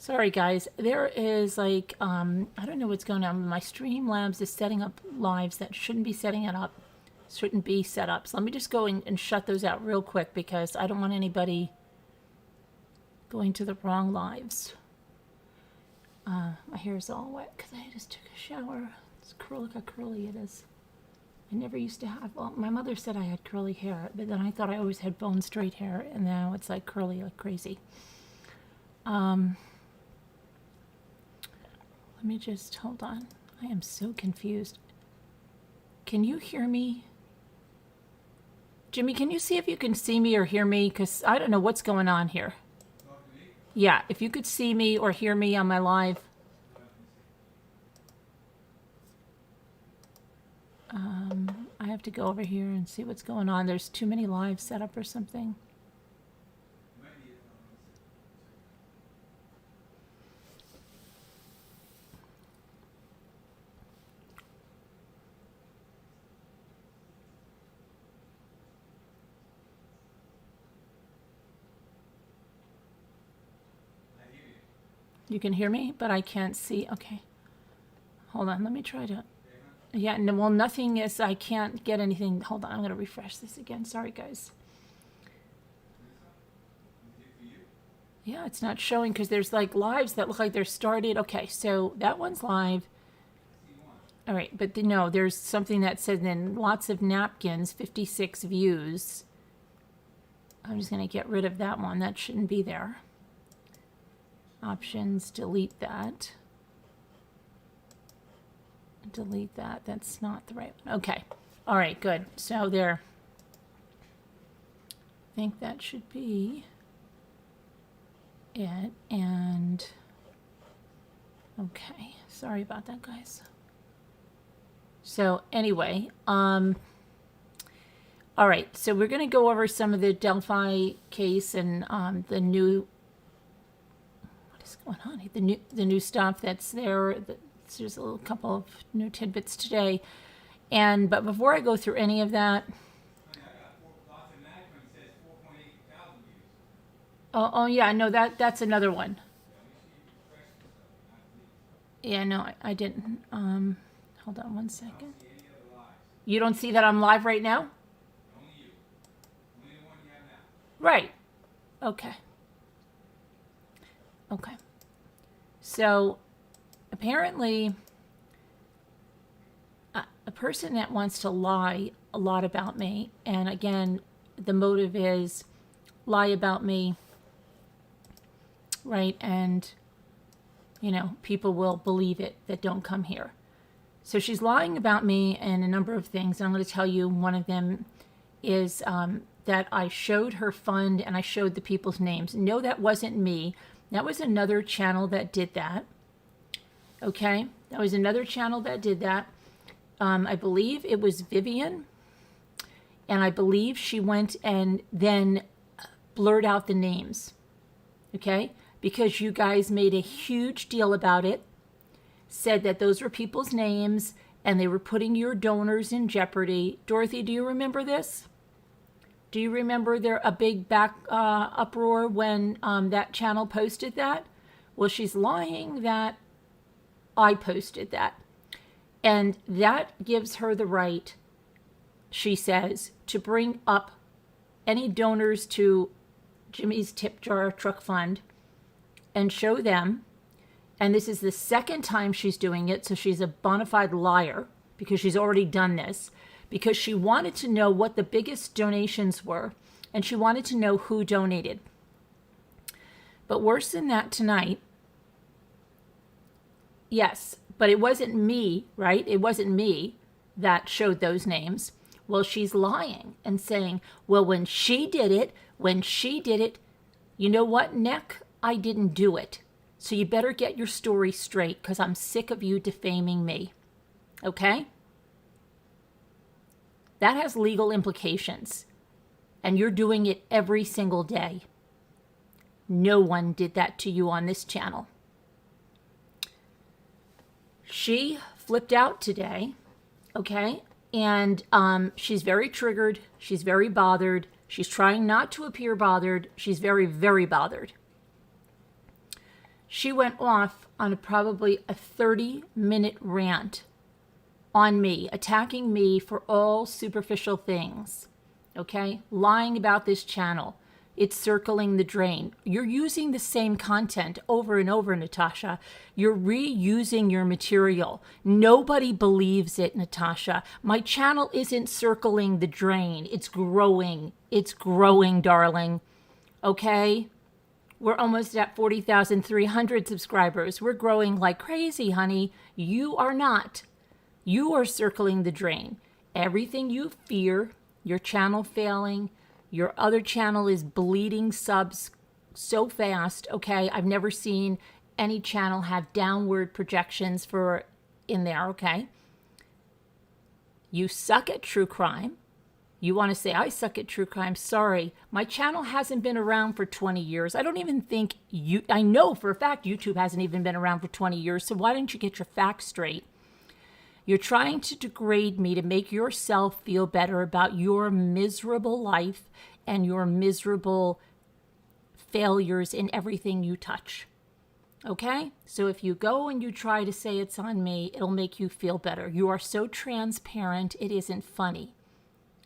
Sorry, guys. There is like, I don't know what's going on. My Streamlabs is setting up lives that shouldn't be setting it up, shouldn't be set up. So let me just go and shut those out real quick because I don't want anybody going to the wrong lives. My hair is all wet because I just took a shower. It's curly, look how curly it is. I never used to have, well, my mother said I had curly hair, but then I thought I always had bone straight hair, and now it's like curly like crazy. Let me just, hold on. I am so confused. Can you hear me? Jimmy, can you see if you can see me or hear me? Because I don't know what's going on here. Yeah, if you could see me or hear me on my live. I have to go over here and see what's going on. There's too many lives set up or something. You can hear me, but I can't see. Okay. Hold on. Let me try to. Yeah, no, well, nothing is. I can't get anything. Hold on. I'm going to refresh this again. Sorry, guys. Yeah, it's not showing because there's like lives that look like they're started. Okay, so that one's live. All right, but no, there's something that says then lots of napkins, 56 views. I'm just going to get rid of that one. That shouldn't be there. Options, delete that. Delete that. That's not the right one. Okay. All right, good. So there. I think that should be it. And okay. Sorry about that, guys. So anyway, all right. So we're going to go over some of the Delphi case and the new going on? The new stuff that's there. There's a little couple of new tidbits today, but before I go through any of that, oh yeah, no, that's another one. Yeah, no, I didn't. Hold on one second. You don't see that I'm live right now? Right. Okay. Okay. So apparently a person that wants to lie a lot about me, and again, the motive is lie about me, right? And, you know, people will believe it that don't come here. So she's lying about me and a number of things. And I'm going to tell you one of them is that I showed her fund and I showed the people's names. No, that wasn't me. That was another channel that did that. Okay, that was another channel that did that. I believe it was Vivian. And I believe she went and then blurred out the names. Okay, because you guys made a huge deal about it. Said that those were people's names and they were putting your donors in jeopardy. Dorothy, do you remember this? Do you remember there a big uproar when that channel posted that? Well, she's lying that I posted that. And that gives her the right, she says, to bring up any donors to Jimmy's Tip Jar Truck Fund and show them. And this is the second time she's doing it, so she's a bona fide liar because she's already done this. Because she wanted to know what the biggest donations were, and she wanted to know who donated. But worse than that tonight, yes, but it wasn't me, right? It wasn't me that showed those names. Well, she's lying and saying, well, when she did it, you know what, Nick? I didn't do it. So you better get your story straight because I'm sick of you defaming me. Okay? That has legal implications, and you're doing it every single day. No one did that to you on this channel. She flipped out today, okay? And she's very triggered. She's very bothered. She's trying not to appear bothered. She's very, very bothered. She went off on probably a 30-minute rant on me, attacking me for all superficial things, okay? Lying about this channel. It's circling the drain. You're using the same content over and over, Natasha. You're reusing your material. Nobody believes it, Natasha. My channel isn't circling the drain. It's growing. It's growing, darling. Okay? We're almost at 40,300 subscribers. We're growing like crazy, honey. You are not. You are circling the drain. Everything you fear, your channel failing, your other channel is bleeding subs so fast, okay? I've never seen any channel have downward projections for in there, okay? You suck at true crime. You want to say, I suck at true crime. Sorry, my channel hasn't been around for 20 years. I don't even think I know for a fact YouTube hasn't even been around for 20 years. So why don't you get your facts straight? You're trying to degrade me to make yourself feel better about your miserable life and your miserable failures in everything you touch. Okay? So if you go and you try to say it's on me, it'll make you feel better. You are so transparent, it isn't funny.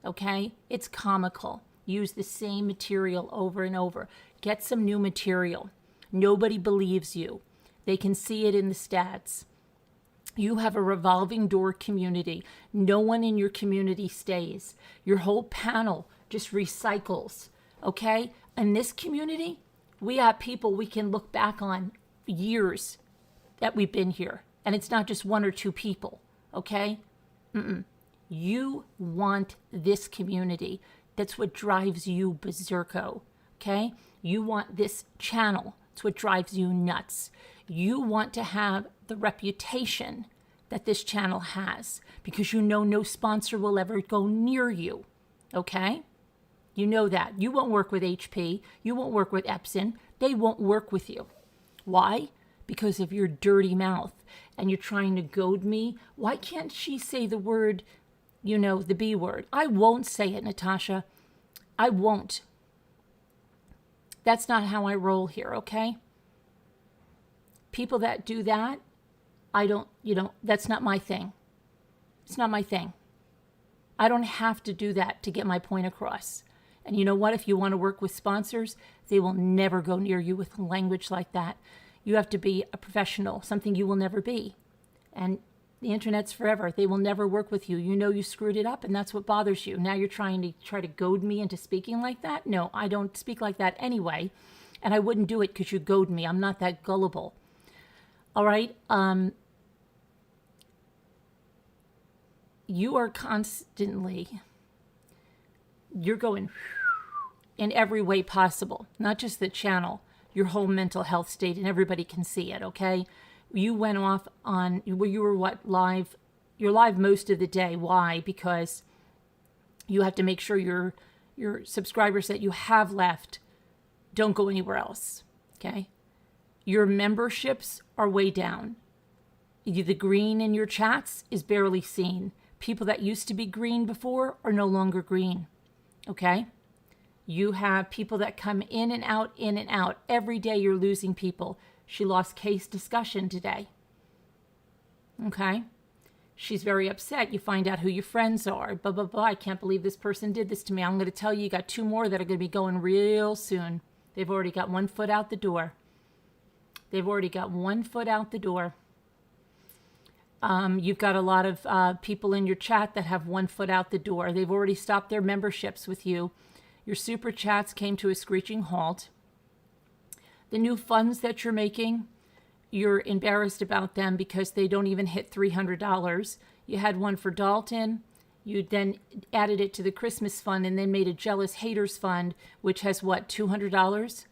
Okay? It's comical. Use the same material over and over. Get some new material. Nobody believes you. They can see it in the stats. You have a revolving door community. No one in your community stays. Your whole panel just recycles, okay? In this community, we have people we can look back on years that we've been here. And it's not just one or two people, okay? You want this community. That's what drives you berserko, okay? You want this channel. It's what drives you nuts. You want to have the reputation that this channel has because you know no sponsor will ever go near you, okay? You know that. You won't work with HP. You won't work with Epson. They won't work with you. Why? Because of your dirty mouth and you're trying to goad me. Why can't she say the word, the B word? I won't say it, Natasha. I won't. That's not how I roll here, okay? People that do that, that's not my thing. It's not my thing. I don't have to do that to get my point across. And you know what? If you want to work with sponsors, they will never go near you with language like that. You have to be a professional, something you will never be. And the internet's forever. They will never work with you. You know you screwed it up, and that's what bothers you. Now you're trying to goad me into speaking like that? No, I don't speak like that anyway. And I wouldn't do it because you goad me. I'm not that gullible. All right? You are constantly, you're going in every way possible, not just the channel, your whole mental health state, and everybody can see it, okay? You went off on, you were live? You're live most of the day. Why? Because you have to make sure your subscribers that you have left don't go anywhere else, okay? Your memberships are way down. The green in your chats is barely seen. People that used to be green before are no longer green, okay? You have people that come in and out, in and out. Every day you're losing people. She lost case discussion today, okay? She's very upset. You find out who your friends are. Blah, blah, blah. I can't believe this person did this to me. I'm going to tell you, you got 2 more that are going to be going real soon. They've already got 1 foot out the door. They've already got 1 foot out the door. You've got a lot of people in your chat that have 1 foot out the door. They've already stopped their memberships with you. Your super chats came to a screeching halt. The new funds that you're making, you're embarrassed about them because they don't even hit $300. You had one for Dalton. You then added it to the Christmas fund and then made a jealous haters fund, which has what, $200?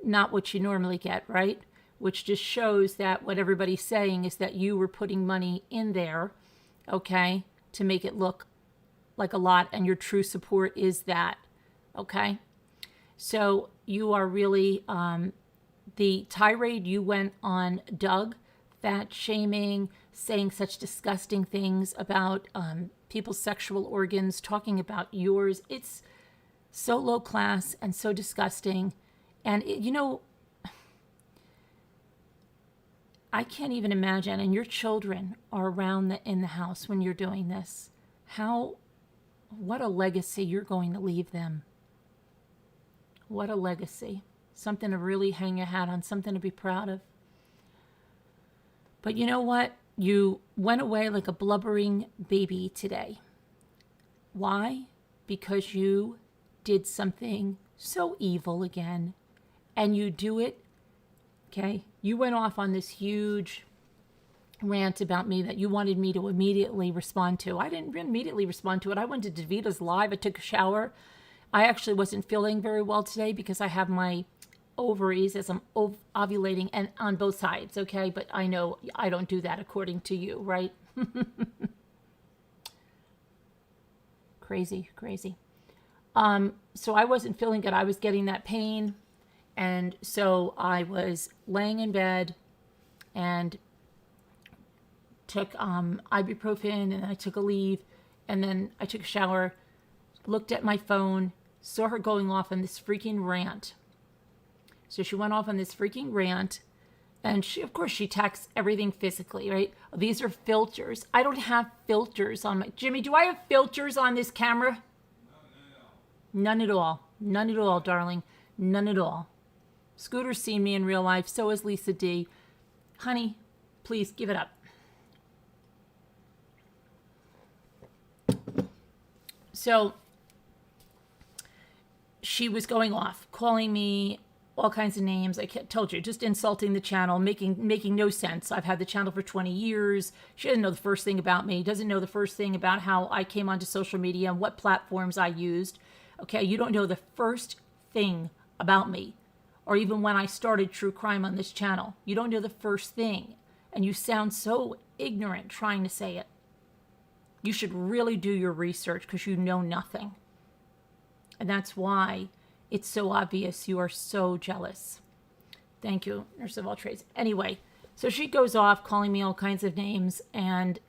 Not what you normally get, right? Which just shows that what everybody's saying is that you were putting money in there, okay, to make it look like a lot, and your true support is that, okay? So you are really, the tirade you went on Doug, fat shaming, saying such disgusting things about people's sexual organs, talking about yours, it's so low class and so disgusting. And, I can't even imagine, and your children are around in the house when you're doing this. What a legacy you're going to leave them. What a legacy. Something to really hang your hat on, something to be proud of. But you know what? You went away like a blubbering baby today. Why? Because you did something so evil again. And you do it, okay? You went off on this huge rant about me that you wanted me to immediately respond to. I didn't immediately respond to it. I went to Davita's live. I took a shower. I actually wasn't feeling very well today because I have my ovaries as I'm ovulating and on both sides, okay? But I know I don't do that according to you, right? Crazy, crazy. So I wasn't feeling good. I was getting that pain. And so I was laying in bed and took ibuprofen, and I took a leave, and then I took a shower, looked at my phone, saw her going off on this freaking rant. So she went off on this freaking rant, and of course she attacks everything physically, right? These are filters. I don't have filters on my... Jimmy, do I have filters on this camera? None at all. None at all, darling. None at all. Scooter's seen me in real life. So has Lisa D. Honey, please give it up. So she was going off, calling me all kinds of names. I told you, just insulting the channel, making no sense. I've had the channel for 20 years. She doesn't know the first thing about me. Doesn't know the first thing about how I came onto social media and what platforms I used. Okay, you don't know the first thing about me. Or even when I started true crime on this channel. You don't know the first thing. And you sound so ignorant trying to say it. You should really do your research because you know nothing. And that's why it's so obvious you are so jealous. Thank you, Nurse of all trades. Anyway, so she goes off calling me all kinds of names. And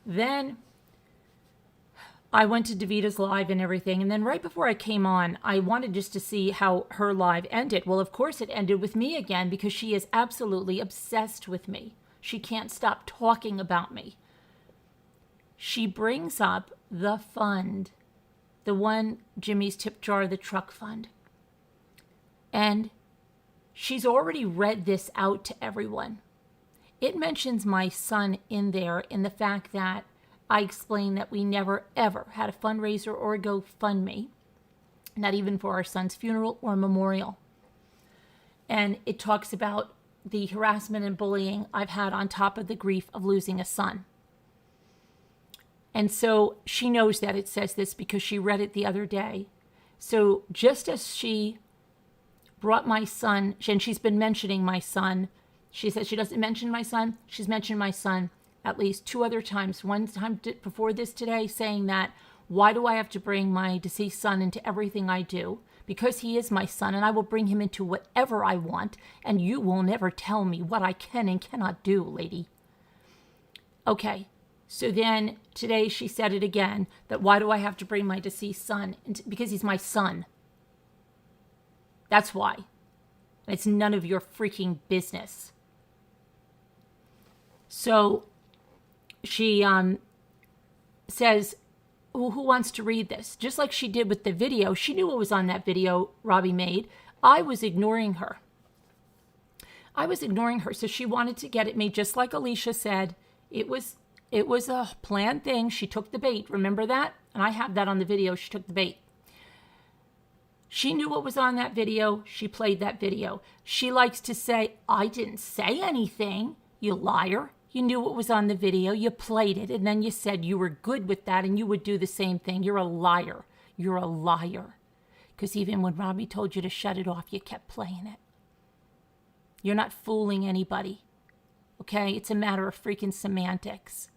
then I went to Davita's live and everything. And then right before I came on, I wanted just to see how her live ended. Well, of course it ended with me again because she is absolutely obsessed with me. She can't stop talking about me. She brings up the fund, the one Jimmy's Tip Jar, the truck fund. And she's already read this out to everyone. It mentions my son in there in the fact that I explained that we never, ever had a fundraiser or a GoFundMe, not even for our son's funeral or memorial. And it talks about the harassment and bullying I've had on top of the grief of losing a son. And so she knows that it says this because she read it the other day. So just as she brought my son, and she's been mentioning my son, she says she doesn't mention my son. She's mentioned my son at least 2 other times. One time before this today saying that, why do I have to bring my deceased son into everything I do? Because he is my son and I will bring him into whatever I want. And you will never tell me what I can and cannot do, lady. Okay. So then today she said it again, that why do I have to bring my deceased son? Because he's my son. That's why. It's none of your freaking business. So she says, who wants to read this? Just like she did with the video. She knew what was on that video Robbie made. I was ignoring her. So she wanted to get at me, just like Alicia said. It was a planned thing. She took the bait. Remember that? And I have that on the video. She took the bait. She knew what was on that video. She played that video. She likes to say, I didn't say anything, you liar. You knew what was on the video. You played it. And then you said you were good with that and you would do the same thing. You're a liar. You're a liar. Because even when Robbie told you to shut it off, you kept playing it. You're not fooling anybody. Okay? It's a matter of freaking semantics.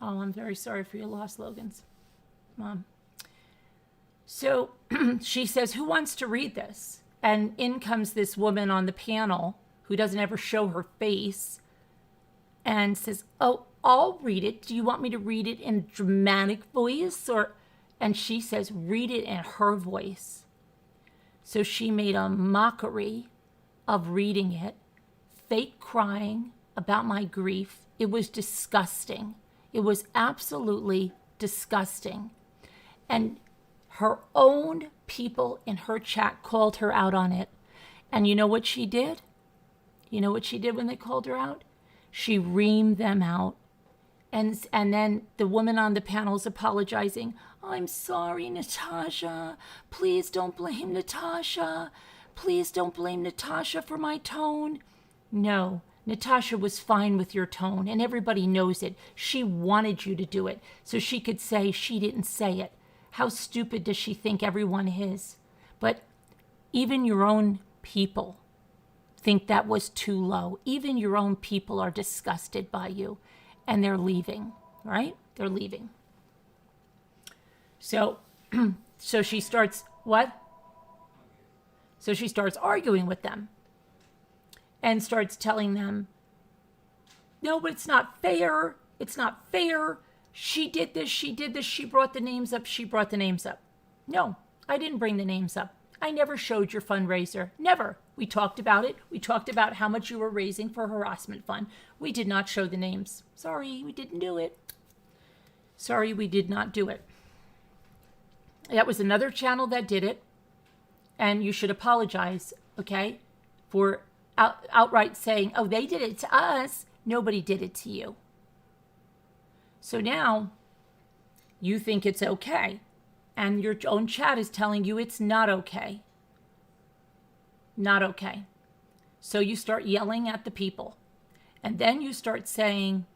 Oh, I'm very sorry for your loss, Logans. Mom. So she says, who wants to read this? And in comes this woman on the panel who doesn't ever show her face and says, oh, I'll read it. Do you want me to read it in dramatic voice? And she says, read it in her voice. So she made a mockery of reading it fake crying about my grief. It was disgusting. It was absolutely disgusting. And her own people in her chat called her out on it. And you know what she did? You know what she did when they called her out? She reamed them out. And then the woman on the panel is apologizing. I'm sorry, Natasha. Please don't blame Natasha. Please don't blame Natasha for my tone. No, Natasha was fine with your tone, and everybody knows it. She wanted you to do it so she could say she didn't say it. How stupid does she think everyone is? But even your own people think that was too low. Even your own people are disgusted by you, and they're leaving, right? They're leaving. So she starts, what? So she starts arguing with them and starts telling them, no, but it's not fair. It's not fair. She did this. She did this. She brought the names up. She brought the names up. No, I didn't bring the names up. I never showed your fundraiser. Never. We talked about it. We talked about how much you were raising for harassment fund. We did not show the names. Sorry, we didn't do it. Sorry, we did not do it. That was another channel that did it. And you should apologize, okay, for outright saying, oh, they did it to us. Nobody did it to you. So now you think it's okay. And your own chat is telling you it's not okay. Not okay. So you start yelling at the people. And then you start saying,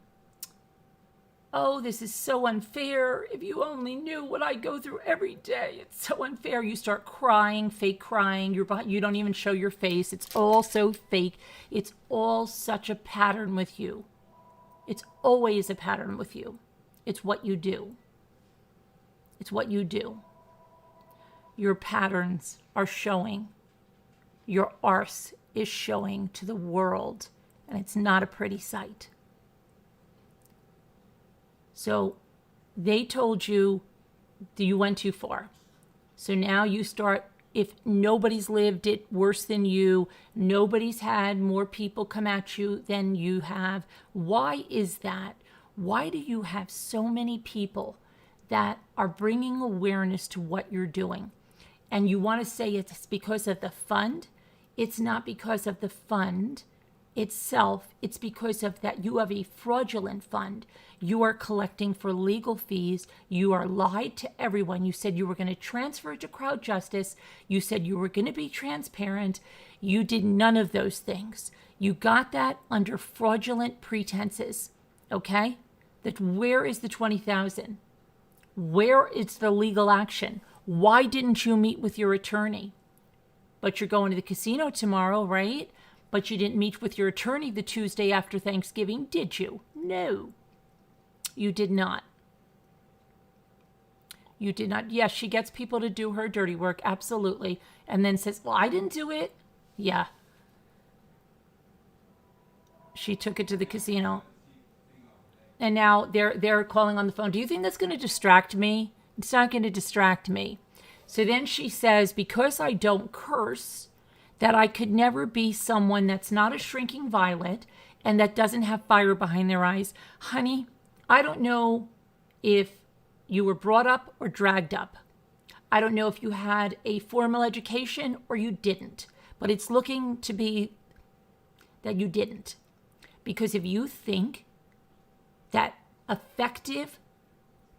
oh, this is so unfair. If you only knew what I go through every day. It's so unfair. You start crying, fake crying. You don't even show your face. It's all so fake. It's all such a pattern with you. It's always a pattern with you. It's what you do. It's what you do. Your patterns are showing. Your arse is showing to the world. And it's not a pretty sight. So they told you that you went too far. So now you start, if nobody's lived it worse than you, nobody's had more people come at you than you have. Why is that? Why do you have so many people that are bringing awareness to what you're doing? And you want to say it's because of the fund? It's not because of the fund itself. It's because of that you have a fraudulent fund. You are collecting for legal fees. You are lied to everyone. You said you were going to transfer it to crowd justice. You said you were going to be transparent. You did none of those things. You got that under fraudulent pretenses. Okay? That where is the $20,000? Where is the legal action? Why didn't you meet with your attorney? But you're going to the casino tomorrow, right? But you didn't meet with your attorney the Tuesday after Thanksgiving, did you? No. You did not. You did not. Yes, she gets people to do her dirty work, absolutely. And then says, well, I didn't do it. Yeah. She took it to the casino. And now they're calling on the phone. Do you think that's going to distract me? It's not going to distract me. So then she says, because I don't curse, that I could never be someone that's not a shrinking violet and that doesn't have fire behind their eyes. Honey, I don't know if you were brought up or dragged up. I don't know if you had a formal education or you didn't. But it's looking to be that you didn't. Because if you think that effective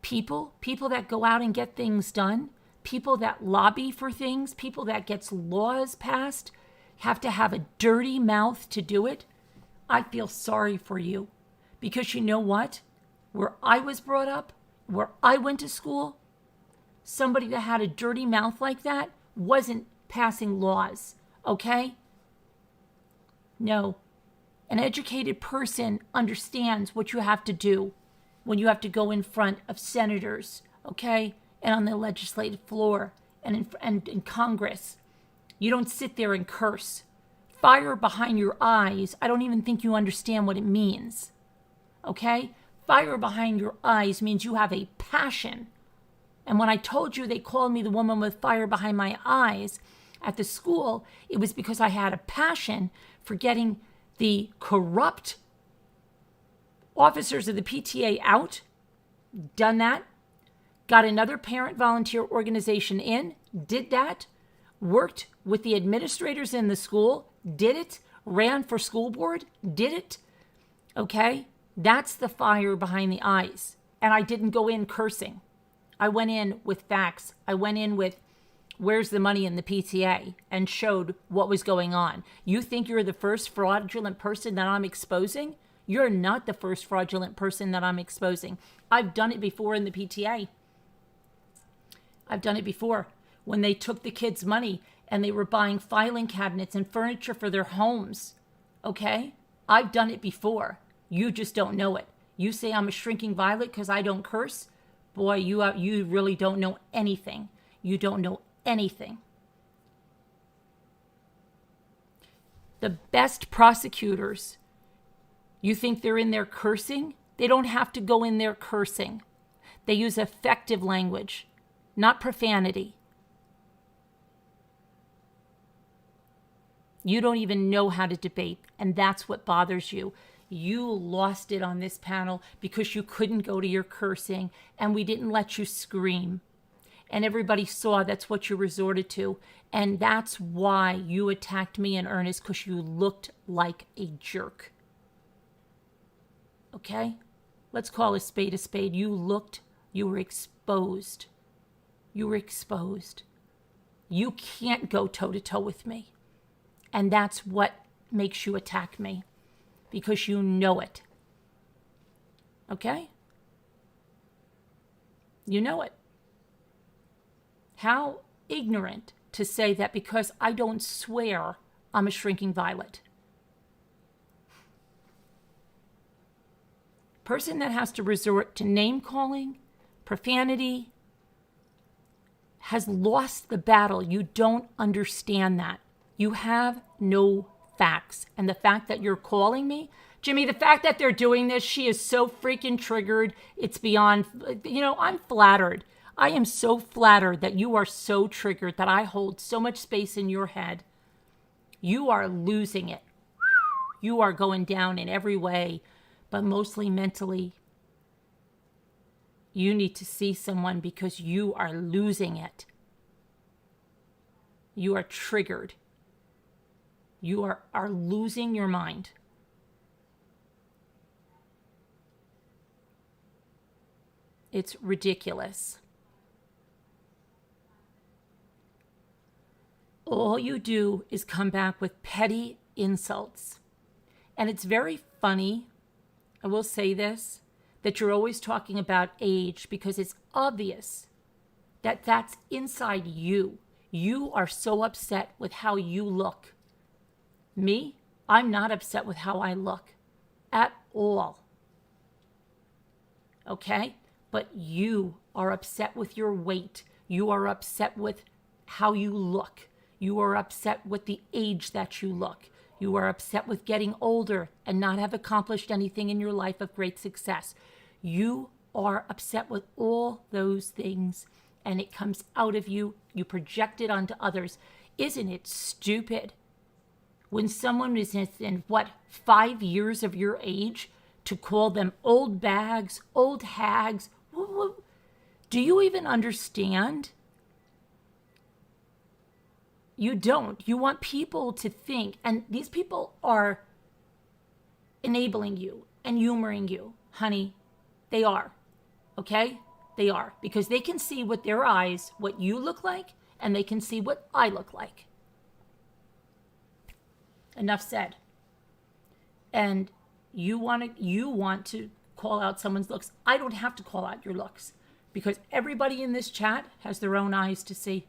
people that go out and get things done, people that lobby for things, people that gets laws passed, have to have a dirty mouth to do it, I feel sorry for you. Because you know what? Where I was brought up, where I went to school, somebody that had a dirty mouth like that wasn't passing laws, okay? No. An educated person understands what you have to do when you have to go in front of senators, okay? And on the legislative floor and in Congress. You don't sit there and curse. Fire behind your eyes, I don't even think you understand what it means, okay? Fire behind your eyes means you have a passion. And when I told you they called me the woman with fire behind my eyes at the school, it was because I had a passion for getting the corrupt officers of the PTA out, done that, got another parent volunteer organization in, did that, worked with the administrators in the school, did it, ran for school board, did it. Okay? That's the fire behind the eyes. And I didn't go in cursing. I went in with facts. I went in with where's the money in the PTA and showed what was going on. You think you're the first fraudulent person that I'm exposing? You're not the first fraudulent person that I'm exposing. I've done it before in the PTA. I've done it before when they took the kids' money and they were buying filing cabinets and furniture for their homes. Okay? I've done it before. You just don't know it. You say I'm a shrinking violet because I don't curse? Boy, you really don't know anything. You don't know anything. The best prosecutors, you think they're in there cursing? They don't have to go in there cursing. They use effective language, not profanity. You don't even know how to debate, and that's what bothers you. You lost it on this panel because you couldn't go to your cursing, and we didn't let you scream. And everybody saw that's what you resorted to, and that's why you attacked me in earnest, because you looked like a jerk. Okay? Let's call a spade a spade. You were exposed. You were exposed. You can't go toe-to-toe with me. And that's what makes you attack me, because you know it. Okay? You know it. How ignorant to say that because I don't swear, I'm a shrinking violet. Person that has to resort to name-calling, profanity, has lost the battle. You don't understand that. You have no facts. And the fact that you're calling me, Jimmy, the fact that they're doing this, she is so freaking triggered. It's beyond, I'm flattered. I am so flattered that you are so triggered, that I hold so much space in your head. You are losing it. You are going down in every way, but mostly mentally. You need to see someone because you are losing it. You are triggered. You are losing your mind. It's ridiculous. All you do is come back with petty insults. And it's very funny, I will say this, that you're always talking about age, because it's obvious that that's inside you. You are so upset with how you look. Me, I'm not upset with how I look at all. Okay? But you are upset with your weight. You are upset with how you look. You are upset with the age that you look. You are upset with getting older and not have accomplished anything in your life of great success. You are upset with all those things, and it comes out of you. You project it onto others. Isn't it stupid? When someone is in 5 years of your age, to call them old bags, old hags, do you even understand? You don't. You want people to think, and these people are enabling you and humoring you. Honey, they are. Okay? They are. Because they can see with their eyes what you look like, and they can see what I look like. Enough said. And you want to call out someone's looks. I don't have to call out your looks, because everybody in this chat has their own eyes to see.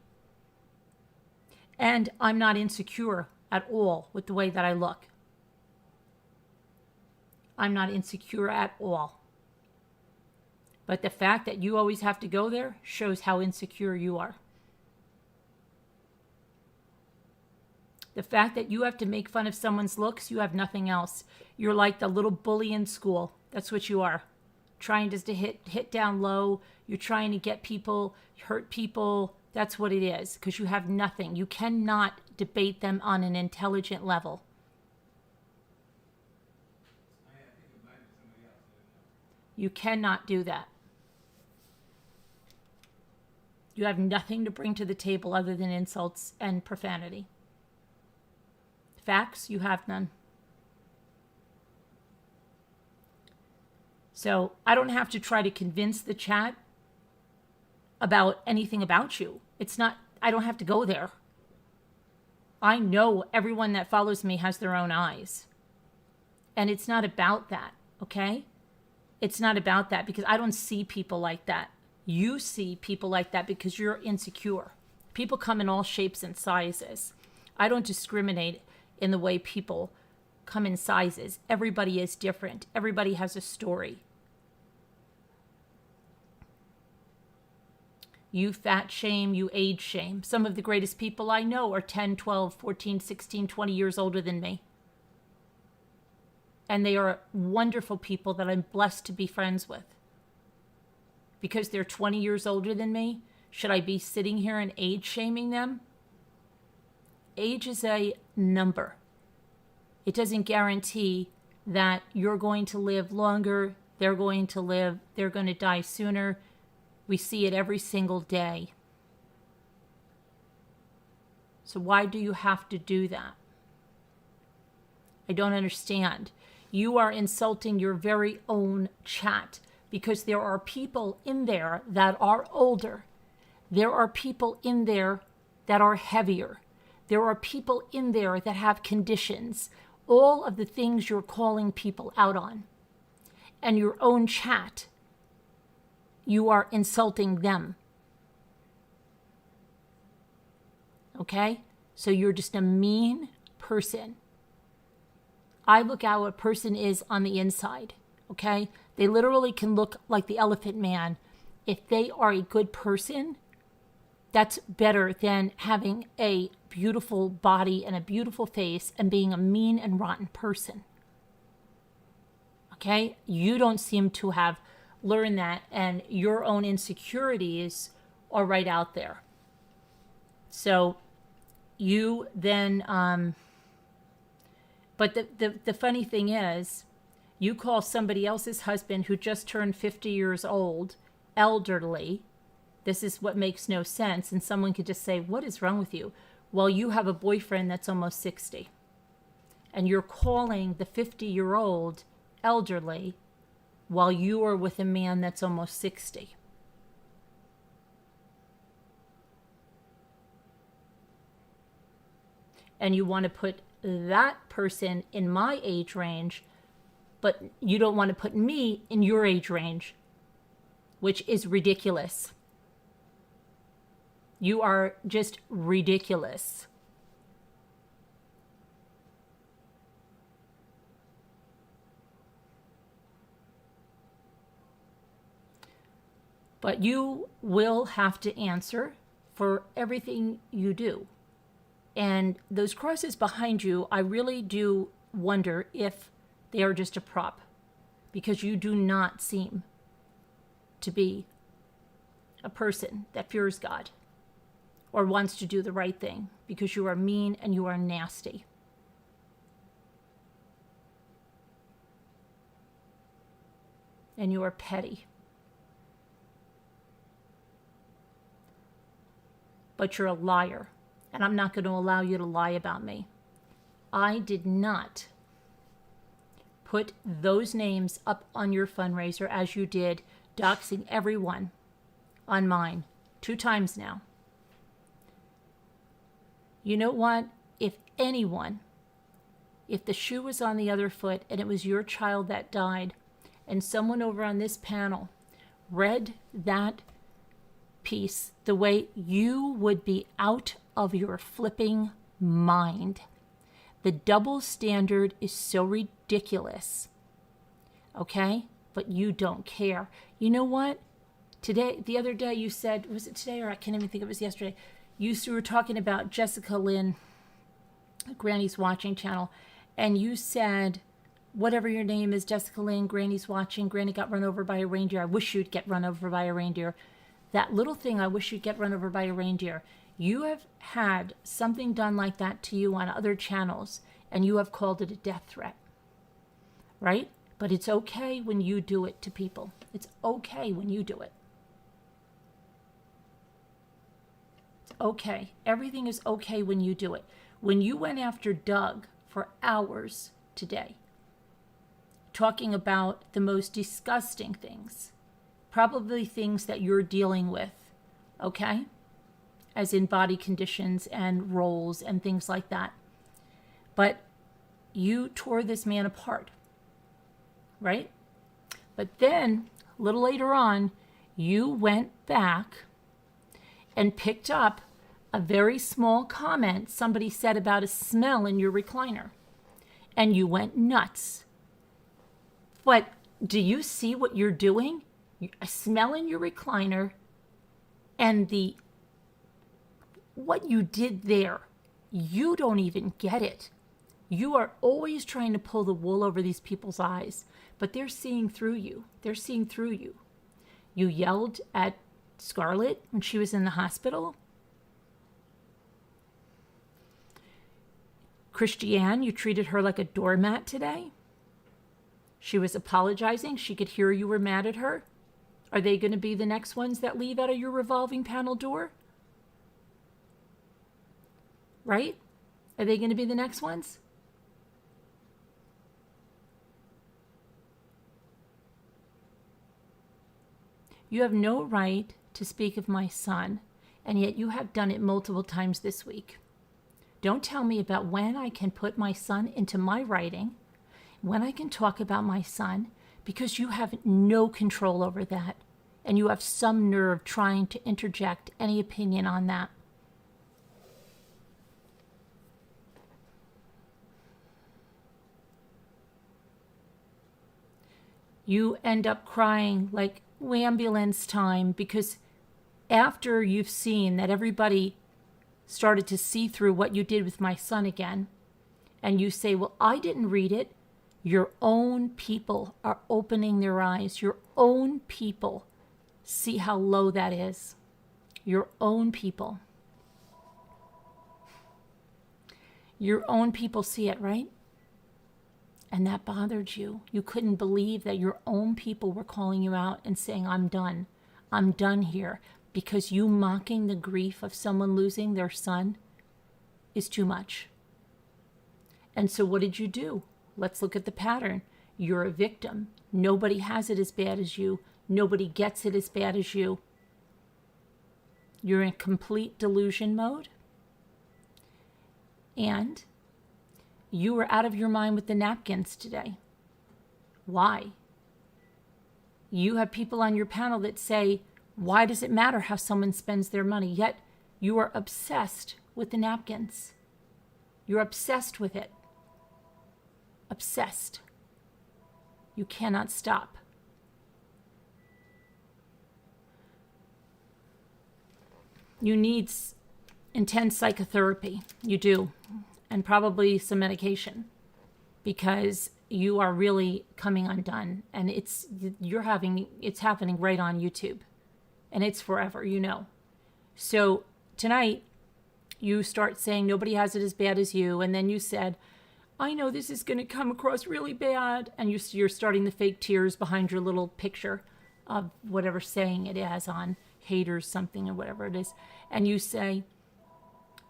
And I'm not insecure at all with the way that I look. I'm not insecure at all. But the fact that you always have to go there shows how insecure you are. The fact that you have to make fun of someone's looks, you have nothing else. You're like the little bully in school. That's what you are. Trying just to hit down low. You're trying to get people, hurt people. That's what it is, because you have nothing. You cannot debate them on an intelligent level. You cannot do that. You have nothing to bring to the table other than insults and profanity. Facts, you have none. So I don't have to try to convince the chat about anything about you. It's not, I don't have to go there. I know everyone that follows me has their own eyes. And it's not about that, okay? It's not about that because I don't see people like that. You see people like that because you're insecure. People come in all shapes and sizes. I don't discriminate in the way people come in sizes. Everybody is different. Everybody has a story. You fat shame, you age shame. Some of the greatest people I know are 10, 12, 14, 16, 20 years older than me. And they are wonderful people that I'm blessed to be friends with. Because they're 20 years older than me, should I be sitting here and age shaming them? Age is a number. It doesn't guarantee that you're going to live longer, they're going to die sooner. We see it every single day. So why do you have to do that? I don't understand. You are insulting your very own chat because there are people in there that are older. There are people in there that are heavier. There are people in there that have conditions. All of the things you're calling people out on. And your own chat, you are insulting them. Okay? So you're just a mean person. I look at what a person is on the inside. Okay? They literally can look like the Elephant Man. If they are a good person, that's better than having a beautiful body and a beautiful face and being a mean and rotten person. Okay? You don't seem to have learned that, and your own insecurities are right out there. So you then, but the funny thing is, you call somebody else's husband who just turned 50 years old, elderly. This is what makes no sense. And someone could just say, what is wrong with you? Well, you have a boyfriend that's almost 60. And you're calling the 50-year-old elderly while you are with a man that's almost 60. And you want to put that person in my age range, but you don't want to put me in your age range, which is ridiculous. You are just ridiculous. But you will have to answer for everything you do. And those crosses behind you, I really do wonder if they are just a prop, because you do not seem to be a person that fears God or wants to do the right thing, because you are mean and you are nasty. And you are petty. But you're a liar, and I'm not going to allow you to lie about me. I did not put those names up on your fundraiser as you did, doxing everyone on mine 2 times now. You know what? If anyone, if the shoe was on the other foot and it was your child that died, and someone over on this panel read that piece the way, you would be out of your flipping mind. The double standard is so ridiculous. Okay? But you don't care. You know what? The other day you said, was it today or I can't even think it was yesterday, you were talking about Jessica Lynn, Granny's Watching channel, and you said, whatever your name is, Jessica Lynn, Granny's Watching, Granny got run over by a reindeer. I wish you'd get run over by a reindeer. That little thing, I wish you'd get run over by a reindeer. You have had something done like that to you on other channels, and you have called it a death threat, right? But it's okay when you do it to people. It's okay when you do it. It's okay. Everything is okay when you do it. When you went after Doug for hours today, talking about the most disgusting things, probably things that you're dealing with, okay? As in body conditions and roles and things like that. But you tore this man apart, right? But then, a little later on, you went back and picked up a very small comment somebody said about a smell in your recliner. And you went nuts. But do you see what you're doing? A smell in your recliner and what you did there. You don't even get it. You are always trying to pull the wool over these people's eyes, but they're seeing through you. They're seeing through you. You yelled at Scarlett when she was in the hospital. Christiane, you treated her like a doormat today. She was apologizing. She could hear you were mad at her. Are they going to be the next ones that leave out of your revolving panel door? Right? Are they going to be the next ones? You have no right to speak of my son, and yet you have done it multiple times this week. Don't tell me about when I can put my son into my writing, when I can talk about my son, because you have no control over that, and you have some nerve trying to interject any opinion on that. You end up crying like ambulance time because after you've seen that everybody started to see through what you did with my son again, and you say, well, I didn't read it. Your own people are opening their eyes. Your own people see how low that is. Your own people. Your own people see it, right? And that bothered you. You couldn't believe that your own people were calling you out and saying, I'm done. I'm done here. Because you mocking the grief of someone losing their son is too much. And so what did you do? Let's look at the pattern. You're a victim. Nobody has it as bad as you. Nobody gets it as bad as you. You're in complete delusion mode. And you were out of your mind with the napkins today. Why? You have people on your panel that say, why does it matter how someone spends their money? Yet you are obsessed with the napkins. You're obsessed with it. Obsessed. You cannot stop. You need intense psychotherapy. You do. And probably some medication. Because you are really coming undone. And it's happening right on YouTube. And it's forever, you know. So tonight, you start saying nobody has it as bad as you. And then you said, I know this is going to come across really bad. And you're starting the fake tears behind your little picture of whatever saying it is on haters something or whatever it is. And you say,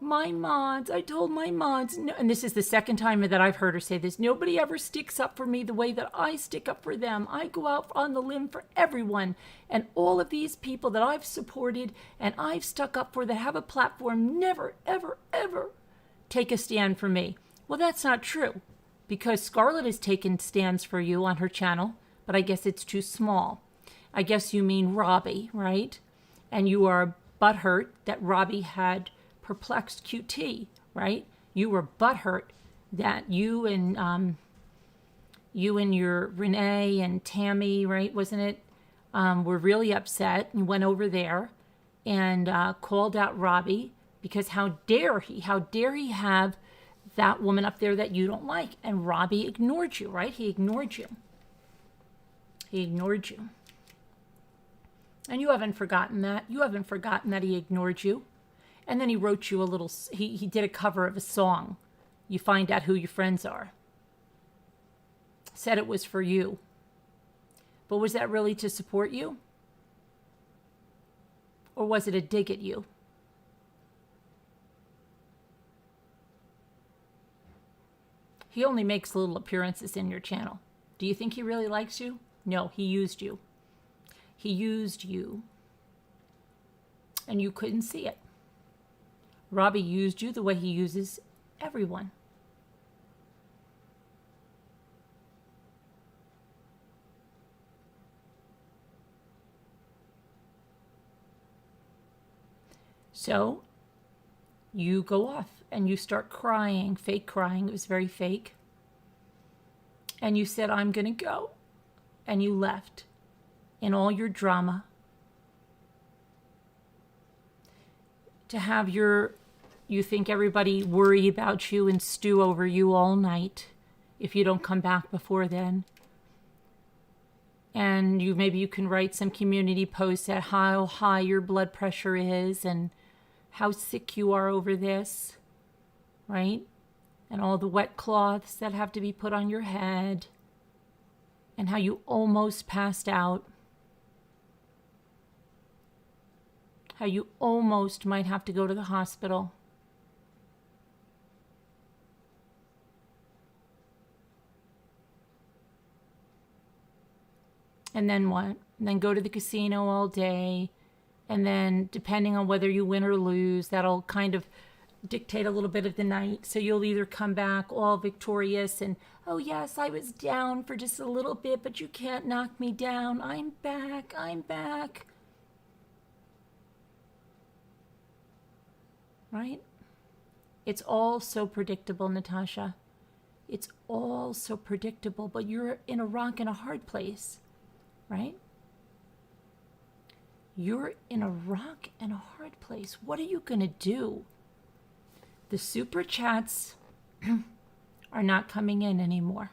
my mods, I told my mods, no, and this is the second time that I've heard her say this, nobody ever sticks up for me the way that I stick up for them. I go out on the limb for everyone. And all of these people that I've supported and I've stuck up for that have a platform never, ever, ever take a stand for me. Well, that's not true because Scarlett has taken stands for you on her channel, but I guess it's too small. I guess you mean Robbie, right? And you are butthurt that Robbie had perplexed QT, right? You were butthurt that you and your Renee and Tammy, right? Wasn't it? Were really upset and went over there and called out Robbie because how dare he have that woman up there that you don't like? And Robbie ignored you, right? He ignored you. He ignored you. And you haven't forgotten that. You haven't forgotten that he ignored you. And then he wrote you a little, he did a cover of a song. You find out who your friends are. said it was for you. But was that really to support you? Or was it a dig at you? He only makes little appearances in your channel. Do you think he really likes you? No, he used you. He used you. And you couldn't see it. Robbie used you the way he uses everyone. So you go off and you start crying, fake crying. It was very fake. And you said, I'm going to go. And you left in all your drama to have you think everybody worry about you and stew over you all night if you don't come back before then. And maybe you can write some community posts at how high your blood pressure is and how sick you are over this, right? And all the wet cloths that have to be put on your head, and how you almost passed out, how you almost might have to go to the hospital. And then what? And then go to the casino all day. And then depending on whether you win or lose, that'll kind of dictate a little bit of the night. So you'll either come back all victorious and, oh yes, I was down for just a little bit, but you can't knock me down. I'm back. I'm back. Right? It's all so predictable, Natasha. It's all so predictable, but you're in a rock and a hard place, right? You're in a rock and a hard place. What are you going to do? The super chats are not coming in anymore.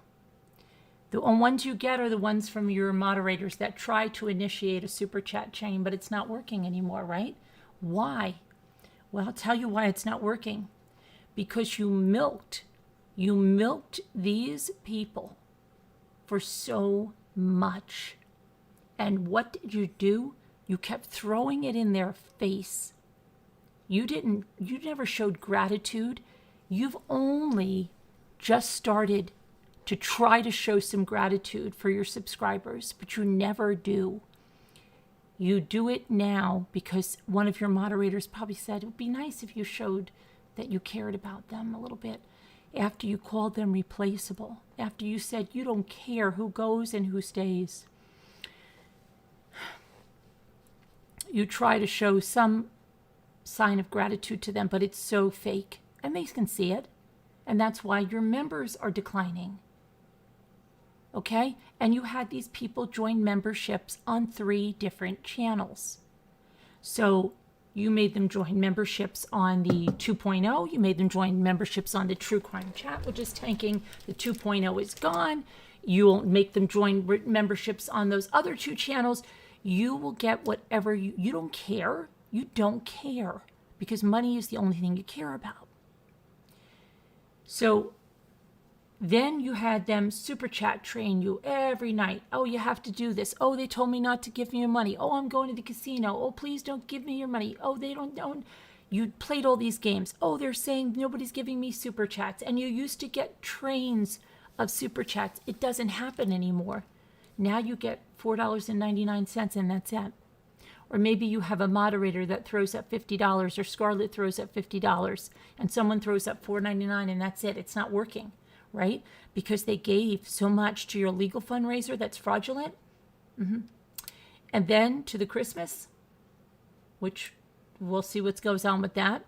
The ones you get are the ones from your moderators that try to initiate a super chat chain, but it's not working anymore, right? Why? Well, I'll tell you why it's not working. Because you milked these people for so much. And what did you do? You kept throwing it in their face. You never showed gratitude. You've only just started to try to show some gratitude for your subscribers, but you never do. You do it now because one of your moderators probably said it would be nice if you showed that you cared about them a little bit. After you called them replaceable, after you said you don't care who goes and who stays. You try to show some sign of gratitude to them, but it's so fake. And they can see it. And that's why your members are declining. Okay? And you had these people join memberships on 3 different channels. So you made them join memberships on the 2.0. You made them join memberships on the True Crime Chat, which is tanking. The 2.0 is gone. You'll make them join memberships on those other 2 channels. You will get whatever you don't care. You don't care because money is the only thing you care about. So then you had them super chat train you every night. Oh, you have to do this. Oh, they told me not to give me your money. Oh, I'm going to the casino. Oh, please don't give me your money. Oh, they don't. You played all these games. Oh, they're saying nobody's giving me super chats. And you used to get trains of super chats. It doesn't happen anymore. Now you get $4.99 and that's it. Or maybe you have a moderator that throws up $50 or Scarlett throws up $50 and someone throws up $4.99 and that's it. It's not working, right? Because they gave so much to your legal fundraiser that's fraudulent. And then to the Christmas, which we'll see what goes on with that.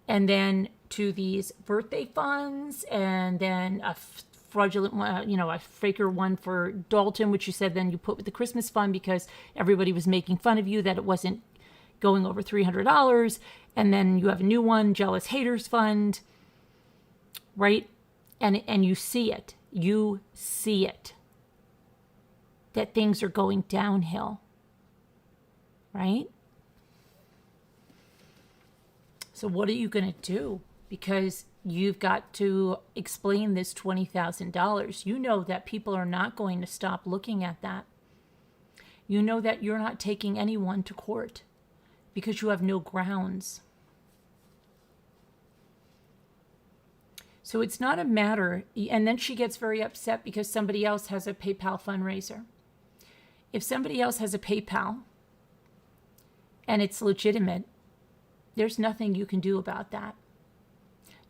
And then to these birthday funds and then a fraudulent one, a faker one for Dalton, which you said then you put with the Christmas fund because everybody was making fun of you that it wasn't going over $300. And then you have a new one, Jealous Haters Fund, right? And you see it. You see it. That things are going downhill, right? So what are you going to do? because you've got to explain this $20,000. You know that people are not going to stop looking at that. You know that you're not taking anyone to court because you have no grounds. So it's not a matter, and then she gets very upset because somebody else has a PayPal fundraiser. If somebody else has a PayPal and it's legitimate, there's nothing you can do about that.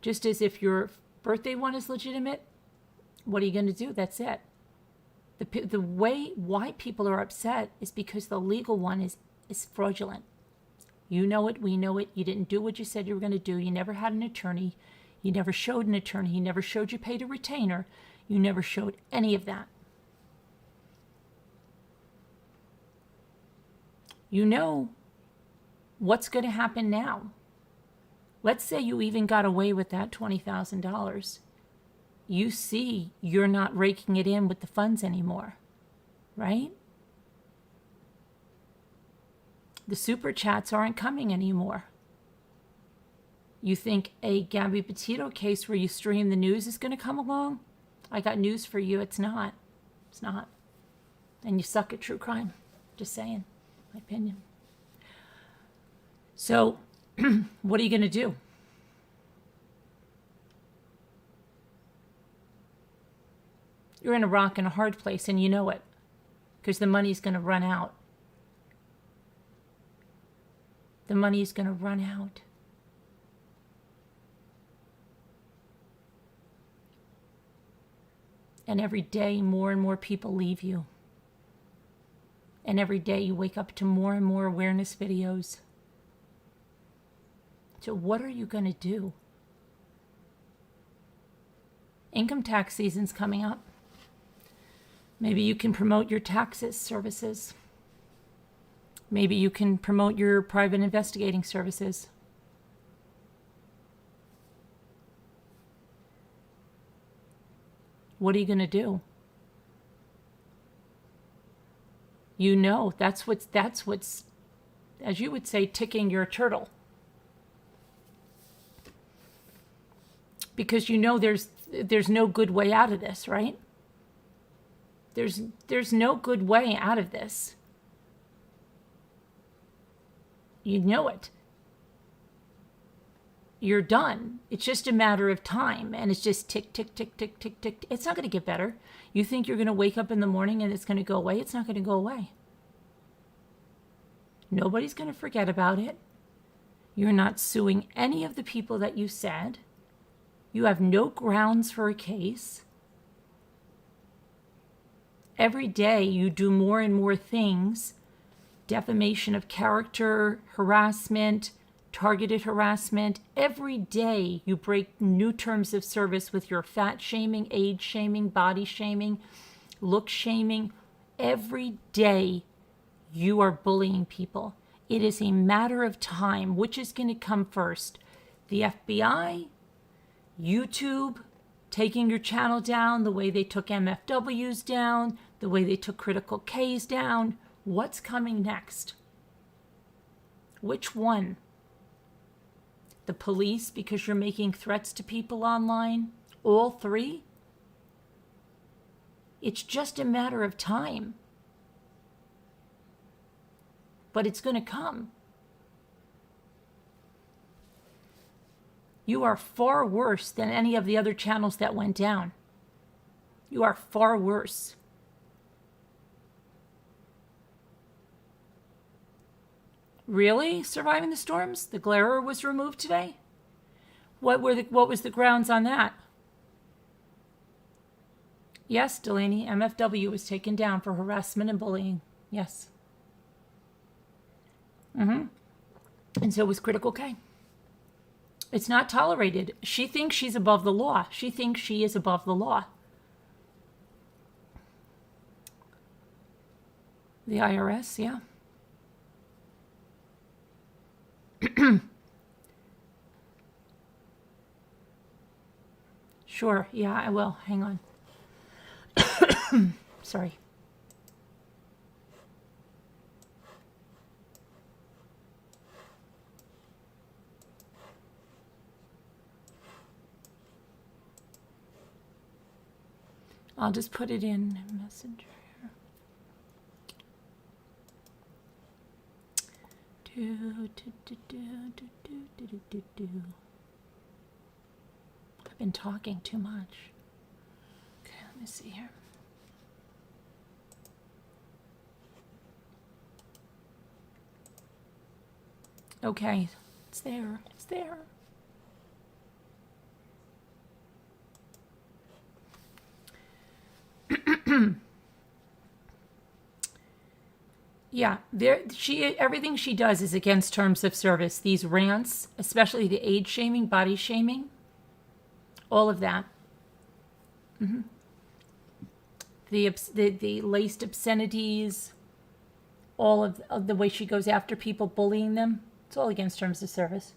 Just as if your birthday one is legitimate, what are you going to do? That's it. The way why people are upset is because the legal one is fraudulent. You know it, we know it. You didn't do what you said you were going to do. You never had an attorney. You never showed an attorney. You never showed you paid a retainer. You never showed any of that. You know what's going to happen now. Let's say you even got away with that $20,000. You see you're not raking it in with the funds anymore, right? The super chats aren't coming anymore. You think a Gabby Petito case where you stream the news is going to come along? I got news for you. It's not. It's not. And you suck at true crime. Just saying. My opinion. So, what are you going to do? You're in a rock and a hard place, and you know it, because the money's going to run out. The money's going to run out. And every day, more and more people leave you. And every day, you wake up to more and more awareness videos. So what are you going to do? Income tax season's coming up. Maybe you can promote your taxes services. Maybe you can promote your private investigating services. What are you going to do? You know, that's what's, as you would say, ticking your turtle. Because you know there's no good way out of this, right? There's no good way out of this. You know it. You're done. It's just a matter of time, and it's just tick, tick, tick, tick, tick, tick. It's not going to get better. You think you're going to wake up in the morning and it's going to go away? It's not going to go away. Nobody's going to forget about it. You're not suing any of the people that you said. You have no grounds for a case. Every day you do more and more things. Defamation of character, harassment, targeted harassment. Every day you break new terms of service with your fat shaming, age shaming, body shaming, look shaming. Every day you are bullying people. It is a matter of time. Which is going to come first? The FBI? YouTube taking your channel down the way they took MFWs down, the way they took Critical Ks down. What's coming next? Which one? The police because you're making threats to people online? All three? It's just a matter of time. But it's going to come. You are far worse than any of the other channels that went down. You are far worse. Really? Surviving the storms? The glarer was removed today? What was the grounds on that? Yes, Delaney, MFW was taken down for harassment and bullying. Yes. And so was Critical K. It's not tolerated. She thinks she's above the law. She thinks she is above the law. The IRS, yeah. Sure, yeah, I will. Hang on. Sorry. I'll just put it in Messenger here. I've been talking too much. Okay, let me see here. Okay, it's there. It's there. Yeah, everything she does is against terms of service. These rants, especially the age shaming, body shaming, all of that. Mm-hmm. The laced obscenities, all of the way she goes after people, bullying them. It's all against terms of service.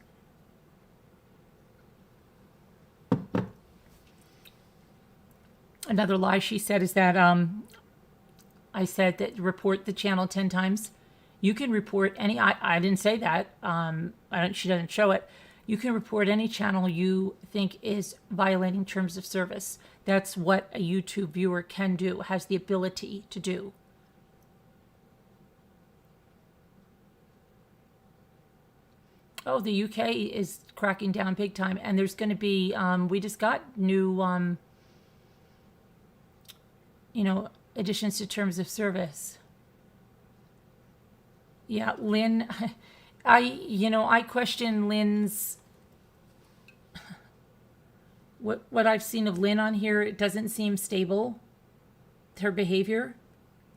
Another lie she said is that I said that report the channel 10 times. You can report any, I didn't say that. She doesn't show it. You can report any channel you think is violating terms of service. That's what a YouTube viewer can do, has the ability to do. Oh, the UK is cracking down big time. And there's going to be, we just got new, additions to terms of service. Yeah, Lynn, I question Lynn's, what I've seen of Lynn on here, it doesn't seem stable, her behavior.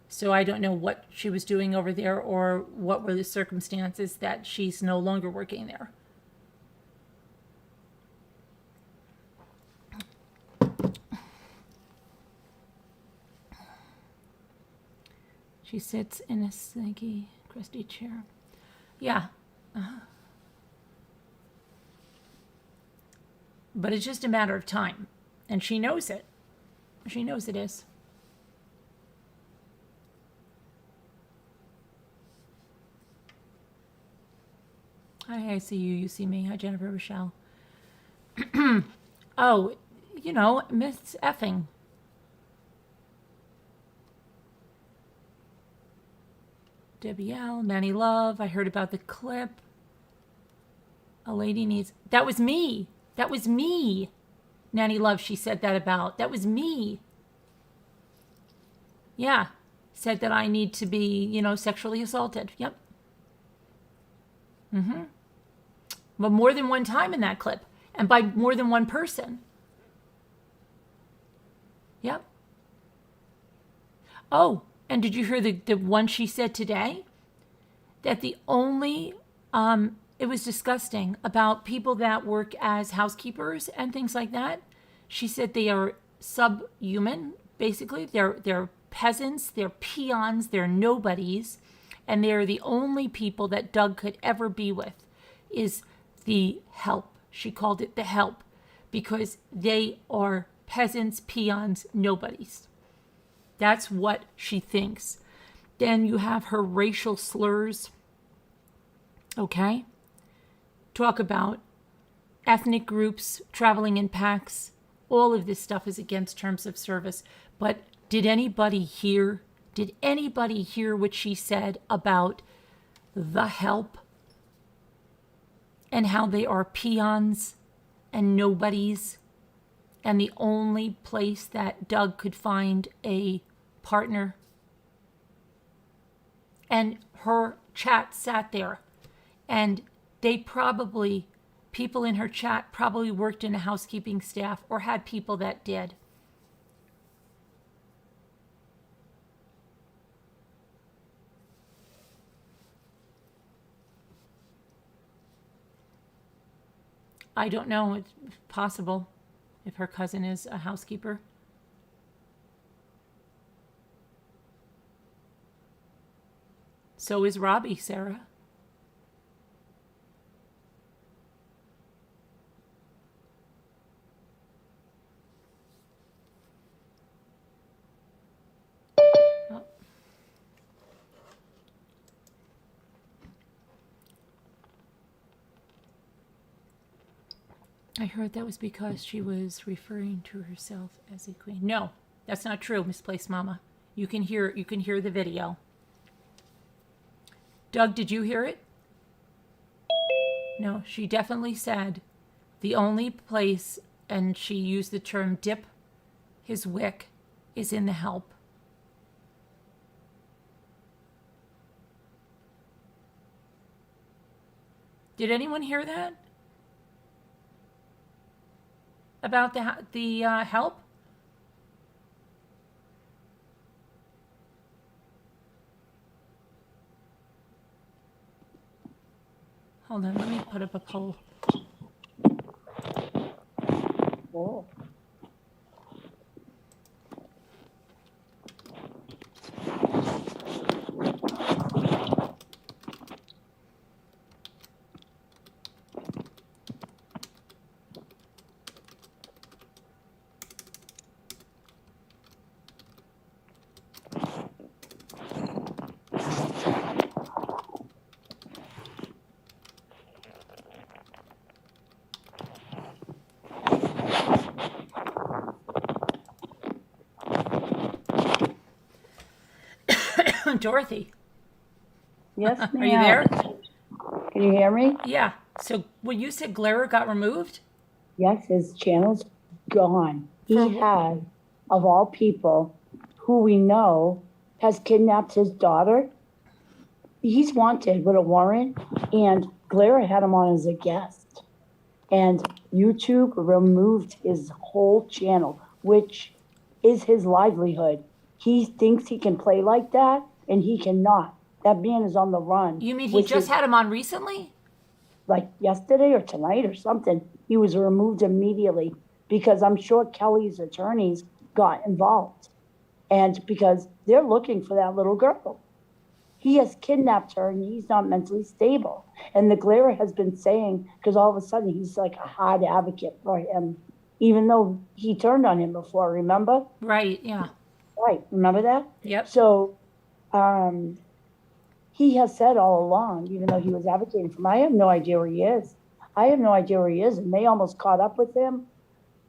So I don't know what she was doing over there or what were the circumstances that she's no longer working there. She sits in a slinky, crusty chair. Yeah. But it's just a matter of time. And she knows it. She knows it is. Hi, I see you. You see me. Hi, Jennifer Rochelle. Oh, Miss Effing. Debbie L, Nanny Love. I heard about the clip. A lady needs... That was me. That was me. Nanny Love, she said that about. That was me. Yeah. Said that I need to be, sexually assaulted. Yep. Mm-hmm. But more than one time in that clip. And by more than one person. Yep. Oh, and did you hear the one she said today? That the only, it was disgusting about people that work as housekeepers and things like that. She said they are subhuman, basically. They're peasants, they're peons, they're nobodies. And they're the only people that Doug could ever be with is the help. She called it the help because they are peasants, peons, nobodies. That's what she thinks. Then you have her racial slurs. Okay? Talk about ethnic groups traveling in packs. All of this stuff is against terms of service. But did anybody hear? Did anybody hear what she said about the help? And how they are peons and nobodies? And the only place that Doug could find a partner. And her chat sat there. And people in her chat probably worked in a housekeeping staff or had people that did. I don't know. It's possible if her cousin is a housekeeper. So is Robbie, Sarah. Oh. I heard that was because she was referring to herself as a queen. No, That's not true, Misplaced Mama. You can hear the video. Doug, did you hear it? No, she definitely said the only place, and she used the term dip his wick, is in the help. Did anyone hear that? About the help? Hold on, let me put up a poll. Oh. Dorothy, Yes, ma'am. are you there? Can you hear me? Yeah. So when you said Glare got removed? Yes, his channel's gone. He had, of all people, who we know has kidnapped his daughter. He's wanted with a warrant, and Glare had him on as a guest. And YouTube removed his whole channel, which is his livelihood. He thinks he can play like that, and he cannot. That man is on the run. You mean he just had him on recently? Like yesterday or tonight or something. He was removed immediately because I'm sure Kelly's attorneys got involved. And because they're looking for that little girl. He has kidnapped her and he's not mentally stable. And the Glare has been saying, because all of a sudden he's like a hard advocate for him, even though he turned on him before, remember? Right, yeah. Right, remember that? Yep. So he has said all along, even though he was advocating for him, I have no idea where he is. I have no idea where he is. And they almost caught up with him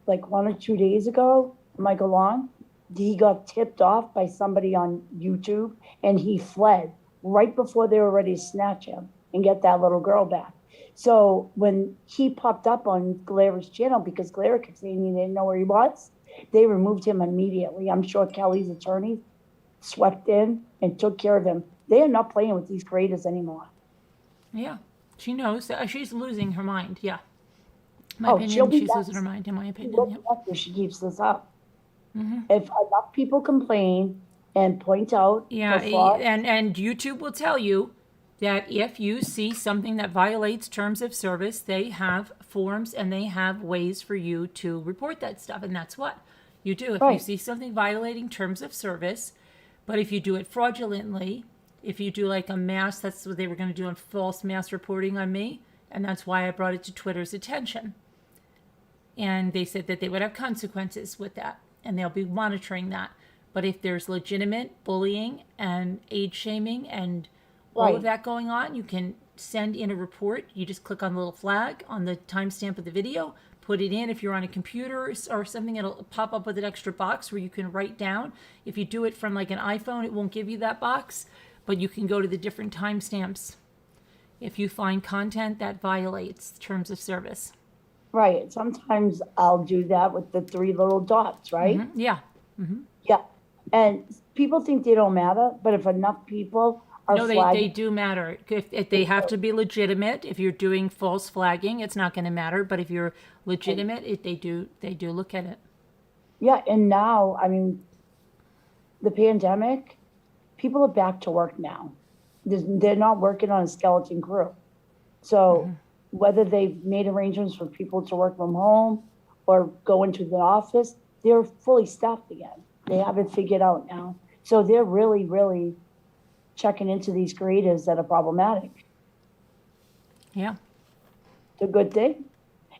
like 1 or 2 days ago, Michael Long. He got tipped off by somebody on YouTube and he fled right before they were ready to snatch him and get that little girl back. So when he popped up on Glare's channel, because Glare kept saying he didn't know where he was, they removed him immediately. I'm sure Kelly's attorney swept in and took care of him. They are not playing with these creators anymore. Yeah, she knows. She's losing her mind, yeah. She'll Opinion, be she's next. losing her mind, in my opinion. Look Yep. after she keeps this up. If enough people complain and point out Yeah, the fraud, and YouTube will tell you that if you see something that violates terms of service, they have forms and they have ways for you to report that stuff. And that's what you do. If you Right. see something violating terms of service, but if you do it fraudulently, if you do like a mass, that's what they were going to do in false mass reporting on me. And that's why I brought it to Twitter's attention. And they said that they would have consequences with that. And they'll be monitoring that. But if there's legitimate bullying and age shaming and all of Right. that going on, you can send in a report. You just click on the little flag on the timestamp of the video, put it in. If you're on a computer or something, it'll pop up with an extra box where you can write down. If you do it from like an iPhone, it won't give you that box, but you can go to the different timestamps if you find content that violates terms of service. right. Sometimes I'll do that with the 3 little dots, right? Yeah. Yeah. And people think they don't matter, but if enough people are No, they flagging, do matter. If they have to be legitimate. If you're doing false flagging, it's not going to matter. But if you're legitimate, they do look at it. yeah. And now, I mean, the pandemic, people are back to work now. They're not working on a skeleton crew. So whether they've made arrangements for people to work from home or go into the office, they're fully staffed again. They have it figured out now. So they're really, really checking into these creators that are problematic. Yeah. It's a good thing.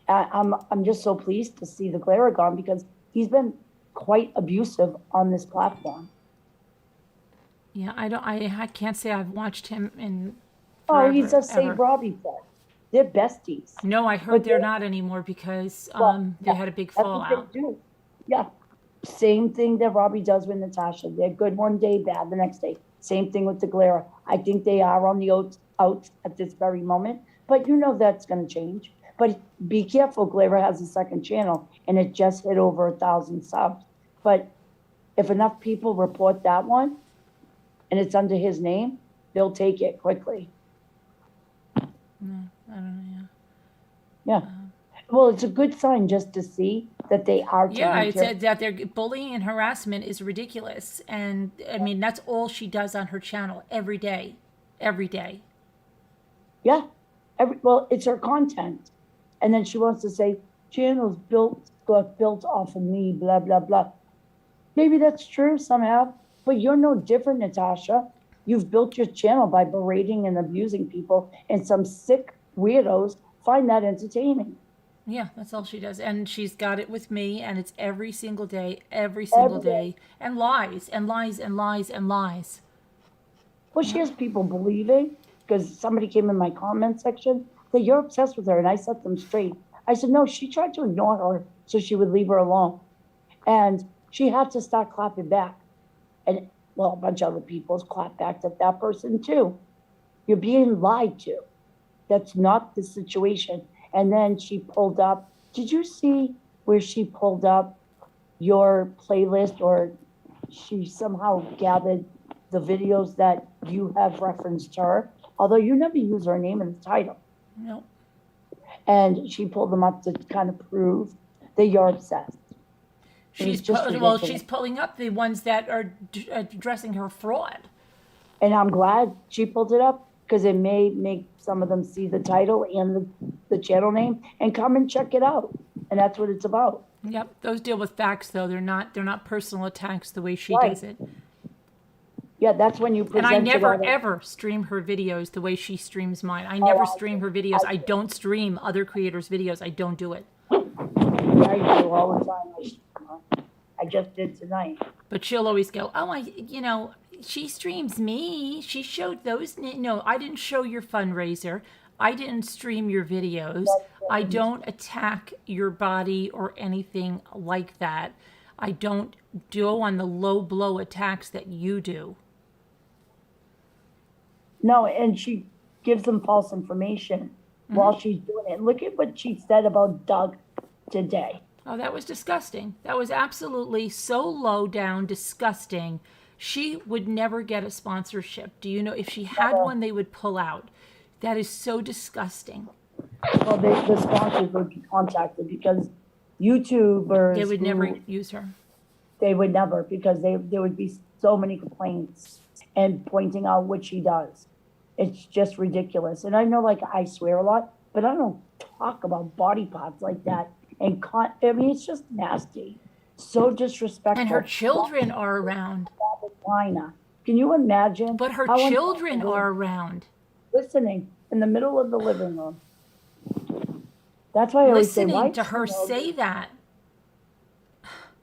I'm just so pleased to see the Glare gone because he's been quite abusive on this platform. Yeah. I can't say I've watched him in. Oh, he's a forever, St. ever. Robbie fan. They're besties. No, I heard But they're they- not anymore because Well, they had a big That's what fallout. they do. Yeah. Same thing that Robbie does with Natasha. They're good one day, bad the next day. Same thing with the Glera. I think they are on the out at this very moment, but you know that's going to change. But be careful, Glera has a second channel, and it just hit over 1,000 subs. But if enough people report that one, and it's under his name, they'll take it quickly. No, I don't know. Yeah. Well, it's a good sign just to see that they are taking Yeah, it care. said that their bullying and harassment is ridiculous. And I mean, that's all she does on her channel every day. Every day. Yeah. Well, it's her content. And then she wants to say, channels got built off of me, blah, blah, blah. Maybe that's true somehow, but you're no different, Natasha. You've built your channel by berating and abusing people, and some sick weirdos find that entertaining. Yeah, that's all she does. And she's got it with me, and it's every single day, every single day. And lies, and lies, and lies, and lies. Well, she has people believing, because somebody came in my comment section, that you're obsessed with her, and I set them straight. I said, no, she tried to ignore her so she would leave her alone. And she had to start clapping back. And, well, a bunch of other people clapped back at that person, too. You're being lied to. That's not the situation. And then she pulled up. Did you see where she pulled up your playlist, or she somehow gathered the videos that you have referenced her? Although you never use her name in the title. No. And she pulled them up to kind of prove that you're obsessed. She's pulling up the ones that are addressing her fraud. And I'm glad she pulled it up, because it may make some of them see the title and the channel name and come and check it out. And that's what it's about. Yep, those deal with facts, though. They're not personal attacks the way she Right. does it. Yeah, that's when you present And I it never, on ever stream her videos the way she streams mine. I never stream her videos. I don't stream other creators' videos. I don't do it. I do all the time. I just did tonight. But she'll always go, oh, she streams me. She showed those. No, I didn't show your fundraiser. I didn't stream your videos. I don't attack your body or anything like that. I don't do on the low blow attacks that you do. No, and she gives them false information while she's doing it. Look at what she said about Doug today. Oh, that was disgusting. That was absolutely so low down, disgusting. She would never get a sponsorship. Do you know, if she had one, they would pull out. That is so disgusting. Well, the sponsors would be contacted, because YouTubers... They would never use her. They would never, because there would be so many complaints and pointing out what she does. It's just ridiculous. And I know, like, I swear a lot, but I don't talk about body parts like that. And I mean, it's just nasty. So disrespectful. And her children are around. Can you imagine? But her children are around. Listening in the middle of the living room. That's why I always say, listening to her say that.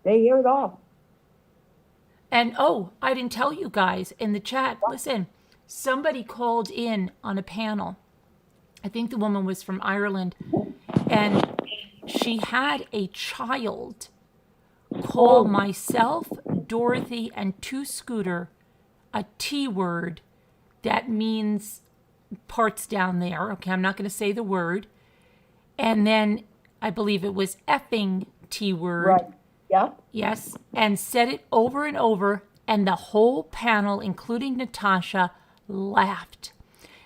They hear it all. And I didn't tell you guys in the chat. Listen, somebody called in on a panel. I think the woman was from Ireland, and she had a child call myself, Dorothy, and Scooter a T word that means parts down there. Okay, I'm not going to say the word. And then I believe it was effing T word. Right. Yeah. Yes, and said it over and over, and the whole panel, including Natasha, laughed.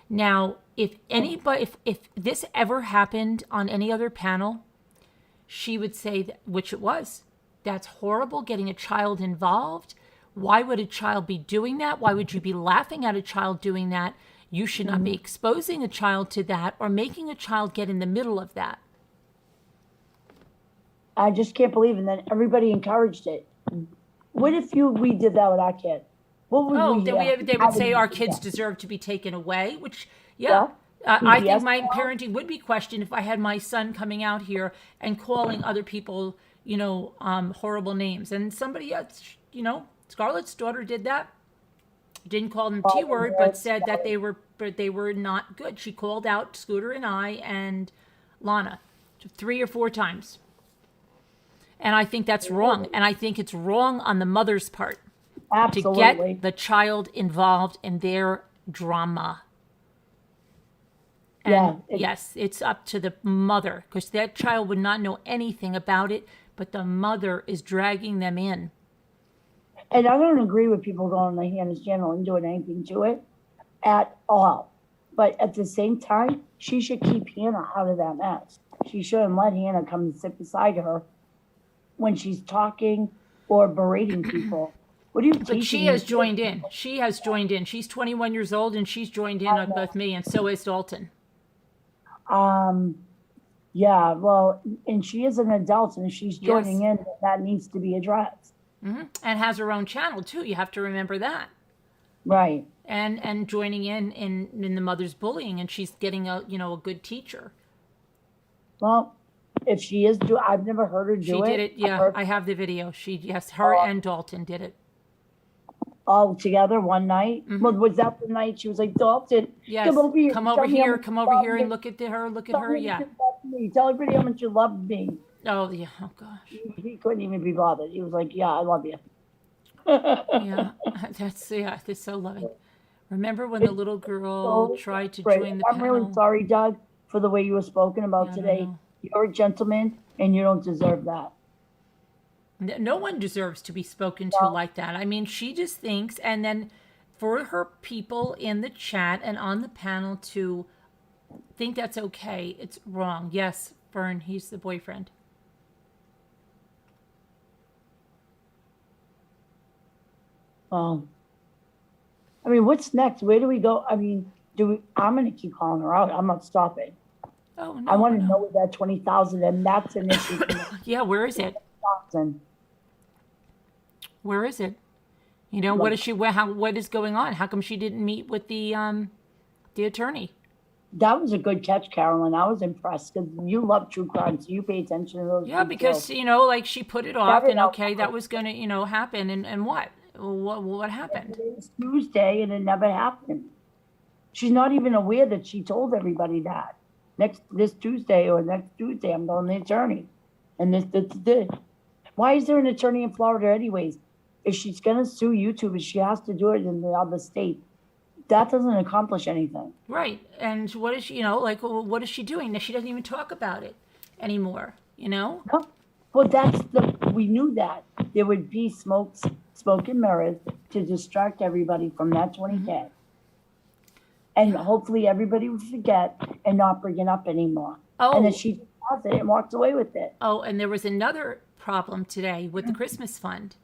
Now, if anybody, if this ever happened on any other panel, she would say that, which it was, that's horrible, getting a child involved. Why would a child be doing that? Why would you be laughing at a child doing that? You should not be exposing a child to that or making a child get in the middle of that. I just can't believe it. And then everybody encouraged it. What if we did that with our kid? What would they would say our kids deserve to be taken away, which, I think my parenting would be questioned if I had my son coming out here and calling other people, horrible names. And somebody else, Scarlett's daughter did that. Didn't call them T word, but said that they were not good. She called out Scooter and I and Lana 3 or 4 times. And I think that's wrong. And I think it's wrong on the mother's part to Absolutely. get the child involved in their drama. And Yeah, yes, it's up to the mother, because that child would not know anything about it, but the mother is dragging them in. and I don't agree with people going on Hannah's channel and doing anything to it at all. But at the same time, she should keep Hannah out of that mess. She shouldn't let Hannah come and sit beside her when she's talking or berating people. What are you teaching? But she has joined in. She has joined in. She's 21 years old, and she's joined in on both me, and so is Dalton. Yeah, well, and she is an adult, and she's joining Yes. in. That needs to be addressed. And has her own channel, too. You have to remember that. Right. And joining in the mother's bullying, and she's getting a good teacher. Well, if she is I've never heard her do She it. did it. Yeah, I have the video. Her and Dalton did it. All together one night. Well, was that the night she was like, Dalton, Yes. come over here. Come tell over me how here. much Come you over love here me. and look at her. Look at Tell her. me Yeah. how much you love me. Tell everybody how much you love me. Oh yeah. Oh gosh. He couldn't even be bothered. He was like, yeah, I love you. Yeah. That's so loving. Remember when the little girl So tried to great. join the I'm panel? really sorry, Doug, for the way you were spoken about Yeah, today. no. You're a gentleman, and you don't deserve that. No one deserves to be spoken to like that. I mean, she just thinks, and then for her people in the chat and on the panel to think that's okay, it's wrong. Yes, Fern, he's the boyfriend. I mean, what's next? Where do we go? I mean, I'm going to keep calling her out. I'm not stopping. Oh no. I want to no. know where that 20,000, and that's an issue. Yeah, where is it? 20,000. Where is it? What is she? What is going on? How come she didn't meet with the attorney? That was a good catch, Carolyn. I was impressed because you love true crime, so you pay attention to those. Yeah, details. because like she put it off, it and out. okay, that was gonna happen, and what? What happened? It's Tuesday, and it never happened. She's not even aware that she told everybody that this Tuesday or next Tuesday I'm going to the attorney, and this. Why is there an attorney in Florida anyways? If she's gonna sue YouTube, she has to do it in the other state. That doesn't accomplish anything. Right, and what is she? What is she doing? Now she doesn't even talk about it anymore. No. Well, we knew that there would be smoke and mirrors to distract everybody from that 20K. And hopefully everybody would forget and not bring it up anymore. Oh. And then she does it and walks away with it. Oh, and there was another problem today with the Christmas fund.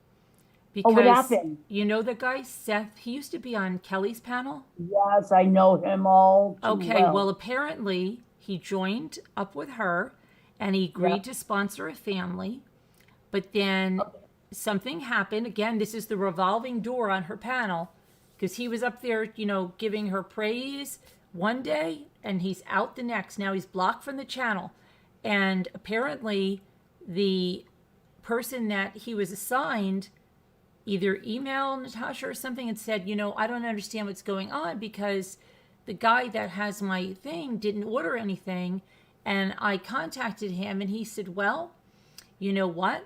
Oh, what happened? You know the guy, Seth, he used to be on Kelly's panel? Yes, I know him all too Okay, well, apparently he joined up with her and he agreed to sponsor a family. But then something happened. Again, this is the revolving door on her panel, because he was up there, giving her praise one day and he's out the next. Now he's blocked from the channel. And apparently the person that he was assigned either emailed Natasha or something and said, I don't understand what's going on, because the guy that has my thing didn't order anything. And I contacted him and he said, well, you know what?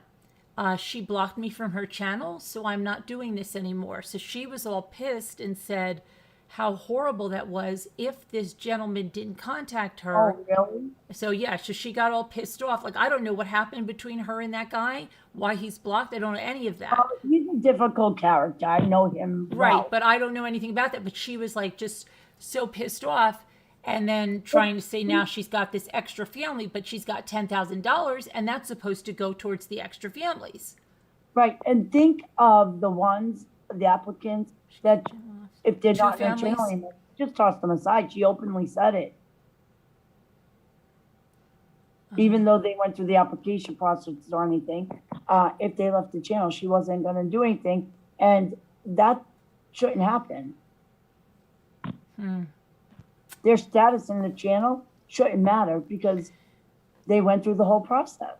She blocked me from her channel, so I'm not doing this anymore. So she was all pissed and said how horrible that was if this gentleman didn't contact her. Oh, really? So so she got all pissed off. Like, I don't know what happened between her and that guy, why he's blocked. I don't know any of that. He's a difficult character. I know him Right, well. but I don't know anything about that. But she was like just so pissed off, and then trying to say now she's got this extra family, but she's got $10,000, and that's supposed to go towards the extra families. Right, and think of the applicants that if they're Two not in a families? channel anymore, just toss them aside. She openly said it. Even though they went through the application process or anything, if they left the channel, she wasn't going to do anything, and that shouldn't happen. Their status in the channel shouldn't matter because they went through the whole process.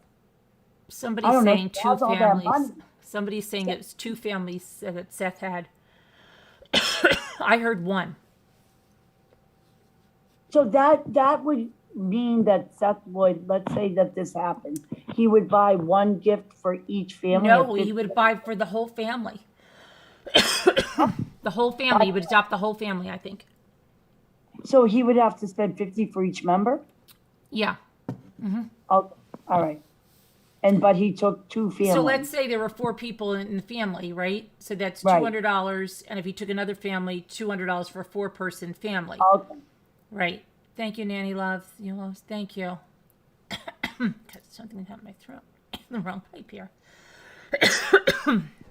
Somebody's I don't know, saying two how's all that families. money? Somebody's saying it was two families that Seth had. I heard one. So that would mean that Seth would, let's say that this happens, he would buy one gift for each family? No, of he 50? would buy for the whole family. The whole family. He would adopt the whole family, I think. So he would have to spend 50 for each member? Yeah. Oh, all right. But he took two families. So let's say there were 4 people in the family, right? So that's Right. $200. And if he took another family, $200 for a 4-person family. Okay. Right. Thank you, Nanny Love. You love. Thank you. Got something down my throat. The wrong pipe here.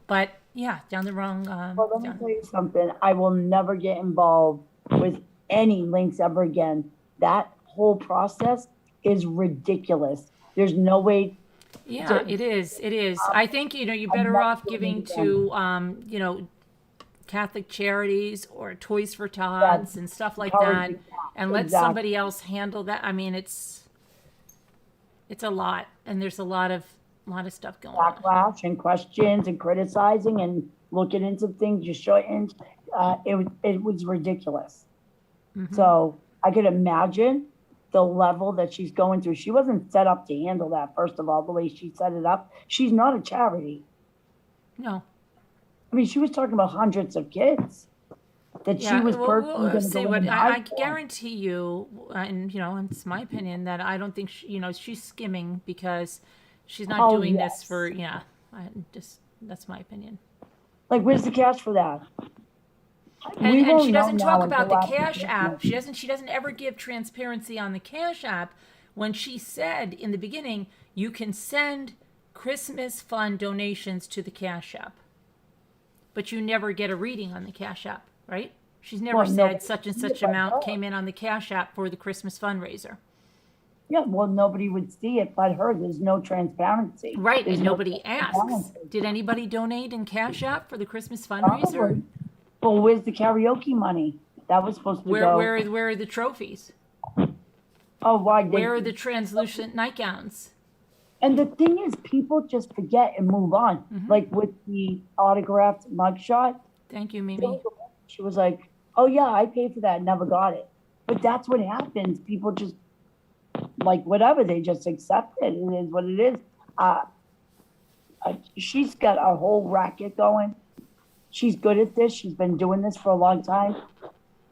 But yeah, down the wrong. Well, let me tell you something. I will never get involved with any links ever again. That whole process is ridiculous. There's no way. Yeah, it is. It is. I think, you're better not off doing giving it to, Catholic charities or Toys for Tots and stuff like that, Charities, and let exactly. somebody else handle that. I mean, it's a lot, and there's a lot of stuff going on. Backlash and questions and criticizing and looking into things you shouldn't. It was ridiculous. So I could imagine the level that she's going through. She wasn't set up to handle that, first of all, the way she set it up. She's not a charity. No. I mean, she was talking about hundreds of kids that she was personally we'll going to see go what in and I hide from. guarantee you, and it's my opinion that I don't think she's skimming because she's not Oh, doing yes. this for that's my opinion. Like, where's the cash for that? And won't she know doesn't now talk about until the after Cash app. Christmas. She doesn't ever give transparency on the Cash app when she said in the beginning you can send Christmas fund donations to the Cash app. But you never get a reading on the Cash app, right? She's never Well, no, said such and such but amount no. came in on the Cash app for the Christmas fundraiser. Yeah, well, nobody would see it but her. There's no transparency. Right, There's and no nobody asks. transparency. Did anybody donate in Cash app for the Christmas fundraiser? Probably. Well, where's the karaoke money? That was supposed to go. Where are the trophies? Oh, why? Where are the translucent nightgowns? And the thing is, people just forget and move on. Mm-hmm. Like with the autographed mugshot, Thank you, Mimi. she was like, "Oh yeah, I paid for that, never got it." But that's what happens. People just like whatever, they just accept it. It is what it is. She's got a whole racket going. She's good at this. She's been doing this for a long time.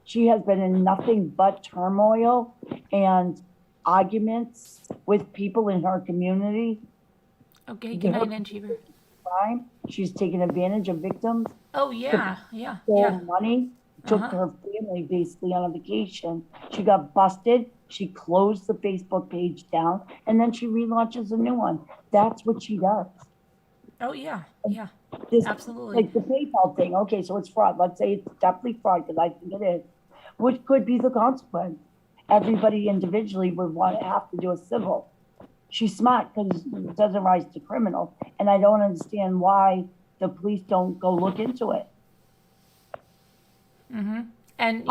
She has been in nothing but turmoil and arguments with people in her community. Okay, good night, Angiver. Crime. She's taken advantage of victims. Oh yeah. Stole money. Took her family basically on a vacation. She got busted. She closed the Facebook page down, and then she relaunches a new one. That's what she does. Oh yeah. This, Absolutely. Like the PayPal thing. Okay, so it's fraud. Let's say it's definitely fraud, because I think it is. What could be the consequence? Everybody individually would have to do a civil. She's smart because it doesn't rise to criminal, and I don't understand why the police don't go look into it. And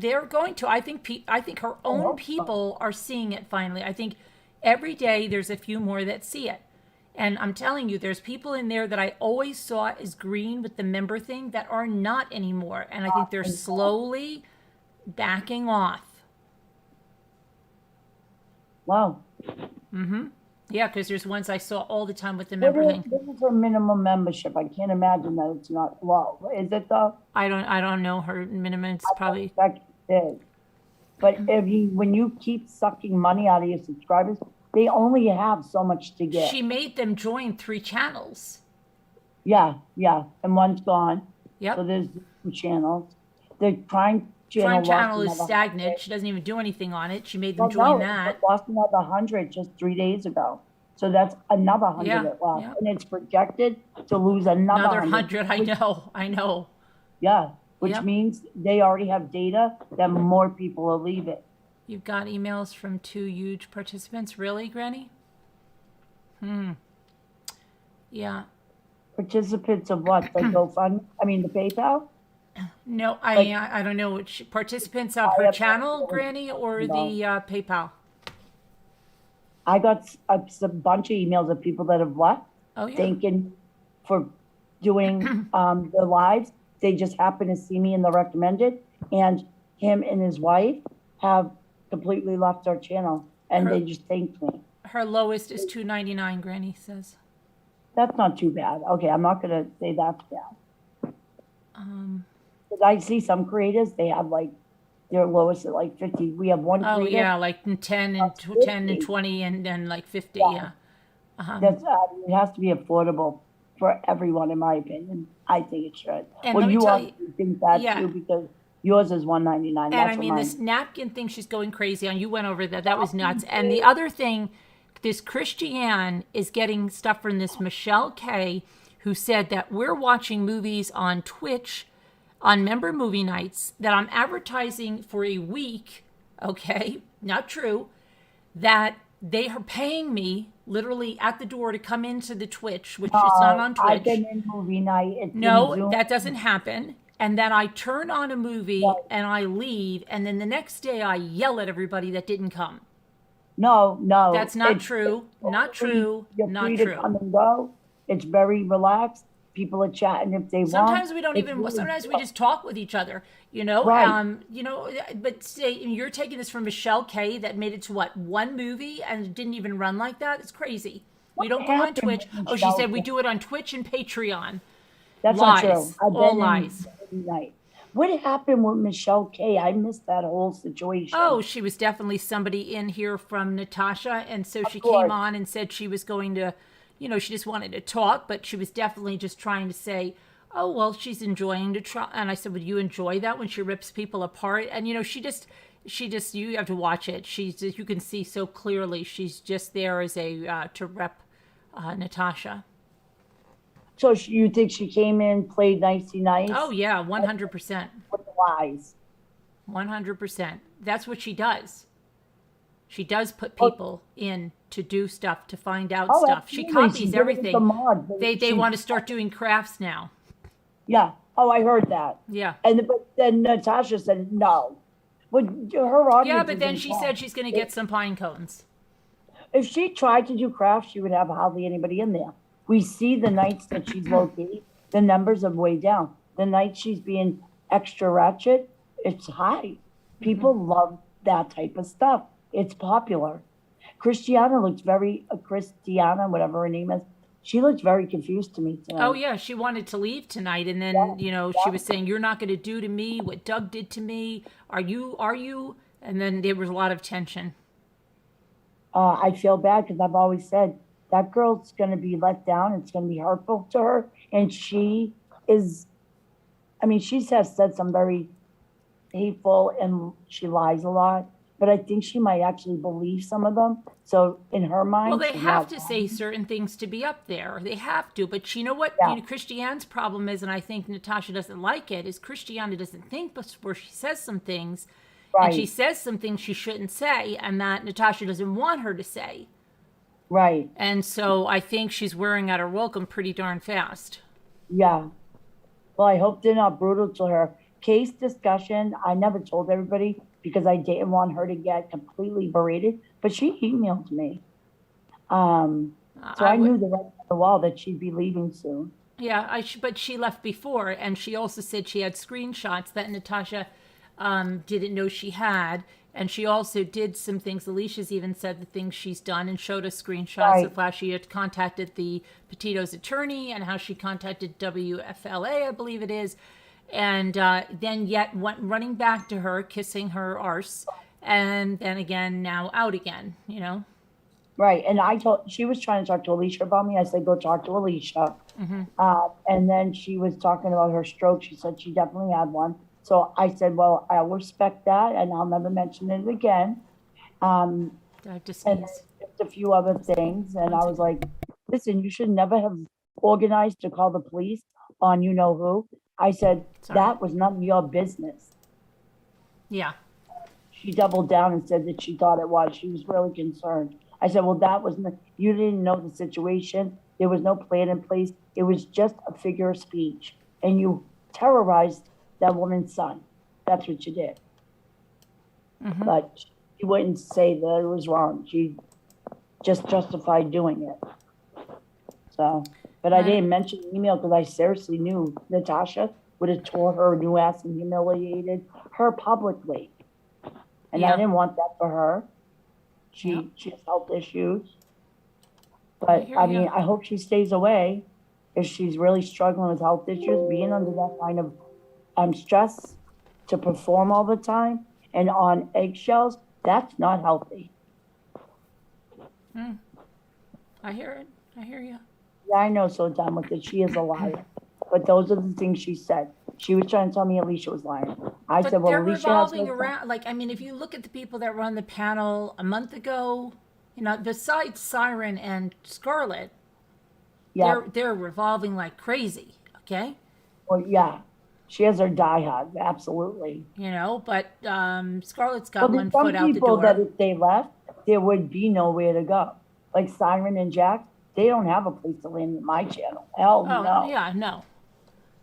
they're going to. I think her own people are seeing it finally. I think every day there's a few more that see it. And I'm telling you, there's people in there that I always saw as green with the member thing that are not anymore. And I think they're slowly backing off. Wow. Yeah, because there's ones I saw all the time with the member thing. This is her minimum membership. I can't imagine that it's not low. Is it though? I don't know her minimum. It's probably. That is. But when you keep sucking money out of your subscribers, they only have so much to get. She made them join 3 channels. Yeah, and one's gone. Yep. So there's 2 channels. The Prime channel is stagnant. She doesn't even do anything on it. She made them join that. It lost another 100 just 3 days ago. So that's another 100 it lost. Yeah. And it's projected to lose another 100. I know. Yeah, which means they already have data that more people will leave it. You've got emails from 2 huge participants. Really, Granny? Yeah. Participants of what? The GoFundMe? I mean, the PayPal? No, I don't know which participants of her channel, Granny, or the PayPal. I got a bunch of emails of people that have left, thanking for doing the lives. They just happen to see me in the recommended, and him and his wife have completely left our channel, and they just thanked me. Her lowest is $2.99. Granny says. That's not too bad. Okay, I'm not gonna say that's bad. Um, 'Cause I see some creators, they have like their lowest at like 50. We have one oh creator. yeah, like 10 and that's 10 and 50. 20 and then like 50. Yeah, Yeah. that's, it has to be affordable for everyone, in my opinion. I think it should. And Well, let me you tell you, obviously think that yeah. too, because yours is 199. And I That's what mean, mine this is. napkin thing she's going crazy on. You went over that. That was nuts. And the other thing, this Christiane is getting stuff from this Michelle K, who said that we're watching movies on Twitch on member movie nights, that I'm advertising for a week. Okay, not true. That they are paying me literally at the door to come into the Twitch, which is not on I've Twitch. been in movie night. It's in No, Zoom. that doesn't happen. And then I turn on a movie Right. and I leave, and then the next day I yell at everybody that didn't come. No, That's not it's true. Not free. true. You're Not free to true. come and go. It's very relaxed. People are chatting if they want. Sometimes we don't It's even. really Sometimes we good. just talk with each other. You know. Right. You know. But say you're taking this from Michelle K that made it to what, one movie and it didn't even run like that. It's crazy. We don't go on happened Twitch. with Oh, she Michelle said we K? do it on Twitch and Patreon. That's not true. Lies. I've All been lies. in movie night. What happened with Michelle K? I missed that whole situation. Oh, she was definitely somebody in here from Natasha. And so she course. came on and said she was going to, she just wanted to talk, but she was definitely just trying to say, oh, well, she's enjoying to try. And I said, would you enjoy that when she rips people apart? And, you have to watch it. You can see so clearly she's just there as to rep Natasha. So you think she came in, played nicey nice? Oh, yeah, 100%. With the lies. 100%. That's what she does. She does put people in to do stuff, to find out stuff. She absolutely. copies She did it with everything. the mod, but They want to start doing crafts now. Yeah. Oh, I heard that. Yeah. But then Natasha said no. But her audience. Yeah, but is then she involved. said she's going to get some pine cones. If she tried to do crafts, she would have hardly anybody in there. We see the nights that she's low-key, the numbers are way down. The night she's being extra ratchet, it's high. People love that type of stuff. It's popular. Christiana, whatever her name is, she looked very confused to me tonight. Oh, yeah, she wanted to leave tonight. And then, she was saying, you're not going to do to me what Doug did to me. Are you? And then there was a lot of tension. I feel bad because I've always said that girl's going to be let down. It's going to be hurtful to her. And she has said some very hateful, and she lies a lot. But I think she might actually believe some of them. So in her mind, Well, they she's have not to say certain things to be up there. They have to. But you know what? Yeah. Christiane's problem is, and I think Natasha doesn't like it, is Christiana doesn't think before she says some things. right. And she says some things she shouldn't say, and that Natasha doesn't want her to say. Right. And so I think she's wearing out her welcome pretty darn fast. Yeah. Well, I hope they're not brutal to her. Case discussion, I never told everybody because I didn't want her to get completely berated, but she emailed me. So I knew the right on the wall that she'd be leaving soon. Yeah, but she left before, and she also said she had screenshots that Natasha didn't know she had. And she also did some things. Alicia's even said the things she's done and showed us screenshots of how she had contacted the Petito's attorney and how she contacted WFLA, I believe it is. And then yet went running back to her, kissing her arse. And then again, now out again, Right. And she was trying to talk to Alicia about me. I said, go talk to Alicia. Mm-hmm. And then she was talking about her stroke. She said she definitely had one. So I said, well, I'll respect that, and I'll never mention it again. I have to And just a few other things. And I was like, listen, you should never have organized to call the police on you know who. I said, that was none of your business. Yeah. She doubled down and said that she thought it was. She was really concerned. I said, well, you didn't know the situation. There was no plan in place. It was just a figure of speech. And you terrorized that woman's son. That's what you did. Mm-hmm. But she wouldn't say that it was wrong. She just justified doing it. So, but I didn't mention the email because I seriously knew Natasha would have tore her new ass and humiliated her publicly. And I didn't want that for her. Yep. She has health issues. I But hear I you. mean, I hope she stays away if she's really struggling with health issues, being under that kind of stress to perform all the time and on eggshells. That's not healthy. I hear it. I hear you. Yeah, I know, so done with it. She is a liar. But those are the things she said. She was trying to tell me Alicia was lying. I said, But well, they're Alicia has revolving her. around. Like, I mean, if you look at the people that were on the panel a month ago, you know, besides Siren and Scarlett, Yeah, they're revolving like crazy. Okay, well, yeah. She has her diehards, absolutely. you know, but Scarlett's Well, got there's one some foot out the people that door. if they left, there would be nowhere to go. Like Siren and Jack, they don't have a place to land in my channel. Hell Oh no, yeah, no,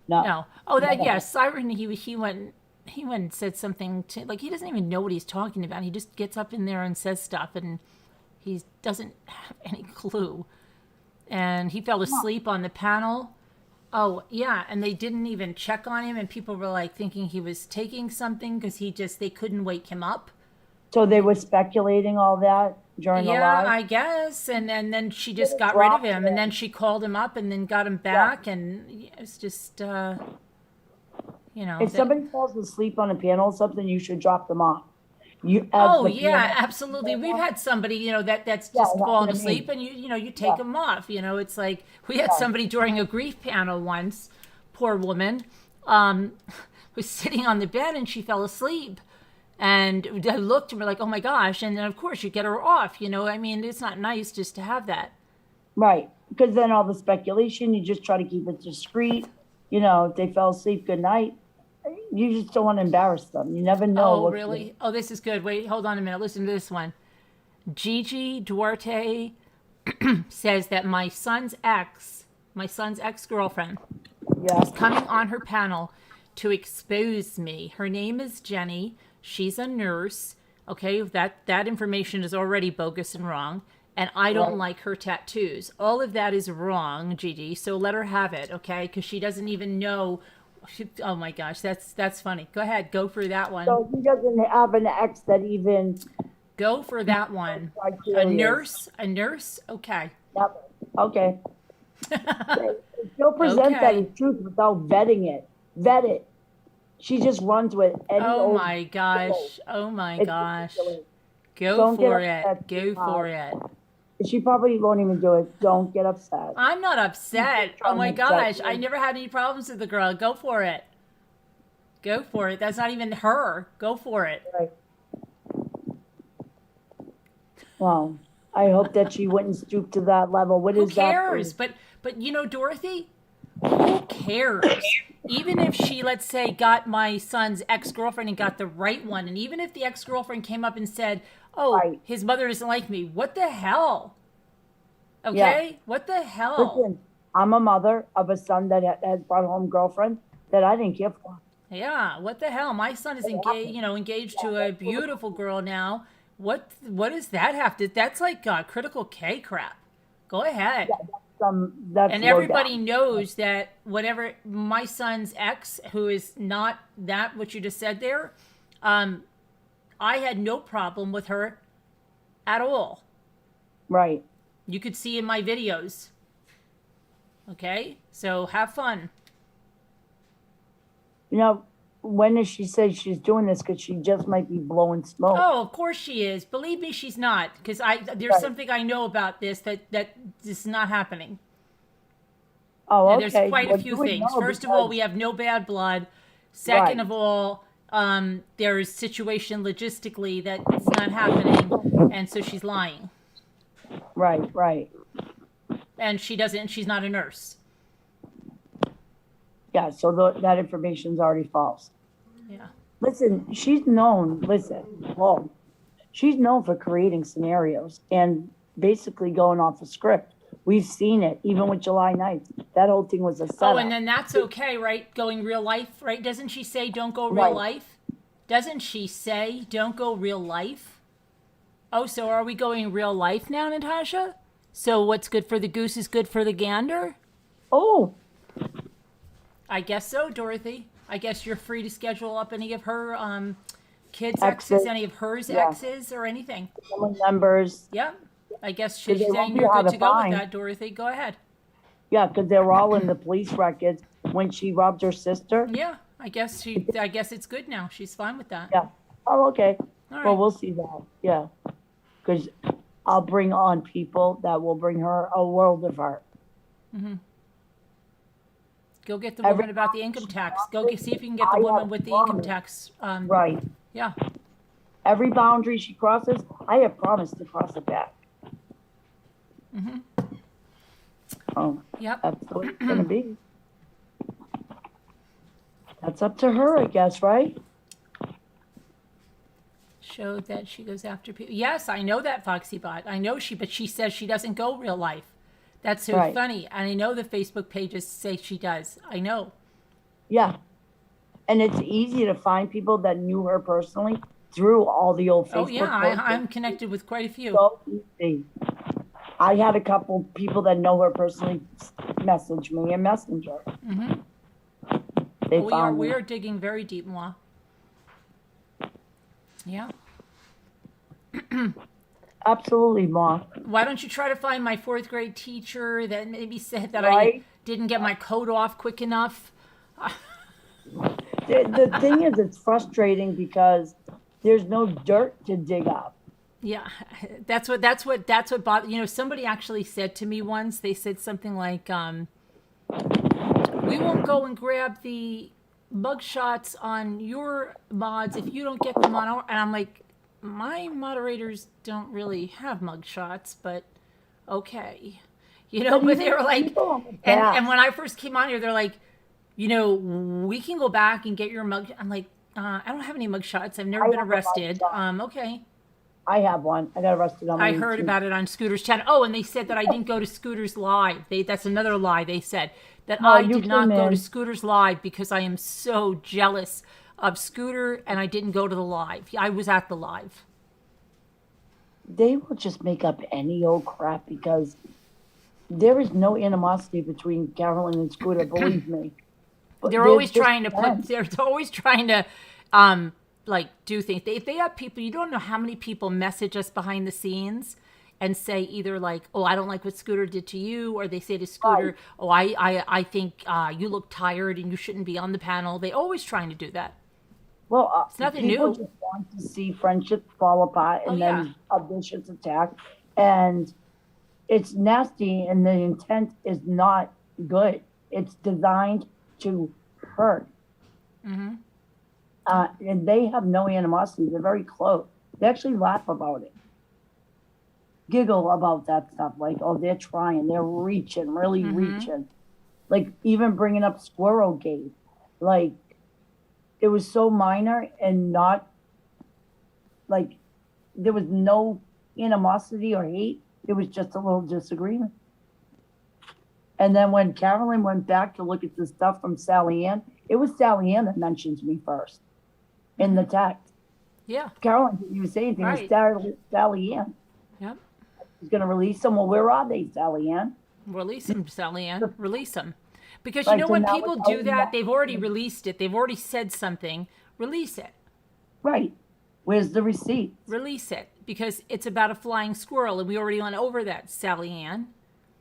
no. no. Oh, that Never. yeah, Siren. He went and said something to, like, he doesn't even know what he's talking about. He just gets up in there and says stuff, and he doesn't have any clue. And he fell asleep on the panel. Oh, yeah, and they didn't even check on him, and people were like thinking he was taking something because they couldn't wake him up. So they were speculating all that during the Yeah, live. I guess. And then she just Should've got rid of dropped him, and it. then she called him up and then got him back, and it's just, you know, If somebody falls asleep on a panel or something, you should drop them off. You as oh the yeah, panel. absolutely. We've had somebody, you know, that's Yeah, just it fallen happened to me. asleep, and you take Yeah, them off. You know, it's like we had yeah. somebody during a grief panel once. Poor woman, was sitting on the bed and she fell asleep, and I looked and we're like, oh my gosh! And then of course you get her off. You know, I mean, it's not nice just to have that. Right. Because then all the speculation, you just try to keep it discreet. You know, if they fell asleep, good night. You just don't want to embarrass them. You never know Oh what. really? Oh, this is good. Wait, hold on a minute. Listen to this one. Gigi Duarte says that my son's ex-girlfriend, Yeah. coming on her panel to expose me. Her name is Jenny. She's a nurse. Okay, that information is already bogus and wrong. And I don't Right. like her tattoos. All of that is wrong, Gigi. So let her have it, okay? Because she doesn't even know. Oh my gosh, that's funny. Go ahead, go for that one. So he doesn't have an ex that even Go for that one. criteria. A nurse. Okay, Yep. Okay. She'll present that okay. as truth without vetting it. Vet it. She just runs with any Oh old. my gosh. Oh my It's gosh. ridiculous. Go Don't get for it. upset. Go for it. She probably won't even do it. Don't get upset. I'm not upset. Oh my trying to upset gosh. you. I never had any problems with the girl. Go for it. Go for it. That's not even her. Go for it. Right. Well, I hope that she wouldn't stoop to that level. What Who is that? cares? But you know, Dorothy, who cares? Even if she, let's say, got my son's ex-girlfriend and got the right one, and even if the ex-girlfriend came up and said, "Oh, Right. his mother doesn't like me," what the hell? Okay, Yeah. what the hell? Listen, I'm a mother of a son that has brought home girlfriend that I didn't care for. Yeah, what the hell? My son is engaged, engaged to a beautiful girl now. What does that have to? That's like critical K crap. Go ahead. That's And low everybody down. knows that whatever my son's ex, who is not that what you just said there, I had no problem with her at all. Right. You could see in my videos. Okay, so have fun. You know, when does she say she's doing this? Because she just might be blowing smoke. Oh, of course she is. Believe me, she's not. Because there's Right. something I know about this that is not happening. Oh, And okay. there's quite a Well, few you would things. know First of all, because- we have no bad blood. Second Right. of all, there's situation logistically that it's not happening, and so she's lying. Right, right. And she's not a nurse. Yeah, so that information's already false. Yeah. Listen, she's known for creating scenarios and basically going off a script. We've seen it, even with July 9th. That whole thing was a setup. Oh, and then that's okay, right? Going real life, right? Doesn't she say don't go real Right. life? Doesn't she say don't go real life? Oh, so are we going real life now, Natasha? So what's good for the goose is good for the gander? Oh, I guess so, Dorothy. I guess you're free to schedule up any of her Kids' exes, exes, any of hers yeah, exes or anything. family members, Yeah. I guess because she's they won't saying be you're good hard to to go with find. that, Dorothy. Go ahead. Yeah, because they're all in the police records when she robbed her sister. Yeah. I guess it's good now. She's fine with that. Yeah. Oh, okay. All Well, right. we'll see that. Yeah. Because I'll bring on people that will bring her a world of hurt. Go get the Every woman about the time income she tax. Go crosses, see if you can get the I woman have with the income promised. tax. Right. Yeah. Every boundary she crosses, I have promised to cross it back. Oh, Yep. that's the way it's gonna be. That's up to her, I guess, right? Showed that she goes after people. Yes, I know that Foxy Bot. I know but she says she doesn't go real life. That's so Right. funny. And I know the Facebook pages say she does. I know. Yeah. And it's easy to find people that knew her personally through all the old Facebook Oh yeah, posts. I'm connected with quite a few. So easy. I had a couple people that know her personally message me in Messenger. They found We me. are digging very deep, moi. Yeah. Absolutely, Ma. Why don't you try to find my fourth grade teacher that maybe said that I Right? didn't get my coat off quick enough? The thing is, it's frustrating because there's no dirt to dig up. Yeah, that's what bothered. Somebody actually said to me once. They said something like, "We won't go and grab the mug shots on your mods if you don't get them on our." And I'm like, my moderators don't really have mug shots, but okay, But they were like, and when I first came on here, they're like, we can go back and get your mug. I'm like, I don't have any mug shots. I've never been arrested. Okay. I have one. I got arrested on my I heard YouTube. about it on Scooter's channel. Oh, and they said that I didn't go to Scooter's live. That's another lie. They said that No, I you did not came go in. to Scooter's live because I am so jealous of Scooter and I didn't go to the live. I was at the live. They will just make up any old crap because there is no animosity between Carolyn and Scooter, believe me. But They're always just trying to friends. they're always trying to do things. If they have people, you don't know how many people message us behind the scenes and say either like, "Oh, I don't like what Scooter did to you," or they say to Scooter, Right. "Oh, I think you look tired and you shouldn't be on the panel." They always trying to do that. Well, It's nothing people new. just want to see friendships fall apart and Oh, then a vicious attack. And it's nasty and the intent is not good. It's designed to hurt. And they have no animosity. They're very close. They actually laugh about it. Giggle about that stuff. Like, oh, they're trying. They're reaching, really reaching. Like, even bringing up Squirrel Gate. Like, it was so minor and not, like, there was no animosity or hate. It was just a little disagreement. And then when Carolyn went back to look at the stuff from Sally Ann, it was Sally Ann that mentioned me first in the text. Yeah. Carolyn didn't even say anything. Right. It was Sally Ann. Yep. She's going to release them. Well, where are they, Sally Ann? Release them, Sally Ann. Release them. Because Right, so when now people it's do all that, about- they've already released it. They've already said something. Release it. Right. Where's the receipt? Release it. Because it's about a flying squirrel, and we already went over that, Sally Ann.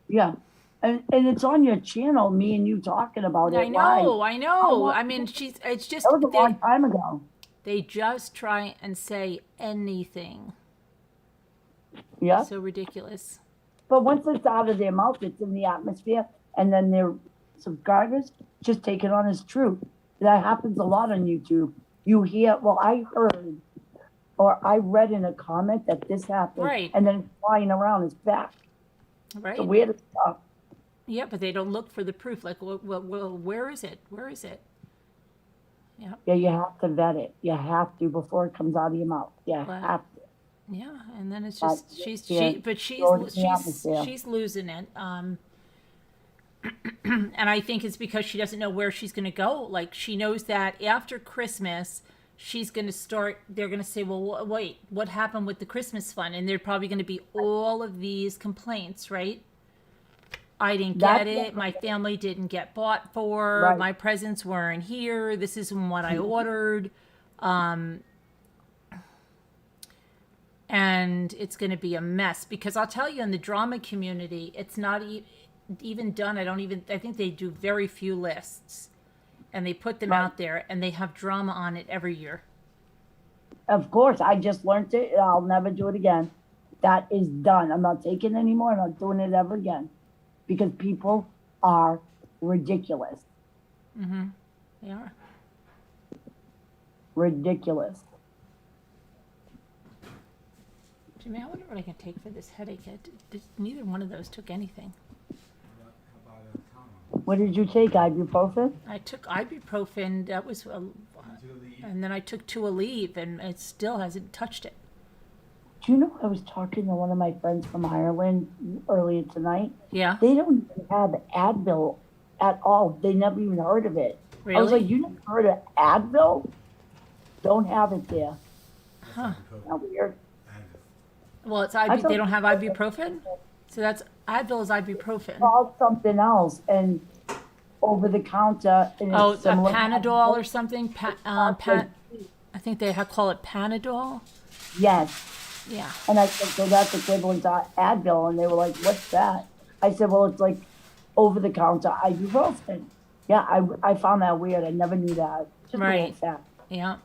Yeah. And it's on your channel, me and you talking about it. I know, live. I know. I mean, it's just, That was a long time ago. they just try and say anything. Yeah. So ridiculous. But once it's out of their mouth, it's in the atmosphere, and then their subscribers just take it on as truth. That happens a lot on YouTube. You hear, well, I heard, or I read in a comment that this happened, Right. and then it's flying around as fact. Right? The weirdest stuff. Yeah, but they don't look for the proof. Like, well, where is it? Where is it? Yeah. Yeah, you have to vet it. You have to before it comes out of your mouth. You Well, have to. Yeah, and then it's But, just yeah, throw it in the atmosphere. she's losing it. And I think it's because she doesn't know where she's going to go. Like, she knows that after Christmas, she's going to start. They're going to say, "Well, wait, what happened with the Christmas fund?" And they're probably going to be all of these complaints, right? I didn't get That's it. My family didn't get bought for. Right. My presents weren't here. This isn't what I ordered. and it's going to be a mess, because I'll tell you, in the drama community, it's not even done. I think they do very few lists, and they put them out there, and they have drama on it every year. Of course, I just learned it. And I'll never do it again. That is done. I'm not taking it anymore. I'm not doing it ever again, because people are ridiculous. They are. Ridiculous. Jimmy, I wonder what I can take for this headache. Neither one of those took anything. What did you take? Ibuprofen? I took ibuprofen. That was, and then I took two Aleve, and it still hasn't touched it. Do you know, I was talking to one of my friends from Ireland earlier tonight. Yeah. They don't even have Advil at all. They never even heard of it. Really? I was like, you never heard of Advil? Don't have it there. Huh. Isn't that weird? Well, it's I thought- they don't have ibuprofen? So that's, Advil is ibuprofen. Called something else and over the counter. And Oh, it's similar to Panadol or Advil. something? Like, I think they call it Panadol. yes. Yeah. And I said, so that's equivalent to Advil. And they were like, what's that? I said, well, it's like over the counter ibuprofen. Yeah, I found that weird. I never knew that. Just a little Right. fact. Yeah.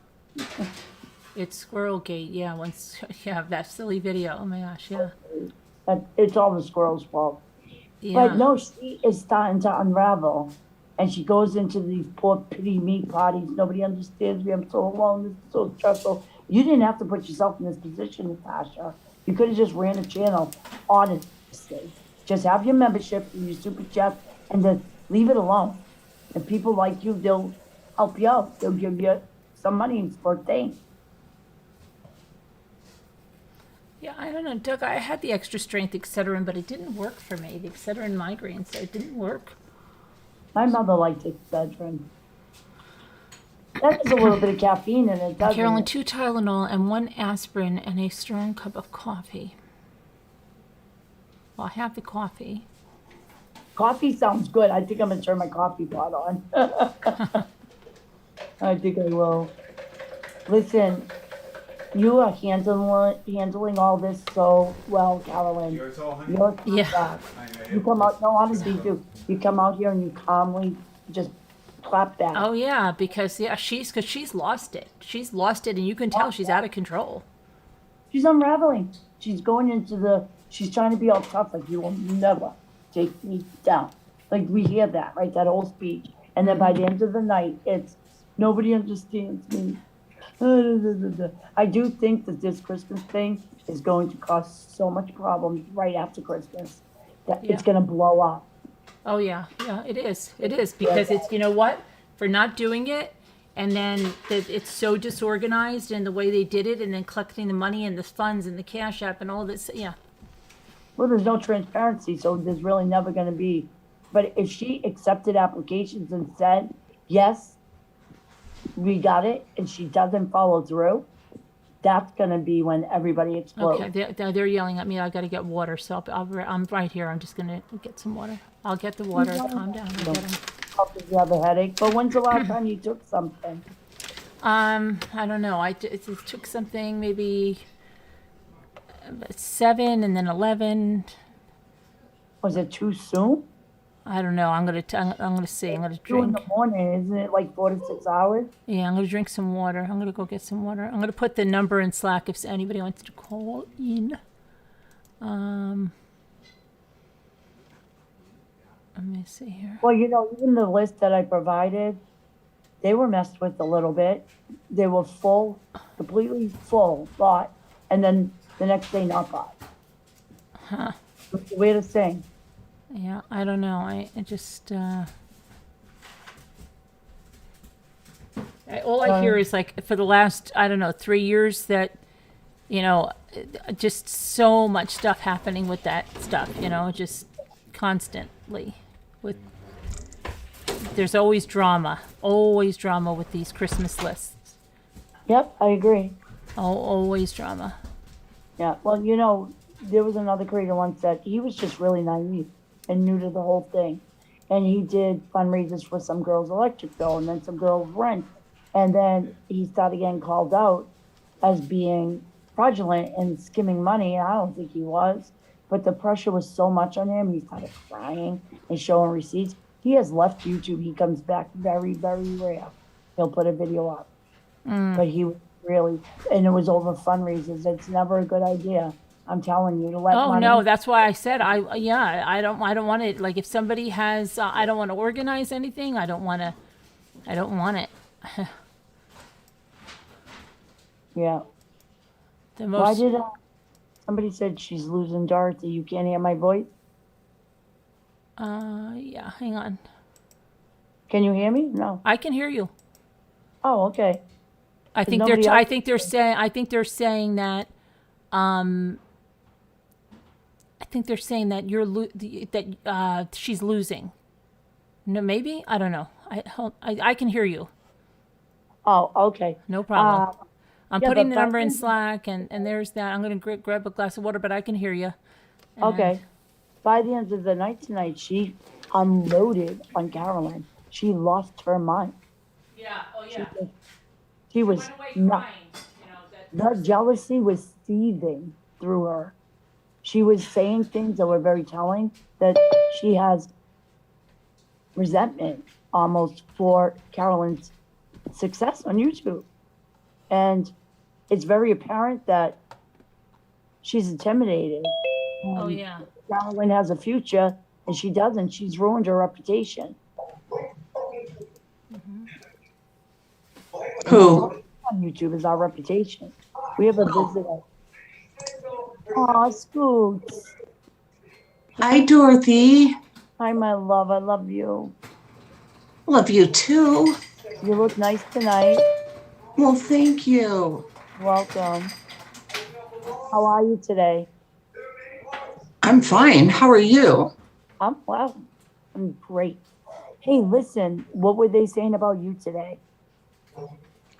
It's Squirrel Gate. Yeah. Once you have that silly video. Oh my gosh. Yeah. That it's all the squirrel's fault. Yeah. But no, she is starting to unravel. And she goes into these poor pity me parties. Nobody understands me. I'm so alone. This is so stressful. You didn't have to put yourself in this position, Natasha. You could have just ran a channel, honestly. Just have your membership and your super chat and then leave it alone. And people like you, they'll help you out. They'll give you some money for a thing. Yeah, I don't know, Doug. I had the extra strength Excedrin, but it didn't work for me. The Excedrin migraine, so it didn't work. My mother liked Excedrin. That is a little bit of caffeine in it, doesn't Carolyn, it? 2 Tylenol and 1 aspirin and a strong cup of coffee. Well, I have the coffee. Coffee sounds good. I think I'm gonna turn my coffee pot on. I think I will. Listen, you are handling all this so well, Carolyn. Yours all, honey? You're Yeah. You come out, no, honestly, you do. You come out here and you calmly just clap back. Oh yeah, because she's lost it. She's lost it, and you can tell she's out of control. She's unraveling. She's going into she's trying to be all tough, like, you will never take me down. Like, we hear that, right? That whole speech. And then by the end of the night, it's, nobody understands me. I do think that this Christmas thing is going to cause so much problems right after Christmas that Yeah. it's going to blow up. Oh yeah, yeah, it is. It is, because it's, you know what, for not doing it, and then it's so disorganized in the way they did it, and then collecting the money and the funds and the Cash App and all this. Yeah. Well, there's no transparency, so there's really never going to be. But if she accepted applications and said, yes, we got it, and she doesn't follow through, that's going to be when everybody explodes. Okay, they're yelling at me. I got to get water, so I'm right here. I'm just gonna get some water. I'll get the water. Calm down. I'll get 'em. Helps if you have a headache. But when's the last time you took something? I don't know. It took something maybe 7 and then 11. Was it too soon? I don't know. I'm gonna see. I'm gonna 2 in drink. the morning, isn't it like 4 to 6 hours? Yeah, I'm gonna drink some water. I'm gonna go get some water. I'm gonna put the number in Slack if anybody wants to call in. Let me see here. Well, you know, even the list that I provided, they were messed with a little bit. They were full, completely full, bought, and then the next day not bought. Huh. It's the weirdest thing. Yeah, I don't know. I just all I hear is, like, for the last, I don't know, 3 years, that, you know, just so much stuff happening with that stuff, you know, just constantly with, there's always drama with these Christmas lists. Yep, I agree. Oh, always drama. Yeah, well, you know, there was another creator once that he was just really naive and new to the whole thing. And he did fundraisers for some girls' electric bill and then some girls' rent. And then he started getting called out as being fraudulent and skimming money. I don't think he was. But the pressure was so much on him, he started crying and showing receipts. He has left YouTube. He comes back very, very rare. He'll put a video up. But he was really, and it was over fundraisers. It's never a good idea. I'm telling you to let Oh money. no, that's why I said I don't want it. Like if somebody has, I don't want to organize anything. I don't want it. Yeah. The Why most. did somebody said she's losing Dorothy? You can't hear my voice? Yeah. Hang on. Can you hear me? No. I can hear you. Oh, okay. I think nobody I else- think they're saying. I think they're saying that. I think they're saying that she's losing. No, maybe I don't know. I can hear you. Oh, okay. No problem. I'm yeah, putting but the number in back in- Slack, and there's that. I'm going to grab a glass of water, but I can hear you. Okay. By the end of the night tonight, she unloaded on Carolyn. She lost her mind. Yeah. Oh yeah. She was not. The jealousy was seething through her. She was saying things that were very telling, that she has resentment almost for Carolyn's success on YouTube. And it's very apparent that she's intimidated. Oh yeah. Carolyn has a future and she doesn't. She's ruined her reputation. Who? On YouTube is our reputation. We have a visitor. Aw, Scoots. Hi, Dorothy. Hi, my love. I love you. Love you too. You look nice tonight. Well, thank you. Welcome. How are you today? I'm fine. How are you? I'm well. I'm great. Hey, listen, what were they saying about you today?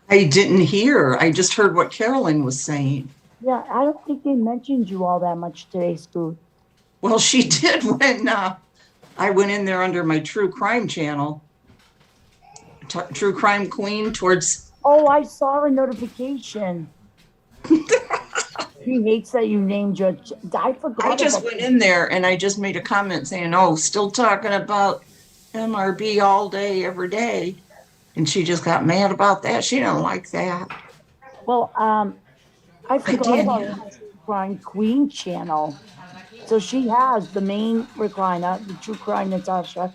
I didn't hear. I just heard what Carolyn was saying. Yeah, I don't think they mentioned you all that much today, Scoot. Well, she did when I went in there under my true crime channel. True Crime Queen towards. Oh, I saw a notification. He hates that you named your. I forgot. I just about went in there and I just made a comment saying, "Oh, still talking about MRB all day, every day," and she just got mad about that. She didn't like that. Well, I forgot did, about yeah. the True Crime Queen channel. So she has the main recliner, the True Crime Natasha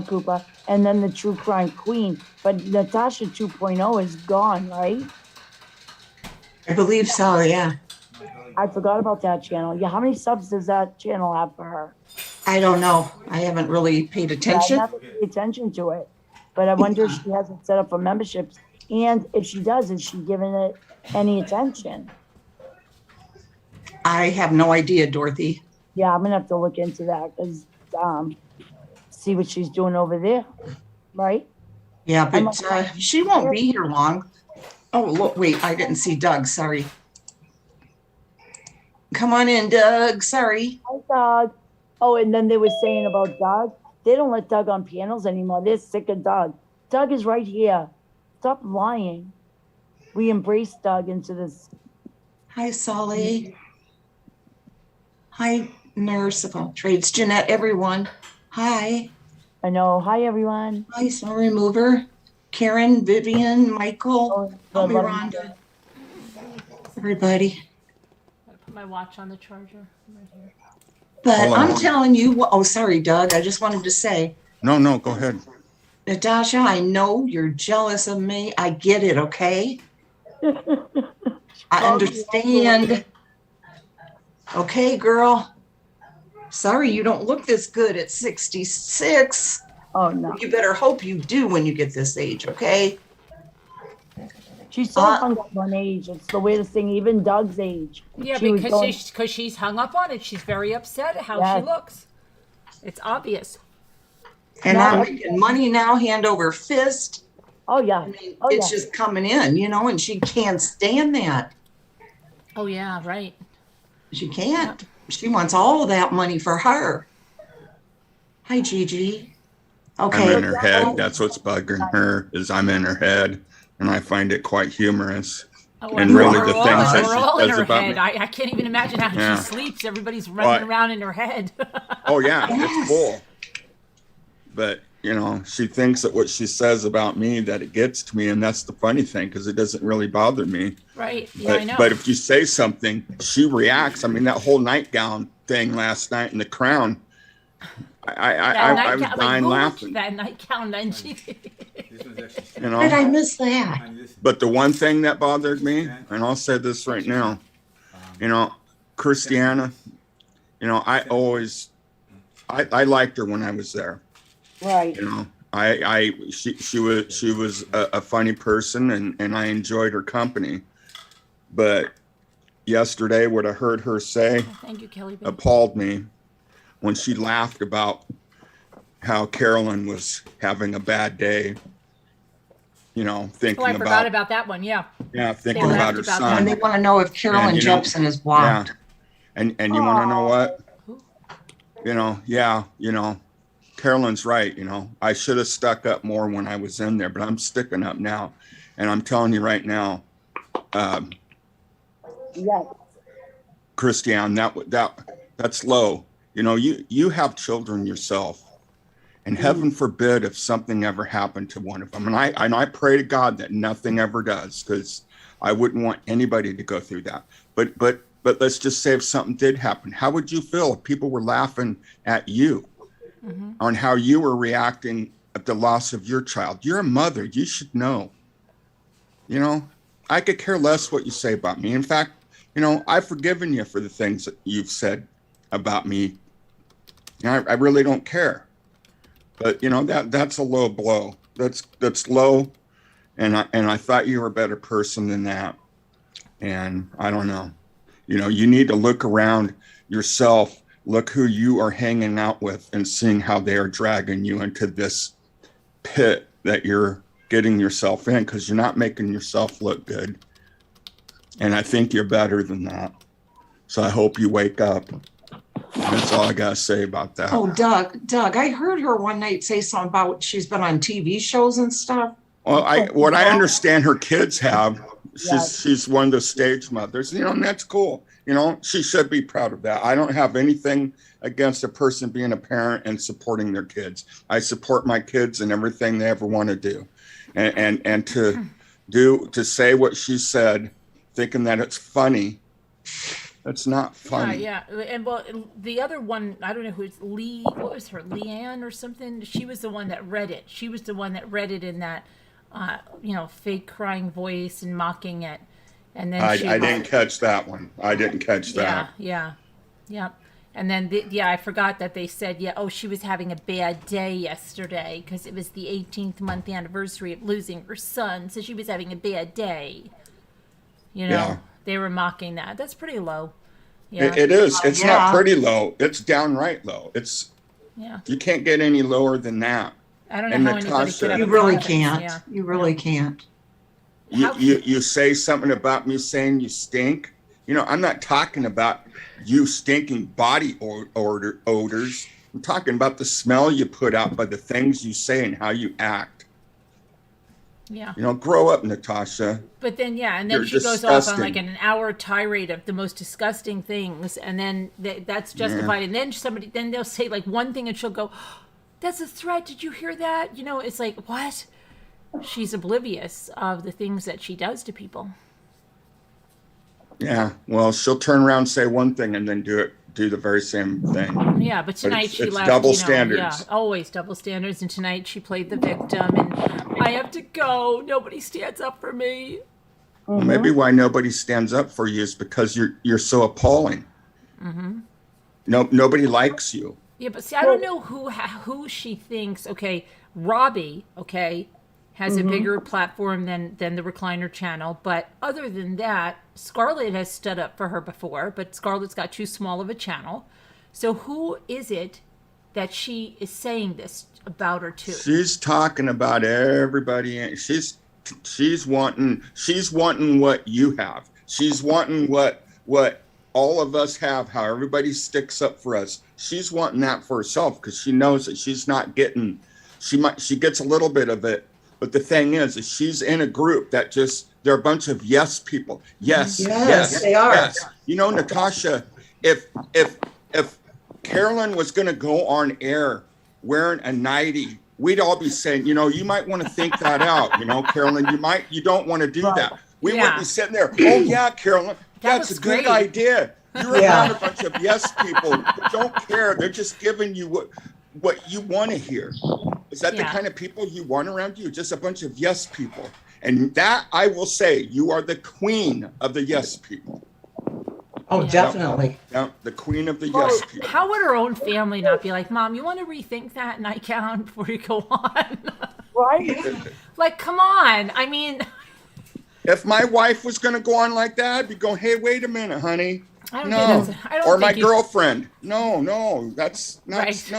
Cooper, and then the True Crime Queen. But Natasha 2.0 is gone, right? I believe so. Yeah. I forgot about that channel. Yeah, how many subs does that channel have for her? I don't know. I haven't really paid I attention. never paid attention to it. But I wonder if she hasn't set up for memberships. And if she does, is she giving it any attention? I have no idea, Dorothy. Yeah, I'm gonna have to look into that because see what she's doing over there, right? Yeah, I'm but she won't be here long. Oh, look, wait, I didn't see Doug. Sorry. Come on in, Doug. Sorry. Hi, Doug. Oh, and then they were saying about Doug. They don't let Doug on panels anymore. They're sick of Doug. Doug is right here. Stop lying. We embrace Doug into this. Hi, Solly. Hi, Nurse of All Trades. Jeanette, everyone. Hi. I know. Hi, everyone. Hi, Snow Remover. Karen, Vivian, Michael, Oh, help me, love- Rhonda. Everybody. Gotta put my watch on the charger right here. But Hold on. I'm telling you, oh, sorry, Doug. I just wanted to say, No, go ahead. Natasha, I know you're jealous of me. I get it, okay? I understand. Okay, girl. Sorry you don't look this good at 66. Oh, no. You better hope you do when you get this age, okay? She's so hung up on age. It's the weirdest thing. Even Doug's age. Yeah, She was going- because she's hung up on it. She's very upset at how Yes. she looks. It's obvious. And No, I'm I- making money now, hand over fist. Oh, yeah. I mean, Oh, it's yeah. just coming in, and she can't stand that. Oh yeah, right. She can't. She wants all of that money for her. Hi, Gigi. Okay. I'm in her head. That's what's bugging her, is I'm in her head, and I find it quite humorous. Oh, And really the we're things all, that we're she all in says her about head. me. I can't even imagine how Yeah. she sleeps. Everybody's running around in her head. Oh yeah, Yes. it's full. But you know, she thinks that what she says about me, that it gets to me, and that's the funny thing, because it doesn't really bother me. Right. Yeah, I know. But if you say something, she reacts. I mean, that whole nightgown thing last night in the Crown, I was dying laughing. That nightgown, then she. You How did I know, miss that? but the one thing that bothered me, and I'll say this right now, you know, Christiana, you know, I liked her when I was there. Right. You know, she was a funny person, and I enjoyed her company. But yesterday, what I heard her say Thank you, Kelly. appalled me when she laughed about how Carolyn was having a bad day. You know, thinking Oh, I forgot about that one. Yeah. thinking They about laughed her about son. And they want to know if Carolyn And, you know, Jepson is blocked. And you want to know what? Who? You know, Carolyn's right. You know, I should have stuck up more when I was in there, but I'm sticking up now. And I'm telling you right now, Yes. Christiane, that's low. You know, you have children yourself, and heaven forbid if something ever happened to one of them. And I pray to God that nothing ever does, because I wouldn't want anybody to go through that. But let's just say if something did happen, how would you feel if people were laughing at you on how you were reacting at the loss of your child? You're a mother. You should know. You know, I could care less what you say about me. In fact, you know, I've forgiven you for the things that you've said about me. I really don't care. But you know, that's a low blow. That's low, and I thought you were a better person than that. And I don't know. You know, you need to look around yourself, look who you are hanging out with, and seeing how they are dragging you into this pit that you're getting yourself in, because you're not making yourself look good. And I think you're better than that. So I hope you wake up. That's all I gotta say about that. Oh, Doug, I heard her one night say something about she's been on TV shows and stuff. Well, what I understand her kids have, Yes. she's one of the stage mothers, you know, and that's cool. You know, she should be proud of that. I don't have anything against a person being a parent and supporting their kids. I support my kids in everything they ever want to do. And to say what she said, thinking that it's funny, that's not funny. Yeah. And well, the other one, I don't know who it's what was her, Leigh Ann or something? She was the one that read it. She was the one that read it in that, you know, fake crying voice and mocking it. And then I didn't catch that one. I didn't catch that. Yeah. And then, I forgot that they said, she was having a bad day yesterday because it was the 18th month anniversary of losing her son. So she was having a bad day. You know, Yeah. They were mocking that. That's pretty low. Yeah. It is. It's Yeah. not pretty low. It's downright low. Yeah. You can't get any lower than that. I don't know And how anybody Natasha- could have You a really confidence. can't. Yeah. You really can't. You say something about me saying you stink. You know, I'm not talking about you stinking body odors. I'm talking about the smell you put out by the things you say and how you act. Yeah. You know, grow up, Natasha. But then, and then You're she goes off on disgusting. like an hour tirade of the most disgusting things, and then that's justified. And then they'll say like one thing, and she'll go, "That's a threat. Did you hear that?" You know, it's like what? She's oblivious of the things that she does to people. Yeah. Well, she'll turn around and say one thing and then do the very same thing. Yeah, but tonight she it's left. double you know, standards. Yeah, always double standards. And tonight she played the victim, and I have to go. Nobody stands up for me. Well, maybe why nobody stands up for you is because you're so appalling. No, nobody likes you. Yeah, but see, I don't know who she thinks. Okay, Robbie. Okay, has a bigger platform than the Recliner channel. But other than that, Scarlett has stood up for her before. But Scarlett's got too small of a channel. So who is it that she is saying this about her to? She's talking about everybody, and she's wanting what you have. She's wanting what all of us have, how everybody sticks up for us. She's wanting that for herself because she knows that she's not getting, she gets a little bit of it. But the thing is she's in a group that just They're a bunch of yes people. Yes, Yes, they are. yes. You know, Natasha, if Carolyn was going to go on air wearing a nightie, we'd all be saying, you know, you might want to think that out. You know, Carolyn, you don't want to do that. We Yeah. wouldn't be sitting there. Oh yeah, Carolyn, that's a looks good great. idea. You're Yeah. around a bunch of yes people who don't care. They're just giving you what you want to hear. Is that the Yeah. kind of people you want around you? Just a bunch of yes people. And that, I will say, you are the queen of the yes people. Oh, Yeah. definitely. Yeah, the queen of the Well, yes people. How would her own family not be like, Mom, you want to rethink that nightgown before you go on? Right? Like, come on. I mean, If my wife was going to go on like that, I'd be going, hey, wait a minute, honey. I don't No. think that's, I don't Or think my you, girlfriend. No, that's not, Right.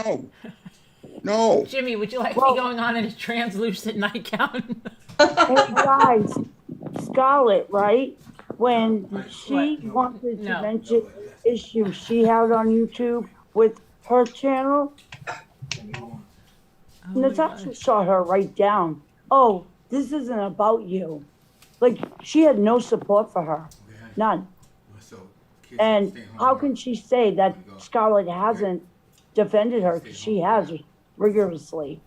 no. Jimmy, would you like Well- me going on in a translucent nightgown? Hey, guys, Scarlett, right? When she wanted to No. mention issues she had on YouTube with her channel, Natasha saw her right down. Oh, this isn't about you. Like, she had no support for her. None. And how can she say that Scarlett hasn't defended her? 'Cause she has rigorously.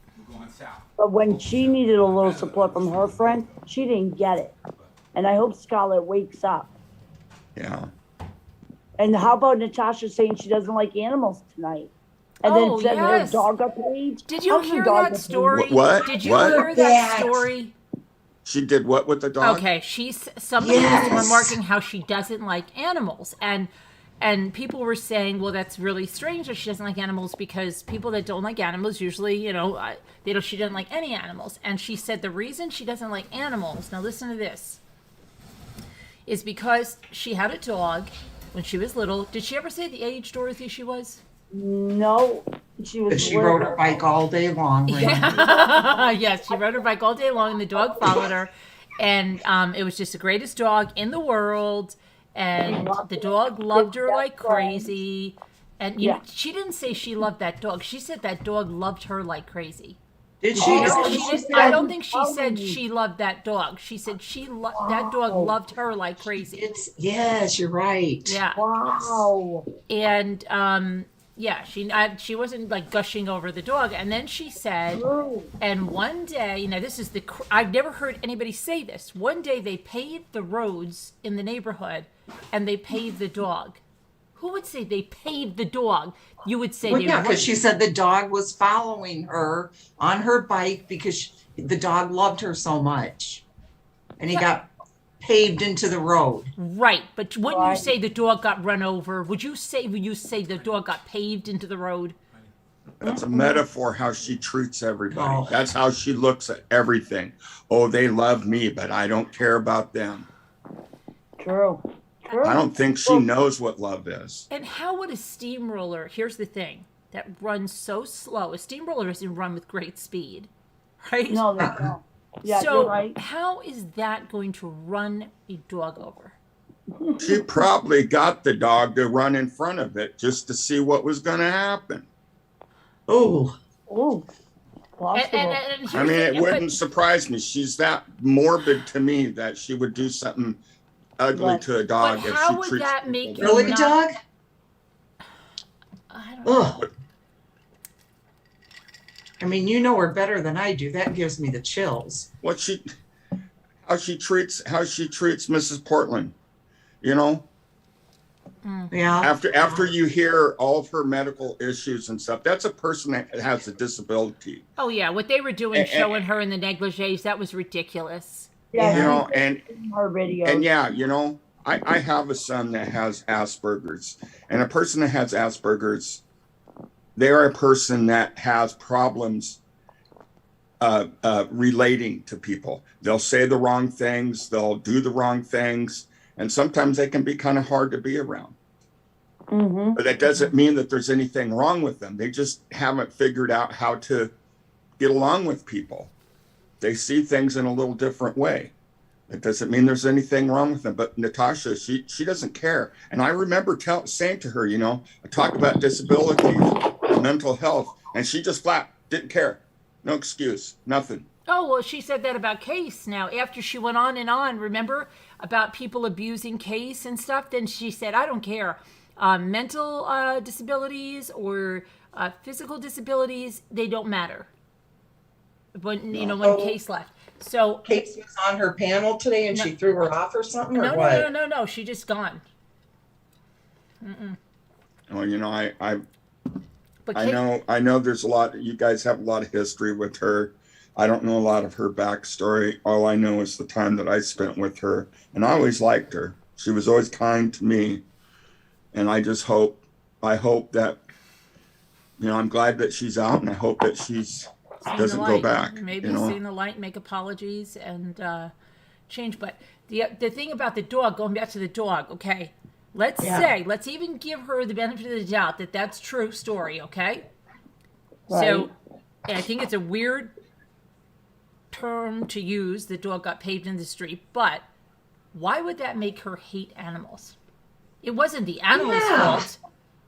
But when she needed a little support from her friend, she didn't get it. And I hope Scarlett wakes up. Yeah. And how about Natasha saying she doesn't like animals tonight? And Oh, then said yes. her dog got paid? Did you How's her hear dog that get paid? story? What? Did you What? hear that That. story? She did what with the dog? Okay, somebody was Yes. remarking how she doesn't like animals, and people were saying, well, that's really strange that she doesn't like animals because people that don't like animals usually, she doesn't like any animals. And she said the reason she doesn't like animals, now listen to this, is because she had a dog when she was little. Did she ever say the age, Dorothy, she was? No, she was. But she rode her bike all day long. Randy. Yes, she rode her bike all day long, and the dog followed her. And it was just the greatest dog in the world. And the dog loved her like crazy. And you know, she didn't say she loved that dog. She said that dog loved her like crazy. Did You she? know, Is she that what didn't- she I said? don't think she said she loved that dog. She said that dog loved her like crazy. Yes, you're right. Yeah. Wow. And yeah, she wasn't like gushing over the dog. And then she said, True. and one day, I've never heard anybody say this. One day they paved the roads in the neighborhood and they paved the dog. Who would say they paved the dog? You would say Well, they yeah, were. because she said the dog was following her on her bike because the dog loved her so much. And he got paved into the road. Right, but wouldn't you Right. say the dog got run over? Would you say the dog got paved into the road? That's a metaphor how she treats everybody. Oh. That's how she looks at everything. Oh, they love me, but I don't care about them. True. True. I don't think she knows what love is. And how would a steamroller, here's the thing, that runs so slow, a steamroller doesn't run with great speed, right? No, they don't. Yeah, so you're right. how is that going to run a dog over? She probably got the dog to run in front of it just to see what was going to happen. Oh, Oh, possible. And here's I mean, the- it wouldn't surprise me. She's that morbid to me that she would do something ugly Right. to a dog But if how she would treats that people make bad. you really, not- dog? I don't know. Ugh. I mean, you know her better than I do. That gives me the chills. How she treats Mrs. Portland, you know? Yeah. After you hear all of her medical issues and stuff, that's a person that has a disability. Oh yeah, what they were doing, And- showing her in the negligees, that was ridiculous. Yeah, You Yeah. know, and her videos. And yeah, you know, I have a son that has Asperger's, and a person that has Asperger's, they're a person that has problems relating to people. They'll say the wrong things, they'll do the wrong things, and sometimes they can be kind of hard to be around. Mm-hmm. But that doesn't mean that there's anything wrong with them. They just haven't figured out how to get along with people. They see things in a little different way. It doesn't mean there's anything wrong with them. But Natasha, she doesn't care. And I remember saying to her, you know, I talk about disabilities and mental health, and she just flat didn't care. No excuse, nothing. Oh, well, she said that about Case. Now, after she went on and on, remember, about people abusing Case and stuff, then she said, I don't care. Mental disabilities or physical disabilities, they don't matter. When, when Case left. So, Kate was on her panel today and No. she threw her off or something, or no, what? no, no, no, no. She just gone. Well, But I know there's a lot, you guys have a lot of history with her. I don't know a lot of her backstory. All I know is the time that I spent with her, and I always liked her. She was always kind to me. And I hope that, I'm glad that she's out, and I hope that she's seen doesn't the go light. back. Maybe seen the light, make apologies, and change. But the thing about the dog, going back to the dog, okay? Let's even give her the benefit of the doubt that that's true story, okay? Right. So, and I think it's a weird term to use. The dog got paved in the street, but why would that make her hate animals? It wasn't the animal's fault.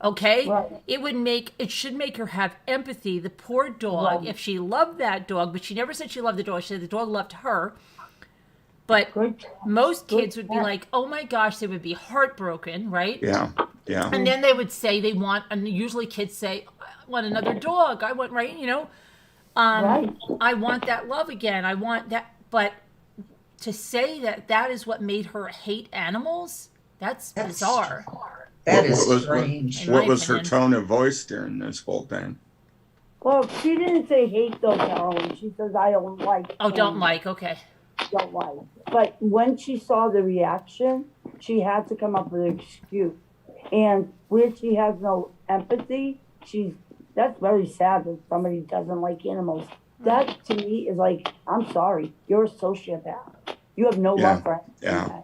Okay? Right. It should make her have empathy. The poor dog, Right. if she loved that dog, but she never said she loved the dog, she said the dog loved her. But Good. most Good kids would be catch. like, oh my gosh, they would be heartbroken, right? Yeah, yeah. And then they would say they want, and usually kids say, I want another dog. I want, right? Right. I want that love again. I want that. But to say that is what made her hate animals, that's bizarre. That is What was- strange. In What my was her opinion. tone of voice during this whole thing? Well, she didn't say hate though, Carolyn. She says I don't like. Oh, don't animals. like. Okay. Don't like. But when she saw the reaction, she had to come up with an excuse. And where she has no empathy, that's very sad that somebody doesn't like animals. That to me is like, I'm sorry, you're a sociopath. You have no love for anything. Yeah.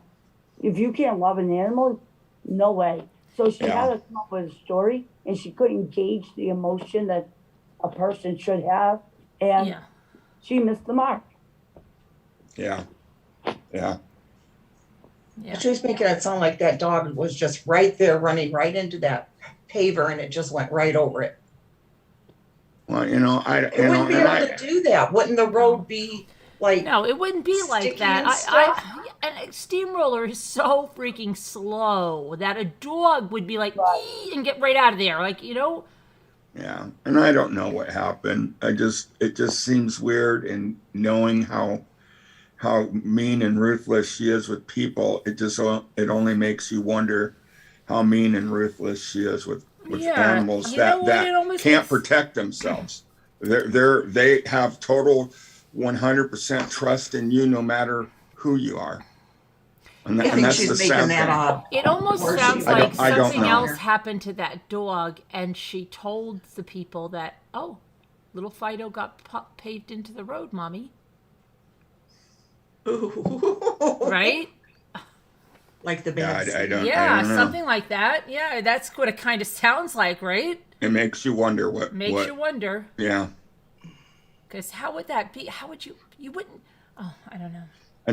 If you can't love an animal, no way. So she Yeah. had to come up with a story, and she couldn't gauge the emotion that a person should have, and Yeah. she missed the mark. Yeah, yeah. Yeah. She was making it sound like that dog was just right there running right into that paver and it just went right over it. Well, It wouldn't be able to do that. Wouldn't the road be like No, it wouldn't be like sticky that. and stuff? And a steamroller is so freaking slow that a dog would be like, Right. "Ee," and get right out of there. Like, Yeah, and I don't know what happened. It just seems weird, and knowing how mean and ruthless she is with people, it only makes you wonder how mean and ruthless she is with Yeah, animals you know what? It that almost can't makes- protect themselves. They have total 100% trust in you, no matter who you are. And, I think that's she's the making sad that thing. up. it almost Or sounds she- I like don't- I don't something know. else happened to that dog, and she told the people that, oh, little Fido got paved into the road, mommy. Right? Like the Yeah, bad I don't. Yeah, I don't know. something like that. Yeah, that's what it kind of sounds like, right? It makes you wonder what. Makes you wonder. Yeah, Because how would that be? How would you wouldn't, oh, I don't know. a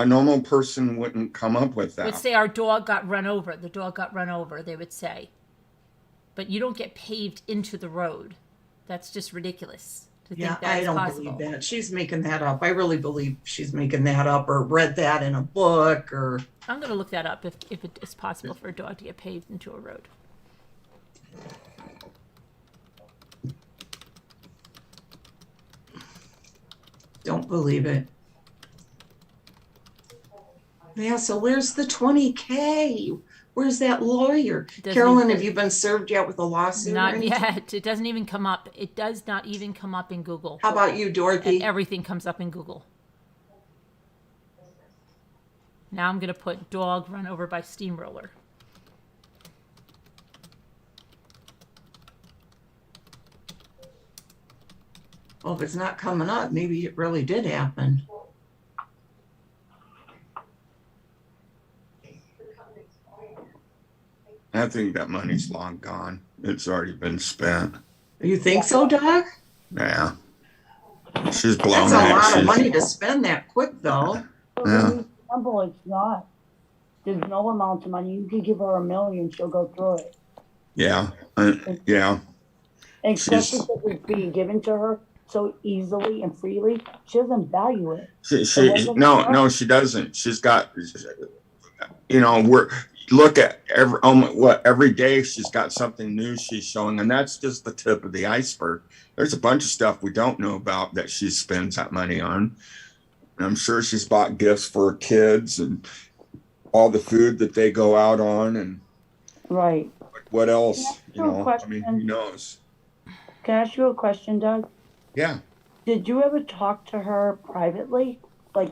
normal person wouldn't come up with that. Would say our dog got run over. The dog got run over, they would say. But you don't get paved into the road. That's just ridiculous to Yeah, think that's I don't possible. believe that. She's making that up. I really believe she's making that up or read that in a book or I'm going to look that up if it is possible for a dog to get paved into a road. don't believe it. Yeah, so where's the 20K? Where's that lawyer? Doesn't Carolyn, even- have you been served yet with a lawsuit? or Not anything? yet. It doesn't even come up. It does not even come up in Google. How about you, Dorothy? And everything comes up in Google. Now I'm going to put dog run over by steamroller. Well, if it's not coming up, maybe it really did happen. I think that money's long gone. It's already been spent. You think so, Doc? Yeah, she's blown That's a it. lot of She's- money to spend that quick, though. But Yeah. remember, it's not. There's no amount of money. You could give her $1 million, she'll go through it. Yeah, yeah. And especially She's- if it's being given to her so easily and freely, she doesn't value it. No, she doesn't. She's got, look at every day she's got something new she's showing, and that's just the tip of the iceberg. There's a bunch of stuff we don't know about that she spends that money on. And I'm sure she's bought gifts for her kids and all the food that they go out on, and Right. what else, Can I ask you a I mean, question? who knows? Can I ask you a question, Doug? Yeah. Did you ever talk to her privately, like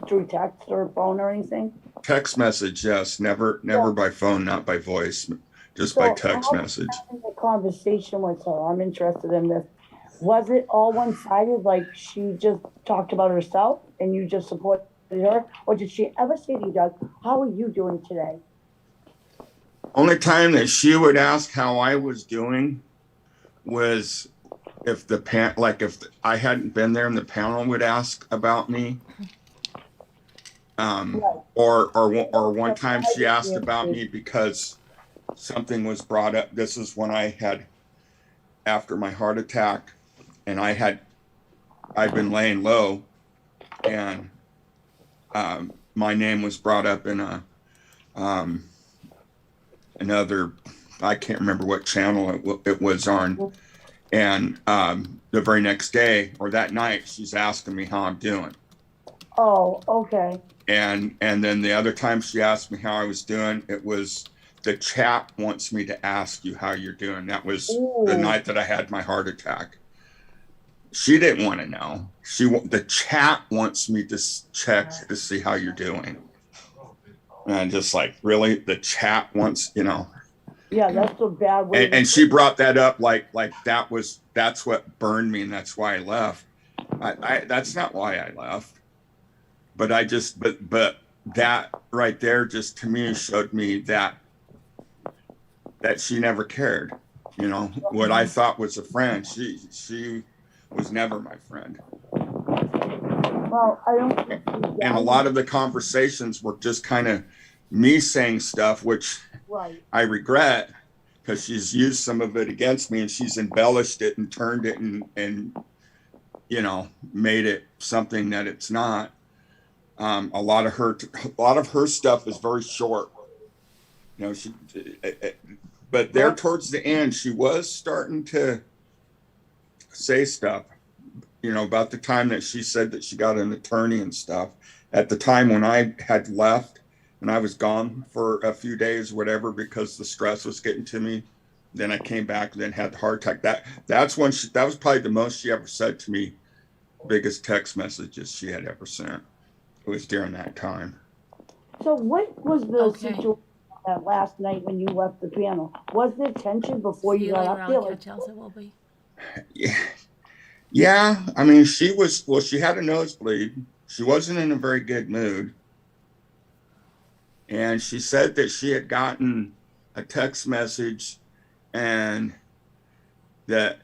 through text or phone or anything? Text message, yes. Never by phone, not by voice, just by So text how was message. having the conversation with her? I'm interested in this. Was it all one-sided, like she just talked about herself and you just supported her? Or did she ever say to you, Doug, how are you doing today? Only time that she would ask how I was doing was if if I hadn't been there and the panel would ask about me. Right. Or one time she asked about me because something was brought up. This is when I had, after my heart attack, and I'd been laying low, and my name was brought up in another, I can't remember what channel it was on. And the very next day or that night, she's asking me how I'm doing. Oh, okay. And then the other time she asked me how I was doing, it was, the chat wants me to ask you how you're doing. That was the night that I had my heart attack. She didn't want to know. The chat wants me to check to see how you're doing. And I'm just like, really? The chat wants, Yeah, that's a bad way. And she brought that up like that's what burned me, and that's why I left. That's not why I left. But but that right there just to me showed me that she never cared. What I thought was a friend, she was never my friend. Well, I don't. And a lot of the conversations were just kind of me saying stuff, which Right. I regret, because she's used some of it against me, and she's embellished it and turned it and made it something that it's not. A lot of her stuff is very short. But there towards the end, she was starting to say stuff, about the time that she said that she got an attorney and stuff. At the time when I had left and I was gone for a few days, whatever, because the stress was getting to me. Then I came back and then had the heart attack. That was probably the most she ever said to me. Biggest text messages she had ever sent. It was during that time. So what was the situation that last night when you left the panel? Was there tension before you got up there? It will be. Yeah. I mean, she had a nosebleed. She wasn't in a very good mood. And she said that she had gotten a text message, and that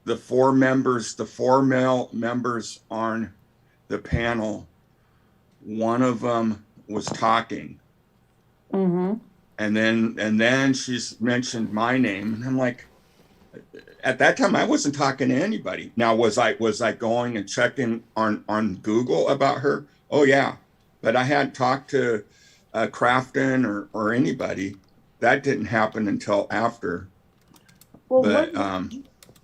the four male members on the panel, one of them was talking. Mm-hmm. And then she's mentioned my name, and I'm like, at that time I wasn't talking to anybody. Now was I going and checking on Google about her? Oh yeah, but I hadn't talked to Crafton or anybody. That didn't happen until after. Well, but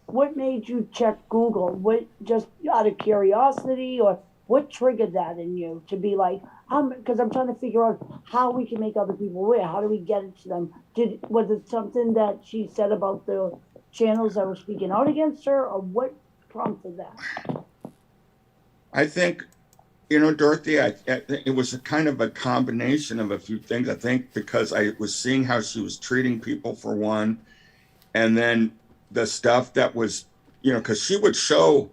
what made you check Google? What, just out of curiosity, or what triggered that in you to be like, because I'm trying to figure out how we can make other people aware. How do we get it to them? Was it something that she said about the channels that were speaking out against her, or what prompted that? I think, Dorothy, it was a kind of a combination of a few things. I think because I was seeing how she was treating people, for one, and then the stuff that was, because she would show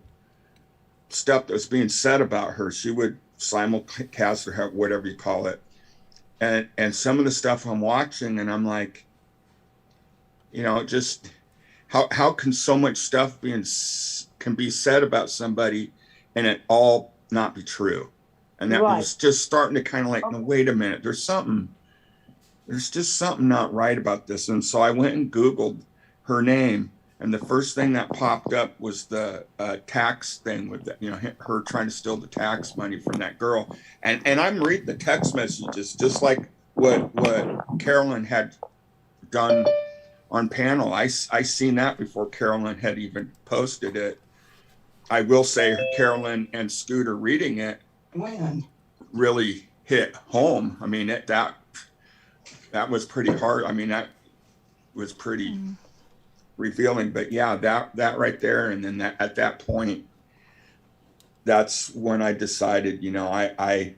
stuff that was being said about her. She would simulcast, or whatever you call it. And some of the stuff I'm watching, and I'm like, just how can so much stuff can be said about somebody and it all not be true? And that was just starting to kind of like, no, wait a minute, there's just something not right about this. And so I went and Googled her name, And the first thing that popped up was the tax thing with that, her trying to steal the tax money from that girl. And I'm reading the text messages, just like what Carolyn had done on panel. I seen that before Carolyn had even posted it. I will say Carolyn and Scooter reading it When? really hit home. I mean, that was pretty hard. I mean, that was pretty revealing. But yeah, that right there, and then at that point, that's when I decided, I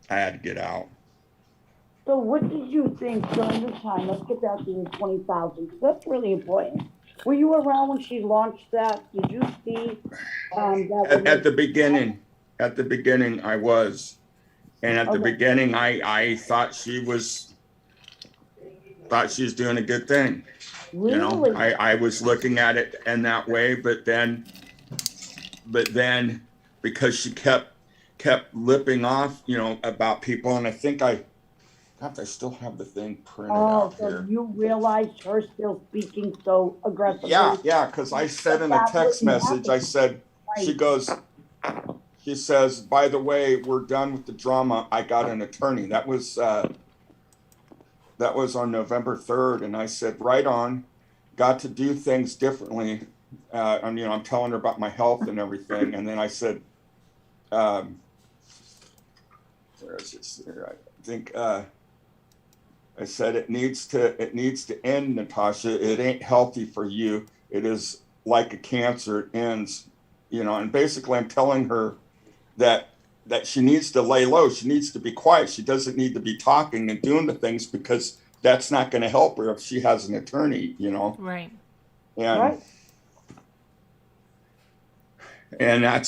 had to get out. So what did you think during the time, let's get back to the 20,000, because that's really important. Were you around when she launched that? Did you see, that? At the beginning, I was. And at the beginning, I thought she was doing a good thing. Really? I was looking at it in that way, but then because she kept lipping off, about people, and I think I still have the thing printed out so here. you realized her still speaking so aggressively? Yeah, because I said in a text message, I said, she says, by the way, we're done with the drama. I got an attorney. That was on November 3rd. And I said, right on, got to do things differently. I'm telling her about my health and everything. And then I said, where is this? I think, I said, it needs to end, Natasha. It ain't healthy for you. It is like a cancer. It ends, and basically I'm telling her that she needs to lay low. She needs to be quiet. She doesn't need to be talking and doing the things, because that's not going to help her if she has an attorney, Right. And Right. and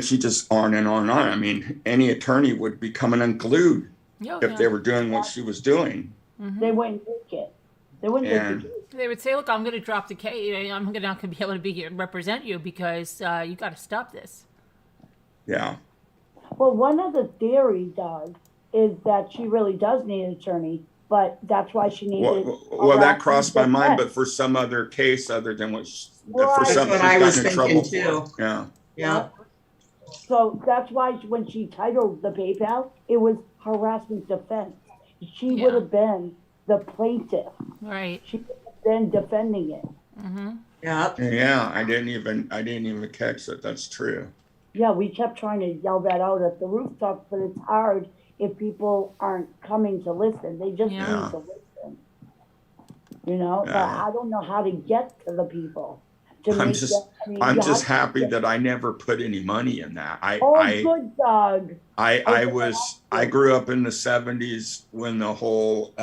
she just on and on and on. I mean, any attorney would be coming unglued if they were doing what she was doing. They wouldn't take it. They wouldn't take And- it. They would say, look, I'm going to drop the case. I'm not going to be able to be here and represent you because you got to stop this. Yeah. Well, one of the theories, Doug, is that she really does need an attorney, but that's why she needed. Well, that crossed my mind, but defense. for some other case other than what Right. for That's something what she's I was gotten in thinking trouble too. for. Yeah. Yeah. So that's why when she titled the PayPal, it was harassment defense. She Yeah. would have been the plaintiff. Right. She would have been defending it. Yeah. Yeah, I didn't even catch that. That's true. Yeah, we kept trying to yell that out at the rooftop, but it's hard if people aren't coming to listen. They just Yeah. need to listen. But Yeah. I don't know how to get to the people. I'm just happy that I never put any money in that. Good, Doug. I grew up in the 70s when the whole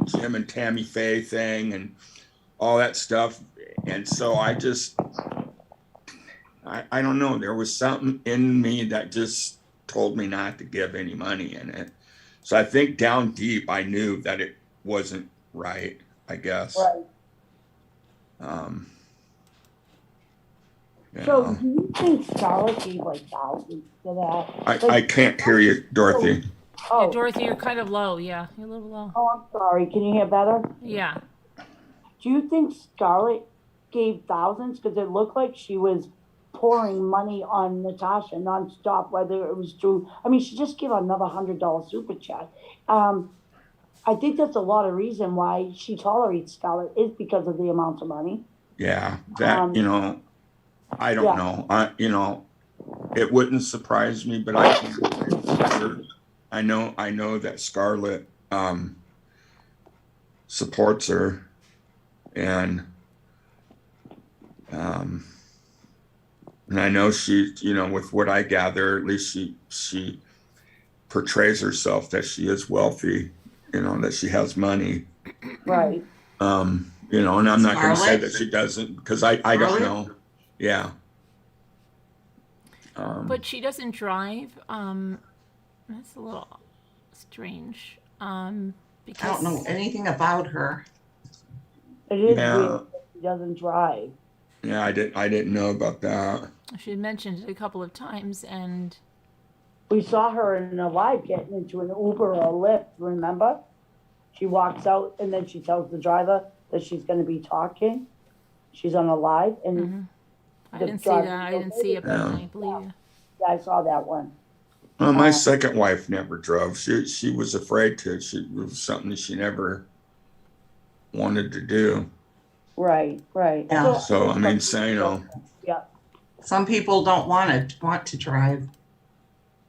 Jim and Tammy Faye thing and all that stuff. And so I don't know. There was something in me that just told me not to give any money in it. So I think down deep, I knew that it wasn't right, I guess. Right. So do you think Scarlett gave like thousands to that? I can't hear you, Dorothy. Oh, Yeah, Dorothy, you're kind of low. Yeah, you're a little low. oh, I'm sorry. Can you hear better? Yeah. Do you think Scarlett gave thousands? Because it looked like she was pouring money on Natasha nonstop, whether it was through, she just gave another $100 super chat. I think that's a lot of reason why she tolerates Scarlett is because of the amount of money. Yeah, that, I don't know. It wouldn't surprise me, but I know that Scarlett supports her, and I know she, with what I gather, at least she portrays herself that she is wealthy, that she has money. Right. And I'm not going to say Scarlett? that she doesn't, because I don't Scarlett? know. Yeah. But she doesn't drive. That's a little strange. I Because don't know anything about her. It is Yeah. weird that she doesn't drive. Yeah, I didn't know about that. she had mentioned it a couple of times, and We saw her in a live getting into an Uber or a Lyft, remember? She walks out and then she tells the driver that she's gonna be talking. She's on a live and I the didn't see driver that. I goes, didn't see it, but Yeah. I believe you. yeah, I saw that one. Well, my second wife never drove. She was afraid to. It was something that she never wanted to do. Right, right. Yeah. So I mean, so, you know, Yeah, Some people don't want to drive.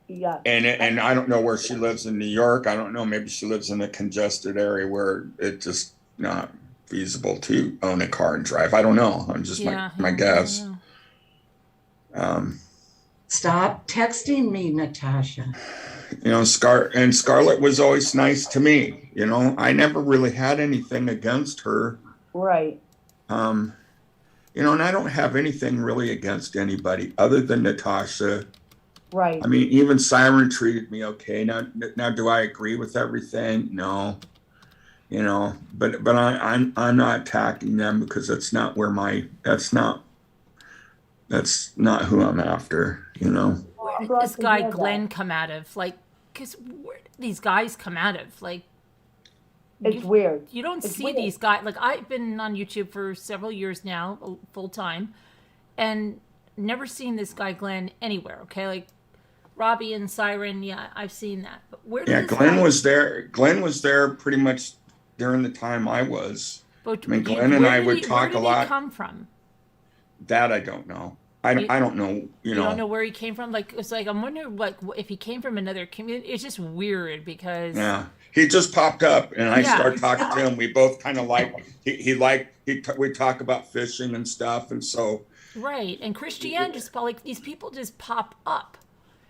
yeah. and I don't know where she lives in New York. I don't know. Maybe she lives in a congested area where it's just not feasible to own a car and drive. I don't know. I'm just Yeah, my yeah, I guess. don't know. Stop texting me, Natasha. You know, Scarlett was always nice to me. You know, I never really had anything against her. Right, You know, and I don't have anything really against anybody other than Natasha. right. I mean, even Siren treated me okay. Now, do I agree with everything? No. You know, but I'm not attacking them because that's not who I'm after. You know. Well, I'm Where did glad this to guy hear that. Glenn come out of? Like, because where did these guys come out of? Like, It's weird. you don't It's see weird. these guys. Like, I've been on YouTube for several years now, full time, and never seen this guy Glenn anywhere. Okay, like Robbie and Siren, yeah, I've seen that. But where did Yeah, this Glenn guy, was there. Glenn was there pretty much during the time I was. But I mean, you- Glenn and where I did would he- talk where a did lot. he come from? That I don't know. You- I don't know. You You know. don't know where he came from. Like, it's like I'm wondering, like, if he came from another community. It's just weird because Yeah, he just popped up, and I Yeah. started talking to him. We both kind of we talk about fishing and stuff, and so right. And Christiane just like these people just pop up.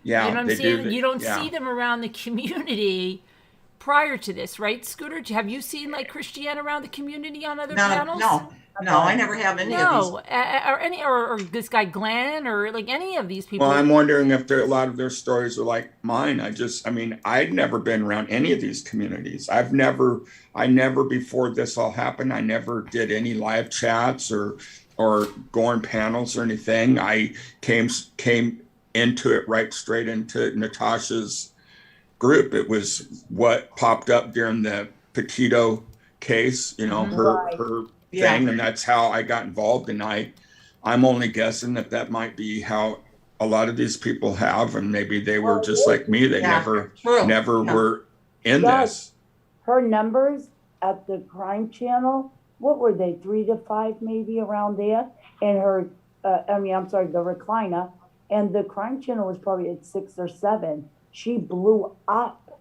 yeah, You know what I'm they saying? do. You don't Yeah. see them around the community prior to this, right, Scooter? Have you seen like Christiane around the community on other No, panels? no, I never have any of No, or this guy Glenn, or like any of these people. Well, I'm wondering if a lot of their stories are like mine. I mean, I'd never been around any of these communities. I never before this all happened, I never did any live chats or go on panels or anything. I came into it right straight into Natasha's group. It was what popped up during the Petito case, you know, her Yeah. thing, and that's how I got involved. And I'm only guessing that might be how a lot of these people have, and maybe they were just like me. They Yeah, never true. Yeah. were in Yeah. this. Her numbers at the crime channel, what were they, 3 to 5 maybe around there? And her, the recliner, and the crime channel was probably at 6 or 7. She blew up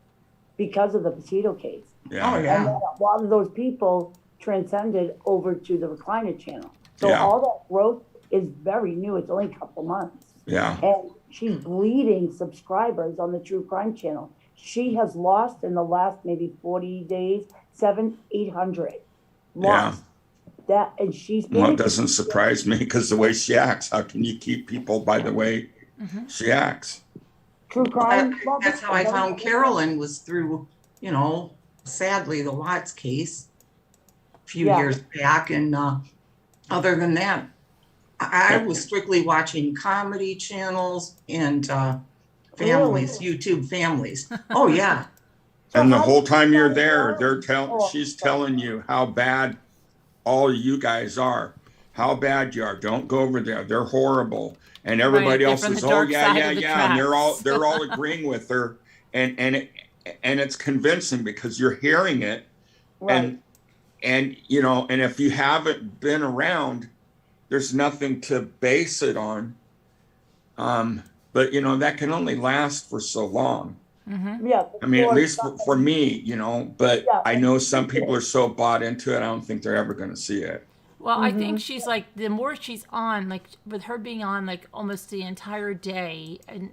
because of the Petito case. Yeah. Oh, And yeah. then a lot of those people transcended over to the recliner channel. So Yeah. all that growth is very new. It's only a couple months. Yeah. And she's bleeding subscribers on the True Crime channel. She has lost in the last maybe 40 days, 800. Lost. That, and she's Well, it doesn't surprise me because the way she acts, how can you keep people by the way she acts? True Crime. That's how I found Carolyn, was through, you know, sadly, the Watts case a few Yeah. years back. And other than that, I was strictly watching comedy channels and families, YouTube families. Oh, yeah. And the whole time you're there, Oh, she's telling you how bad all you guys are, how bad you are. Don't go over there. They're horrible. And everybody they're else from is, the oh dark yeah, side yeah, of the yeah. And tracks. they're all agreeing with her. And it's convincing because you're hearing it. Right. And you know, and if you haven't been around, there's nothing to base it on. But you know, that can only last for so long. Yeah. I mean, at before least somebody- for me, you know, but Yeah. I know some people are so bought into it, I don't think they're ever going to see it. Well, I think she's like, the more she's on, like with her being on like almost the entire day, and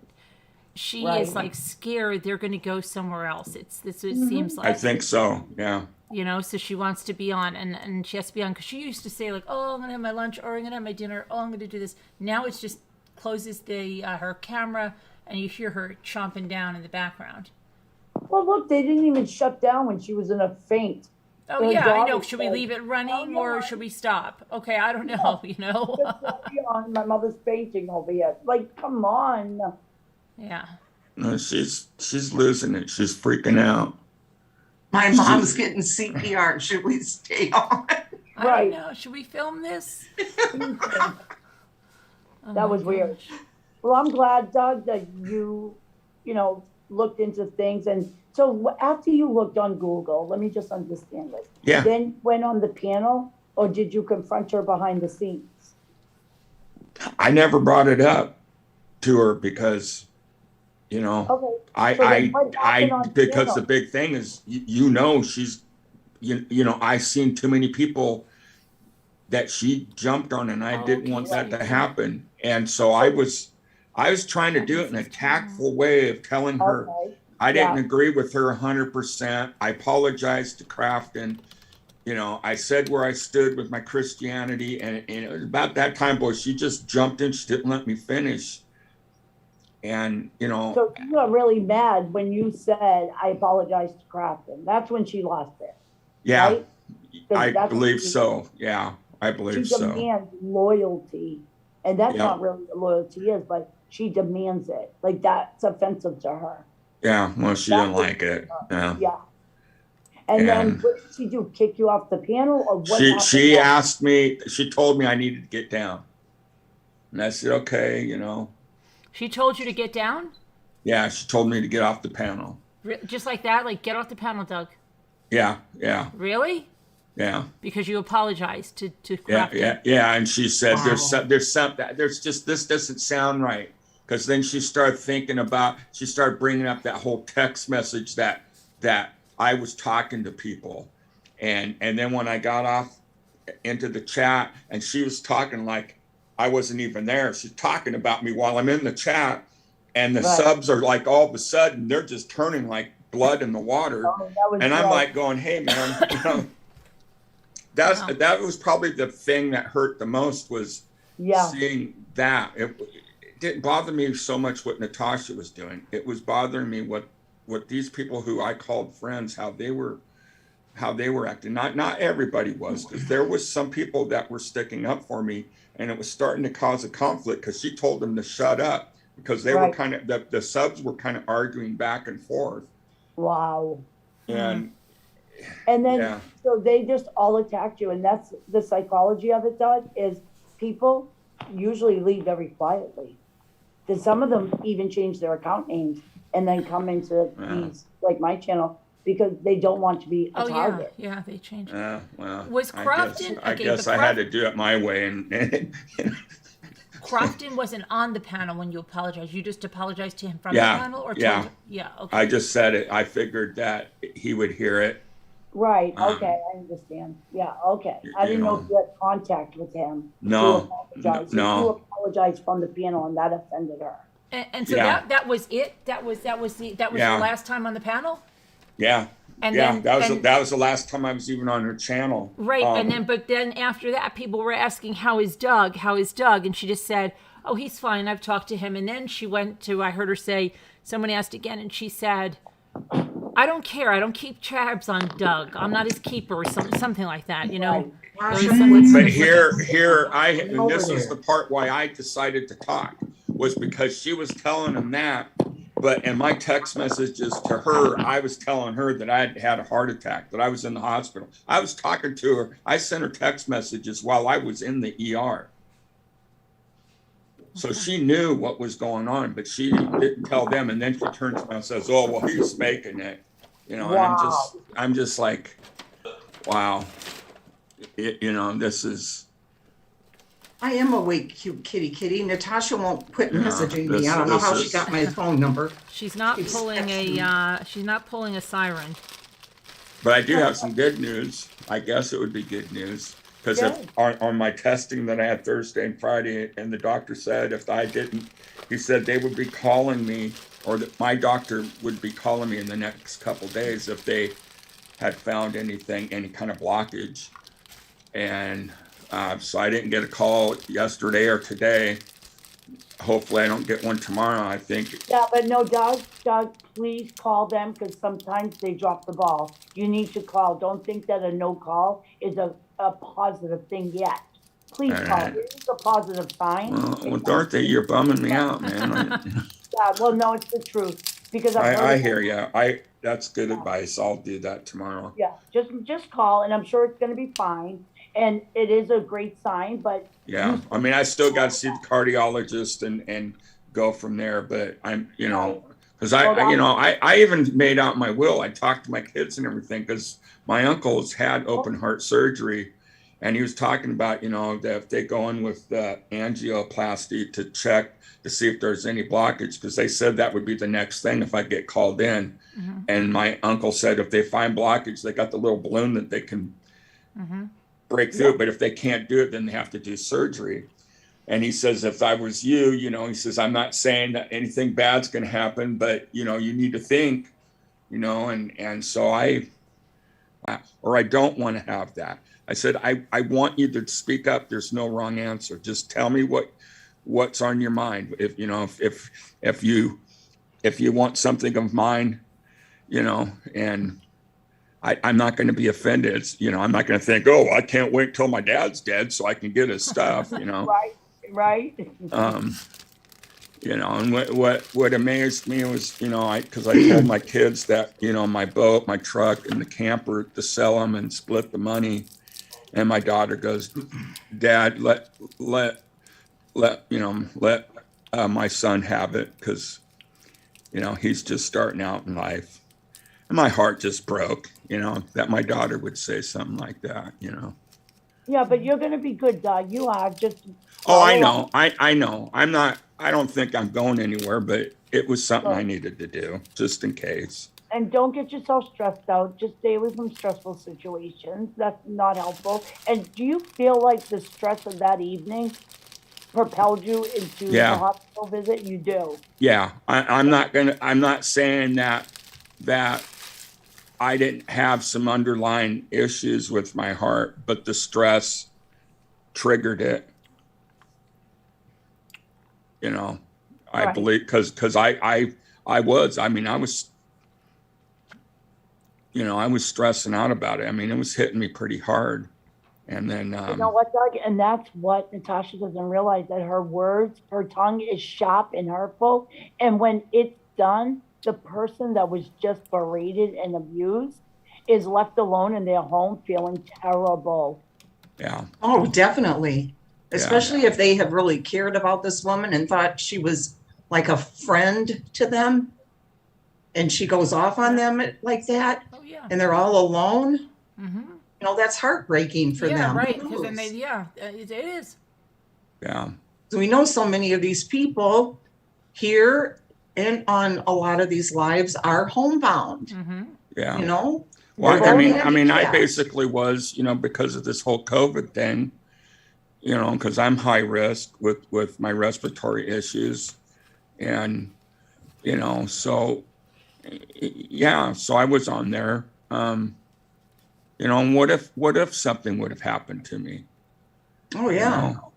she Right. is like scared they're going to go somewhere else. It seems like. I think so. Yeah. You know, so she wants to be on, and she has to be on because she used to say like, "Oh, I'm gonna have my lunch, or I'm gonna have my dinner. Oh, I'm gonna do this." Now it's just closes the her camera, and you hear her chomping down in the background. Well, look, they didn't even shut down when she was in a faint. Oh Her yeah, I know. daughter Should we said, leave it running "Oh, or no, should we stop? Okay, I don't know. You know. My mother's fainting over here. Like, come on. Yeah. No, she's losing it. She's freaking out. My mom's getting CPR. Should we stay on? I Right. don't know. Should we film this? That Oh was my weird. gosh. Well, I'm glad, Doug, that you looked into things. And so after you looked on Google, let me just understand this. Yeah. Then went on the panel, or did you confront her behind the scenes? I never brought it up to her because, you know, Okay. So then what happened on because panel? the big thing is, she's, I seen too many people that she jumped on, and I didn't want that to happen. And so I was trying to do it in a tactful way of telling her Okay. I didn't agree with her 100%. I apologized to Crafton. I said where I stood with my Christianity, and it was about that time, boy, she just jumped in. She didn't let me finish. And, So you got really mad when you said, I apologize to Crafton. That's when she lost it. yeah, Right? 'Cause I that's believe what she- so. Yeah, I believe She so. demands loyalty. And that's Yeah. not really what loyalty is, but she demands it. Like, that's offensive to her. Yeah, well, she didn't like it. Yeah. Yeah. And then And- what did she do? Kick you off the panel, or what happened? She asked me, she told me I needed to get down. And I said, okay, She told you to get down? Yeah, she told me to get off the panel. Just like that? Like, get off the panel, Doug. Yeah. Really? Yeah. Because you apologized to Yeah, Crafton. yeah. And she said, Wow. there's just, this doesn't sound right. Because then she started bringing up that whole text message that I was talking to people. And then when I got off into the chat, and she was talking like I wasn't even there. She's talking about me while I'm in the chat. And the Right. subs are like, all of a sudden, they're just turning like blood in the water. Oh, that was And I'm right. like going, hey, man, that was probably the thing that hurt the most, was Yeah. seeing that. It didn't bother me so much what Natasha was doing. It was bothering me what these people who I called friends, how they were acting. Not everybody was, because there was some people that were sticking up for me, and it was starting to cause a conflict, because she told them to shut up, because they were Right. kind of, the subs were kind of arguing back and forth. Wow. And And then, Yeah. so they just all attacked you. And that's the psychology of it, Doug, is people usually leave very quietly. Then some of them even change their account names and then come into these, like my channel, because they don't want to be a Oh, yeah. target. Yeah, they changed. well, Was Crofton- I okay, guess but I had to do it my way, and Crofton wasn't on the panel when you apologized. You just apologized to him from Yeah, the panel? Or yeah. told him? Yeah, okay. I just said it. I figured that he would hear it. Right, okay, I understand. Yeah, okay. I didn't know if you had contact with him. No, to apologize. So no. you apologized from the panel, and that offended her. And so Yeah. that was it? That was Yeah. your last time on the panel? Yeah, And yeah. then- that was the last time I was even on her channel. Right, but then after that, people were asking, how is Doug? And she just said, oh, he's fine, I've talked to him. And then she went to, I heard her say, someone asked again, and she said, I don't care, I don't keep tabs on Doug. I'm not his keeper, or something like that, you know? Right. There was some- But and this is the part why I decided to talk, was because she was telling him that. But in my text messages to her, I was telling her that I had had a heart attack, that I was in the hospital. I was talking to her. I sent her text messages while I was in the ER. So she knew what was going on, but she didn't tell them. And then she turns around and says, "Oh, well, he's faking it," And Wow. I'm just like, wow. This is. I am awake, cute kitty. Natasha won't quit Yeah, messaging me. this- I don't know this how is- she got my phone number. She's not She's pulling she's not pulling a siren. But I do have some good news. I guess it would be good news. Because Good. on my testing that I had Thursday and Friday, and the doctor said if I didn't, he said they would be calling me, or that my doctor would be calling me in the next couple days if they had found anything, any kind of blockage. And so I didn't get a call yesterday or today. Hopefully I don't get one tomorrow. I think. Yeah, but no, Doug, please call them because sometimes they drop the ball. You need to call. Don't think that a no call is a positive thing yet. Please All call. right. It is a positive sign. Well, Dorothy, you're bumming me out, man. Yeah, well, no, it's the truth because I've heard I it. hear you. That's good advice. I'll do that tomorrow. Yeah, just call, and I'm sure it's gonna be fine. And it is a great sign, but Yeah. I mean, I still got to see the cardiologist and go from there, but I'm, you know, because I even made out my will. I talked to my kids and everything because my uncle's had open heart surgery, and he was talking about, you know, that if they go in with angioplasty to check to see if there's any blockage, because they said that would be the next thing if I get called in. And my uncle said if they find blockage, they got the little balloon that they can break through. But if they can't do it, then they have to do surgery. And he says, if I was you, you know, he says, I'm not saying that anything bad's going to happen, but, you know, you need to think, you know, and so I don't want to have that. I said, I want you to speak up. There's no wrong answer. Just tell me what's on your mind. If, you know, if you want something of mine, you know, and I'm not going to be offended. It's, you know, I'm not going to think, oh, I can't wait till my dad's dead so I can get his stuff, you know. Right. You know, and what amazed me was, you know, because I told my kids that, you know, my boat, my truck, and the camper to sell them and split the money. And my daughter goes, Dad, let my son have it, because, you know, he's just starting out in life. And my heart just broke, you know, that my daughter would say something like that, you know. Yeah, but you're gonna be good, Doug. You are just. Oh, I know. I know. I don't think I'm going anywhere, but it was something I needed to do just in case. And don't get yourself stressed out. Just stay away from stressful situations. That's not helpful. And do you feel like the stress of that evening propelled you into the hospital visit? You do. Yeah. I'm not saying that I didn't have some underlying issues with my heart, but the stress triggered it. You know, I believe because I was stressing out about it. I mean, it was hitting me pretty hard. And then, you know what, Doug? And that's what Natasha doesn't realize, that her words, her tongue is sharp and hurtful. And when it's done, the person that was just berated and abused is left alone in their home feeling terrible. Yeah. Oh, definitely. Especially if they have really cared about this woman and thought she was like a friend to them, and she goes off on them like that, and they're all alone. You know, that's heartbreaking for them. Yeah, right. Because then it is. Yeah. So we know so many of these people here and on a lot of these lives are homebound. Yeah. You know. Well, I mean, I basically was, you know, because of this whole COVID thing. You know, because I'm high risk with my respiratory issues, and, you know, so, yeah, so I was on there, you know, and what if something would have happened to me? Oh, yeah. You know?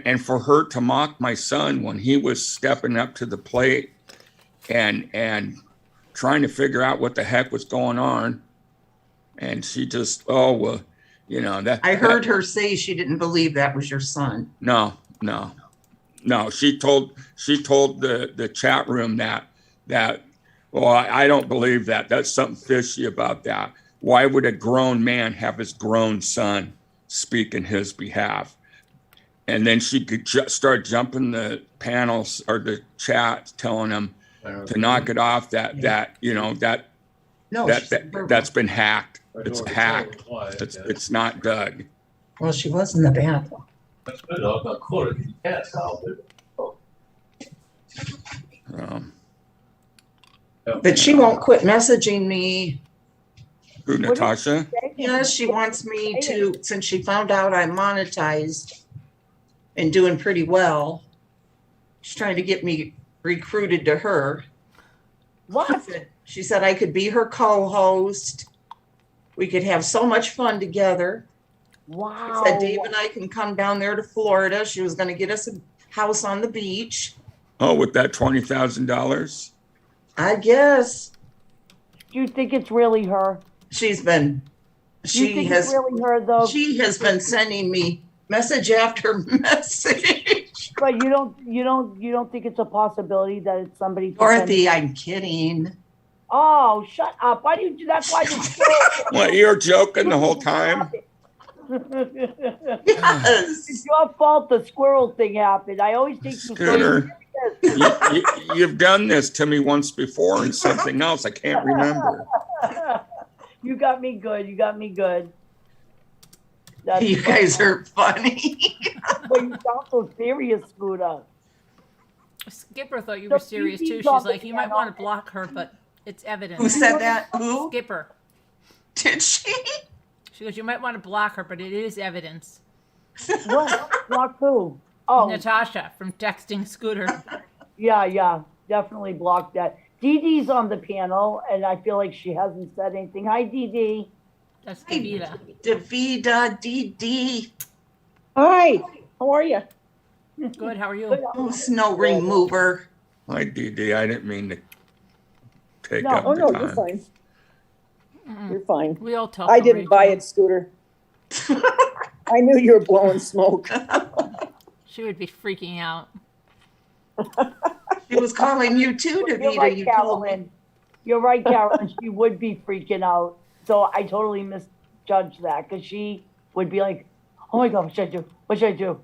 And for her to mock my son when he was stepping up to the plate and trying to figure out what the heck was going on. And she just, you know, I heard her say she didn't believe that was your son. No. She told the chat room that, well, I don't believe that. That's something fishy about that. Why would a grown man have his grown son speak in his behalf? And then she could start jumping the panels or the chat, telling him to knock it off. That you know that's been hacked. It's hacked. It's not Doug. Well, she was in the bathroom. But she won't quit messaging me. Who, Natasha? Yes, she wants me to, since she found out I'm monetized and doing pretty well, she's trying to get me recruited to her. What? She said I could be her co-host. We could have so much fun together. Wow. She said Dave and I can come down there to Florida. She was going to get us a house on the beach. Oh, with that $20,000? I guess. Do you think it's really her? It's really her, though? She has been sending me message after message. But you don't think it's a possibility that it's somebody? Dorothy, I'm kidding. Oh, shut up. Why do you do that? Why do you What, you're joking the whole time? Yes. It's your fault the squirrel thing happened. I always think you Scooter, you've done this to me once before and something else I can't remember. You got me good. You got me good. That's You funny. guys are funny. But you sound so serious, Scooter. Skipper thought you So were serious too. Phoebe's She's on the like, you might piano. want to block her, but it's evidence. Who said that? Who? Skipper. Did she? She goes, you might want to block her, but it is evidence. What? Block who? Oh, Natasha from texting Scooter. yeah. Definitely block that. Dee Dee's on the panel, and I feel like she hasn't said anything. Hi, Dee Dee. That's Davida. Davida, Dee. Hi, how are you? Good, how are you? Oh, snow remover. Hi, Dee. I didn't mean to take No. up Oh, the no, time. you're fine. You're fine. We all talk. I didn't already. buy it, Scooter. I knew you were blowing smoke. She would be freaking out. She was calling you too, You're Davida. right, You told me. Carolyn. You're right, Carolyn. She would be freaking out. So I totally misjudged that because she would be like, oh my God, what should I do? What should I do?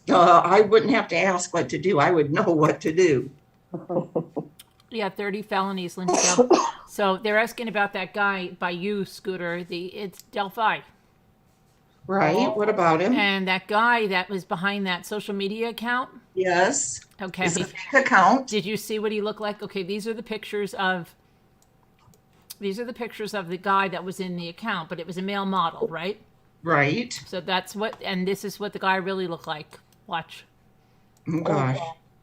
I wouldn't have to ask what to do. I would know what to do. Yeah, 30 felonies, Lindsay. So they're asking about that guy by you, Scooter. It's Delphi. Right? What about him? And that guy that was behind that social media account. Yes. Okay. It's a fake account. Did you see what he looked like? Okay, these are the pictures of the guy that was in the account, but it was a male model, right? Right. So that's what, and this is what the guy really looked like. Watch. Oh, gosh.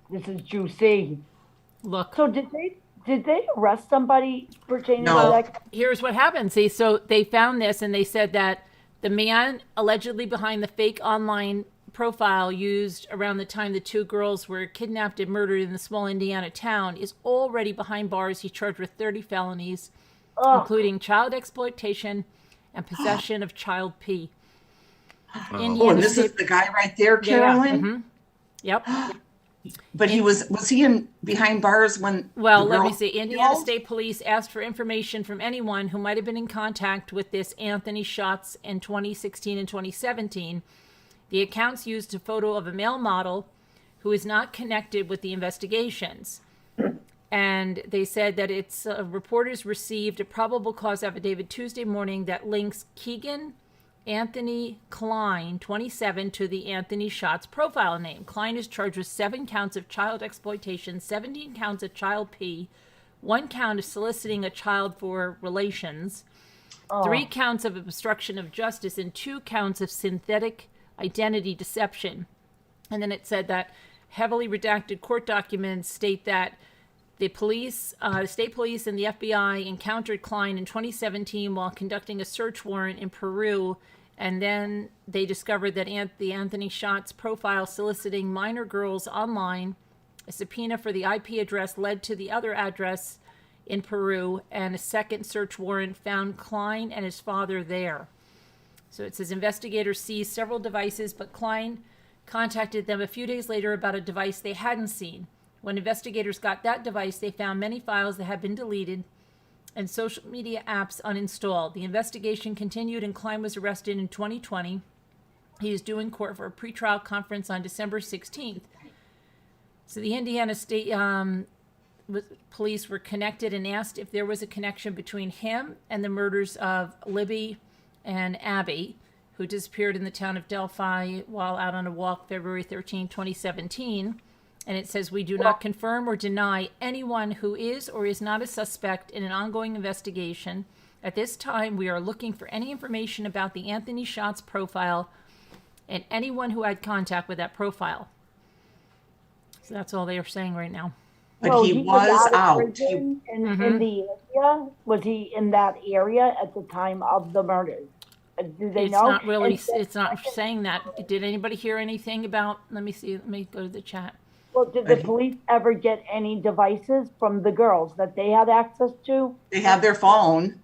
This is juicy. Look. So did they arrest somebody pertaining No. to that? Here's what happened. See, so they found this and they said that the man allegedly behind the fake online profile used around the time the two girls were kidnapped and murdered in the small Indiana town is already behind bars. He's charged with 30 felonies, including child exploitation and possession of child pee. Oh, and this is the guy right there, Carolyn? Mm-hmm. Yep. But he was he in behind bars when Well, the let me girl see. Indiana killed? State Police asked for information from anyone who might have been in contact with this Anthony Schatz in 2016 and 2017. The accounts used a photo of a male model who is not connected with the investigations. And they said that its reporters received a probable cause affidavit Tuesday morning that links Keegan Anthony Klein, 27, to the Anthony Schatz profile name. Klein is charged with 7 counts of child exploitation, 17 counts of child pee, 1 count of soliciting a child for relations, 3 counts of obstruction of justice, and 2 counts of synthetic identity deception. And then it said that heavily redacted court documents state that the police, state police and the FBI encountered Klein in 2017 while conducting a search warrant in Peru, and then they discovered that the Anthony Schatz profile soliciting minor girls online. A subpoena for the IP address led to the other address in Peru, and a second search warrant found Klein and his father there. So it says investigators seized several devices, but Klein contacted them a few days later about a device they hadn't seen. When investigators got that device, they found many files that had been deleted and social media apps uninstalled. The investigation continued and Klein was arrested in 2020. He is due in court for a pretrial conference on December 16th. So the Indiana State police were connected and asked if there was a connection between him and the murders of Libby and Abby, who disappeared in the town of Delphi while out on a walk February 13, 2017. And it says, we do not confirm or deny anyone who is or is not a suspect in an ongoing investigation. At this time, we are looking for any information about the Anthony Schatz profile and anyone who had contact with that profile. So that's all they are saying right now. But So he was of out. prison in the area? Was he in that area at the time of the murders? Do they It's know? not really, And- it's not saying that. Did anybody hear anything about, let me see, let me go to the chat. Well, did the police ever get any devices from the girls that they had access to? They have their phone.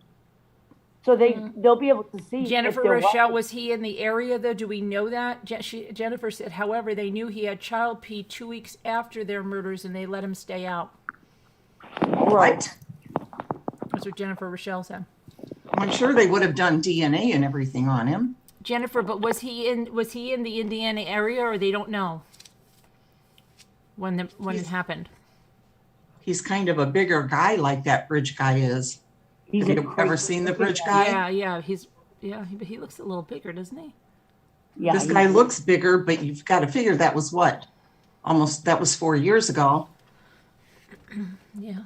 So they'll be able to see. Jennifer if there Rochelle, was he in the area though? Do we know that? Jennifer said, however, they knew he had child pee 2 weeks after their murders and they let him stay out. Right. That's what Jennifer Rochelle said. I'm sure they would have done DNA and everything on him. Jennifer, but was he in the Indiana area, or they don't know when it happened? He's kind of a bigger guy, like that bridge guy is. He's Have you ever seen the bridge guy? Yeah. But he looks a little bigger, doesn't he? Yeah, This guy looks bigger, but you've got to figure that was 4 years ago. Yeah.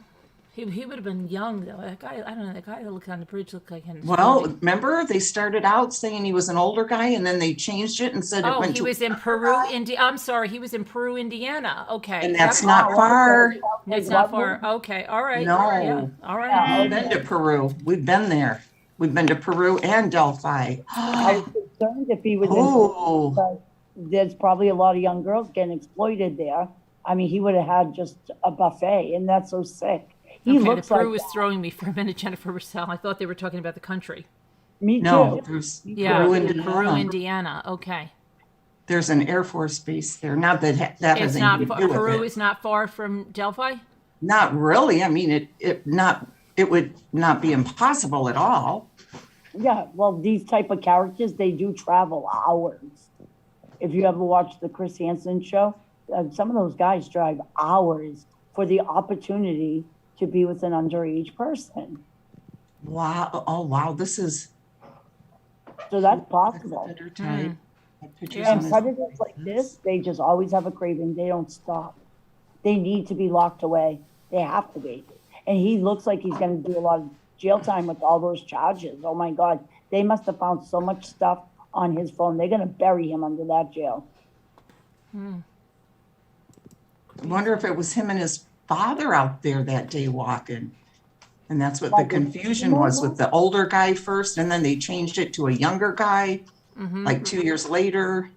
He would have been young though. That guy, I don't know. That guy that looked on the bridge looked like him. Well, remember they started out saying he was an older guy, and then they changed it and said it went he to. was in Peru, I'm sorry, he was in Peru, Indiana. Okay. And that's not far. It's not far. Okay. All right. No. Yeah. All right. We've been to Peru. We've been there. We've been to Peru and Delphi. I was concerned if he was Oh. but there's probably a lot of young girls getting exploited there. I mean, he would have had just a buffet, and that's so sick. He Okay, looks the Peru like was that. throwing me for a minute, Jennifer Rousseau. I thought they were talking about the country. Me too. No, there's Yeah, Peru, Peru, Indiana. Indiana. Okay. There's an Air Force base there. Not that It's has not anything far, to do with Peru it. is not far from Delphi. Not really. I mean, it would not be impossible at all. Yeah, well, these type of characters, they do travel hours. If you ever watch the Chris Hansen show, some of those guys drive hours for the opportunity to be with an underage person. Wow. Oh, wow. This is So that's possible. better type. Pictures Yeah. on And his- predators like this, they just always have a craving. They don't stop. They need to be locked away. They have to be. And he looks like he's going to do a lot of jail time with all those charges. Oh my God. They must have found so much stuff on his phone. They're going to bury him under that jail. I wonder if it was him and his father out there that day walking. And that's what the Like, confusion was with the older guy first, and then they changed it to a younger guy, like 2 years later.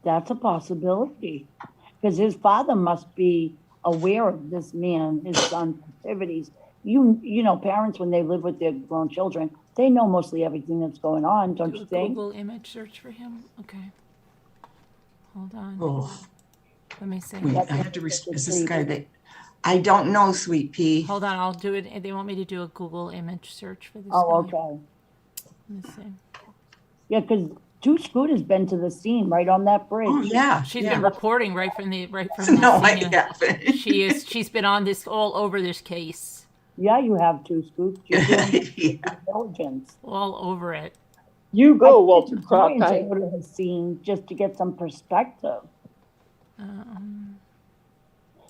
That's a possibility. Because his father must be aware of this man, his son's activities. You know, parents, when they live with their grown children, they know mostly everything that's going on, don't Do you a think? Google image search for him. Okay. Hold on. Oh, Let me see. wait, I have to, is this guy that, I don't know, Sweet Pea. Hold on. I'll do it. They want me to do a Google image search for this Oh, guy. okay. Let me see. Yeah, because Two Scooters been to the scene right on that bridge. Oh, yeah. She's yeah. been recording right from the No, scene. I haven't. She's been on this all over this case. Yeah, you have Two Scoots. You're doing Yeah. diligence. All over it. You I go, think Walter it's important to Cronkite. go to the scene just to get some perspective.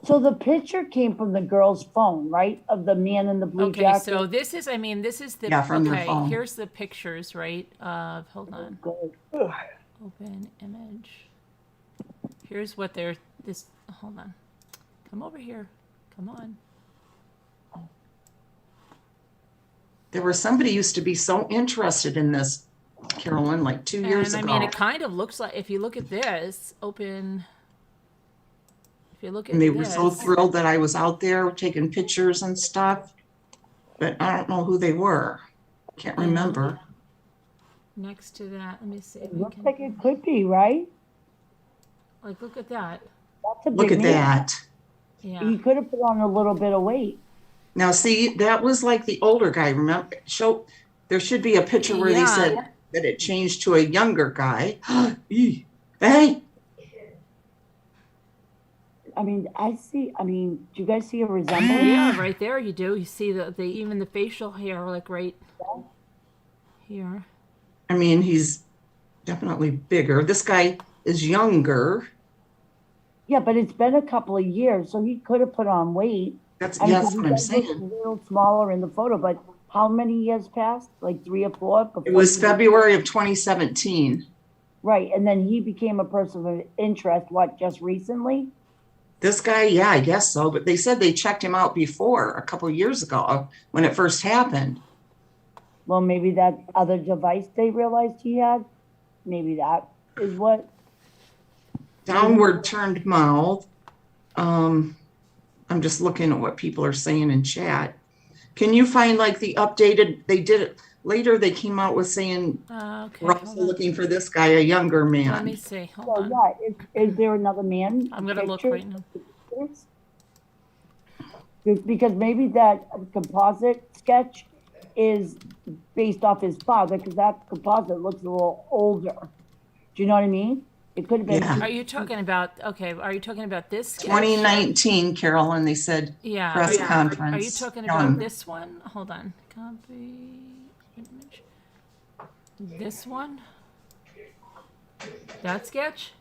So the picture came from the girl's phone, right? Of the man in the blue Okay, jacket. so this is the Yeah, from their okay, phone. here's the pictures, right? Hold on. Good. Open image. Here's what hold on. Come over here. Come on. There was somebody used to be so interested in this, Carolyn, like 2 years And I ago. mean, it kind of looks like, if you look at this, if you look at And they this. were so thrilled that I was out there taking pictures and stuff. But I don't know who they were. Can't remember. Next to that, let me see. If It we looks can, like it could be, right? like, look at that. That's a Look big at man. that. Yeah. He could have put on a little bit of weight. Now, see, that was like the older guy. Remember, there should be a picture where they Yeah. said that it changed to a younger guy. Eeh. Hey, I mean, do you guys see a resemblance? Yeah, right there you do. You see even the facial hair, like right here. I mean, he's definitely bigger. This guy is younger. Yeah, but it's been a couple of years, so he could have put on weight. That's I mean, yes, 'cause what he I'm does look saying. a little smaller in the photo, but how many years passed? Like 3 or 4? It before was he- February of 2017. Right, and then he became a person of interest, just recently? This guy, yeah, I guess so. But they said they checked him out before, a couple of years ago, when it first happened. Well, maybe that other device they realized he had, maybe that is what. Downward turned mouth. I'm just looking at what people are saying in chat. Can you find like the updated? They did it later. They came out with saying Okay. we're hold also on. looking for this guy, a younger Let man. me see. Hold So, on. yeah, is there another man? I'm gonna look picture? right now. Because maybe that composite sketch is based off his father, because that composite looks a little older. Do you know what I mean? It could have been. Yeah. Are you talking about, okay, are you talking about this sketch? 2019, Carolyn, they said Yeah. press conference. Are you talking Young. about this one? Hold on. Copy image. This one? That sketch?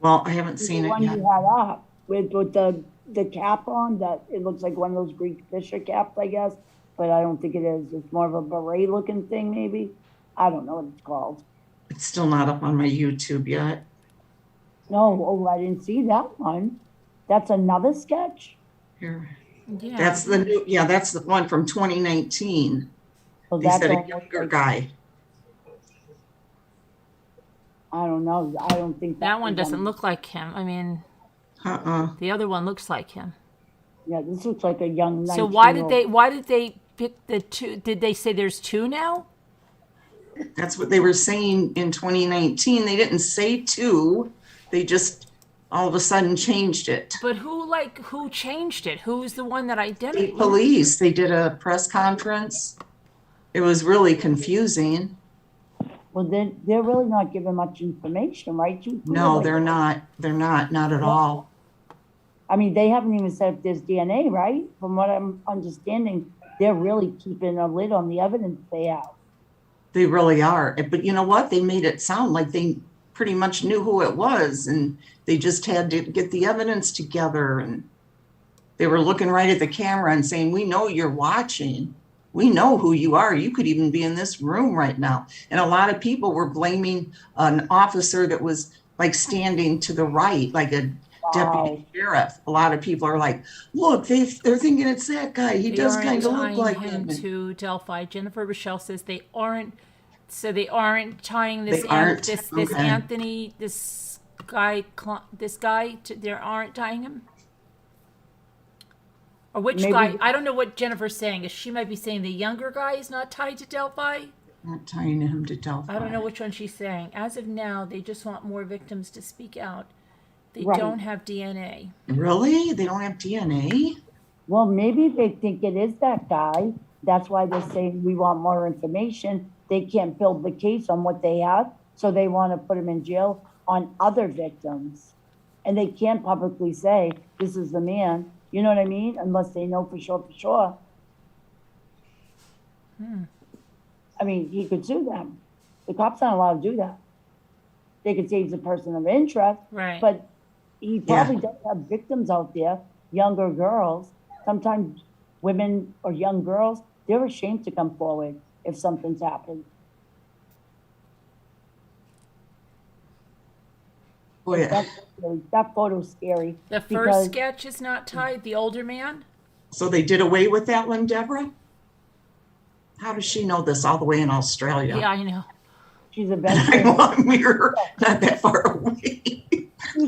Well, I haven't seen The it one yet. you had up with the cap on, that it looks like one of those Greek Fisher caps, I guess, but I don't think it is. It's more of a beret looking thing, maybe. I don't know what it's called. It's still not up on my YouTube yet. No, oh, I didn't see that one. That's another sketch. Here. Yeah. That's the new, yeah, that's the one from 2019. So They that said a don't look younger like- guy. I don't know. I don't think That one was doesn't look like him. I mean, the other one looks like him. Yeah, this looks like a young 19-year-old. So why did they pick the two? Did they say there's two now? That's what they were saying in 2019. They didn't say two. They just all of a sudden changed it. But who changed it? Who's the one that The identified? police, they did a press conference. It was really confusing. Well, they're really not giving much information, right? No, they're not. They're not at all. I mean, they haven't even said if there's DNA, right? From what I'm understanding, they're really keeping a lid on the evidence they have. They really are. But you know what? They made it sound like they pretty much knew who it was, and they just had to get the evidence together. And they were looking right at the camera and saying, "We know you're watching. We know who you are. You could even be in this room right now." And a lot of people were blaming an officer that was like standing to the right, like a deputy sheriff. A lot of people are like, "Look, they're thinking it's that guy. He does kind of look like him him." to Delphi. Jennifer Rochelle says they aren't. So they aren't tying this They aren't? this Okay. Anthony, this guy to, they aren't tying him. Or which Maybe- guy? I don't know what Jennifer's saying. She might be saying the younger guy is not tied to Delphi. Not tying him to Delphi. I don't know which one she's saying. As of now, they just want more victims to speak out. They Right. don't have DNA. Really? They don't have DNA? Well, maybe they think it is that guy. That's why they're saying we want more information. They can't build the case on what they have, so they want to put him in jail on other victims. And they can't publicly say, this is the man. You know what I mean? Unless they know for sure. I mean, he could sue them. The cops aren't allowed to do that. They could say he's a person of interest, Right. but he probably does have victims out there, younger girls. Sometimes women or young girls, they're ashamed to come forward if something's happened. Boy, That photo's scary. The first because- sketch is not tied. The older man. so they did away with that one, Deborah? How does she know this all the way in Australia? Yeah, I know. She's a veteran. We're not that far away.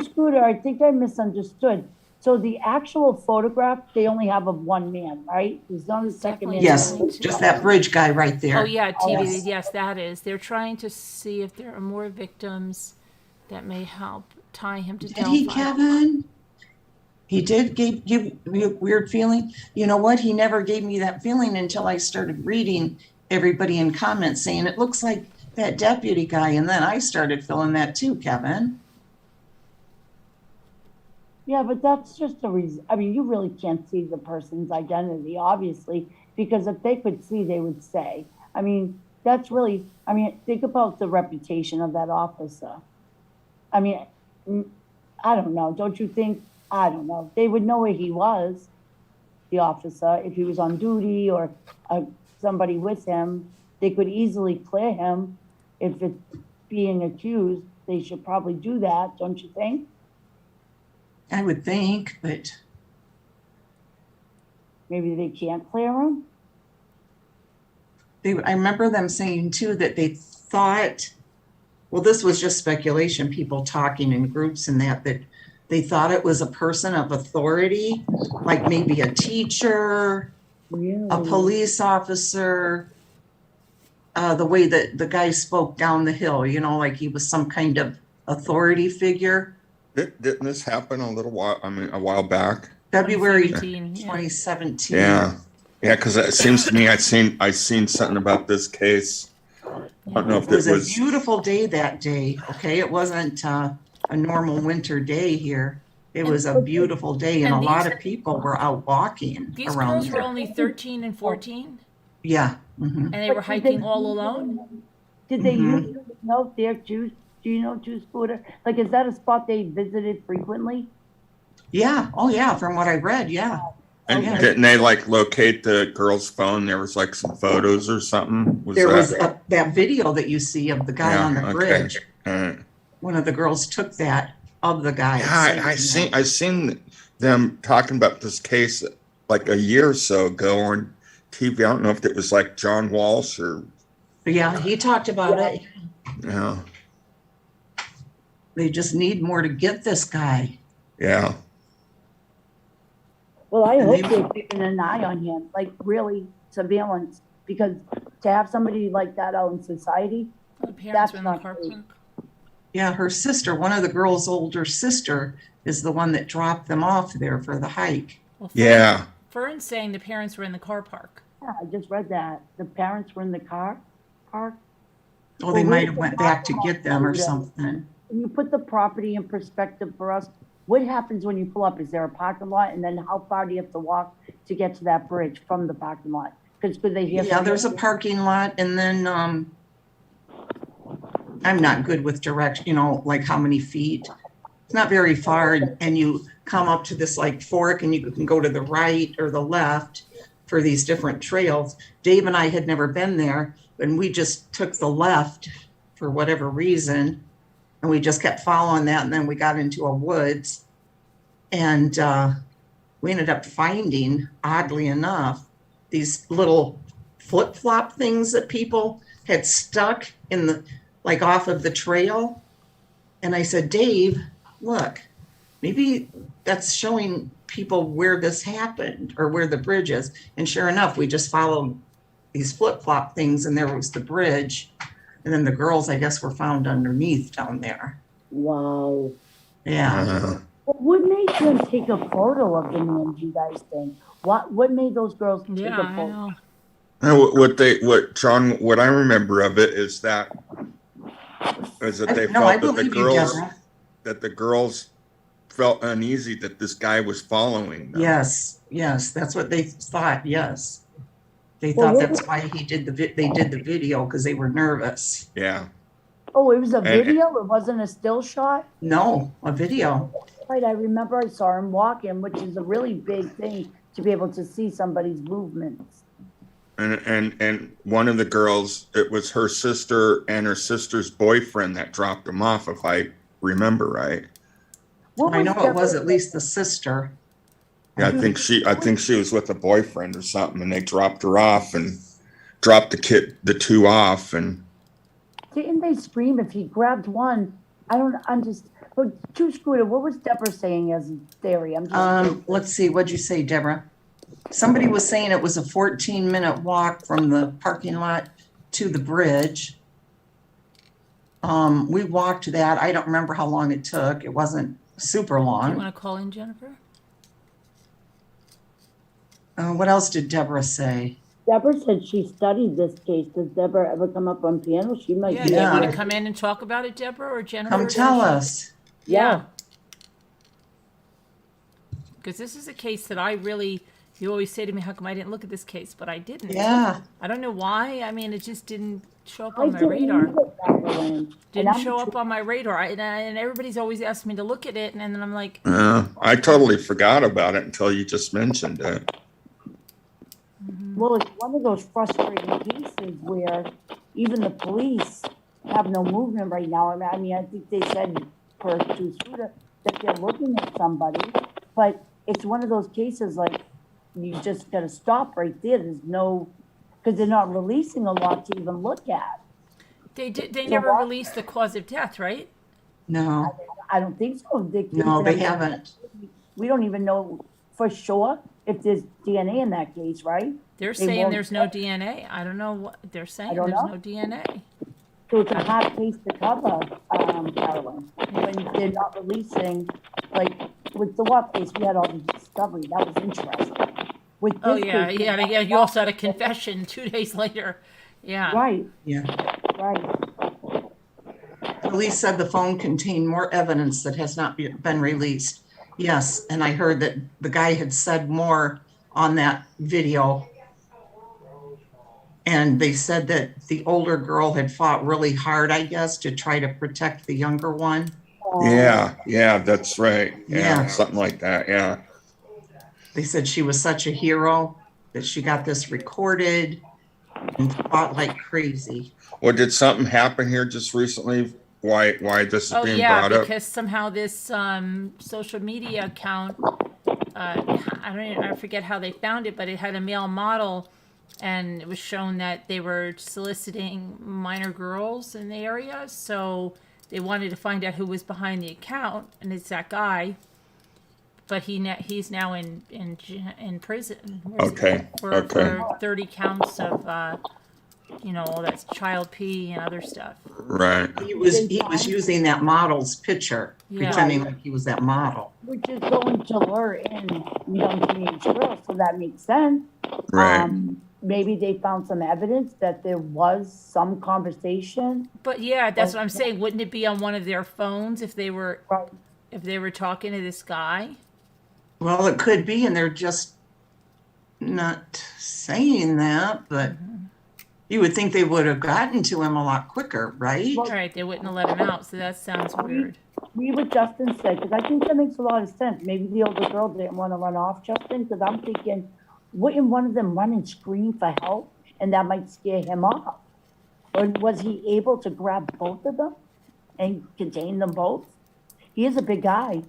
Scooter, I think I misunderstood. So the actual photograph, they only have of one man, right? There's not a second man. Yes, just that bridge guy right there. Oh yeah, TV. Yes. Yes, that is. They're trying to see if there are more victims that may help tie him to Did Delphi. he, Kevin? He did give me a weird feeling. You know what? He never gave me that feeling until I started reading everybody in comments saying it looks like that deputy guy. And then I started feeling that too, Kevin. Yeah, but that's just a reason. I mean, you really can't see the person's identity, obviously, because if they could see, they would say. I mean, that's really, I mean, think about the reputation of that officer. I mean, I don't know. Don't you think? I don't know. They would know where he was, the officer, if he was on duty or somebody with him. They could easily clear him. If it's being accused, they should probably do that, don't you think? I would think, but Maybe they can't clear him? I remember them saying too that they thought, well, this was just speculation, people talking in groups and that they thought it was a person of authority, like maybe a teacher, Really? a police officer, the way that the guy spoke down the hill, you know, like he was some kind of authority figure. Didn't this happen a while back? February 2017, yeah. 2017. Yeah. Yeah, because it seems to me I seen something about this case. I don't know if It was it a was. beautiful day that day. Okay, it wasn't a normal winter day here. It was a beautiful day, and a And lot of people were out walking These around girls were there. only 13 and 14, Yeah. and they were hiking all alone. Did they use know their juice? Do you know juice scooter? Like, is that a spot they visited frequently? Yeah. Oh, yeah. From what I read, yeah. And Yeah. didn't they like locate the girl's phone? There was like some photos or something. There was that video that you see of the guy on the bridge. One of the girls took that of the guy. Yeah, I seen them talking about this case like a year or so ago on TV. I don't know if it was like John Walsh or. Yeah, he talked about it. Yeah. They just need more to get this guy. Yeah. Well, I hope they're keeping an eye on him, like really surveillance, because to have somebody like that out in society, The parents that's were in the not car great. park. Yeah, her sister, one of the girls' older sister, is the one that dropped them off there for the hike. Well, Yeah. Fern's saying the parents were in the car park. Yeah, I just read that. The parents were in the car park. Oh, they Well, might where's have the went back to parking get them or lot? something. Can you put the property in perspective for us? What happens when you pull up? Is there a parking lot? And then how far do you have to walk to get to that bridge from the parking lot? Because could they hear? Yeah, there's a parking lot, and then I'm not good with direction, like how many feet. It's not very far, and you come up to this like fork, and you can go to the right or the left for these different trails. Dave and I had never been there, and we just took the left for whatever reason, and we just kept following that, and then we got into a woods, and we ended up finding, oddly enough, these little flip-flop things that people had stuck in the, like off of the trail. And I said, Dave, look, maybe that's showing people where this happened or where the bridge is. And sure enough, we just followed these flip-flop things, and there was the bridge. And then the girls, I guess, were found underneath down there. Wow. Yeah. Well, what made them take a photo of the man, do you guys think? What made those girls take Yeah, a I photo? know. What I remember of it is that they felt that the girls felt uneasy that this guy was following them. Yes, that's what they thought. Yes, they thought that's why they did the video, because they were nervous. Yeah. Oh, it was a video? It wasn't a still shot? No, a video. Right, I remember I saw him walking, which is a really big thing to be able to see somebody's movements. And one of the girls, it was her sister and her sister's boyfriend that dropped him off, if I remember right. I know it was at least the sister. Yeah, I think she was with a boyfriend or something, and they dropped her off and dropped the two off. And didn't they scream if he grabbed one? Two scooter. What was Deborah saying as a theory? Let's see. What'd you say, Deborah? Somebody was saying it was a 14-minute walk from the parking lot to the bridge. We walked that. I don't remember how long it took. It wasn't super long. You want to call in, Jennifer? What else did Deborah say? Deborah said she studied this case. Does Deborah ever come up on panel? She might. Yeah, do you want to come in and talk about it, Deborah or Jennifer? Come tell us. Yeah. Because this is a case that you always say to me, how come I didn't look at this case? But I didn't. Yeah. I don't know why. I mean, it just didn't show up on my radar. Didn't show up on my radar. And everybody's always asked me to look at it. And then I'm like. I totally forgot about it until you just mentioned it. Well, it's one of those frustrating cases where even the police have no movement right now. I mean, I think they said per to shooter that they're looking at somebody, but it's one of those cases like you just got to stop right there. There's no, because they're not releasing a lot to even look at. They never released the cause of death, right? No. I don't think so. No, they haven't. We don't even know for sure if there's DNA in that case, right? They're saying there's no DNA. I don't know what they're saying. There's no DNA. So it's a hard case to cover, Carolyn, when they're not releasing, like, with the what case, we had all the discovery. That was interesting. With Oh, this yeah, case, yeah. You also had a confession 2 days later. Yeah. Right, Yeah. right. Police said the phone contained more evidence that has not been released. Yes, and I heard that the guy had said more on that video. And they said that the older girl had fought really hard, I guess, to try to protect the younger one. Yeah, that's right. Yeah. Something like that. Yeah. They said she was such a hero that she got this recorded and fought like crazy. Well, did something happen here just recently? Why this is Oh, being yeah, brought up? because somehow this social media account, I forget how they found it, but it had a male model, and it was shown that they were soliciting minor girls in the area. So they wanted to find out who was behind the account, and it's that guy. But he's now in prison. Okay, For 30 counts of all that's child P and other stuff. Right. He was using that model's picture, Yeah. pretending like he was that model. Which is going to lure in young teenage girls, so that makes sense. Right. Maybe they found some evidence that there was some conversation. But yeah, that's what I'm saying. Wouldn't it be on one of their phones if they were Right. talking to this guy? Well, it could be, and they're just not saying that, but you would think they would have gotten to him a lot quicker, right? All right, they wouldn't have let him out, so that sounds weird. Read what Justin said, because I think that makes a lot of sense. Maybe the older girl didn't want to run off, Justin, because I'm thinking, wouldn't one of them run and scream for help, and that might scare him off? Or was he able to grab both of them and contain them both? He is a big guy.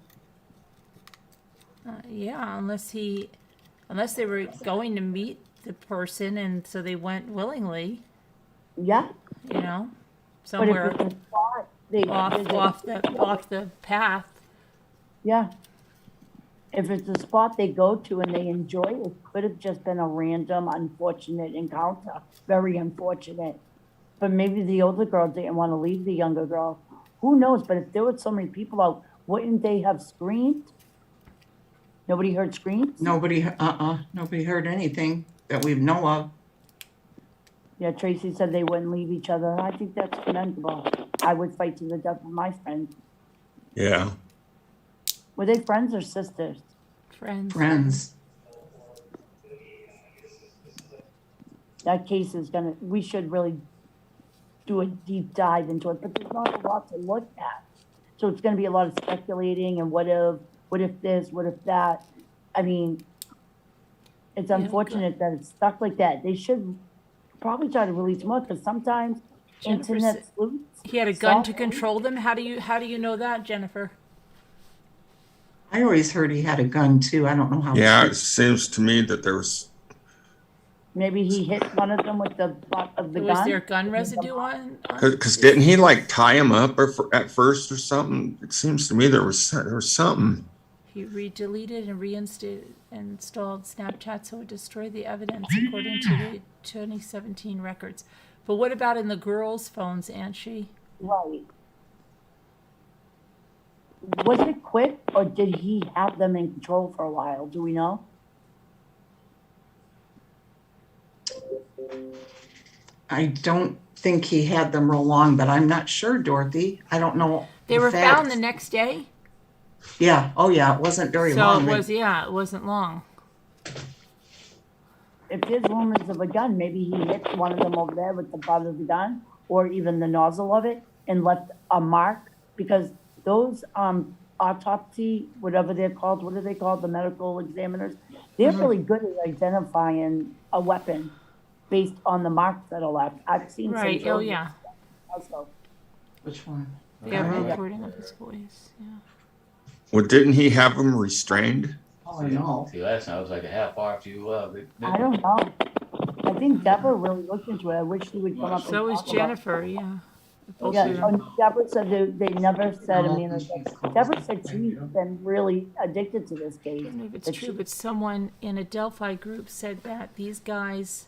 Yeah, unless they were going to meet the person, and so they went willingly, Yeah. you know, But if somewhere it's a spot, they off the path. Yeah. If it's a spot they go to and they enjoy, it could have just been a random, unfortunate encounter. Very unfortunate. But maybe the older girl didn't want to leave the younger girl. Who knows? But if there were so many people out, wouldn't they have screamed? Nobody heard screams? Nobody heard anything that we know of. Yeah, Tracy said they wouldn't leave each other. I think that's commendable. I would fight to the death with my friend. Yeah. Were they friends or sisters? Friends. That case is we should really do a deep dive into it, but there's not a lot to look at. So it's gonna be a lot of speculating and what if this, what if that? I mean, it's unfortunate that it's stuck like that. They should probably try to release more, because sometimes Jennifer internet said sleuths. he had a gun to control them. How do you know that, Jennifer? I always heard he had a gun too. I don't know how. Yeah, true. it seems to me that there was. Maybe he hit one of them with the butt of the gun. Was there gun residue on? Because didn't he like tie him up at first or something? It seems to me there was something. He deleted and installed Snapchat so it destroyed the evidence according to the 2017 records. But what about in the girls' phones, Angie? Right. Was it quick, or did he have them in control for a while? Do we know? I don't think he had them real long, but I'm not sure, Dorothy. I don't know. They were found facts. the next day? Yeah. Oh, yeah. It wasn't very long. It wasn't long. If there's rumors of a gun, maybe he hit one of them over there with the butt of the gun, or even the nozzle of it, and left a mark, because those autopsy, whatever they're called, what are they called, the medical examiners, they're really good at identifying a weapon based on the marks that are left. I've seen some. Right. Oh, yeah. Also. Which one? They have a Alright. recording of his voice. Yeah. Well, didn't he have them restrained? Oh, I know. See, last time it was like a half hour after you I don't know. I think Deborah really looked into it. I wish she would come up. So and was talk about it. Jennifer, yeah. Both Yeah, of them. Deborah said they never said, Deborah said she's been really addicted to this case. I don't know if it's That true, she- but someone in a Delphi group said that these guys'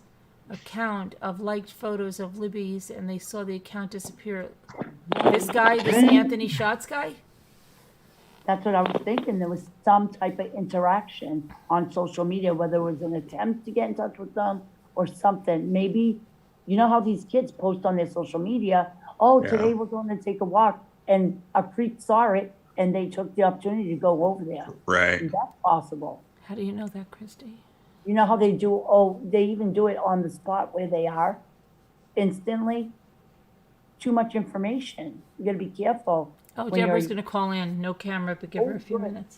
account of liked photos of Libby's, and they saw the account disappear. This guy, this Anthony Schatz guy? That's what I was thinking. There was some type of interaction on social media, whether it was an attempt to get in touch with them or something. Maybe, you know how these kids post on their social media, oh, Yeah. today we're going to take a walk, and a creep saw it and they took the opportunity to go over there. Right. That's possible. How do you know that, Christy? You know how they do, oh, they even do it on the spot where they are instantly? Too much information. You gotta be careful. Oh, when Deborah's you're- going to call in. No camera, but give her a few good. minutes.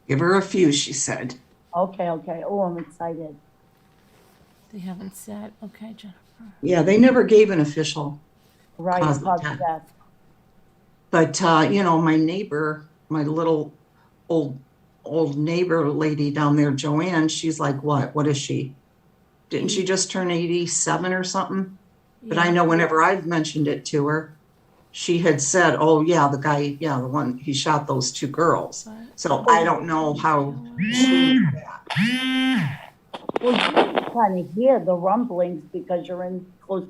Give her a few, she said. Okay. Oh, I'm excited. They haven't said. Okay, Jennifer. Yeah, they never gave an official. Right, Cause of positive. death. But, you know, my neighbor, my little old neighbor lady down there, Joanne, she's like, what is she? Didn't she just turn 87 or something? But I know whenever I've mentioned it to her, she had said, oh, yeah, the guy, yeah, the one, he shot those two girls. So I don't know how soon that. Well, you kind of hear the rumblings because you're in close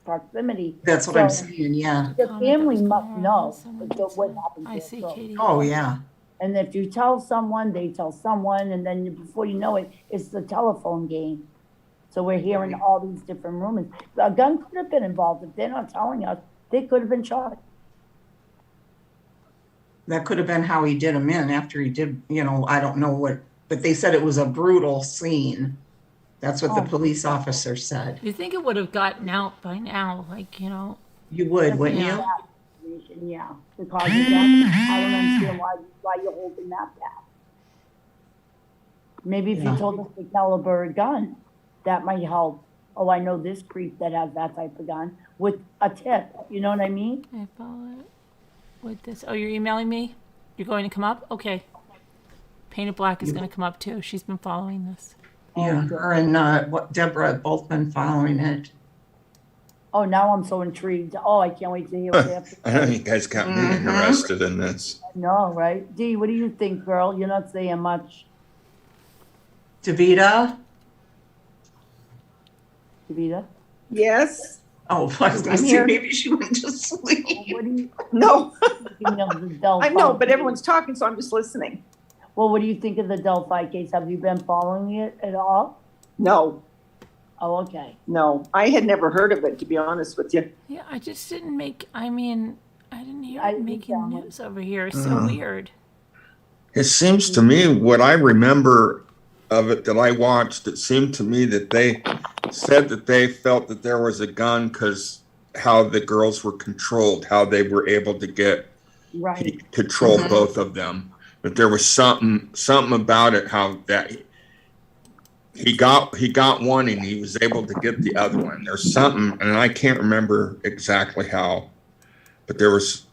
proximity. That's what So I'm saying, yeah. The Comment family that was must going know on. Someone what said- happened. I there. see, So- Katie. Oh, yeah. And if you tell someone, they tell someone, and then before you know it, it's the telephone game. So we're hearing all these different rumors. A gun could have been involved. If they're not telling us, they could have been shot. That could have been how he did him in after he did, you know, I don't know what, but they said it was a brutal scene. That's what the Oh. police officer said. You think it would have gotten out by now, like, you know? You would, wouldn't Yeah. you? Yeah, the cause of death. I don't understand why you're holding that back. Maybe if you Yeah. told us the caliber of gun, that might help. Oh, I know this creep that has that type of gun with a tip. You know what I mean? I follow it with this. Oh, you're emailing me? You're going to come up? Okay. Painted Black is going to come up too. She's been following this. Yeah, her and Deborah have both been following it. Oh, now I'm so intrigued. Oh, I can't wait to hear what they have to I know you guys got me interested in this. know, right? Dee, what do you think, girl? You're not saying much. Davita? Davida? Yes? Oh, I was gonna I'm say here. maybe she went to sleep. What do you No, think of the Delphi? I know, but everyone's talking, so I'm just listening. Well, what do you think of the Delphi case? Have you been following it at all? No, Oh, okay. no, I had never heard of it, to be honest with you. Yeah, I just didn't make, I mean, I didn't hear I it didn't making down it. news over here. It's so weird. It seems to me, what I remember of it that I watched, it seemed to me that they said that they felt that there was a gun because how the girls were controlled, how they were able to get Right. control both of them. But there was something about it, how that he got one and he was able to get the other one. There's something, and I can't remember exactly how, but there was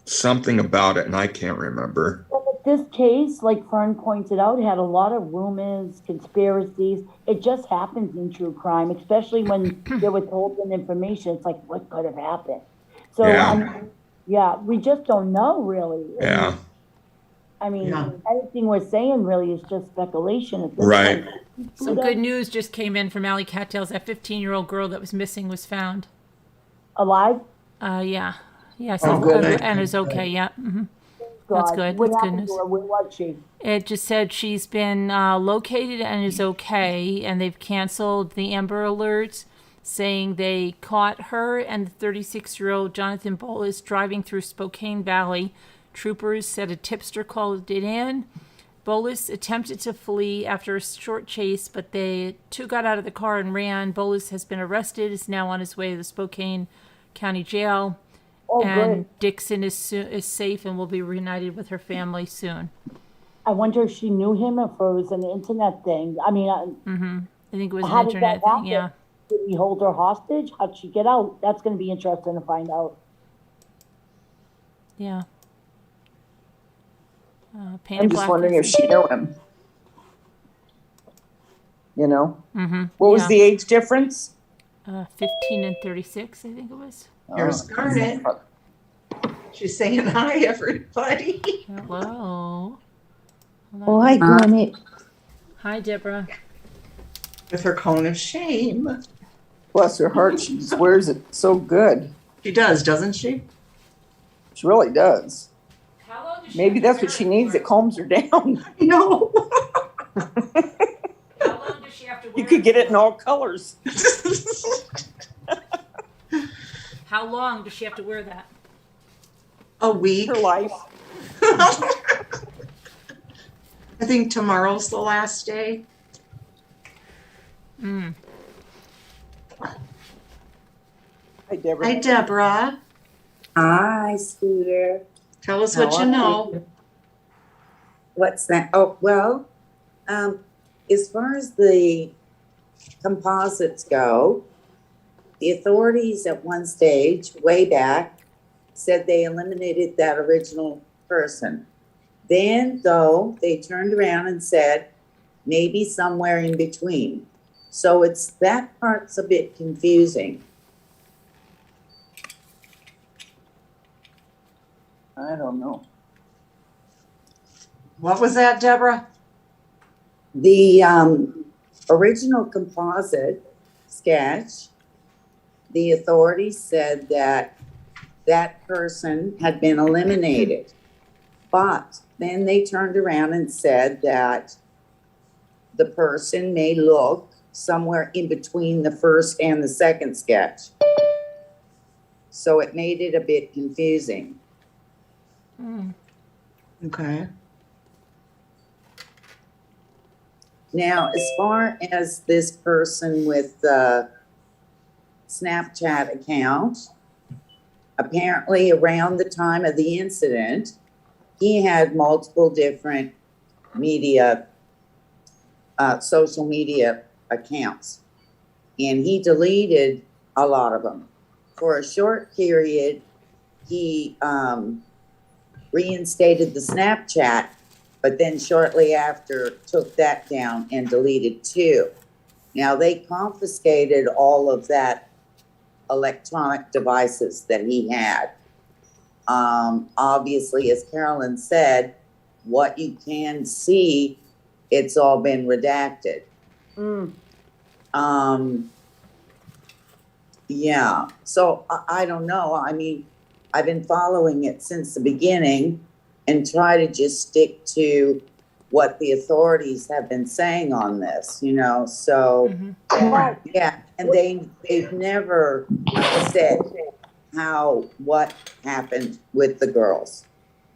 something about it, and I can't remember. Well, this case, like Fern pointed out, had a lot of rumors, conspiracies. It just happens in true crime, especially when they're withholding information. It's like, what could have happened? So, Yeah. yeah, we just don't know, really. Yeah. I mean, Yeah. anything we're saying really is just speculation at this Right. point. Some good news just came in from Alley Cattails. That 15-year-old girl that was missing was found. Alive? Yeah. Yeah, Oh, good. and is okay, yeah. That's God. good. What That's good happened news. to her? Where was she? It just said she's been located and is okay, and they've canceled the Amber Alerts, saying they caught her and the 36-year-old Jonathan Bolus driving through Spokane Valley. Troopers said a tipster called it in. Bolus attempted to flee after a short chase, but the two got out of the car and ran. Bolus has been arrested, is now on his way to the Spokane County Jail. Oh, And good. Dixon is safe and will be reunited with her family soon. I wonder if she knew him or if it was an internet thing. I mean, I think it was how an did internet that happen? thing, yeah. Did he hold her hostage? How'd she get out? That's going to be interesting to find out. Yeah. Painted I'm just Black wondering if is- she knew him. You know? Mm-hmm. What was Yeah. the age difference? 15 and 36, I think it was. Here's Garnet. She's saying hi, everybody. Hello. Oh, hi, Garnet. Hi, Deborah. With her cone of shame. Bless her heart, she wears it so good. She does, doesn't she? She really does. How long does Maybe that's what she needs. It calms her down. No. How long does she have to wear You could get it in all colors. How long does she have to wear that? A week. Her life. I think tomorrow's the last day. Mm. Hi, Deborah. Hi, Deborah. Hi, Scooter. Tell us what you know. What's that? Oh, well, as far as the composites go, the authorities at one stage, way back, said they eliminated that original person. Then, though, they turned around and said maybe somewhere in between. So that part's a bit confusing. I don't know. What was that, Deborah? The original composite sketch, the authorities said that that person had been eliminated. But then they turned around and said that the person may look somewhere in between the first and the second sketch. So it made it a bit confusing. Mm. Okay. Now, as far as this person with the Snapchat account, apparently around the time of the incident, he had multiple different media, social media accounts, and he deleted a lot of them. For a short period, he reinstated the Snapchat, but then shortly after took that down and deleted too. Now they confiscated all of that electronic devices that he had. Obviously, as Carolyn said, what you can see, it's all been redacted. Yeah, so I don't know. I mean, I've been following it since the beginning and try to just stick to what the authorities have been saying on this, you know, so, yeah, and they've never said what happened with the girls.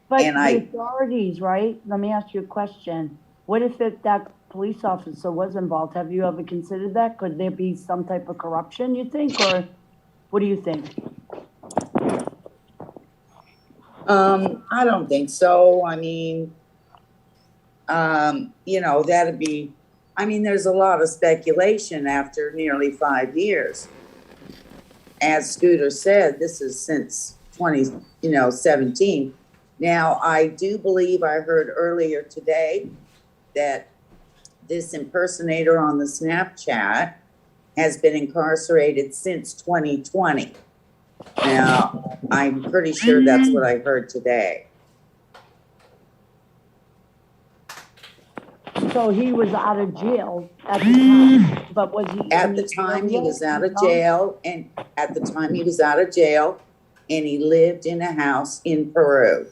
But And the authorities, right? Let me ask you a question. What if that police officer was involved? Have you ever considered that? Could there be some type of corruption, you think, or what do you think? I don't think so. I mean, you know, that'd be, I mean, there's a lot of speculation after nearly 5 years. As Scooter said, this is since 2017. Now, I do believe I heard earlier today that this impersonator on the Snapchat has been incarcerated since 2020. Now, I'm pretty sure that's what I heard today. So he was out of jail at the time, but was he? At the time he was out of jail, and he lived in a house in Peru,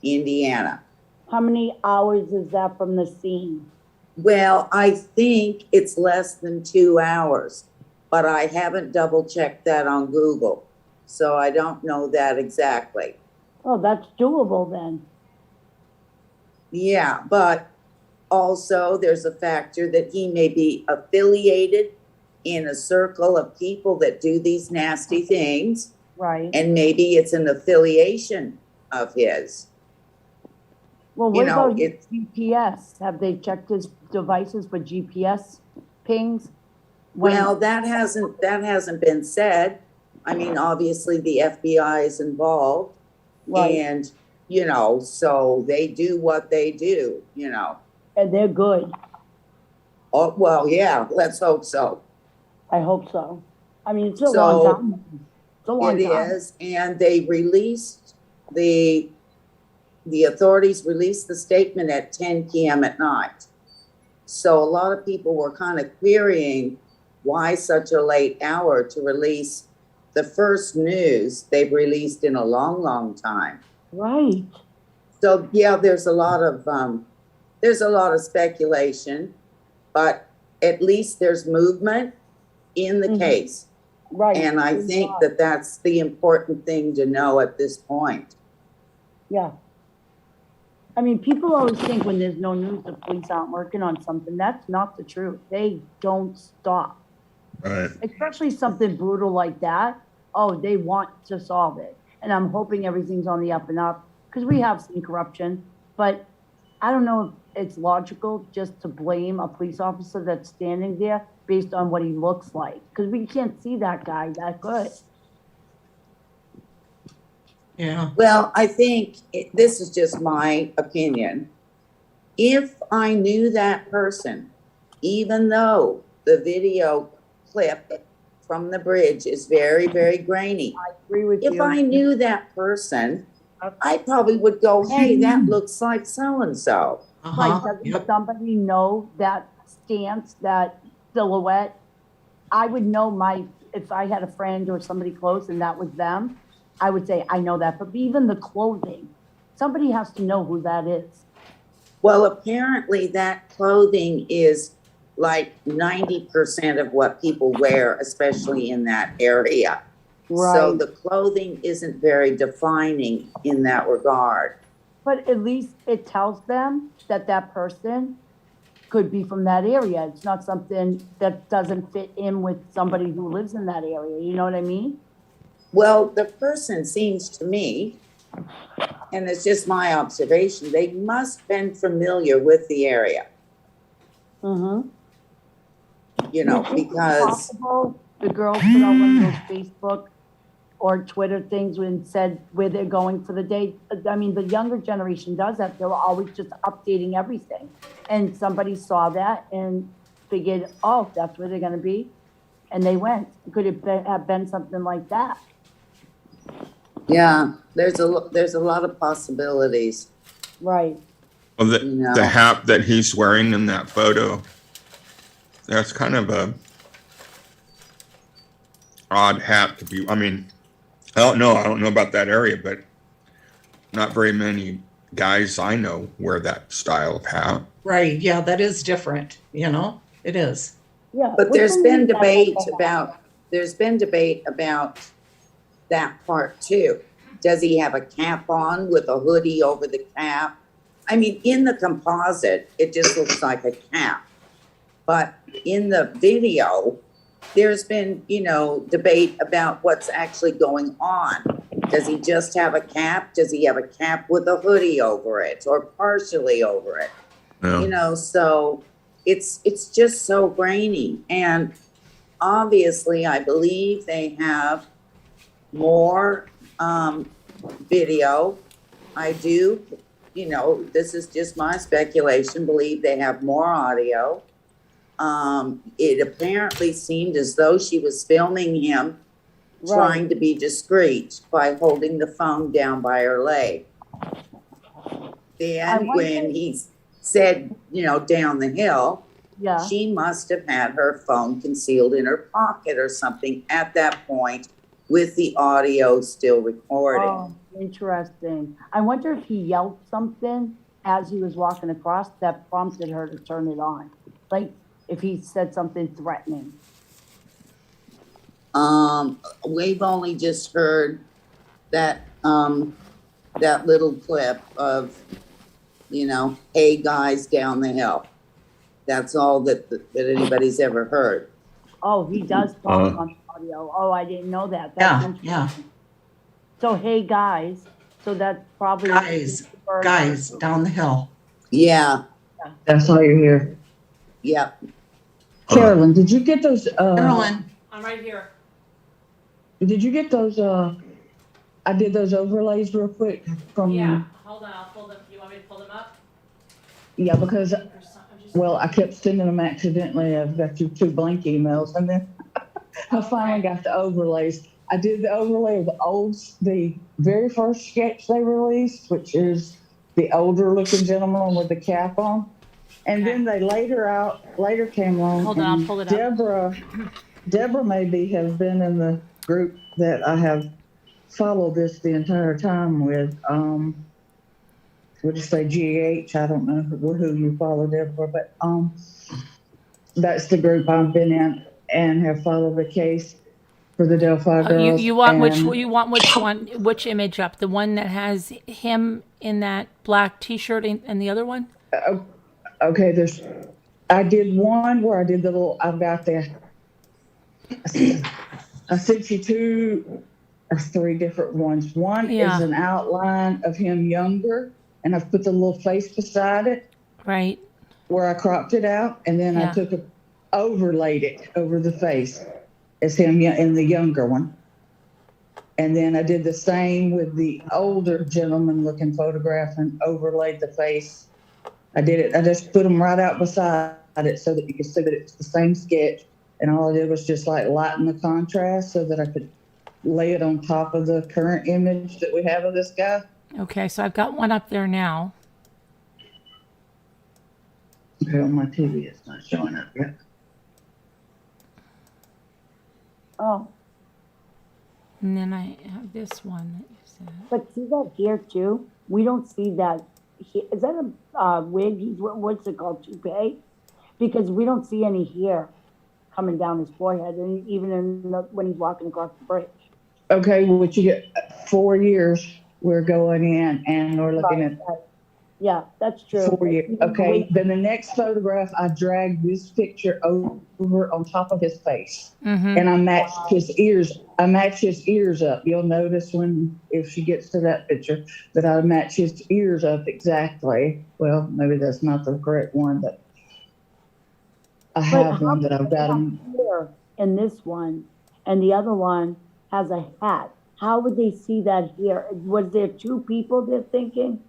Indiana. How many hours is that from the scene? Well, I think it's less than 2 hours, but I haven't double checked that on Google, so I don't know that exactly. Oh, that's doable then. Yeah, but also there's a factor that he may be affiliated in a circle of people that do these nasty things. Right. And maybe it's an affiliation of his. Well, what about it's GPS? Have they checked his devices for GPS pings? Well, that hasn't been said. I mean, obviously the FBI is involved, Right. and you know, so they do what they do, you know. And they're good. Oh, well, yeah, let's hope so. I hope so. I mean, it's a long time. It's a long time. It is, and they released the authorities released the statement at 10 p.m. at night. So a lot of people were kind of querying why such a late hour to release the first news they've released in a long, long time. Right. So yeah, there's a lot of speculation, but at least there's movement in the case. Right. And I think that that's the important thing to know at this point. Yeah. I mean, people always think when there's no news, the police aren't working on something. That's not the truth. They don't stop. Right. Especially something brutal like that. Oh, they want to solve it. And I'm hoping everything's on the up and up, because we have seen corruption. But I don't know if it's logical just to blame a police officer that's standing there based on what he looks like, because we can't see that guy that good. Yeah. Well, I think this is just my opinion. If I knew that person, even though the video clip from the bridge is very, very grainy, I agree with if you. I knew that person, I probably would go, hey, that looks like so-and-so. Like, does somebody know that stance, that silhouette? I would know if I had a friend or somebody close and that was them, I would say, I know that. But even the clothing, somebody has to know who that is. Well, apparently that clothing is like 90% of what people wear, especially in that area. Right. So the clothing isn't very defining in that regard. But at least it tells them that that person could be from that area. It's not something that doesn't fit in with somebody who lives in that area. You know what I mean? Well, the person seems to me, and it's just my observation, they must have been familiar with the area. Mm-hmm. You know, because Possible, the girl put out one of those Facebook or Twitter things and said where they're going for the day. I mean, the younger generation does that. They're always just updating everything. And somebody saw that and figured, oh, that's where they're going to be. And they went. Could it have been something like that? yeah, there's a lot of possibilities. Right. Well, No. the hat that he's wearing in that photo, that's kind of a odd hat to be. I mean, I don't know about that area, but not very many guys I know wear that style of hat. Right. Yeah, that is different. You know, it is. Yeah. But Which there's one been is that? debate about that part too. Does he have a cap on with a hoodie over the cap? I mean, in the composite, it just looks like a cap. But in the video, there's been, debate about what's actually going on. Does he just have a cap? Does he have a cap with a hoodie over it or partially over it? Yeah. So it's just so grainy. And obviously, I believe they have more video. I do, this is just my speculation, believe they have more audio. It apparently seemed as though she was filming him trying to be discreet by holding the phone down by her leg. Then when he said, down the hill, Yeah. she must have had her phone concealed in her pocket or something at that point with the audio still recording. Oh, interesting. I wonder if he yelled something as he was walking across that prompted her to turn it on. Like if he said something threatening. We've only just heard that little clip of, hey guys down the hill. That's all that anybody's ever heard. Oh, he does talk on audio. Oh, I didn't know that. Yeah, That's yeah. So, hey guys, so that's probably Guys down the hill. Yeah, That's all you hear. yeah. Carolyn, did you get those, Carolyn. I'm right here. did you get those, I did those overlays real quick from, Hold on, I'll pull them. You want me to pull them up? yeah, because, well, I kept sending them accidentally. I've got you 2 blank emails, and then I finally got the overlays. I did the overlay of the very first sketch they released, which is the older looking gentleman with the cap on. And then they later came along. Hold on, I'll pull it up. Deborah maybe have been in the group that I have followed this the entire time with. we'll just say GH. I don't know who you follow there for, but that's the group I've been in and have followed the case for the Delphi girls. You want and which one? Which image up? The one that has him in that black T-shirt and the other one? Okay, I did one where I did the little. I've got the. I sent you 2 or 3 different ones. One is an outline of him younger, and I've put the little face beside it. Right. Where I cropped it out, and then I overlaid it over the face as him in the younger one. And then I did the same with the older gentleman looking photograph and overlaid the face. I did it. I just put them right out beside it so that you could see that it's the same sketch. And all I did was just like lighten the contrast so that I could lay it on top of the current image that we have of this guy. Okay, so I've got one up there now. Okay, on my TV, it's not showing up yet. Oh, And then I have this one that you said. but see that here too? We don't see that. Is that a wig? What's it called? Toupee? Because we don't see any hair coming down his forehead, and even when he's walking across the bridge. Okay, which you get 4 years. We're going in and we're looking at Yeah, that's true. 4 years. Okay, then the next photograph, I dragged this picture over on top of his face, and I matched his ears. I matched his ears up. You'll notice if she gets to that picture that I match his ears up exactly. Well, maybe that's not the correct one, but I have one that I've got him here in this one, and the other one has a hat. How would they see that here? Was there 2 people they're thinking?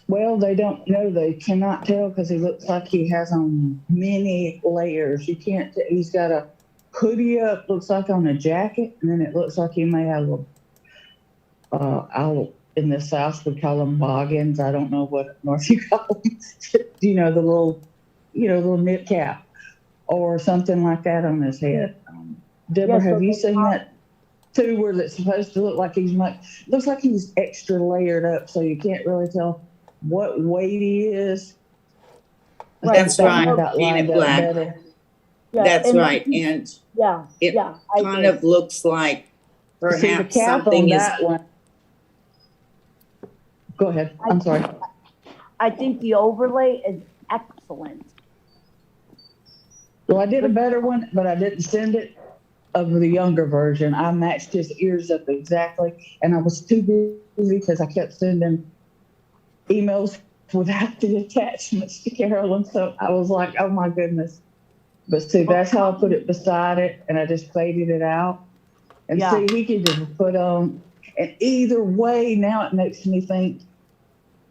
Well, they don't know. They cannot tell because he looks like he has on many layers. You can't. He's got a hoodie up, looks like on a jacket, and then it looks like he may have in the South we call them boggins. I don't know what north you call them. The little knit cap or something like that on his head. Deborah, have you seen that too? Where it's supposed to look like looks like he's extra layered up, so you can't really tell what weight he is. That's right. Painted black. That's right. And it kind of looks like perhaps something is. Go ahead. I'm sorry. I think the overlay is excellent. Well, I did a better one, but I didn't send it of the younger version. I matched his ears up exactly, and I was too busy because I kept sending emails without the attachments to Carolyn. So I was like, oh my goodness. But see, that's how I put it beside it, and I just faded it out. And see, he could just put on, and either way, now it makes me think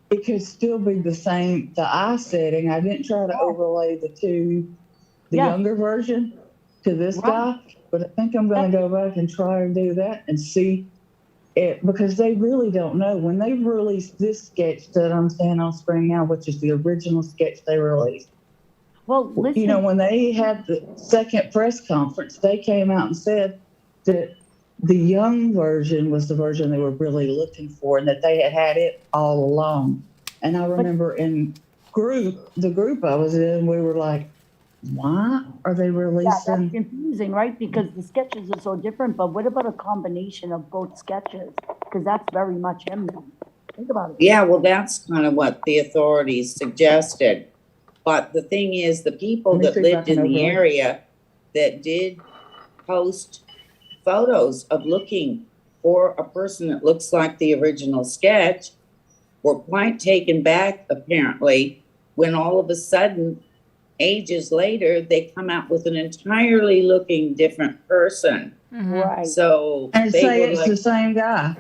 it could still be the same, the eye setting. I didn't try to overlay the younger version to this guy, but I think I'm going to go back and try and do that and see it, because they really don't know. When they released this sketch that I'm saying on screen now, which is the original sketch they released. Well, listen. When they had the second press conference, they came out and said that the young version was the version they were really looking for, and that they had it all along. And I remember in the group I was in, we were like, why are they releasing? Yeah, that's confusing, right? Because the sketches are so different. But what about a combination of both sketches? Because that's very much him now. Think about it. Yeah, well, that's kind of what the authorities suggested. But the thing is, the people that lived in the area that did post photos of looking for a person that looks like the original sketch were quite taken back, apparently, when all of a sudden, ages later, they come out with an entirely looking different person. Right. So and they say were it's like, the same guy.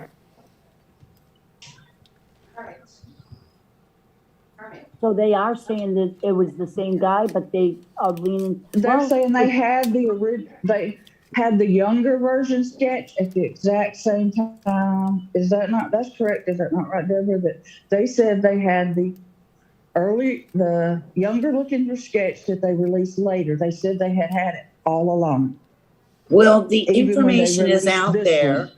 So they are saying that it was the same guy, but they are leaning. They're saying they had they had the younger version sketch at the exact same time. Is that not? That's correct. Is that not right, Deborah? That they said they had the younger looking sketch that they released later. They said they had it all along. well, the information is released out this there. one.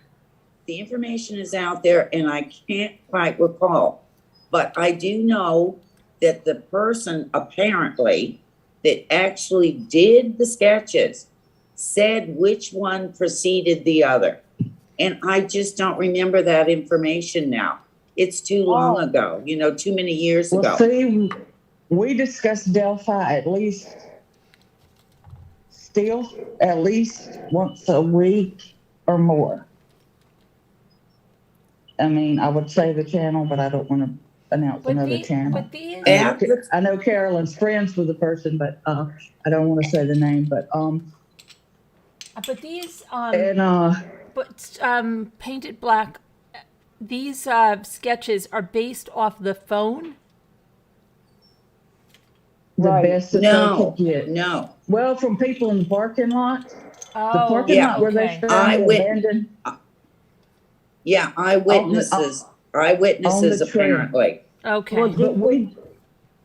The information is out there, and I can't quite recall But I do know that the person apparently that actually did the sketches said which one preceded the other. And I just don't remember that information now. It's too long ago, you know, too many years Well, ago. see, we discussed Delphi at least once a week or more. I mean, I would say the channel, but I don't want to announce another channel. But these, I know Carolyn's friends with the person, but I don't want to say the name. But these, Painted Black, these sketches are based off the phone. the best that they could get. No. Well, from people in the parking lot. Oh, The parking lot where they found the abandoned. Yeah, eyewitnesses apparently. Okay.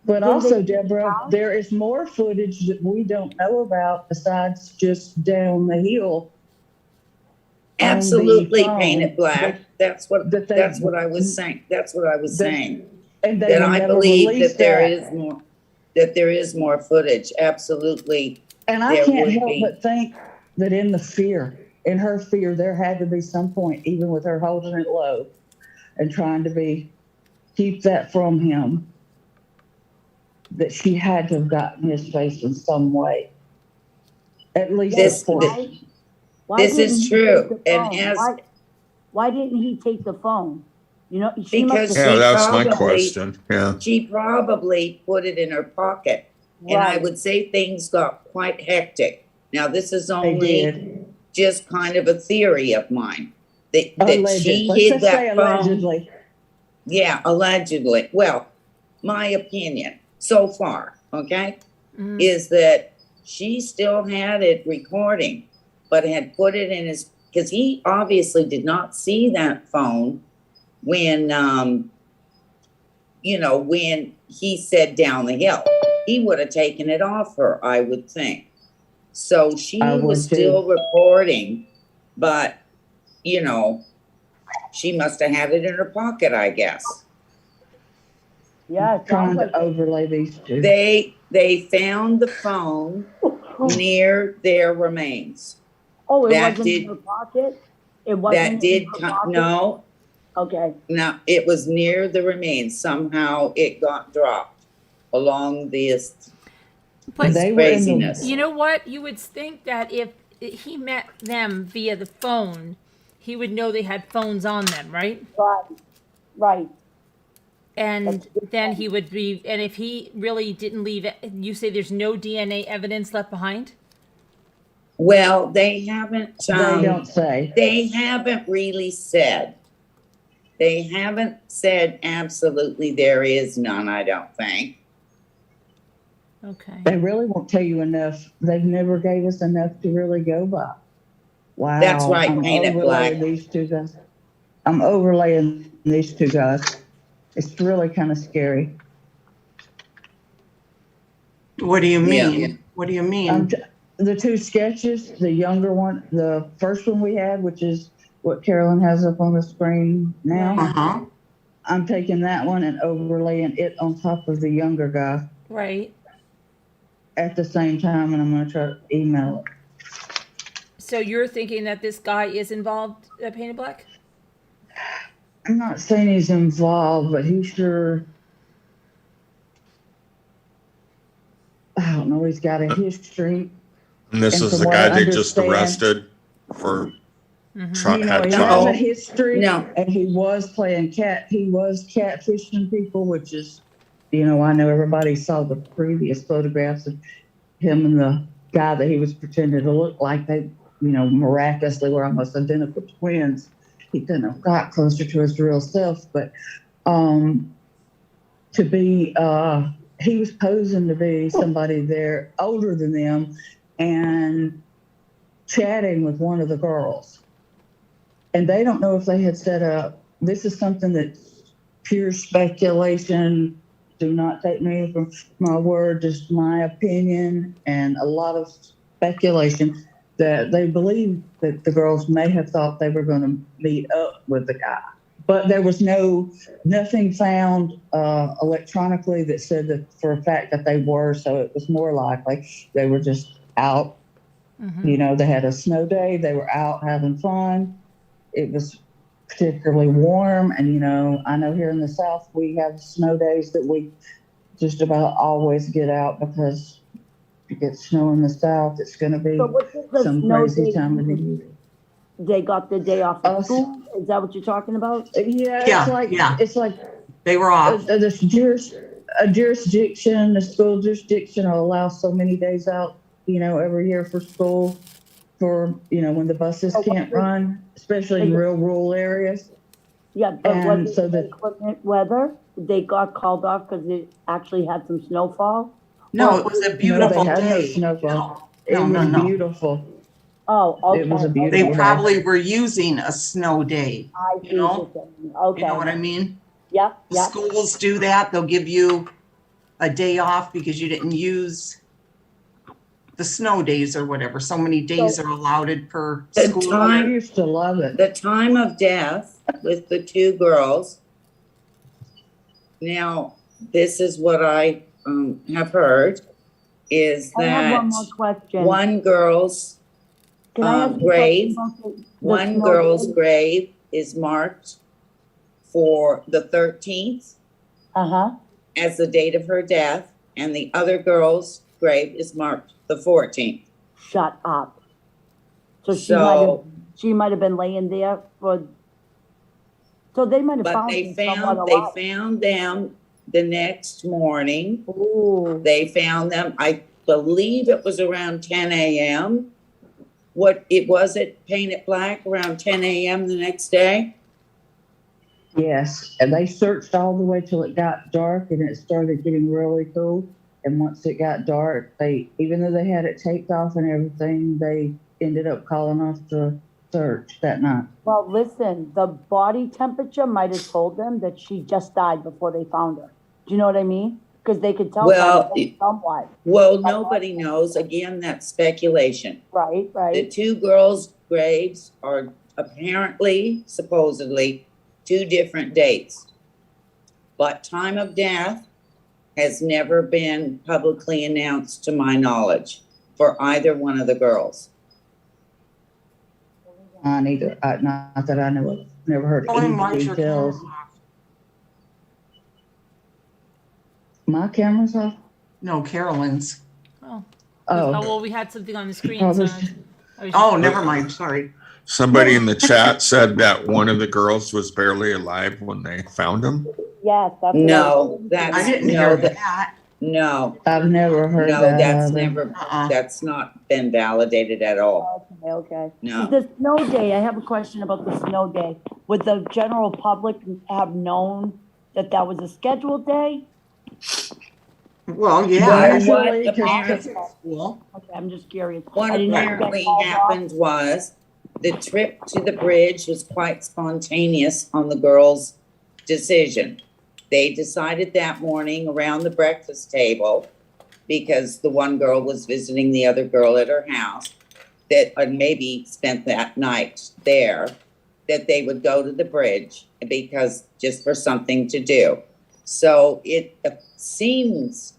But also, Deborah, there is more footage that we don't know about besides just down the hill. Absolutely, Painted Black. That's what I was saying. That's what I was saying. And that I believe that there is more footage. Absolutely. And I can't help but think that in her fear, there had to be some point, even with her holding it low and trying to keep that from him, that she had to have gotten his face in some way. At least this is true. And why didn't he take the phone? You know, that's my question. Yeah. She probably put it in her pocket. Right. And I would say things got quite hectic. Now, this is only just kind of a theory of mine. That she hid that phone. Allegedly. Yeah, allegedly. Well, my opinion so far, okay, is that she still had it recording, but had put it in his, because he obviously did not see that phone when, when he said down the hill. He would have taken it off her, I would think. So she was still recording, but, she must have had it in her pocket, I guess. Yeah, trying to overlay these two. They found the phone near their remains. Oh, it wasn't in her pocket? It wasn't in her pocket? No. Okay. No, it was near the remains. Somehow it got dropped along this craziness. You know what? You would think that if he met them via the phone, he would know they had phones on them, right? Right. And then he would be, and if he really didn't leave, you say there's no DNA evidence left behind? Well, they haven't. They don't say. They haven't really said. They haven't said absolutely there is none, I don't think. Okay. They really won't tell you enough. They've never gave us enough to really go by. Wow. That's right, Painted Black. I'm overlaying these two guys. It's really kind of scary. What do you mean? Yeah. What do you mean? The two sketches, the younger one, the first one we had, which is what Carolyn has up on the screen now. Uh-huh. I'm taking that one and overlaying it on top of the younger guy. Right. At the same time, and I'm going to try to email it. So you're thinking that this guy is involved, Painted Black? I'm not saying he's involved, but he sure, I don't know, he's got a history. And this is the guy they just arrested for he has a history. No. And he was catfishing people, which is, I know everybody saw the previous photographs of him and the guy that he was pretending to look like. They, miraculously were almost identical twins. He couldn't have got closer to his real self, but he was posing to be somebody there older than them and chatting with one of the girls. And they don't know if they had set up. This is something that's pure speculation. Do not take me from my word, just my opinion, and a lot of speculation that they believe that the girls may have thought they were going to meet up with the guy. but there was nothing found electronically that said that for a fact that they were. So it was more likely they were just out. You know, they had a snow day. They were out having fun. It was particularly warm, and you know, I know here in the South we have snow days that we just about always get out because if it gets snow in the South, it's going to be So what's the some snow crazy day? time of the year. They got the day off of Oh, school? Is that what you're talking about? Yeah, Yeah, it's like they were off. a jurisdiction, a school jurisdiction will allow so many days out, you know, every year for school for, you know, when the buses can't run, especially in real rural areas. Yeah, but And was so it that- inclement weather? They got called off because it actually had some snowfall? No, it was a No, beautiful they had no day. snowfall. No, It no, was no. beautiful. Oh, okay. It was a beautiful They day. probably were using a snow day. I see You know? what you're saying. Okay. You know what I mean? Yep, The yep. schools do that. They'll give you a day off because you didn't use the snow days or whatever. So many days are allotted per The school. I time- used to love it. The time of death with the two girls. Now, this is what I have heard, is I have one that more question. one girl's Can I ask you a grave, question about the one snow girl's day? grave is marked for the 13th Uh-huh. as the date of her death, and the other girl's grave is marked the 14th. Shut up. So So, she might have been laying there for, so they might have but found they him somewhat found alive. them the next morning. Ooh. They found them, I believe it was around 10 a.m. What it was, it painted black around 10 a.m. the next day. Yes, and they searched all the way till it got dark, and it started getting really cool. And once it got dark, even though they had it taped off and everything, they ended up calling off the search that night. Well, listen, the body temperature might have told them that she just died before they found her. Do you know what I mean? Because they could tell Well, by the somewhat. Well, nobody knows. Again, that's speculation. Right, The right. two girls' graves are apparently, supposedly, two different dates. But time of death has never been publicly announced to my knowledge for either one of the girls. Neither, not that I know of. Never heard Only any marks your details. camera off. My camera's off. No, Carolyn's. Oh, Oh, well, we had something on the screen. Oh, So this- I was Oh, just- never mind. Sorry. Somebody in the chat said that one of the girls was barely alive when they found him. Yes, that's. what No, was that's- I didn't No, hear that- that. No, I've never heard no, that. that's either. never, Uh-uh. that's not been validated at all. Okay, okay. No. The snow day, I have a question about the snow day. Would the general public have known that that was a scheduled day? Well, yeah. Well, I- what Usually, 'cause- apparently- School. Okay, I'm just curious. What I didn't know if you got apparently called off. happened was the trip to the bridge was quite spontaneous on the girls' decision. They decided that morning around the breakfast table, because the one girl was visiting the other girl at her house, that maybe spent that night there, that they would go to the bridge because just for something to do. So it seems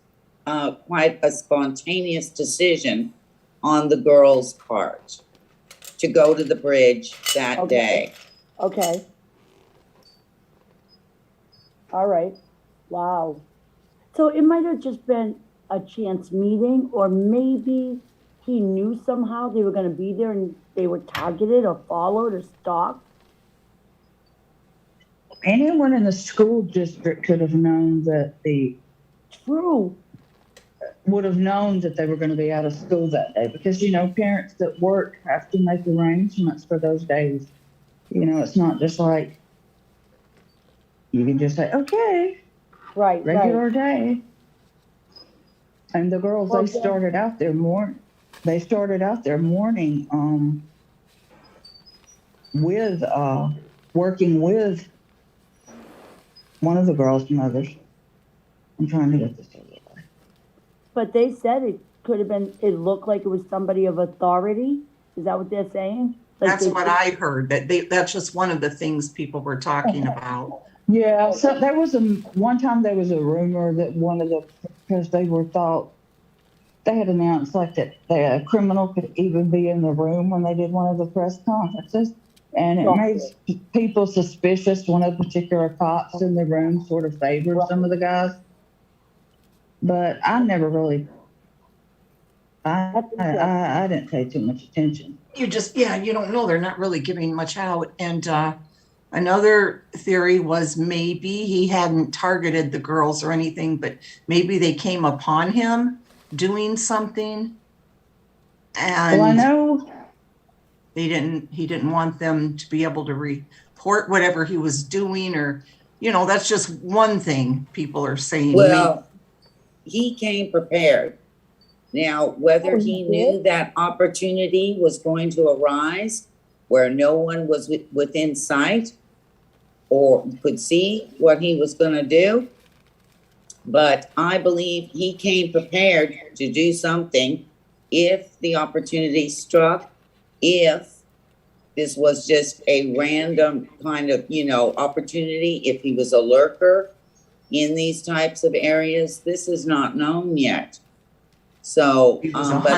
quite a spontaneous decision on the girls' part to go to the bridge that Okay. day. Okay. All right. Wow. So it might have just been a chance meeting, or maybe he knew somehow they were gonna be there and they were targeted or followed or stalked. Anyone in the school district could have known that True. would have known that they were going to be out of school that day, because you know parents that work have to make arrangements for those days. You know, it's not just like you can just say, okay, Right, right. regular day. And the girls, Well, they yeah. started out their morning with working with one of the girls' mothers. I'm trying to get this over. But they said it could have been, it looked like it was somebody of authority. Is that what they're saying? That's what I heard, that's just one of the things people were talking about. Yeah, so there was one time there was a rumor that because they were thought, they had announced like that a criminal could even be in the room when they did one of the press conferences. And it made people suspicious. One of the particular cops in the room sort of favored some of the guys. But I never really, I didn't pay too much attention. You don't know. They're not really giving much out. And another theory was maybe he hadn't targeted the girls or anything, but maybe they came upon him doing something. And well, I know he didn't want them to be able to report whatever he was doing, or, that's just one thing people are saying. Well, he came prepared. Now, whether he knew that opportunity was going to arise where no one was within sight or could see what he was going to do, but I believe he came prepared to do something if the opportunity struck, if this was just a random kind of, opportunity, if he was a lurker in these types of areas. This is not known yet. So, but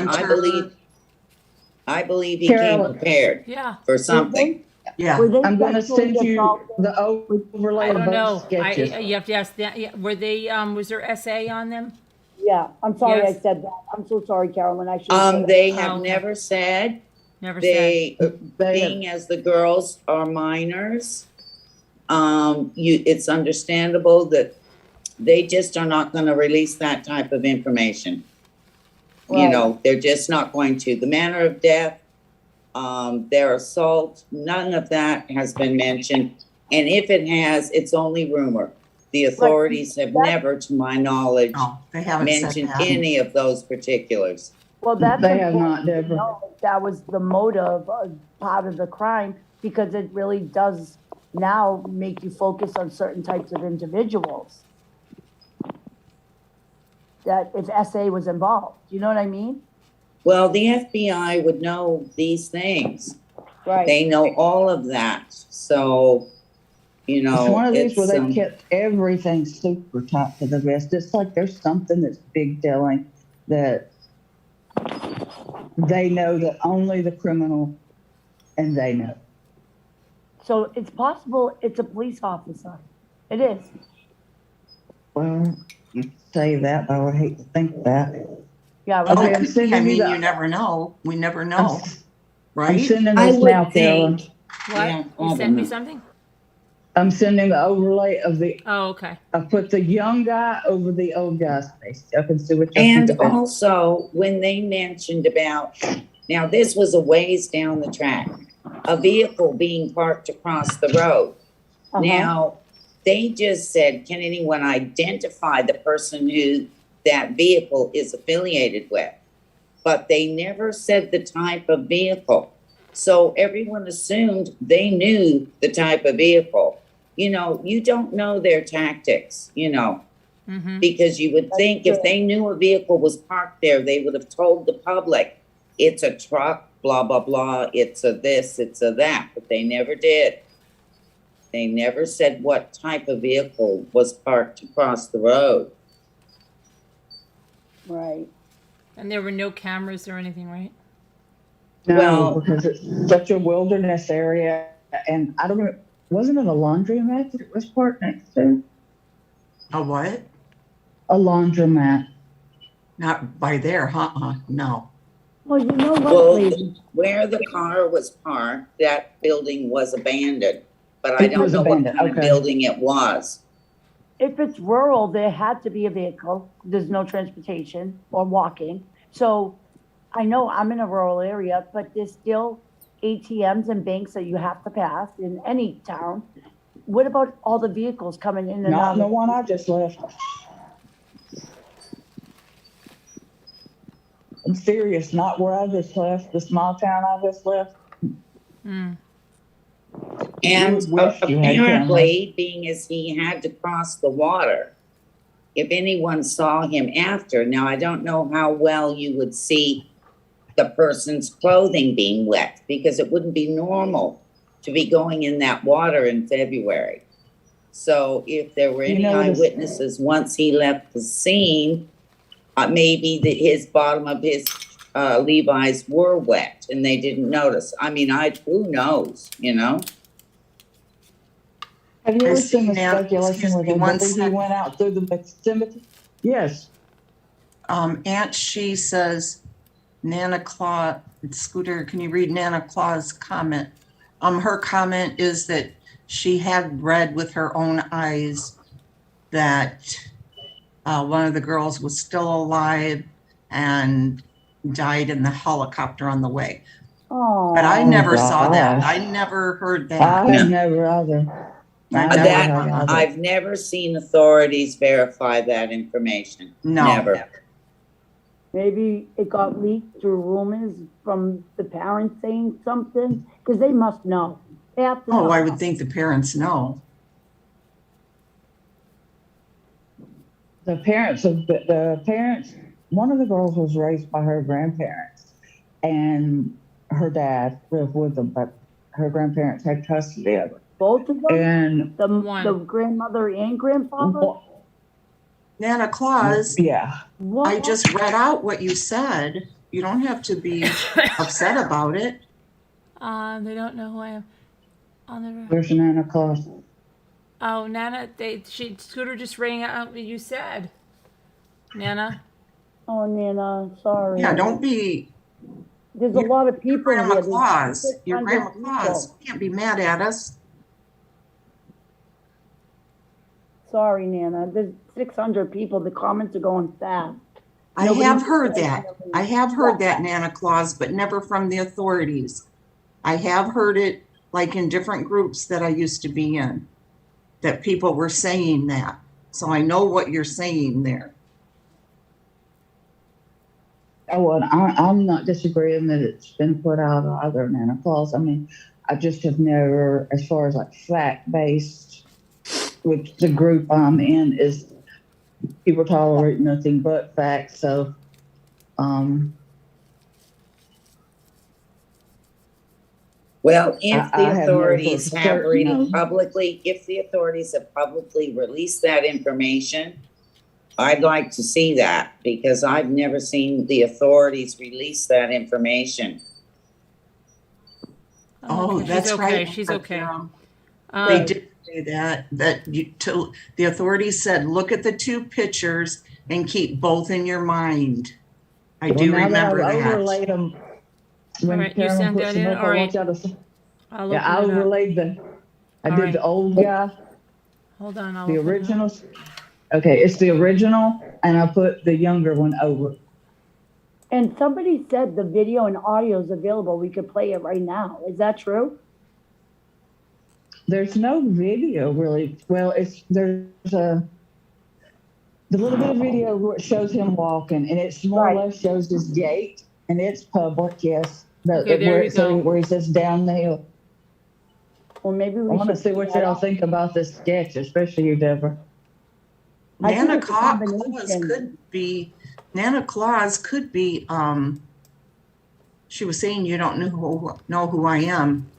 I believe he came prepared for something. Yeah. I'm going to send you the overlay. I don't know. Sketches. You have to ask that. Yeah. Were they? Was there SA on them? Yeah, I'm sorry Yes. I said that. I'm so sorry, Carolyn. I should have They have never said. Never said. Being as the girls are minors, it's understandable that they just are not going to release that type of information. Right. They're just not going to. The manner of death, their assault, none of that has been mentioned. And if it has, it's only rumor. The authorities have never, to my knowledge, they haven't mentioned said that. any of those particulars. Well, that's They have not, important to Deborah. know that was the motive, part of the crime, because it really does now make you focus on certain types of individuals. That if SA was involved, you know what I mean? Well, the FBI would know these things. Right. They know all of that. So, It's one of these where they it's, kept everything super tight to the vest. It's like there's something that's big telling that they know that only the criminal and they know. So it's possible it's a police officer. It is. Well, you say that, but I would hate to think that. Yeah. Okay, Right. I'm sending you you never know. We never know, I'm right? sending I this would now, Carolyn. think- What? Yeah, You sent me something? I'm sending the overlay of Oh, okay. I put the young guy over the old guy's face. I can see what you're And thinking. also, when they mentioned about, now this was a ways down the track, a vehicle being parked across the road. Uh-huh. Now, they just said, can anyone identify the person who that vehicle is affiliated with? But they never said the type of vehicle. So everyone assumed they knew the type of vehicle. You don't know their tactics, Mm-hmm. because you would think if they knew a vehicle was parked there, they would have told the public, it's a truck, blah, blah, blah, it's a this, it's a that, but they never did. They never said what type of vehicle was parked across the road. Right. And there were no cameras or anything, right? No, Well- because it's such a wilderness area, and I don't know, wasn't it a laundromat that it was parked next to? A what? A laundromat. Not by there, no. Well, you know what, Well, lady? where the car was parked, that building was abandoned, but I It don't was know what abandoned, kind of okay. building it was. If it's rural, there had to be a vehicle. There's no transportation or walking. So I know I'm in a rural area, but there's still ATMs and banks that you have to pass in any town. What about all the vehicles coming in and Not out? in the one I just left. I'm serious, not where I just left, the small town I just left. Mm. And You wish you had apparently, being as he had to cross the water, if anyone saw him after, now I don't know how well you would see the person's clothing being wet, because it wouldn't be normal to be going in that water in February. So if there were any eyewitnesses, once he left the scene, maybe his bottom of his Levi's were wet and they didn't notice. I mean, who knows, you know? Have you I ever see seen the now- speculation excuse where me, they one believe he sec. went out through the proximity? Yes. Aunt She says, Nana Claus, Scooter, can you read Nana Claus' comment? Her comment is that she had read with her own eyes that one of the girls was still alive and died in the helicopter on the way. Oh. But I never saw that. gosh. I never heard that. I have never either. I've never seen authorities verify that information. No. Never. Maybe it got leaked through rumors from the parents saying something, because they must know. They have to know. Oh, I would think the parents know. The parents, one of the girls was raised by her grandparents, and her dad lived with them, but her grandparents had custody of her. Both of them? And The grandmother and grandfather? Nana Claus, yeah, What? I just read out what you said. You don't have to be upset about it. They don't know who I am. I'll never. there's Nana Claus. Oh, Nana, Scooter just rang out what you said. Nana. Oh, Nana, sorry. Yeah, don't be There's a lot of people Grandma here. There's Claus. You're 600 Grandma people. Claus. You can't be mad at us. Sorry, Nana. There's 600 people. The comments are going fast. I Nobody have said heard that. anything. I have heard that, Nana Claus, but never from the authorities. I have heard it like in different groups that I used to be in, that people were saying that. So I know what you're saying there. Oh, and I'm not disagreeing that it's been put out either, Nana Claus. I mean, I just have never, as far as like fact-based, which the group I'm in is people tolerate nothing but facts. So, Well, if I the have never authorities for have certain already known. publicly, if the authorities have publicly released that information, I'd like to see that, because I've never seen the authorities release that information. Oh, okay, that's she's okay. right. She's okay. They did say that the authorities said, look at the two pictures and keep both in your mind. I do now that remember I've that. overlaid them. When All right, you Carolyn sent puts that them in? up, All I right. want y'all to see. I'll Yeah, I open it up. overlaid I All did right. the old guy, Hold on. I'll the open it up. originals. Okay, it's the original, and I put the younger one over. And somebody said the video and audio is available. We could play it right now. Is that true? There's no video really. Well, there's the little bit of video where it shows him walking, and it's more Right. or less shows his gait, and it's public, yes. Okay, there you go. Where he says down the hill. Well, maybe I we want to should see what put that y'all up. think about this sketch, especially you, Deborah. I think Nana it's a Claus combination. could be, she was saying you don't know who I am.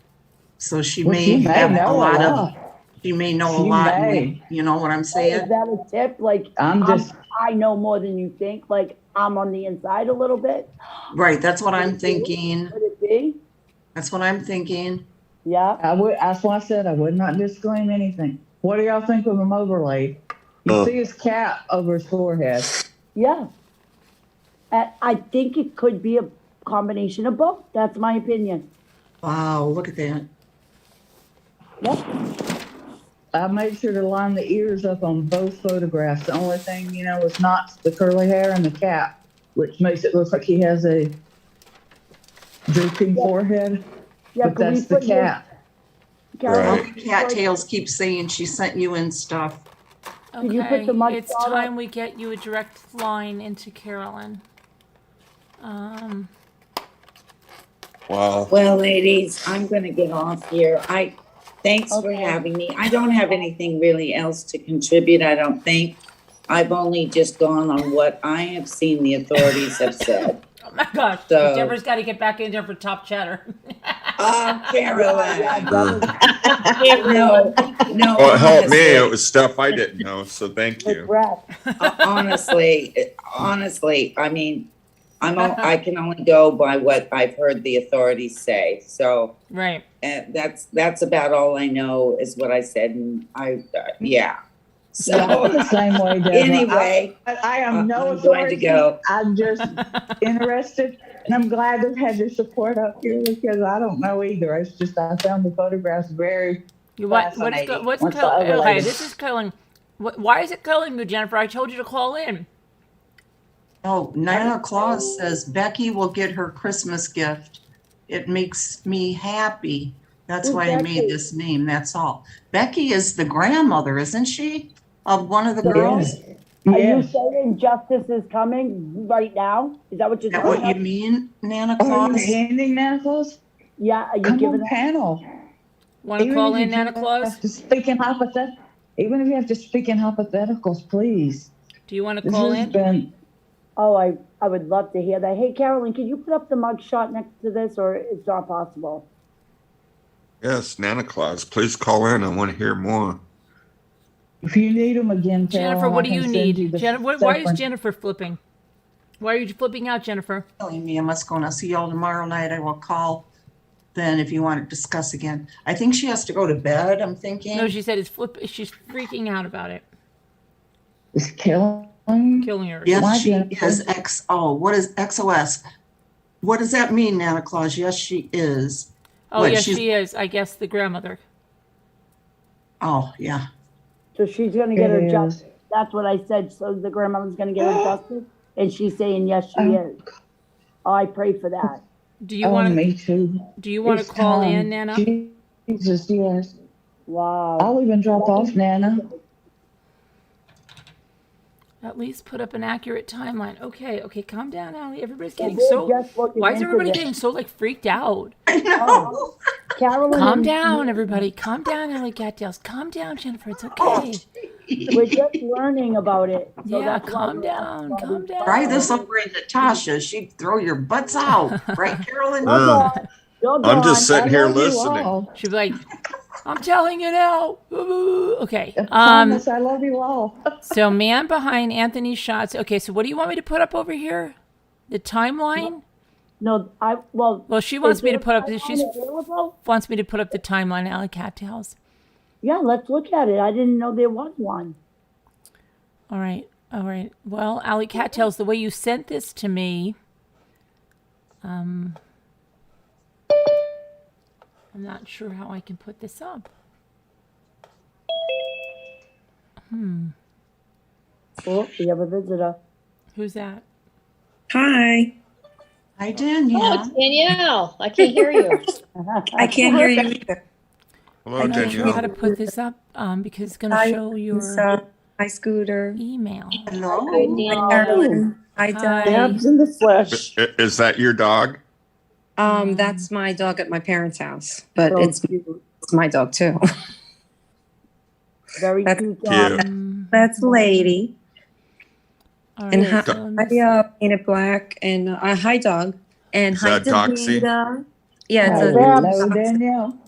So she Well, may she may have know a lot of, lot. she may know a She lot. and may. you know what I'm Is saying? that a tip? Like, I know more than you think. Like, I'm on the inside a little bit. Right, that's what I'm Could it be? thinking. Could it be? That's what I'm thinking. Yeah. That's why I said I would not disclaim anything. What do y'all think of him overlaid? You see his cap over his forehead. Yeah. I think it could be a combination of both. That's my opinion. Wow, look at that. Yep. I made sure to line the ears up on both photographs. The only thing, is not the curly hair and the cap, which makes it look like he has a drooping forehead. Yeah, But that's the cap. Carolyn, Cattails keeps saying she sent you in stuff. Could you put the mug it's shot time up? we get you a direct line into Carolyn. Wow. Well, ladies, I'm gonna get off here. Thanks for Okay. having me. I don't have anything really else to contribute, I don't think. I've only just gone on what I have seen the authorities have said. Oh my gosh. So- Deborah's got to get back in there for top chatter. Carolyn. No, No, Well, it helped me. honestly. It was stuff I didn't know. So thank with you. breath. Honestly, I mean, I can only go by what I've heard the authorities say. So Right. that's about all I know is what I said. And yeah. So The same way, Deborah. anyway, I am no I'm going to authority. go. I'm just interested, and I'm glad to have your support up here because I don't know either. It's just I found the photographs very. What's Fascinating. what's Once the okay, overlay- this is killing. Why is it killing you, Jennifer? I told you to call in. Oh, Nana Claus says Becky will get her Christmas gift. It makes me happy. That's Who's why I Becky? made this name. That's all. Becky is the grandmother, isn't she? Of one of the girls? Is Are Yeah. you saying justice is coming right now? Is that what you're that what telling you us? mean, Nana Are you Claus? handing Nana Claus? Yeah, are you Come giving on, that? panel. Want to Even call if in, you Nana just Claus? have to speak in even if you have to speak in hypotheticals, please. Do you want to This call has in? been. Oh, I would love to hear that. Hey, Carolyn, can you put up the mug shot next to this, or it's not possible? Yes, Nana Claus, please call in. I want to hear more. If you need them again, Jennifer, Carolyn, what I do you can send need? the Why is separate- Jennifer flipping? Why are you flipping out, Jennifer? Telling me I must go and I'll see y'all tomorrow night. I will call then if you want to discuss again. I think she has to go to bed, I'm thinking. No, she said she's freaking out about it. Is killing. Killing her. Yes, Why, she Jennifer? is XO. What is XOS? What does that mean, Nana Claus? Yes, she is. Oh, What, yes, she's- she is. I guess the grandmother. Oh, yeah. So she's gonna get her It justice. is. That's what I said. So the grandmother's gonna get her justice, and she's saying yes, she is. Oh, I pray for that. Do you Oh, want to? me too. Do you want to It's call time. in, Nana? Jesus, yes. Wow. I'll even drop off Nana. At least put up an accurate timeline. Okay, calm down, Allie. Everybody's getting We're so. just looking Why is into everybody this. getting so like freaked out? I know. Carolyn, Calm and- down, everybody. Calm down, Allie Cattails. Calm down, Jennifer. It's okay. We're just learning about it. So Yeah, that's why calm we're down. asking. Calm down. Try this over in Natasha. She'd throw your butts out. Right, Carolyn? You're gone. You're I'm just gone. sitting here I love you listening. all. She'd be like, I'm telling you now. Okay. I promise I love you all. So man behind Anthony's shots. Okay, so what do you want me to put up over here? The timeline? No, Well, she wants is me to there put up. a She timeline available? wants me to put up the timeline. Alley Cattails. Yeah, let's look at it. I didn't know there was one. All right. Well, Alley Cattails, the way you sent this to me, I'm not sure how I can put this up. Oh, we have a visitor. Who's that? Hi, Hi, Oh, Danielle. it's Danielle. I can't hear you. I can't hear you either. Hello, I'm not sure how Danielle. to put this up because it's going to Hi, show your Lisa. Hi, Scooter. email. Hello. Hi, Danielle. Carolyn. Hi, Hi. Deb. in the flesh. Is that your dog? That's my dog at my parents' house, but So it's cute. my dog too. Very That's cute cute. dog. That's Lady. All And right, hi, so let me see. Painted Black, and hi, dog. And Is hi, that Doxy? Davida. Yeah, Hi, it's Deb. Hello, Danielle.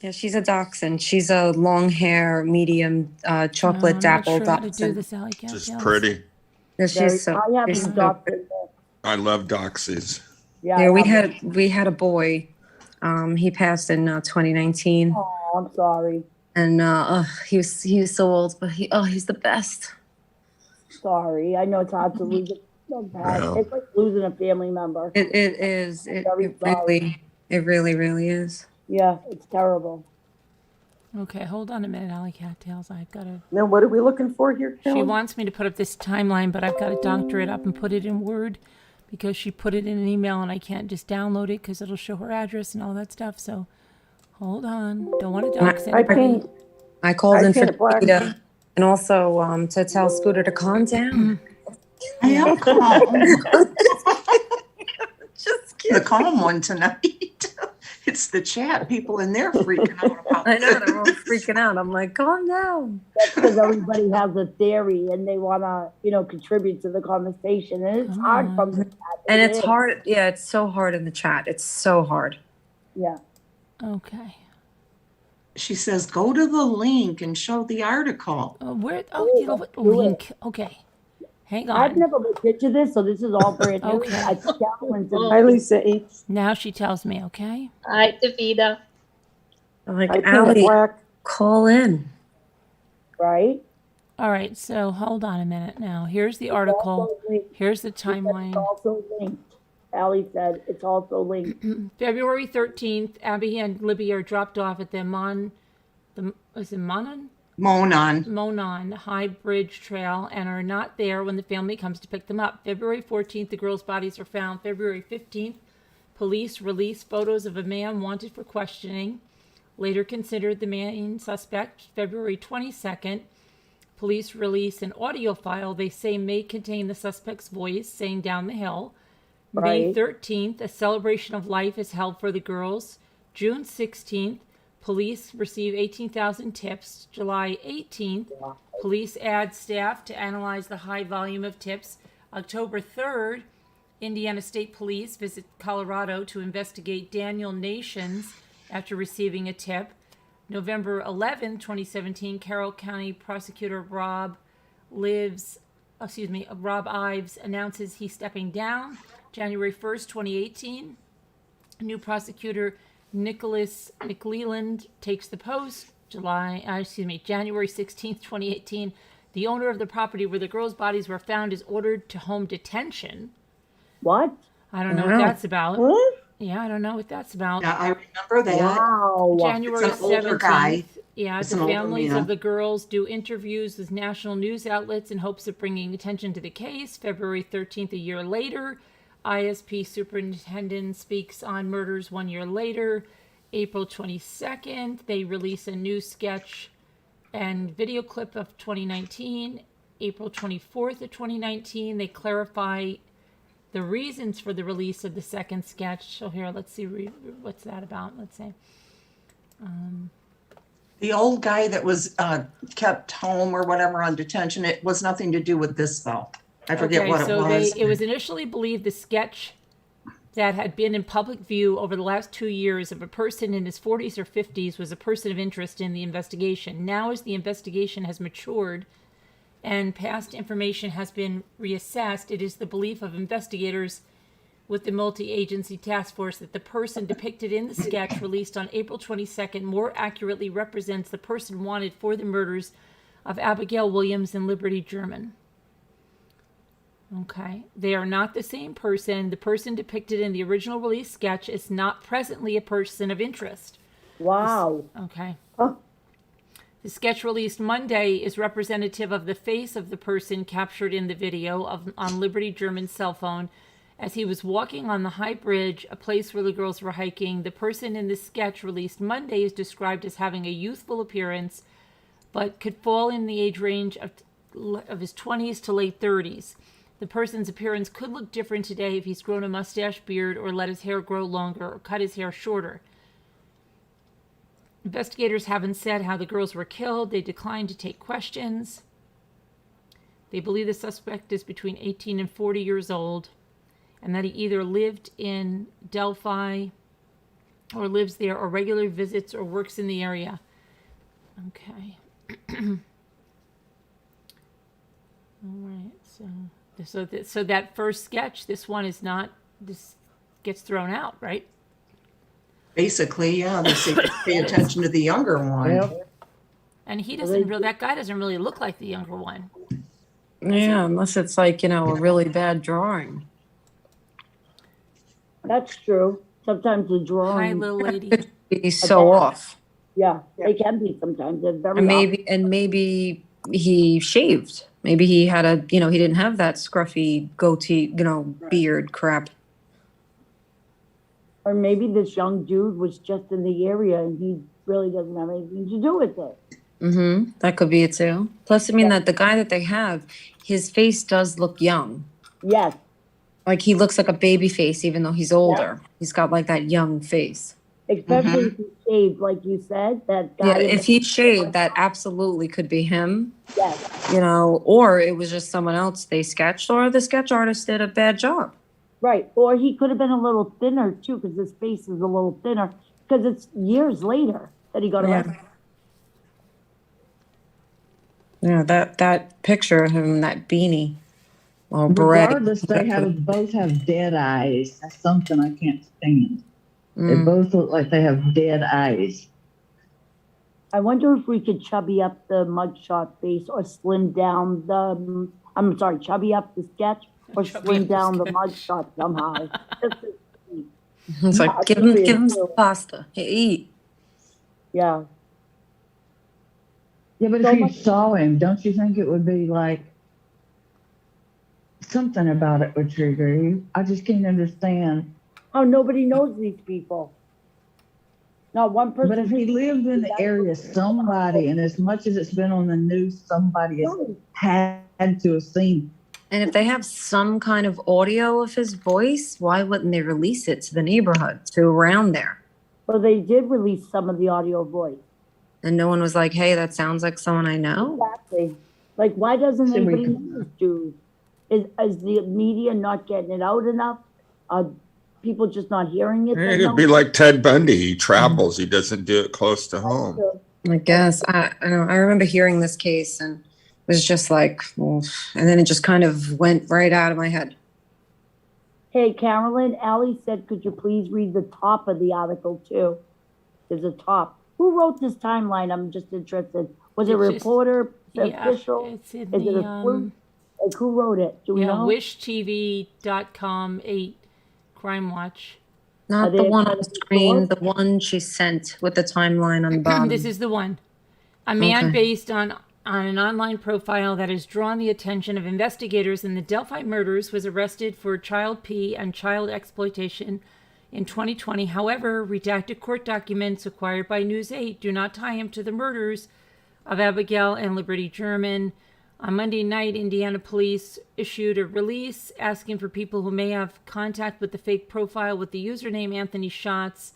yeah, she's a dachshund. She's a long hair, medium, chocolate I'm not dapple sure how to do dachshund. this, Alley Cattails. Just pretty. Yeah, Very- she's so. I have she's some so dogs. pretty. I love doxies. Yeah, Yeah, we I have- had a boy. He passed in 2019, Oh, I'm sorry. and he was so old, but he's the best. Sorry. I know it's hard to lose it. So bad. Well. It's like losing a family member. It is. Very sorry. It really is. Yeah, it's terrible. Okay, hold on a minute, Alley Cattails. I've got to. Now, what are we looking for here, She Carolyn? wants me to put up this timeline, but I've got to doctor it up and put it in Word because she put it in an email and I can't just download it because it'll show her address and all that stuff. So hold on. Don't want to dox anybody. I called in for Painted Black. Davida, and also to tell Scooter to calm down. I am calm. Just The calm one tonight. It's the chat. People in there freaking out about I know, they're all freaking out. I'm like, calm down. That's because everybody has a theory and they want to, contribute to the conversation. And it's hard from the chat. And It it's is. hard. Yeah, it's so hard in the chat. It's so hard. Yeah. Okay. She says, go to the link and show the article. Where? Oh, Ooh, you know what? do it. Link. Okay. Hang I've on. never looked into this, so this is all brand new. Okay. I think Carolyn's in Hi, Lisa H. Now she tells me, okay? Hi, Davida. I'm like, Hi, Allie, Black. call in. right? All right, so hold on a minute now. Here's the article. Also linked. Here's the It's timeline. also linked. Allie said it's also linked. February 13th, Abby and Libby are dropped off at the Monon High Bridge Trail and are not there when the family comes to pick them up. February 14th, the girls' bodies are found. February 15th, police release photos of a man wanted for questioning, later considered the main suspect. February 22nd, police release an audio file they say may contain the suspect's voice saying down the hill. May Right. 13th, a celebration of life is held for the girls. June 16th, police receive 18,000 tips. July 18th, police add staff to analyze the high volume of tips. October 3rd, Indiana State Police visit Colorado to investigate Daniel Nations after receiving a tip. November 11th, 2017, Carroll County Prosecutor Rob Ives announces he's stepping down. January 1st, 2018, new prosecutor Nicholas McLeland takes the post. January 16th, 2018, the owner of the property where the girls' bodies were found is ordered to home detention. What? I don't know what that's about. What? Yeah, I don't know what that's about. Yeah, I remember that. Wow. January It's an older 17th. guy. Yeah, It's the an older families man. of the girls do interviews with national news outlets in hopes of bringing attention to the case. February 13th, a year later, ISP superintendent speaks on murders 1 year later. April 22nd, they release a new sketch and video clip of 2019. April 24th of 2019, they clarify the reasons for the release of the second sketch. So here, let's see, what's that about? Let's say. The old guy that was kept home or whatever on detention, it was nothing to do with this though. I forget what it was. It was initially believed the sketch that had been in public view over the last 2 years of a person in his 40s or 50s was a person of interest in the investigation. Now, as the investigation has matured and past information has been reassessed, it is the belief of investigators with the multi-agency task force that the person depicted in the sketch released on April 22nd more accurately represents the person wanted for the murders of Abigail Williams and Liberty German. Okay, they are not the same person. The person depicted in the original release sketch is not presently a person of interest. Wow. Okay. Huh. The sketch released Monday is representative of the face of the person captured in the video on Liberty German's cell phone as he was walking on the high bridge, a place where the girls were hiking. The person in the sketch released Monday is described as having a youthful appearance, but could fall in the age range of his 20s to late 30s. The person's appearance could look different today if he's grown a mustache, beard, or let his hair grow longer or cut his hair shorter. Investigators haven't said how the girls were killed. They declined to take questions. They believe the suspect is between 18 and 40 years old and that he either lived in Delphi or lives there or regularly visits or works in the area. Okay. All right, so that first sketch, this one is not, this gets thrown out, right? Basically, yeah, they say pay attention to the younger one. Yep. And he doesn't really, that guy doesn't really look like the younger one. Yeah, unless it's like, a really bad drawing. That's true. Sometimes the Hi, drawing, little lady. He's so off. yeah, they can be sometimes. They're very And maybe he shaved. Maybe he had he didn't have that scruffy goatee, beard crap. Or maybe this young dude was just in the area and he really doesn't have anything to do with it. That could be it too. Plus, that the guy that they have, his face does look young. Yes, Like he looks like a baby face, even though he's older. He's got like that young face. Especially if he shaved, like you said, that guy. Yeah, if he shaved, that absolutely could be him. Yes, You know, or it was just someone else they sketched, or the sketch artist did a bad job. right. Or he could have been a little thinner too, because his face is a little thinner, because it's years later that he got arrested. Yeah, that picture of him, that beanie, or beret. Regardless, both have dead eyes. That's something I can't stand. They Mm. both look like they have dead eyes. I wonder if we could chubby up the mugshot face or slim down the, I'm sorry, chubby up the sketch or Chubby slim up the down the sketch. mugshot somehow. Just to see. It's like Not give to be him a some fool. pasta. Hey, eat. Yeah. Yeah, but So if you much- saw him, don't you think it would be like something about it would trigger you? I just can't understand. Oh, nobody knows these people. Not one person. But if he lived in the area, somebody, and as much as it's been on the news, somebody has had to have seen. And if they have some kind of audio of his voice, why wouldn't they release it to the neighborhood, to around there? Well, they did release some of the audio voice. And no one was like, hey, that sounds like someone I know. Exactly. Like, why doesn't Should we- anybody know this dude? Is the media not getting it out enough? Are people just not hearing it? It could be like Ted Bundy. He travels. He doesn't do it close to home. I guess. I know. I remember hearing this case and it was just like, oof. And then it just kind of went right out of my head. Hey, Carolyn, Allie said, could you please read the top of the article too? There's a top. Who wrote this timeline? I'm just interested. Was it a It's just- reporter, Yeah, official? it's in Is it the a fluke? Like, who wrote it? Do we know? wishtv.com 8 Crime Watch. Not Are the they one a on the credible screen, source? the one she sent with the timeline on the bottom. This is the one. A man Okay. based on an online profile that has drawn the attention of investigators in the Delphi murders was arrested for child P and child exploitation in 2020. However, redacted court documents acquired by News 8 do not tie him to the murders of Abigail and Liberty German. On Monday night, Indiana police issued a release asking for people who may have contact with the fake profile with the username Anthony Schatz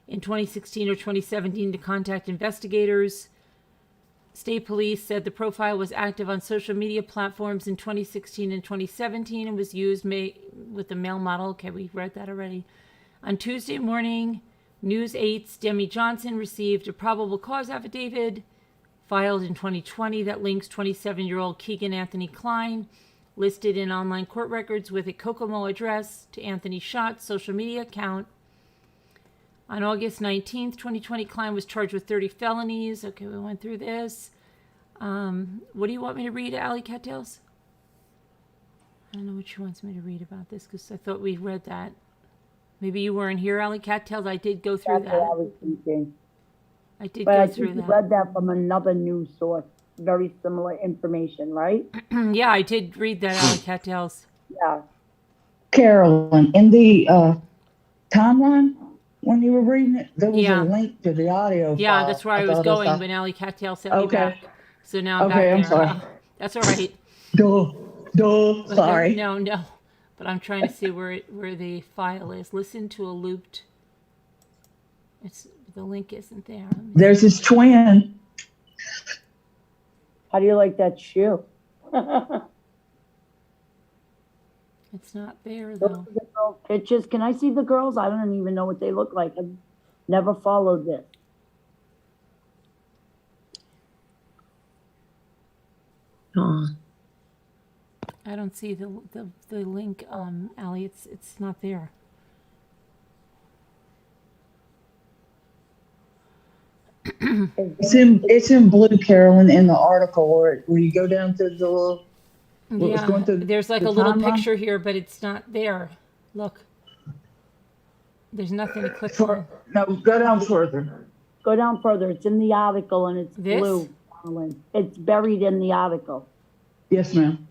in 2016 or 2017 to contact investigators. State police said the profile was active on social media platforms in 2016 and 2017 and was used with the male model. Okay, we read that already. On Tuesday morning, News 8's Demi Johnson received a probable cause affidavit filed in 2020 that links 27-year-old Keegan Anthony Klein, listed in online court records with a Kokomo address, to Anthony Schatz' social media account. On August 19th, 2020, Klein was charged with 30 felonies. Okay, we went through this. What do you want me to read, Alley Cattails? I don't know what she wants me to read about this because I thought we read that. Maybe you weren't here, Alley Cattails. I did go through That's what I that. was thinking. I did But go I through think you that. read that from another news source. Very similar information, right? Yeah, I did read that, Alley Cattails. Yeah. Carolyn, in the timeline, when you were reading it, there was Yeah. a link to the audio Yeah, file. that's where I was thought going saw- when Alley Cattails sent me Okay. back. So now I'm Okay, back I'm there. sorry. That's all right. Duh, But sorry. No. But I'm trying to see where the file is. Listen to a looped. The link isn't there. Let me There's his twin. How do you like that shoe? It's not there Those though. are the girls' pictures. Can I see the girls? I don't even know what they look like. I've never followed this. Aw. I don't see the link, Allie. It's not there. It's in blue, Carolyn, in the article where you go down to the little. What was Yeah, going through there's like the a little timeline? picture here, but it's not there. Look. There's nothing to click on. No, go down further. Go down further. It's in the article and it's This? blue, Carolyn. It's buried in the article. Yes, ma'am.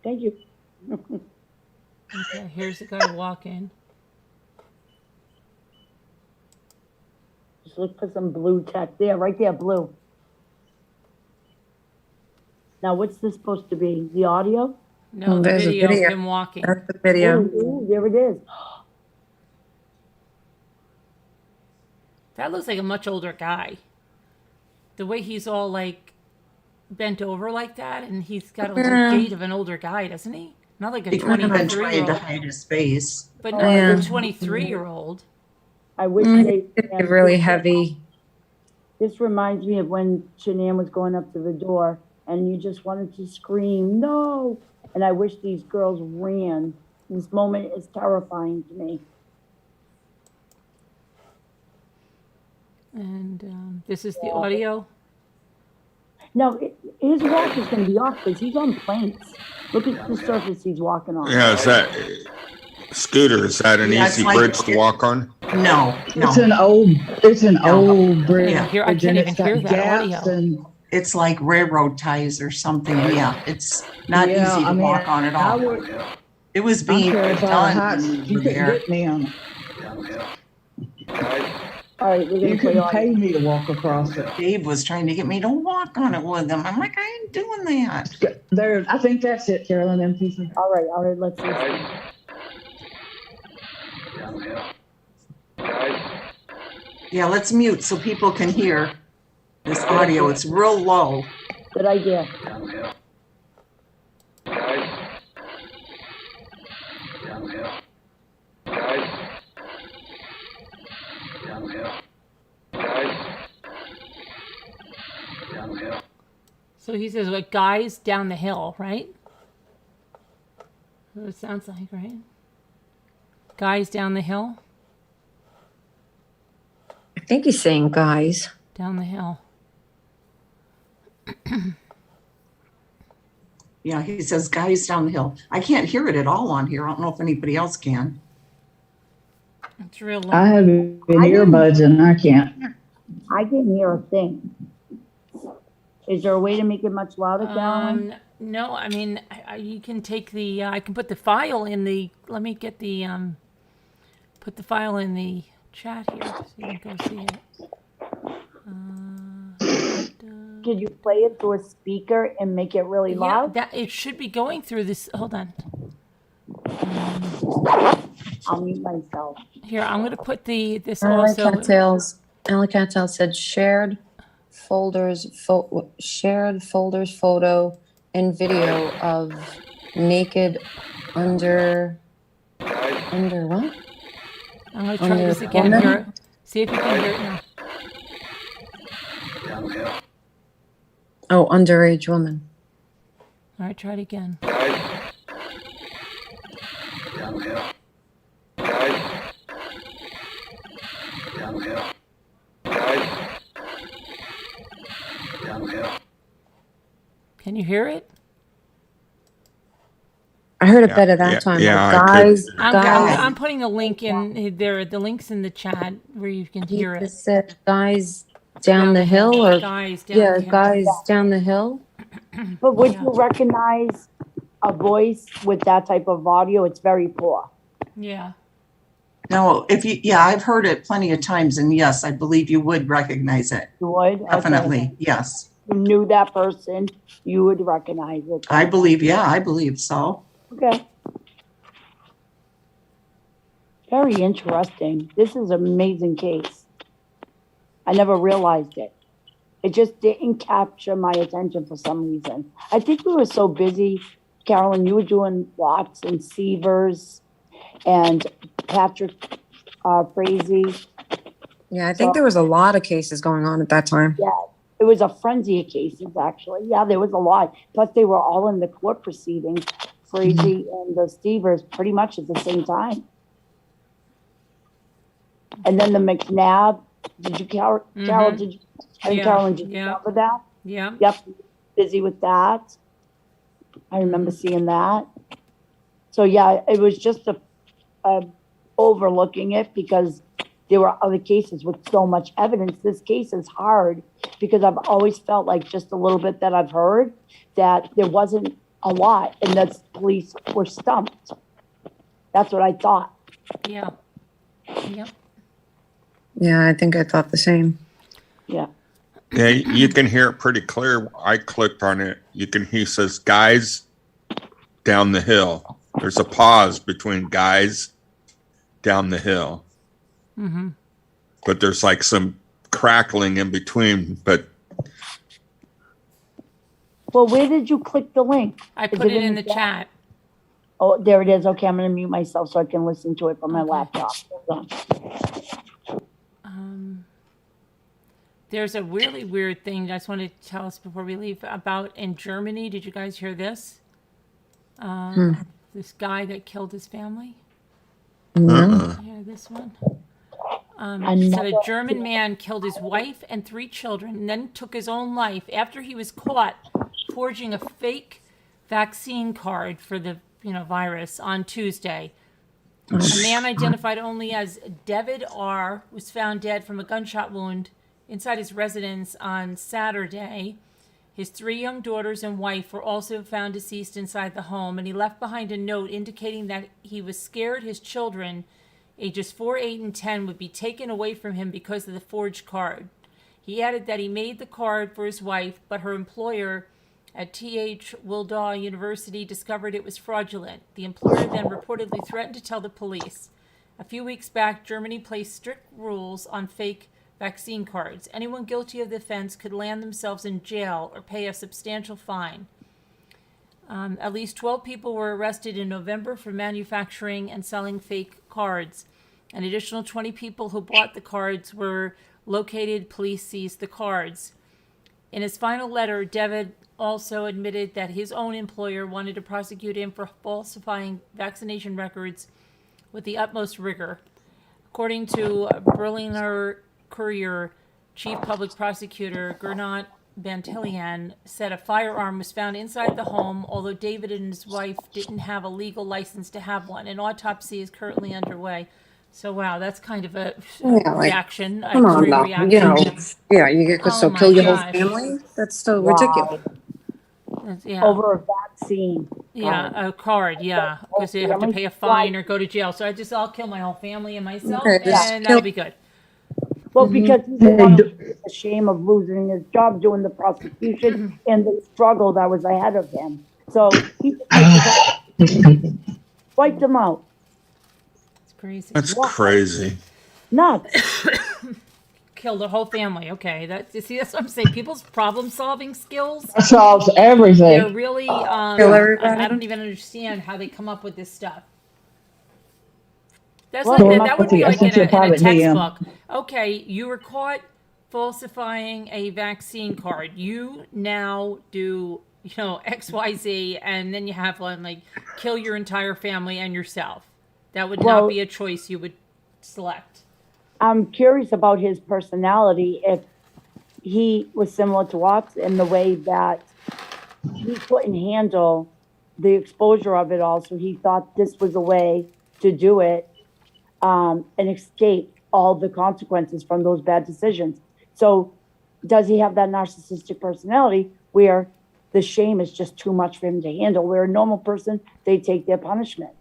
Thank you. Okay, here's the guy walking. Just look for some blue text. There, right there, blue. Now, what's this supposed to be? The audio? No, Oh, the there's a video of video. him walking. That's the video. Ooh, there it is. That looks like a much older guy. The way he's all like bent over like that, and he's got a Yeah. gait of an older guy, doesn't he? Not like a He could have been 23 trying to year old, hide his face. but Oh, not Yeah. like a 23-year-old. I wish It's really heavy. This reminds me of when Shanann was going up to the door and you just wanted to scream, no. And I wish these girls ran. This moment is terrifying to me. And this is the audio. No, his walk is going to be off because he's on planks. Look at the surface he's walking on. Yeah, is that Scooter? Is that an Yeah, it's easy like- bridge to walk on? No, It's no. an old bridge. Yeah. Here, I and can't it's even hear got that gaps audio. and- It's like railroad ties or something. Yeah, it's not Yeah, easy to I mean, walk on at I all. would, It was I'm being terrified of done heights. when You we were couldn't there. get me on it. All right, we're going You to play couldn't on. pay me to walk across it. Dave was trying to get me to walk on it with him. I'm like, I ain't doing that. There, I think that's it, Carolyn, MP3. All right, let's listen. Yeah, let's mute so people can hear this audio. It's real low. Good idea. So he says, "What guys down the hill, right?" That's what it sounds like, right? Guys down the hill, I think he's saying guys. down the hill. Yeah, he says, guys down the hill. I can't hear it at all on here. I don't know if anybody else can. It's real low. I have earbuds and I can't. I didn't hear a thing. Is there a way to make it much louder, Carolyn? No, I mean, you can take the, I can put the file in the, let me get the, put the file in the chat here so you can go see it. Could you play it through a speaker and make it really Yeah, loud? that, it should be going through this, hold on. I'll mute myself. Here, I'm going to put this Ally also. Cattails said shared folders photo and video of naked under what? I'm going to try this again Woman? here. See if you can hear it now. Oh, underage woman. All right, try it again. Can you hear it? I heard it Yeah, better that yeah, time. yeah, Like, I could- guys, guys. I'm putting a link in there. The links in the chat where you can hear He it. said guys down the hill or Guys down yeah, the hill. guys down the hill. But would Yeah. you recognize a voice with that type of audio? It's very poor. Yeah. No, yeah, I've heard it plenty of times. And yes, I believe you would recognize it. You would? Okay. Definitely. Yes. You knew that person, you would recognize it. I believe so. Okay. Very interesting. This is an amazing case. I never realized it. It just didn't capture my attention for some reason. I think we were so busy. Carolyn, you were doing Watts and Severs and Patrick Frazee. Yeah, I think there was a lot of cases going on at that time. Yeah, it was a frenzy of cases, actually. Yeah, there was a lot. Plus, they were all in the court proceedings, Frazee and the Stevers, pretty much at the same time. And then the McNabb, did you, Carol, did you, and Yeah, Carolyn, did you yeah. cover that? Yeah. Yep, busy with that. I remember seeing that. So, yeah, it was just a overlooking it because there were other cases with so much evidence. This case is hard because I've always felt like just a little bit that I've heard that there wasn't a lot and that police were stumped. That's what I thought. Yeah. Yep. Yeah, I think I thought the same. Yeah. Yeah, you can hear it pretty clear. I clicked on it. He says, guys down the hill. There's a pause between guys down the hill. Mm-hmm. but there's like some crackling in between. But Well, where did you click the link? I Is put it in the chat. Oh, there it is. Okay, I'm gonna mute myself so I can listen to it from my Okay. laptop. Hold on. There's a really weird thing I just want to tell us before we leave about in Germany. Did you guys hear this? This guy that killed his family. Yeah, this one. So a German man killed his wife and 3 children and then took his own life after he was caught forging a fake vaccine card for the virus on Tuesday. A man identified only as David R. was found dead from a gunshot wound inside his residence on Saturday. His 3 young daughters and wife were also found deceased inside the home, and he left behind a note indicating that he was scared his children, ages 4, 8, and 10, would be taken away from him because of the forged card. He added that he made the card for his wife, but her employer at T.H. Wildaw University discovered it was fraudulent. The employer then reportedly threatened to tell the police. A few weeks back, Germany placed strict rules on fake vaccine cards. Anyone guilty of the offense could land themselves in jail or pay a substantial fine. At least 12 people were arrested in November for manufacturing and selling fake cards. An additional 20 people who bought the cards were located. Police seized the cards. In his final letter, David also admitted that his own employer wanted to prosecute him for falsifying vaccination records with the utmost rigor. According to Berliner Courier, Chief Public Prosecutor Gernot Bantelian said a firearm was found inside the home, although David and his wife didn't have a legal license to have one. An autopsy is currently underway. So, wow, that's kind of a reaction. Come on, extreme though. reaction. You get Oh so my kill your whole gosh. family? That's so Wow. ridiculous. Yeah. Over a vaccine. Yeah, a card, yeah, because you have to pay a fine or go to jail. So I'll kill my whole family and myself, Okay, just and kill- that'll be good. Well, because he didn't want to the shame of losing his job doing the prosecution and the struggle that was ahead of him. So he wiped him out. It's crazy. that's crazy. Nuts. Kill the whole family. Okay, that's what I'm saying. People's problem-solving skills, That solves they're everything. really. Kill everybody. I don't even understand how they come up with this stuff. That's Well, like they that would be I like sent in you a a private DM. textbook. Okay, you were caught falsifying a vaccine card. You now do XYZ, and then you have one like kill your entire family and yourself. That would not Well- be a choice you would select. I'm curious about his personality, if he was similar to Watts in the way that he couldn't handle the exposure of it all. So he thought this was a way to do it and escape all the consequences from those bad decisions. So does he have that narcissistic personality where the shame is just too much for him to handle? Where a normal person, they take their punishment.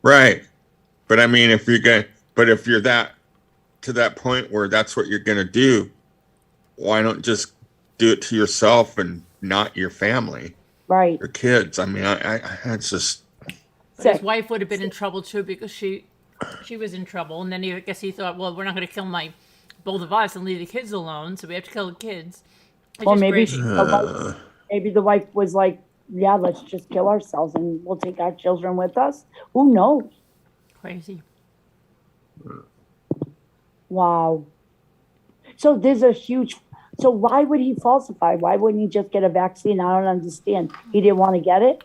Right. But I mean, if you're that to that point where that's what you're going to do, why don't just do it to yourself and not your family, Right. your kids? I mean, it's just, But his Sick. wife would have been in trouble too because she was in trouble, and then I guess he thought, well, we're not going to kill both of us and leave the kids alone, so we have to kill the kids. It's Or just maybe crazy. maybe the wife was like, yeah, let's just kill ourselves and we'll take our children with us. Who knows? Crazy. Wow. So so why would he falsify? Why wouldn't he just get a vaccine? I don't understand. He didn't want to get it?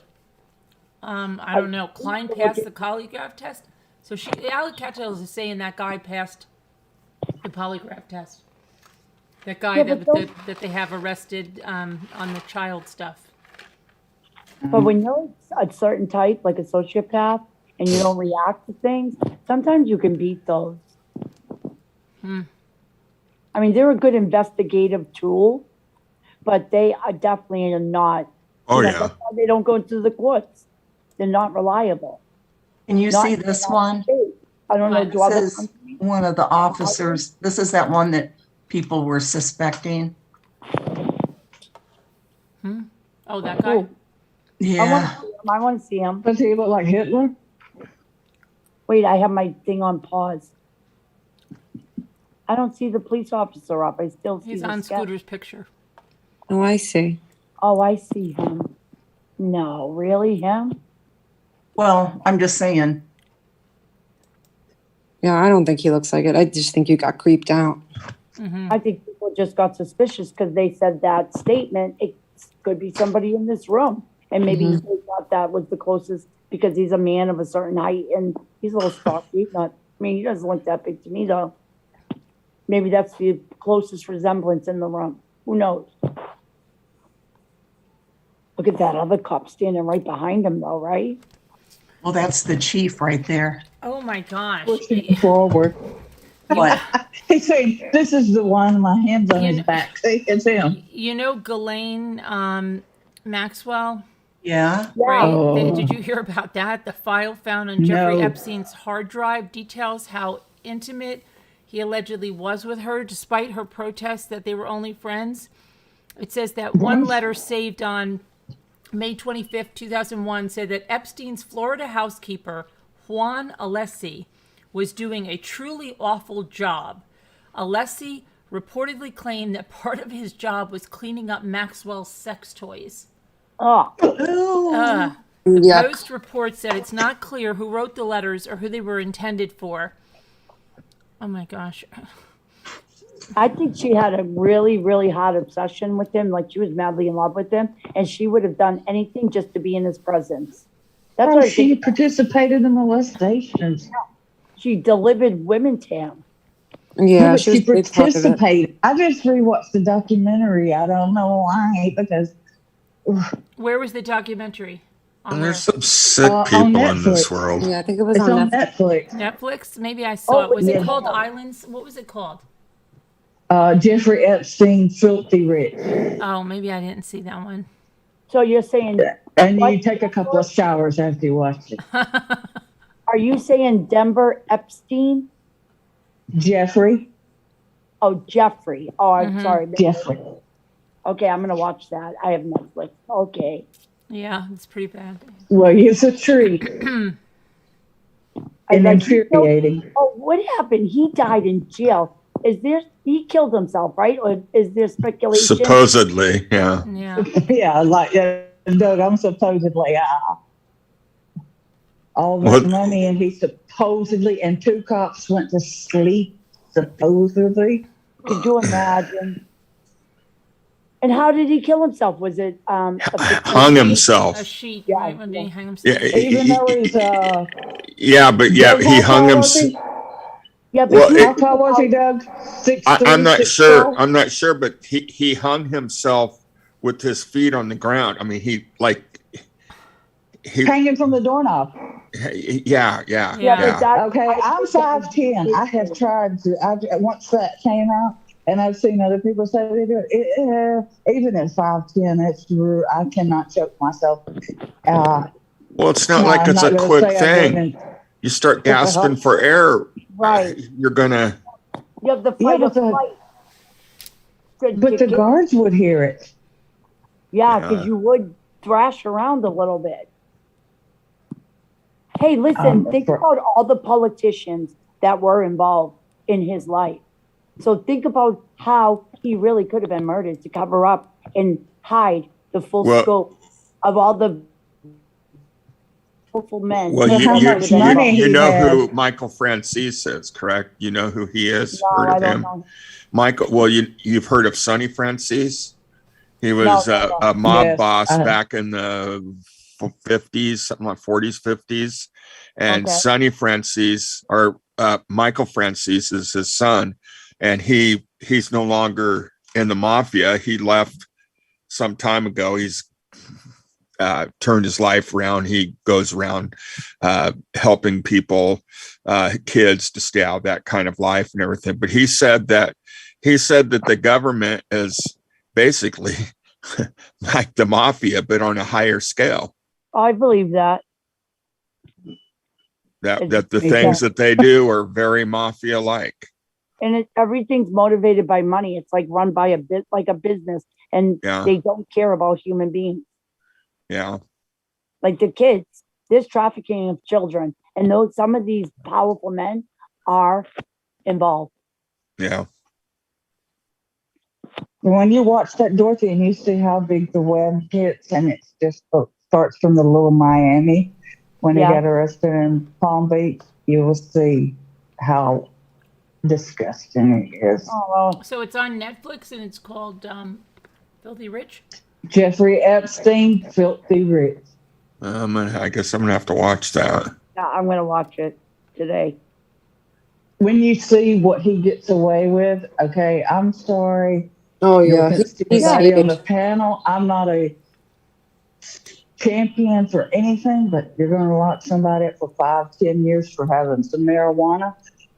I don't know. Klein passed the polygraph test, so Alec Cattell is saying that guy passed the polygraph test. That guy Yeah, but that they have arrested on the child stuff. But when you're a certain type, like a sociopath, and you don't react to things, sometimes you can beat those. I mean, they're a good investigative tool, but they are definitely not. oh That's yeah. why they don't go to the courts. They're not reliable. Can you Not- see this one? I don't know. It Do other says- countries? One of the officers, this is that one that people were suspecting. Oh, that guy. Ooh, Yeah. I want to see him. Does he look like Hitler? Wait, I have my thing on pause. I don't see the police officer up. I still see He's the on sketch. Scooter's picture. Oh, I see. Oh, I see him. No, really, him? Well, I'm just saying. Yeah, I don't think he looks like it. I just think you got creeped out. I think people just got suspicious because they said that statement. It could be somebody in this room. And maybe he thought that was the closest because he's a man of a certain height and he's a little stocky. Not, I mean, he doesn't look that big to me though. Maybe that's the closest resemblance in the room. Who knows? Look at that other cop standing right behind him though, right? Well, that's the chief right there. Oh my gosh. Pushing forward. What? He's saying, this is the one, my hand's on his back. See, it's him. You know Ghislaine Maxwell? Yeah. Right. Oh. Did you hear about that? The file found on Jeffrey No. Epstein's hard drive details how intimate he allegedly was with her, despite her protests that they were only friends. It says that one letter saved on May 25th, 2001, said that Epstein's Florida housekeeper, Juan Alessi, was doing a truly awful job. Alessi reportedly claimed that part of his job was cleaning up Maxwell's sex toys. Oh, The Yuck. Post reports that it's not clear who wrote the letters or who they were intended for. Oh my gosh. I think she had a really, really hot obsession with him. Like she was madly in love with him and she would have done anything just to be in his presence. That's what I She think. participated in molestations. She delivered women to him. Yeah, But she was she a big part of it. participated. I just rewatched the documentary. I don't know why, because Where was the documentary? On There's where? some sick on people in this Netflix. world. Yeah, I think it was it's on on Netflix. Netflix. Netflix? Maybe I saw it. Was yeah. it called Islands? What was it called? Jeffrey Epstein, Filthy Rich. Oh, maybe I didn't see that one. So you're saying, And What? you take a couple of showers after you watch it. are you saying Denver Epstein? Jeffrey. Oh, Jeffrey. Oh, I'm sorry. Jeffrey. Okay, I'm going to watch that. I have Netflix. Okay. Yeah, it's pretty bad. Well, he's a treat. And infuriating. Oh, what happened? He died in jail. He killed himself, right? Or is there speculation? Supposedly, yeah. Yeah. Yeah, like Doug, I'm supposedly all that What? money, and he supposedly, and 2 cops went to sleep, supposedly. Could you imagine? And how did he kill himself? Was it Hung A himself. sheet, Yeah, right? When did he hang himself? Yeah, Even though he's yeah, but yeah, he hung himself. Yeah, but Well, how tall was he, Doug? 6'3", I'm not 6'4"? sure. I'm not sure, but he hung himself with his feet on the ground. I mean, he Hanging from the doorknob. yeah. but that, Okay, I'm 5'10". I have tried to. Once that came out, and I've seen other people say they do it. Even at 5'10", I cannot choke myself. Well, it's not No, like I'm it's not a gonna quick say I thing. wouldn't. You start gasping for air, right. you're gonna. You have the Yeah, fight or but the- flight. But the guards would hear it. Yeah, because you would thrash around a little bit. Hey, listen, think about all the politicians that were involved in his life. So think about how he really could have been murdered to cover up and hide the full scope of all the powerful men. Well, Well, how much money you he know had. who Michael Francis is, correct? You know who he is? No, Heard I of don't him? know. Michael, well, you've heard of Sonny Francis? He was No. a mob Yes, boss back in the 50s, something like 40s, 50s. And Okay. Sonny Francis, or Michael Francis is his son. And he's no longer in the mafia. He left some time ago. He's turned his life around. He goes around helping people, kids to stay out of that kind of life and everything. But he said that the government is basically like the mafia, but on a higher scale. I believe that. That the things that they do are very mafia-like. And everything's motivated by money. It's like run by a business, and Yeah. they don't care about human beings. Yeah. Like the kids, there's trafficking of children, and some of these powerful men are involved. Yeah. When you watch that, Dorothy, and you see how big the web gets, and it just starts from the little Miami when he Yeah. got arrested in Palm Beach, you will see how disgusting it is. Oh, well, So it's on Netflix and it's called Filthy Rich. Jeffrey Epstein, filthy rich. I guess I'm gonna have to watch that. yeah, I'm going to watch it today. When you see what he gets away with, okay, I'm sorry. Oh No yeah, offense to he's anybody on the huge. panel. I'm not a champion for anything, but you're going to lock somebody up for 5-10 years for having some marijuana.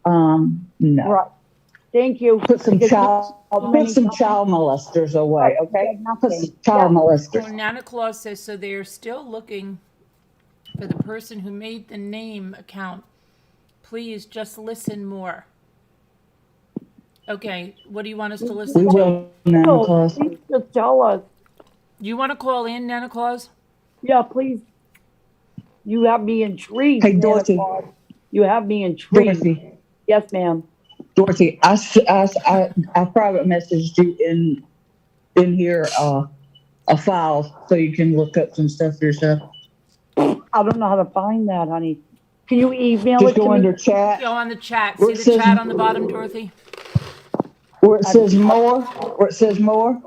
No. Right. Thank you. Put some Because child molesters away, Right, okay? yeah, Put nothing. some child Yeah. molesters. So Nana Claus says, so they are still looking for the person who made the name account. Please just listen more. Okay, what do you want us to We listen to? will, Nana No, Claus. please just tell us. You want to call in, Nana Claus? Yeah, please. You have me intrigued. Hey, Nana Dorothy. Claus. You have me intrigued. Dorothy, Yes, ma'am. Dorothy, I private messaged you in here a file so you can look up some stuff for yourself. I don't know how to find that, honey. Can you email Just it to go me? under chat Go on the chat. Where See it the says- chat on the bottom, Dorothy? where it says more. Where it says more,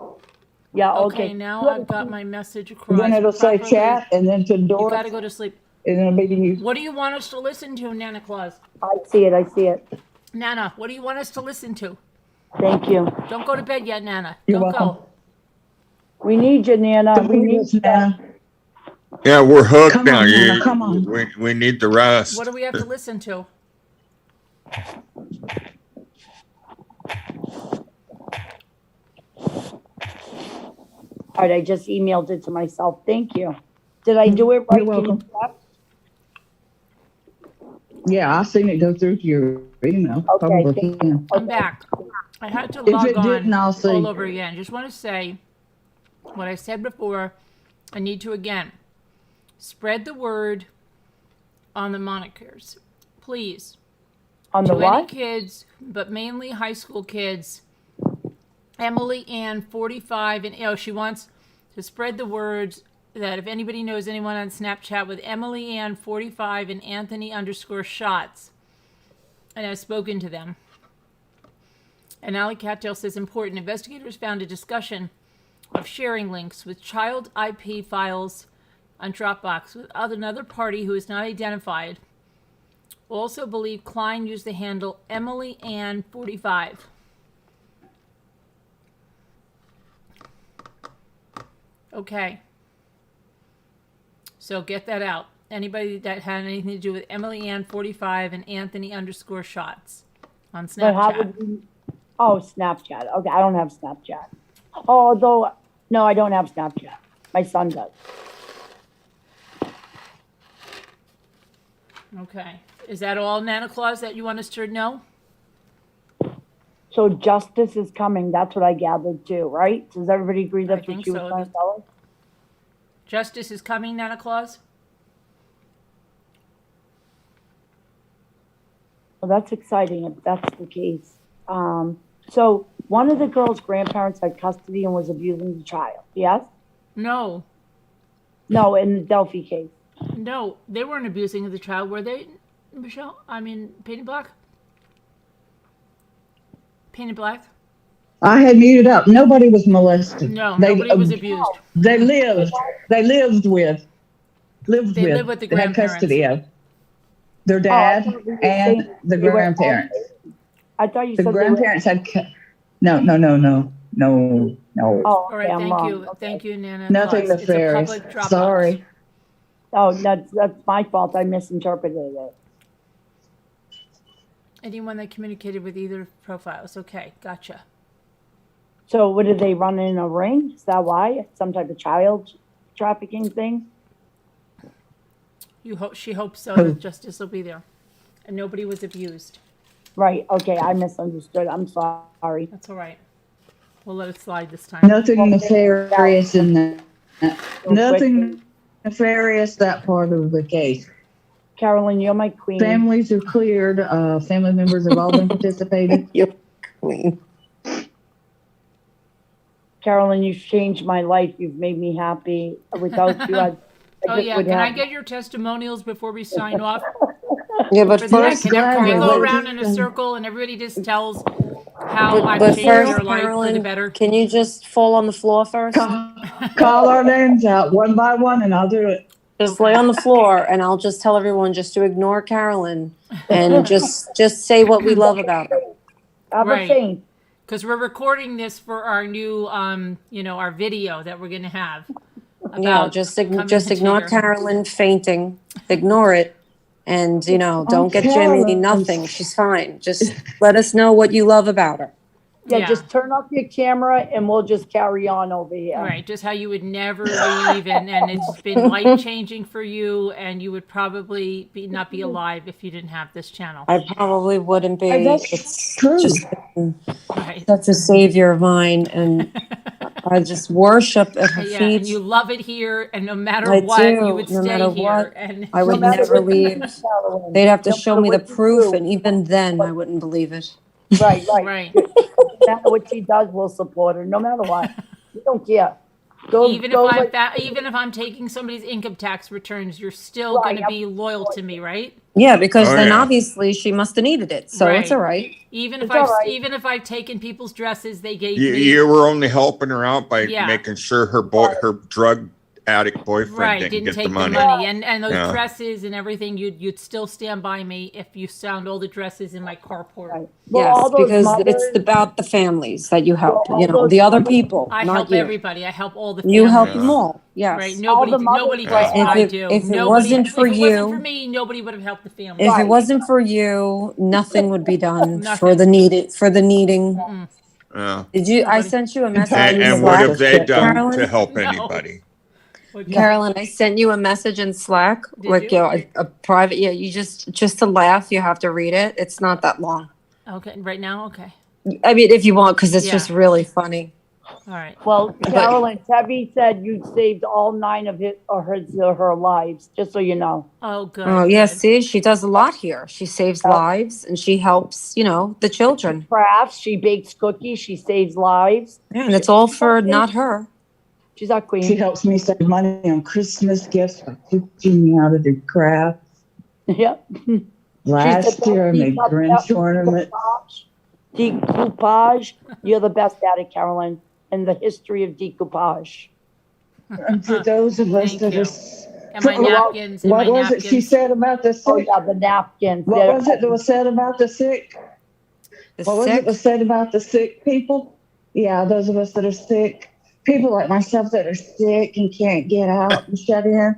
Yeah, Okay, okay. now I've got my message across. then it'll say properly. chat, and then to You Doris, gotta go to sleep. and it'll be to you. What do you want us to listen to, Nana Claus? I see it. I see it. Nana, what do you want us to listen to? Thank you. Don't go to bed yet, Nana. You're Don't welcome. go. We need you, Nana. Don't We forget need us, you. Nana. Yeah, we're hooked Come now. on, Nana, come on. We need the rest. What do we have to listen to? All right, I just emailed it to myself. Thank you. Did I do it right? You're welcome. Can you check? Yeah, I seen it go through to your email. Okay, Probably thank can. I'm back. I had to If log it on didn't, I'll see. all over again. Just want to say what I said before. I need to again spread the word on the monikers, please. On the To any what? kids, but mainly high school kids. Emily Ann, 45, and she wants to spread the words that if anybody knows anyone on Snapchat with Emily Ann, 45, and Anthony _shots, and I've spoken to them. And Ali Cattail says, important, investigators found a discussion of sharing links with child IP files on Dropbox with another party who is not identified. Also believe Klein used the handle Emily Ann 45. Okay. So get that out. Anybody that had anything to do with Emily Ann 45 and Anthony _shots on But how Snapchat. would we? Oh, Snapchat. Okay, I don't have Snapchat. Although, no, I don't have Snapchat. My son does. Okay. Is that all, Nana Claus, that you want us to know? So justice is coming. That's what I gathered too, right? Does everybody agree that's think what she was so. trying to tell us? Justice is coming, Nana Claus? Well, that's exciting if that's the case. So one of the girl's grandparents had custody and was abusing the child. Yes? No. No, in the Delphi case. No, they weren't abusing the child, were they, Michelle? I mean, Painted Black? Painted Black? I had muted up. Nobody was molested. No, They, nobody was abused. They lived with They live with the they had grandparents. custody of their I dad thought you were and saying the they were- grandparents. I thought you The said grandparents had, no. Oh, All okay, right, I'm thank wrong. you. Okay. Thank you, Nana Nothing Claus. It's a nefarious. public Dropbox. Sorry. Oh, that's my fault. I misinterpreted it. Anyone that communicated with either profiles. Okay, gotcha. So what did they run in a ring? Is that why? Some type of child trafficking thing? She hopes so Who? that justice will be there. And nobody was abused. Right, okay, I misunderstood. I'm sorry. That's all right. We'll let it slide this time. Nothing nefarious in that. Nothing nefarious that part of the case. Carolyn, you're my queen. Families are cleared. Family members have all been participated. Queen. Carolyn, you've changed my life. You've made me happy. Without you, I Oh just yeah, would can I have. get your testimonials before we sign off? Yeah, but For that, first, can we go Carolyn, around in a circle and everybody just tells how but, I've but changed first, your life for the Carolyn, better? can you just fall on the floor first? call our names out one by one, and I'll do it. Just lay on the floor, and I'll just tell everyone just to ignore Carolyn and just say what we love about her. Have a Right. faith. Because we're recording this for our new, our video that we're going to have. Yeah, about just coming ignore here. Carolyn fainting. Ignore it, and don't get Jimmy Carolyn. nothing. She's fine. Just let us know what you love about her. Yeah, just turn off your camera and we'll just carry on over here. Right, just how you would never leave, and it's been life changing for you, and you would probably not be alive if you didn't have this channel. I probably wouldn't be. That's It's true. just Right. such a savior of mine, and I just worship at her Yeah, feet. and you love it here, and no matter I what, do, you would no stay matter here. what, And I would No matter never what you leave. do, Carolyn, They'd have to no show matter me the what you proof, do. and even then, I wouldn't believe it. Right. right. No matter what she does, we'll support her. No matter what, we don't care. Even if I'm taking somebody's income tax returns, you're still Right, going to be loyal to me, right? Yeah, because Oh, then yeah. obviously she must have needed it, so it's Right. all right. Even It's if all right. even if I've taken people's dresses they gave You, me. you were only helping her out by Yeah. making sure her drug addict boyfriend Right, didn't get take the money. and those Yeah. dresses and everything. You'd still stand by me if you found all the dresses in my carport. Right. Well, Yes, all those because mothers, it's about the families that you help, Well, all those the other mothers- people, I not help you. everybody. I help all the families. You help Yeah. them all, yes. Right. All the Nobody mothers- does what I If do. it Nobody, wasn't for if it wasn't you- for me, nobody would have helped the family. If it Right. wasn't for you, nothing would be done Nothing. for the needing. Yeah. Did you? I Nobody. sent you a message. And, in and what Slack, have they done Carolyn? to help No. anybody? Carolyn, I sent you a message in Slack, Did like you? a private. Yeah, you just to laugh, you have to read it. It's not that long. Okay. Right now. Okay. I mean, if you want, because it's Yeah. just really funny. All right. well, Carolyn, Tabby said you saved all 9 of her lives, just so you know. Oh, good. Oh yeah, good. see, she does a lot here. She saves lives and she helps, the children. Crafts, she bakes cookies, she saves lives. Yeah, and it's all for not her. She's our She queen. helps me save money on Christmas gifts by teaching me how to do crafts. Yep. Last year, I made Grinch ornaments. Decoupage. You're the best at it, Carolyn, in the history of decoupage. And for those of us Thank that you. are, And my napkins. And what my was napkins. it she said about the Oh sick? yeah, the napkins. What was it that was said about the sick? The What was sick. it was said about the sick people? Yeah, those of us that are sick, people like myself that are sick and can't get out and shut in.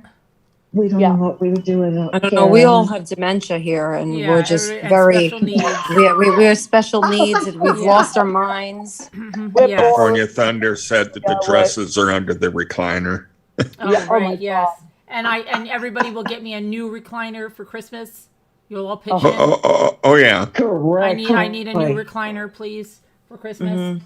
We don't Yeah. know what we would do without. I don't know. We all have dementia here, and Yeah, we're just and very. special needs. We're special needs, and we've Yeah. lost our minds. Yes. California Thunder said that the Yeah, dresses are under the recliner. Oh, Yeah, oh my right. Yes. And everybody will get me a new recliner for Christmas. You'll all pitch in. Oh, yeah. Correct. I need a new recliner, please, for Christmas.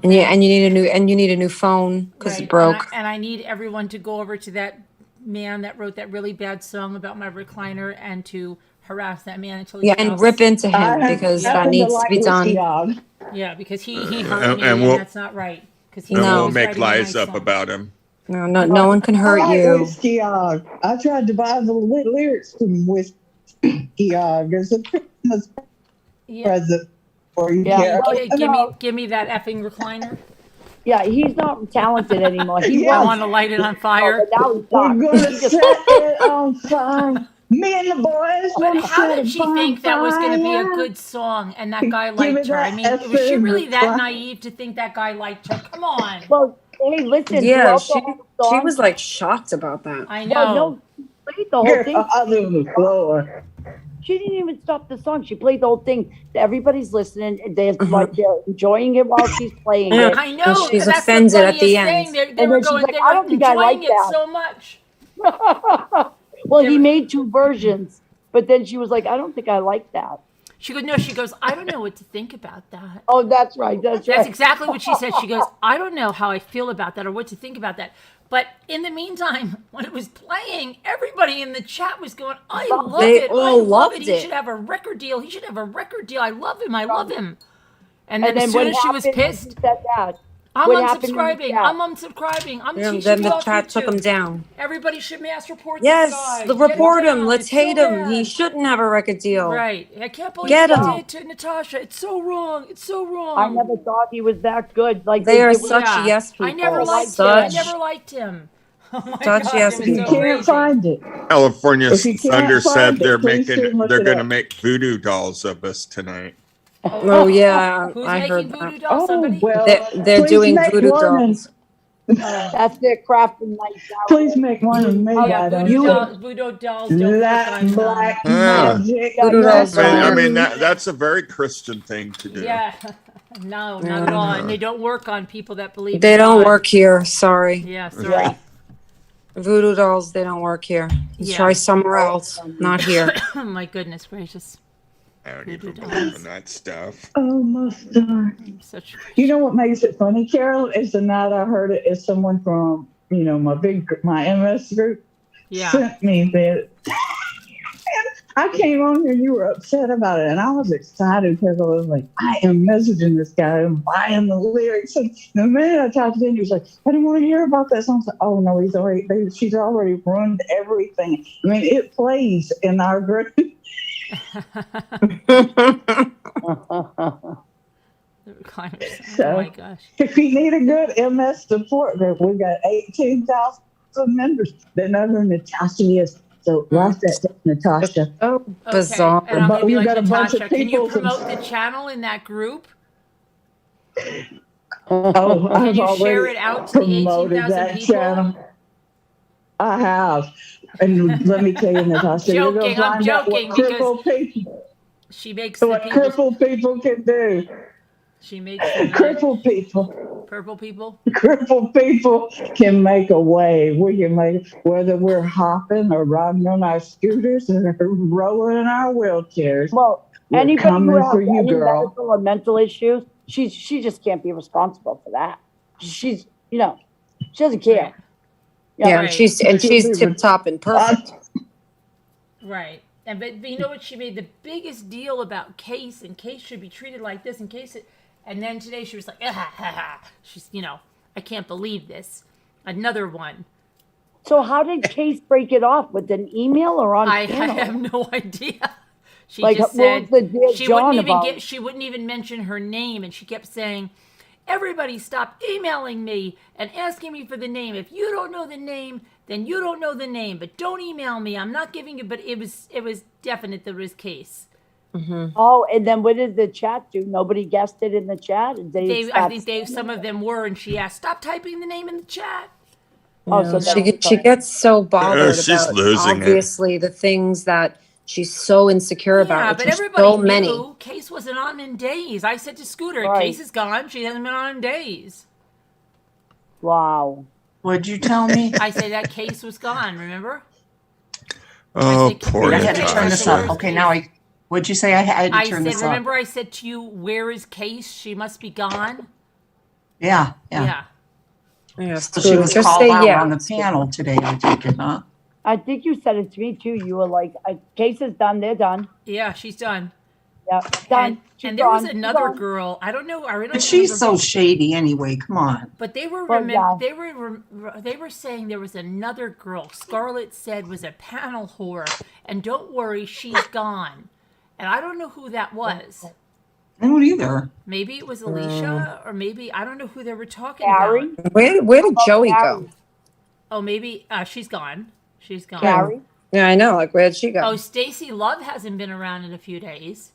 Okay. And you need a new phone because Right. it broke. And I need everyone to go over to that man that wrote that really bad song about my recliner and to harass that man until he Yeah, and stops. rip into I him because that happen to needs to like be whiskey done. dog. Yeah, because he hurt me, and and we'll- that's not right. Because And No. we'll make lies up song. about him. No one can I hurt like you. whiskey dog. I tried to buy the lyrics from whiskey dog as a Christmas Yeah. present for you. Yeah. Carol. Give me that effing recliner. Yeah, he's not talented anymore. He Yeah. I was. want to light it on fire. But now he's We're not. gonna He just- set it on fire. Me and the boys But gonna how set did it she on think that was going to be a fire. good song and that guy Give me liked her? I that mean, was she effing really that recliner. naive to think that guy liked her? Come on. Well, hey, listen. Yeah, throughout she the whole song, was like shocked about that. I Well, know. no, she played the whole Get thing. on the floor. She didn't even stop the song. She played the whole thing. Everybody's listening. And they're like they're enjoying it while she's playing Yeah. it. I know. She's That's offended the at the funniest end. thing. They And were then she's going. like, They I were don't think I enjoying like it that. so much. Well, he made 2 versions, but then she was like, I don't think I like that. She goes, no. She goes, I don't know what to think about that. Oh, that's right. That's That's right. exactly what she said. She goes, I don't know how I feel about that or what to think about that. But in the meantime, when it was playing, everybody in the chat was going, I love They it. all I love loved it. He it. should have a record deal. He should have a record deal. I love him. I love him. And then as soon as she was pissed, said that. I'm What happened in the unsubscribing. chat? I'm unsubscribing. And then the chat took him down. Everybody should mass report this Yes, guy. report Get him. down. Let's It's hate so him. He bad. shouldn't have a record deal. Right. I can't believe Get what him. he did to Natasha. It's so wrong. It's so wrong. I never thought he was that good. Like They are did with- such yes people. I never liked him. I never liked him. Oh my Such God, yes it was You so people. can't crazy. find it. California If you can't Thunder said find it, they're please do look they're it going to up. make voodoo dolls of us tonight. Oh yeah, Who's I making heard voodoo that. dolls? Oh, Somebody? well, They're please doing make voodoo one and- dolls. That's their craft and night out. Please make one of me. Yeah, I don't voodoo think. dolls don't work That on black Ah. magic. Voodoo dolls don't I work. mean that's a very Christian thing to do. Yeah. No, not at all. And they don't work on people that believe They in don't God. work here. Sorry. Yeah, sorry. Yeah. Voodoo dolls, they don't work here. Yeah. Try somewhere else, not here. Oh my goodness gracious. I don't Voodoo even dolls. believe in that stuff. Oh, my star. Such You know what makes it funny, Carol? Is the night I heard it is someone from, my MS group yeah. sent me that. I came on here and you were upset about it. And I was excited because I was like, I am messaging this guy and buying the lyrics. And the minute I talked to him, he was like, I didn't want to hear about that song. I was like, oh no, she's already ruined everything. I mean, it plays in our group. Oh my gosh. If you need a good MS support group, we've got 18,000 members that know who Natasha is. So write that down, Natasha. Oh, bizarre. Okay. And I'm But gonna be you like, got a bunch of Natasha, can you people from- promote the channel in that group? Oh, Can I've you share already it out to the promoted 18,000 that people? channel. I have. And let me tell you, Natasha, you're going Joking, to I'm find out what joking because crippled people, she makes the what people. crippled people can do. She makes the Crippled people. purple people. Crippled people can make a way. We can make, whether we're hopping or riding on our scooters or rolling in our wheelchairs. Well, We're anybody who coming has for you, any girl. medical or mental issues, she just can't be responsible for that. She's, she doesn't care. Yeah, Right. and she's tip top and perfect. Right. And but you know what? She made the biggest deal about Case, and Case should be treated like this, and Case. And then today she was like, she's, I can't believe this. Another one. So how did Case break it off? With an email or on I panel? have no idea. She Like, just what was said the Dear she John wouldn't even about? she wouldn't even mention her name, and she kept saying, "Everybody stop emailing me and asking me for the name. If you don't know the name, then you don't know the name. But don't email me. I'm not giving you." But it was definite that it was Case. Oh, and then what did the chat do? Nobody guessed it in the chat? And I think some of them were, and she asked, "Stop typing the name in the chat." Oh, so She gets so bothered she's about losing it. obviously the things that she's so insecure about. Yeah, which but are everybody so knew many. Case wasn't on in days. I said to Scooter, Right. Case is gone. She hasn't been on in days. Wow. What'd you tell me? I said that Case was gone. Remember? Oh, think- poor I had to turn this up. Natasha. Okay, now what'd you say? I had to I turn said, this up. remember I said to you, where is Case? She must be gone. Yeah. Yeah. Yeah, So she was just called say out yeah. on the panel today, I take it, huh? I think you said it to me too. You were like, Case is done. They're done. Yeah, she's done. Yeah, done. And, She's and there was gone. She's another gone. girl. I don't know. I don't But she's so remember. shady anyway. Come on. But they were Well, yeah. they were saying there was another girl. Scarlett said was a panel whore, and don't worry, she's gone. And I don't know who that was. I don't either. Maybe it was Alicia, or maybe I don't know who they were talking Carrie? about. Where did Joey go? Oh, maybe she's gone. She's gone. Carrie? Yeah, I know. Like, where did she go? Oh, Stacy Love hasn't been around in a few days.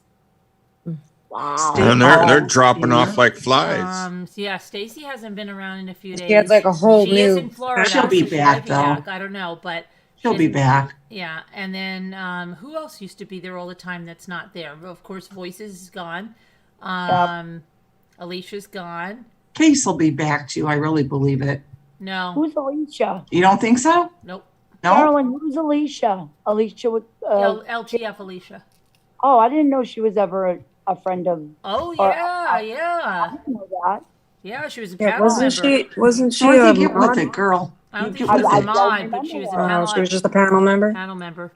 Wow. And they're dropping off like flies. Yeah, Stacy hasn't been around in a few days. She had like a whole She is new. in Florida. She'll be so she back, might be though. back. I don't know, but She'll be hasn't- back. Yeah, and then who else used to be there all the time that's not there? Well, of course, Voices is gone. Alicia's gone. Case will be back too. I really believe it. No, Who's Alicia? You don't think so? nope. No? Carolyn, who's Alicia? Alicia with, LTF Alicia. oh, I didn't know she was ever a friend of, Oh Or- yeah. I didn't know that. Yeah, she was a Yeah, panel member. wasn't she So I a think get mod? with it, girl. I don't You think get she was with a it. mod, but she was a Oh, panel, she was just a panel member. panel member.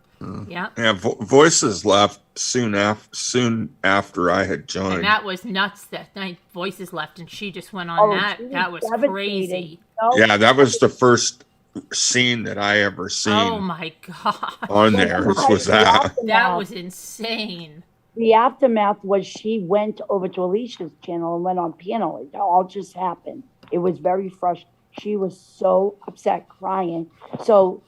Yeah. Yeah, Voices left soon after I had And joined. that was nuts that night. Voices left, and she just went on Oh, that. she was That was devastated. crazy. No, Yeah, that was the first scene that I ever seen Oh my god. on there. Was that? That was insane. The aftermath was she went over to Alicia's channel and went on panel. It all just happened. It was very frustrating. She was so upset, crying. So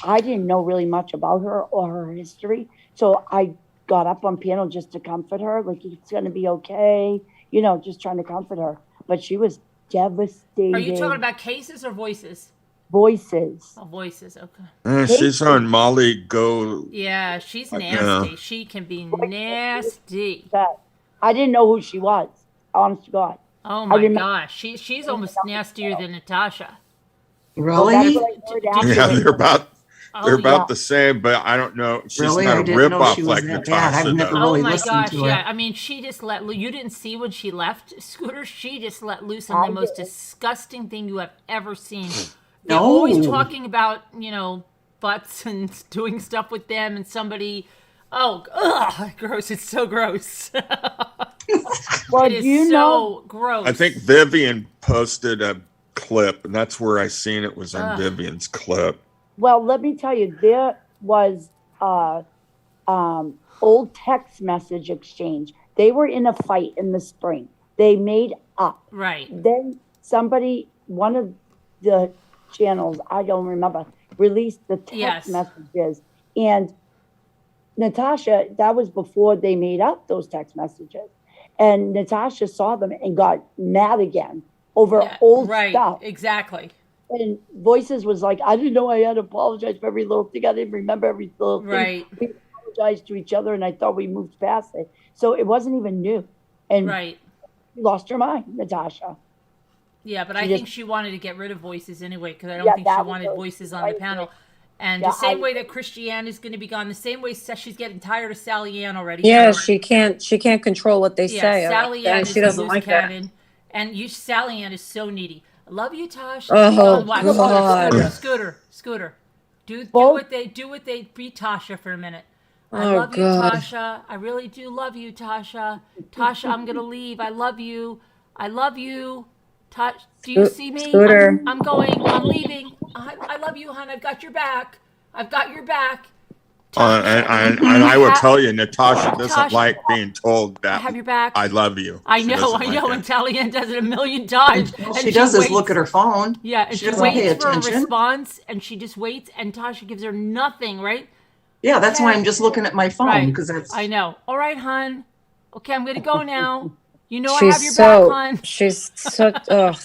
I didn't know really much about her or her history. So I got up on panel just to comfort her, like, it's going to be okay, you know, just trying to comfort her. But she was devastated. Are you talking about cases or voices? Voices? Oh, voices. Okay. She's on Molly Go. Yeah, she's nasty. She can be nasty. I didn't know who she was. Honest to God. Oh my gosh, she's almost nastier than Natasha. Really? Yeah, they're about the same, but I don't know. She's Really? not I a didn't know ripoff she was like that bad. Natasha. I've never though. really Oh my listened gosh, to her. yeah. I mean, she just you didn't see when she left, Scooter. She just let loose on the most disgusting thing you have ever seen. They're always talking about, you know, butts and doing stuff with them, and somebody, gross. It's so gross. Well, it is so gross. I think Vivian posted a clip, and that's where I seen it was on Vivian's clip. Well, let me tell you, there was old text message exchange. They were in a fight in the spring. They made up. Right. Then somebody, one of the channels, I don't remember, released the text messages. And Natasha, that was before they made up those text messages. And Natasha saw them and got mad again over old stuff. Exactly. And Voices was like, I didn't know I had to apologize for every little thing. I didn't remember every little thing. Right. We apologized to each other, and I thought we moved past it. So it wasn't even new. And she lost her mind, Natasha. Yeah, but I think she wanted to get rid of Voices anyway, because I don't think she wanted Voices on the panel. And the same way that Christiane is going to be gone, the same way she's getting tired of Sally Ann already. Yeah, she can't control what they say. Sally Ann is she doesn't loose like cannon. And Sally Ann is so needy. I love you, Tosh. Oh, God. Scooter. Do what they be Tasha for a minute. I love you, Tasha. I really do love you, Tasha. Tasha, I'm gonna leave. I love you. Do you see me? Scooter. I'm going. I'm leaving. I love you, hon. I've got your back. And I will tell you, Natasha doesn't like being told that I have your back. I love you. I know. And Sally Ann does it 1,000,000 times. All she does is look at her phone. Yeah, and she waits for a response, and she just waits, and Tasha gives her nothing, right? Yeah, that's why I'm just looking at my phone, because that's... I know. All right, hon. Okay, I'm going to go now. You know I have your back, hon. She's so... Ugh,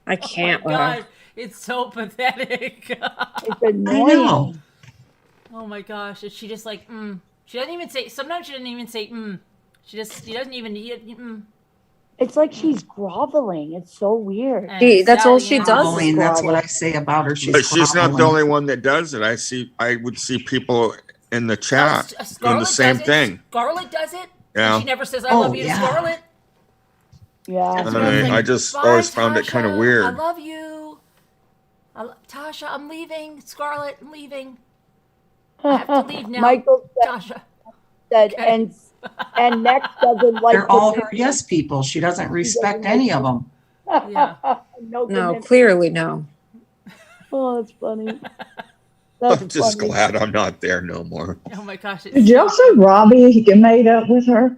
I can't with her. It's so pathetic. It's annoying. I know. Oh my gosh. Is she just like, She doesn't even say, sometimes she doesn't even say, She doesn't even, It's like she's groveling. It's so weird. That's all she does. That's what I say about her. But she's not the only one that does it. I would see people in the chat doing the same thing. Scarlett does it. Yeah. And she never says, I love you to Scarlett. Yeah. I just always found it kind of weird. I love you. Tasha, I'm leaving. Scarlett, I'm leaving. I have to leave now. Michael Tasha. said and next doesn't like... They're all her yes people. She doesn't respect any of them. Yeah. No, clearly no. Oh, that's funny. I'm just glad I'm not there no more. Oh my gosh. Did y'all say Robbie made up with her?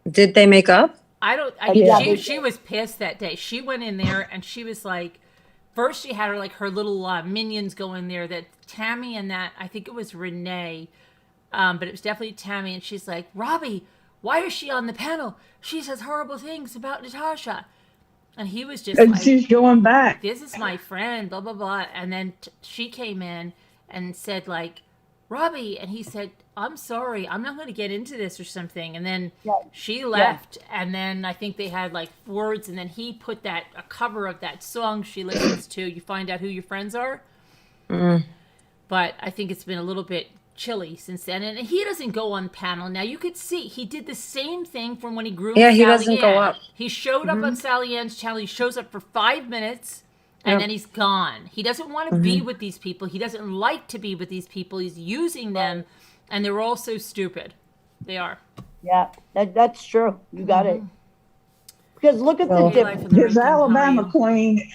Did they make up? She was pissed that day. She went in there and she was like, first she had her little minions go in there, that Tammy and that, I think it was Renee, but it was definitely Tammy, and she's like, Robbie, why is she on the panel? She says horrible things about Natasha. And he was just like, she's going back. This is my friend, blah, blah, blah. And then she came in and said, like, Robbie, and he said, I'm sorry, I'm not going to get into this or something. And then she left, and then I think they had like words, and then he put a cover of that song she listens to, You Find Out Who Your Friends Are. But I think it's been a little bit chilly since then, and he doesn't go on panel. Now you could see he did the same thing from when he grew Sally he doesn't go up. He showed up on Sally Ann's channel. He shows up for 5 minutes, and then he's gone. He doesn't want to be with these people. He doesn't like to be with these people. He's using them And they're all so stupid. They are. Yeah, that's true. You got it. Because look at Well, the life difference. in the his Rican, how are Alabama you? queen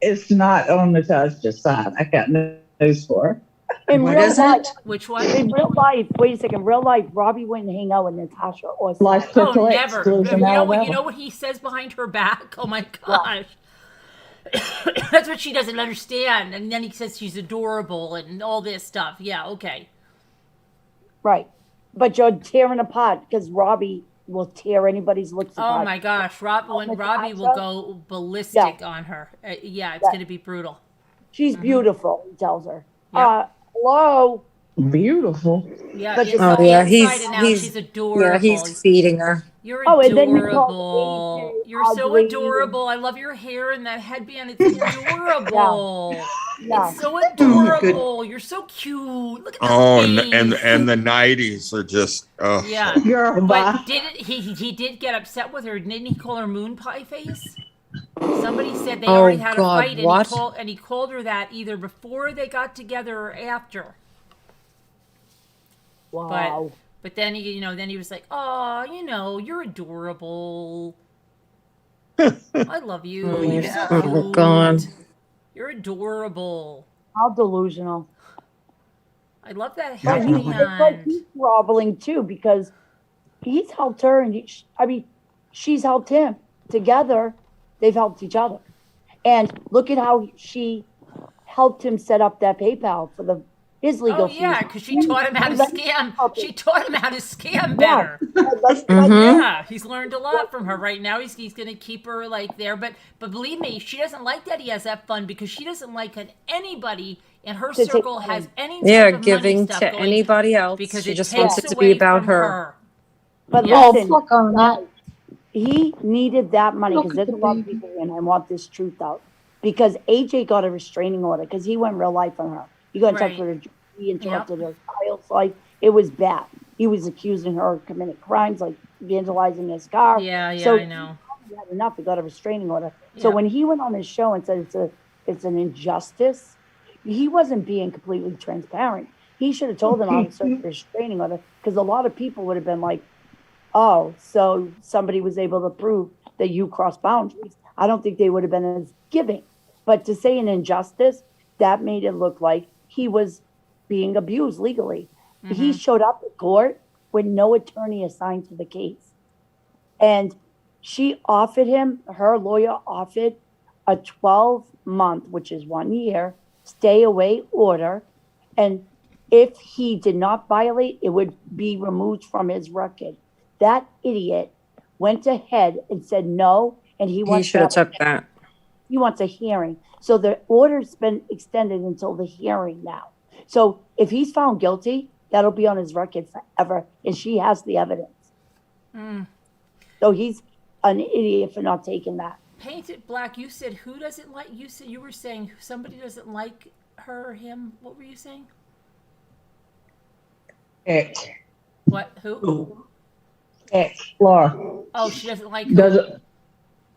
is not on Natasha's side. I got news for her. In What real is life, it? Which one? in real life, wait a second. Real life, Robbie wouldn't hang out with Natasha or Life Sally. Oh, perplexed never. lives in You Alabama. know what he says behind her back? Oh my What? gosh. That's what she doesn't understand. And then he says she's adorable and all this stuff. Yeah, okay. Right. But you're tearing apart because Robbie will tear anybody's looks Oh apart. my gosh. When Robbie will go ballistic on her. Yeah, it's Yeah. going to be brutal. She's beautiful, he tells her. Yep. Hello. Beautiful. Yeah, But inside, Oh yeah, inside and out, he's she's adorable. yeah, he's feeding her. You're Oh, and then you call adorable. AJ You're so ugly. adorable. I love your hair and that headband. It's adorable. Yeah. It's so adorable. You're so cute. Look at that Oh, face. and the 90s are just, oh. Yeah. Girl, bye. But he did get upset with her, didn't he? Call her moon pie face. Somebody said they Oh, already had God, a fight, what? and he called her that either before they got together or after. Wow. But then he was like, "Oh, you're adorable. I love you. Oh, You're yeah. so Oh cute. God. You're adorable. How delusional. I love that Yeah. But it's like he's groveling too because he's helped her and she's helped him. Together, they've helped each other. And look at how she helped him set up that PayPal for his legal Oh yeah, fees. because she taught him how to scam. She taught him how to scam better. Yeah, he's learned a lot from her. Right now, he's going to keep her like there. But believe me, she doesn't like that he has that fund because she doesn't like that anybody in her To take circle money. has any Yeah, type of giving money stuff to going anybody else. because She it just takes wants it to away be about from her. But Yeah. listen, fuck on that. he needed that money because Look at there's a the lot of baby. people and I want this truth out. Because AJ got a restraining order because he went real life on her. He got in touch Right. with her. He interrupted her child's life. It was bad. He was accusing her of committing crimes like vandalizing his car. Yeah, So I know. he had enough. He got a restraining order. So Yep. when he went on his show and said it's an injustice, he wasn't being completely transparent. He should have told them how to serve the restraining order because a lot of people would have been like, oh, so somebody was able to prove that you crossed boundaries. I don't think they would have been as giving. But to say an injustice, that made it look like he was being abused legally. He showed up at court with no attorney assigned to the case. And she offered him, her lawyer offered a 12-month, which is 1 year, stay away order. And if he did not violate, it would be removed from his record. That idiot went ahead and said no, and he He wants should have took that. he wants a hearing. So the order's been extended until the hearing now. So if he's found guilty, that'll be on his record forever, and she has the evidence. So he's an idiot for not taking that. Paint it black. You said who doesn't like? You were saying somebody doesn't like her or him. What were you saying? Ex, What? Who? Laura. Oh, she doesn't like her. Doesn't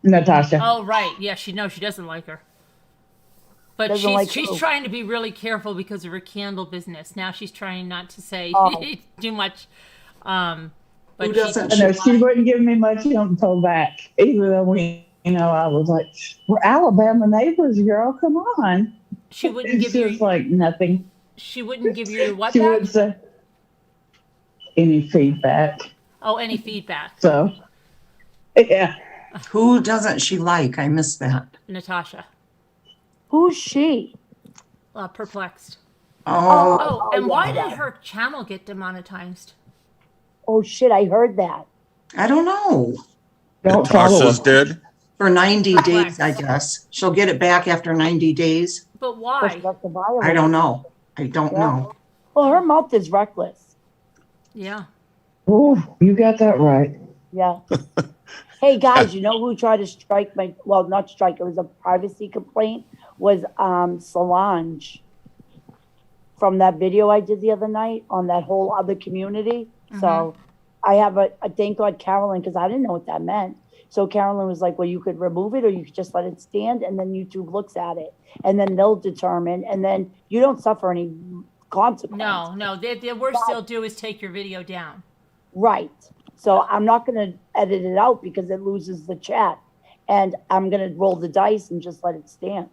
Natasha. Oh, right. Yeah, she doesn't like her. But Doesn't like she's who? trying to be really careful because of her candle business. Now she's trying not to say Oh. too much. But Who doesn't? I know she wouldn't give me much info back, even though I was like, we're Alabama neighbors, girl. Come on. she wouldn't And give she you. was like nothing. She wouldn't give you what She back? wouldn't say any feedback. Oh, any feedback, So, yeah. Who doesn't she like? I missed that. Natasha. Who's she? Perplexed. Oh, Oh, and why did her channel get demonetized? Oh shit, I heard that. I don't know. Don't follow Natasha's her. did. For 90 Relax. days, I guess. She'll get it back after 90 days. But Well, she why? got the violence. I don't know. I don't Yeah. know. Well, her mouth is reckless. Yeah. Ooh, you got that right. Yeah. Hey guys, you know who tried to strike my? Well, not strike. It was a privacy complaint. Was Solange from that video I did the other night on that whole other community. So I have a thank God Carolyn, because I didn't know what that meant. So Carolyn was like, well, you could remove it or you could just let it stand, and then YouTube looks at it, and then they'll determine, and then you don't suffer any consequence. No, the worst they'll do is take your video down. Right. So I'm not going to edit it out because it loses the chat. And I'm going to roll the dice and just let it stand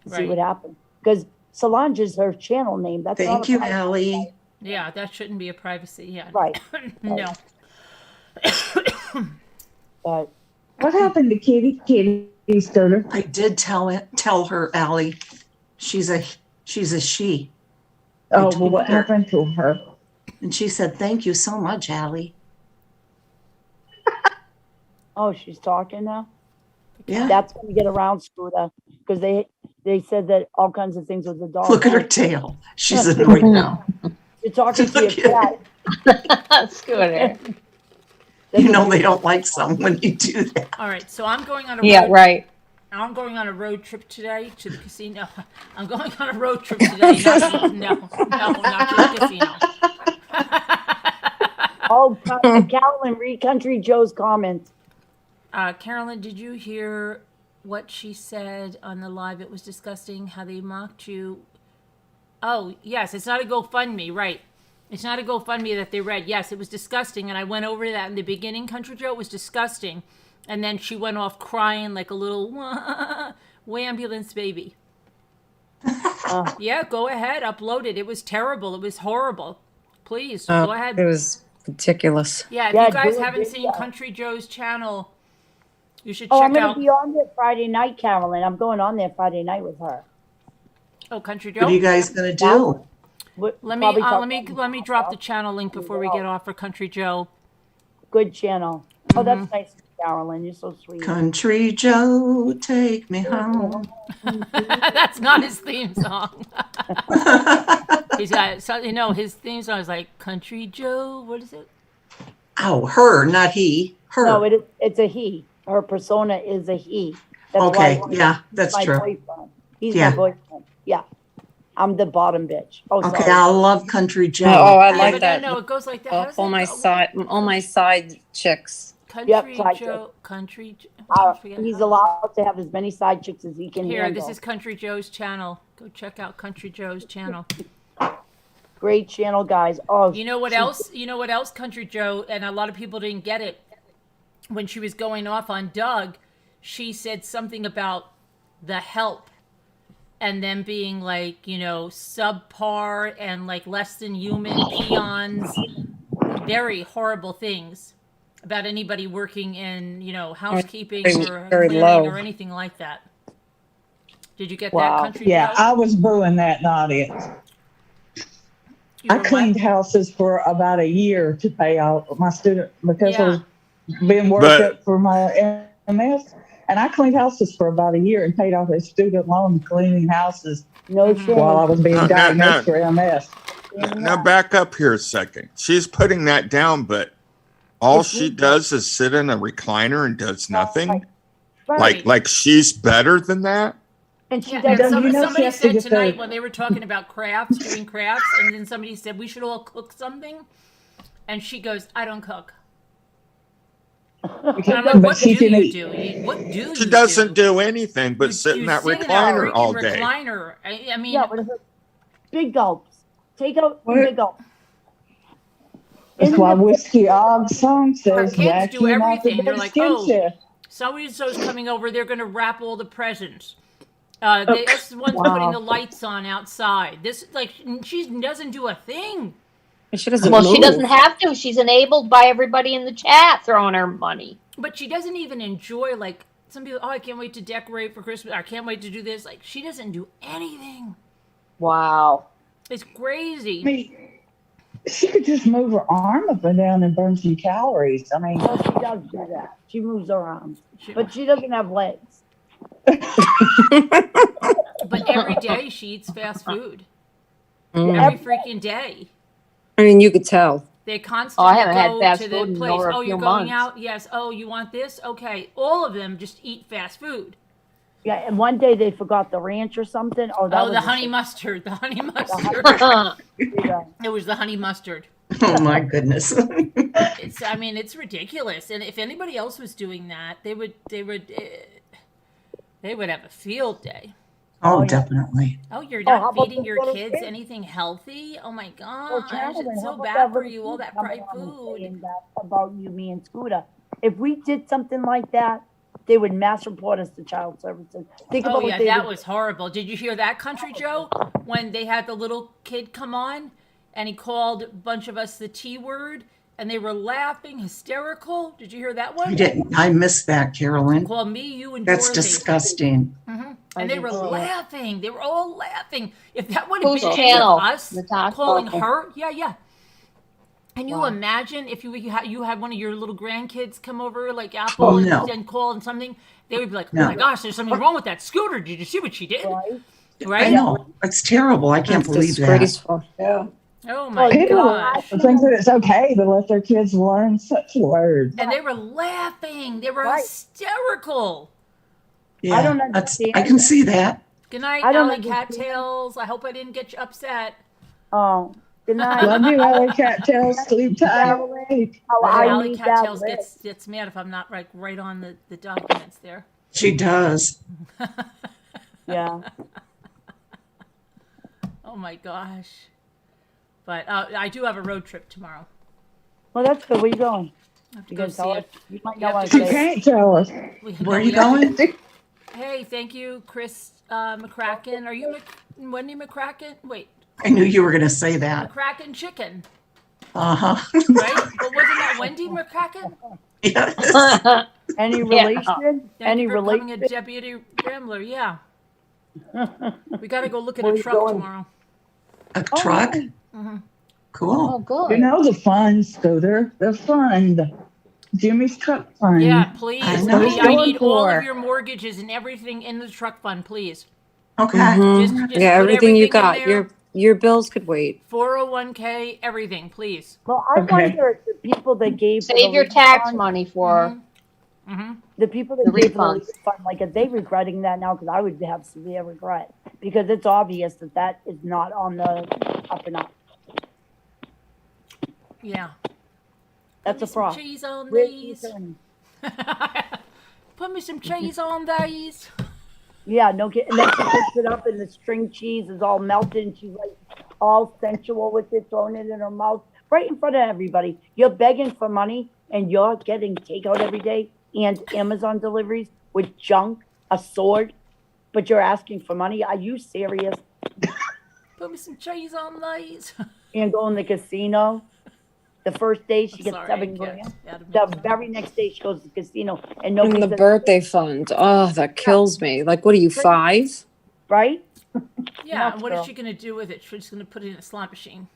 and see what happens. Because Solange is her channel name. That's Thank you, Allie. Yeah, that shouldn't be a privacy. Yeah. Right. No. But What happened to Kitty Scooter? I did tell her, Allie, she's a she. Oh, well, what happened to her? And she said, "Thank you so much, Allie." oh, she's talking now? Yeah. That's when you get around Scooter. Because they said that all kinds of things with the dog. Look at her tail. She's annoyed now. You're talking to your cat. Scooter. You know they don't like some when you do that. All right, so I'm going on a Yeah, road, right. I'm going on a road trip today to the casino. I'm going on a road trip today. Not to the casino. Oh, Carolyn, read Country Joe's comments. Carolyn, did you hear what she said on the live? It was disgusting how they mocked you. Oh, yes, it's not a GoFundMe, right. It's not a GoFundMe that they read. Yes, it was disgusting, and I went over that in the beginning. Country Joe, it was disgusting. And then she went off crying like a little ambulance baby. Yeah, go ahead, upload it. It was terrible. It was horrible. Please, go ahead. It was ridiculous. Yeah, if Yeah, you guys do a haven't video. seen Country Joe's channel, you should Oh, I'm check going out. to be on there Friday night, Carolyn. I'm going on there Friday night with her. Oh, Country Joe. What are you guys gonna do? Let me drop the channel link before we get off for Country Joe. Good channel. Oh, that's nice, Carolyn. You're so sweet. Country Joe, take me home. That's not his theme song. He's got his theme song is like Country Joe. What is it? Oh, her, not he. Her. No, it's a he. Her persona is a he. That's Okay, why yeah, that's my true. boyfriend. He's Yeah. my boyfriend. Yeah. I'm the bottom bitch. Oh, Okay, sorry. I love Country Joe. Oh, I Yeah, like but that. no, it goes like that. How does All that my go? all my side chicks. Country side Joe. Country. I forget He's how- allowed to have as many side chicks as he can Here, handle. this is Country Joe's channel. Go check out Country Joe's channel. Great channel, guys. Oh, You know what else? You know what else? Country Joe, and a lot of people didn't get it. When she was going off on Doug, she said something about the help and them being like, subpar and like less than human peons. Very horrible things about anybody working in, housekeeping or very cleaning low. or anything like that. Did you get that, Wow. Country Yeah, Joe? I was booing that in the audience. You I were cleaned what? houses for about a year to pay off my student because I Yeah. was being worked But- up for my MS. And I cleaned houses for about a year and paid off a student loan cleaning houses no Mhm. shame. while I was being No, diagnosed for MS. Now back up here a second. She's putting that down, but all It's she legal. does is sit in a recliner and does nothing. Right. Like she's better than that. And she Yeah, does. and you know somebody she has to said get tonight the- when they were talking about crafts, doing crafts, and then somebody said we should all cook something, and she goes, "I don't cook." And I'm like, But "What do she you can do? eat. What do you She doesn't do? do anything but sit in that sit recliner freaking all day. recliner. I mean, Yeah, but her big gulps. Take out What? big gulps. That's Isn't why it- Whiskey Og song says kids that do you're not the everything. They're best like, skin oh, chef. so and so's coming over. They're going to wrap all the presents. This one's putting the lights on outside. She doesn't do a thing. She doesn't Well, move. she doesn't have to. She's enabled by everybody in the chat throwing her money. But she doesn't even enjoy, like, some people, I can't wait to decorate for Christmas. I can't wait to do this. Like, she doesn't do anything. Wow. It's crazy. I mean, she could just move her arm up and down and burn some calories. I mean, Well, she does do that. She moves her arms, but she doesn't have legs. But every day she eats fast food. Mm. Every freaking day. I mean, you could tell. They constantly I haven't had go fast to food the in place. over a Oh, few you're going months. out? Yes. Oh, you want this? Okay. All of them just eat fast food. Yeah, and one day they forgot the ranch or something. Oh, that Oh, was the a- honey mustard. The honey mustard. Yeah. It was the honey mustard. Oh my goodness. It's ridiculous. And if anybody else was doing that, they would have a field day. Oh, yeah. definitely. Oh, you're Oh, how not about feeding the your little kids kids? anything healthy? Oh my Well, gosh, Carolyn, it's how so about bad that for little you, all kid that coming fried on and food. saying that about you, me, and Scooter? If we did something like that, they would mass report us to child services. Think Oh about yeah, what they that would. was horrible. Did you hear that, Country Joe? When they had the little kid come on and he called a bunch of us the T word and they were laughing, hysterical. Did you hear that one? I missed that, Carolyn. Called me, you, and That's Dorothy. disgusting. And they were laughing. They were all laughing. If that would have Whose been any channel? of us The talk? calling Okay. her, yeah. Can you Wow. imagine if you had one of your little grandkids come over like Oh, Apple no. and call and something? They would be like, "Oh No. my gosh, there's something wrong with that scooter. Did you see what she did?" Right? Right? I know. It's terrible. I can't That's believe that. disgraceful. Yeah. Oh my People gosh. think that it's okay to let their kids learn such words. And they were laughing. They were Right. hysterical. Yeah, I don't I understand. can see that. Good night, I don't Alley understand. Cattails. I hope I didn't get you upset. Oh, good night. Love you, Alley Cattails. Sleep tight. Carolyn, how I Alley need that Cattails list. gets mad if I'm not right on the documents there. She does. Yeah. Oh my gosh. But I do have a road trip tomorrow. Well, that's good. Where you going? I have to You go can see tell us. it. You might You not have want to to You go say. can't tell us. Where are you going? Hey, thank you, Chris McCracken. Are you Wendy McCracken? Wait, I knew you were going to say that. McCracken Chicken, Uh-huh. right? But wasn't that Wendy McCracken? Yes. Any Yeah. relation? Thank Any you for coming, a relation? deputy rambler. Yeah, we got to go look at Where a you truck going? tomorrow. A truck? Mhm. Cool. Oh, good. You know the fund, Scooter. The fund. Jimmy's truck fund. Yeah, please. I I know. need, I Going need all for. of your mortgages and everything in the truck fund, please. Okay. Just Yeah, put everything you in got. there. Your bills could wait. 401k, everything, please. Well, I Okay. wonder if the people that gave for Save the your legal tax fund, money for the people that the gave for the refunds. legal fund, like, are they regretting that now? Because I would have severe regret because it's obvious that that is not on the up and up. Yeah. That's a Put me some fraud. cheese on Where's the these. attorney? Put me some cheese on these. Yeah, no kid. And then she picks it up and the string cheese is all melted and she's like all sensual with it, throwing it in her mouth right in front of everybody. You're begging for money and you're getting takeout every day and Amazon deliveries with junk, a sword, but you're asking for money. Are you serious? Put me some cheese on these. And go in the casino. The first day she gets Sorry, 7 I grand. can't. Out of The me. very next day she goes to the casino and And nobody the says, birthday fund. Oh, that kills me. Like, what are you, 5? right? Yeah, Nuts, and what is girl. she going to do with it? She's just going to put it in a slot machine.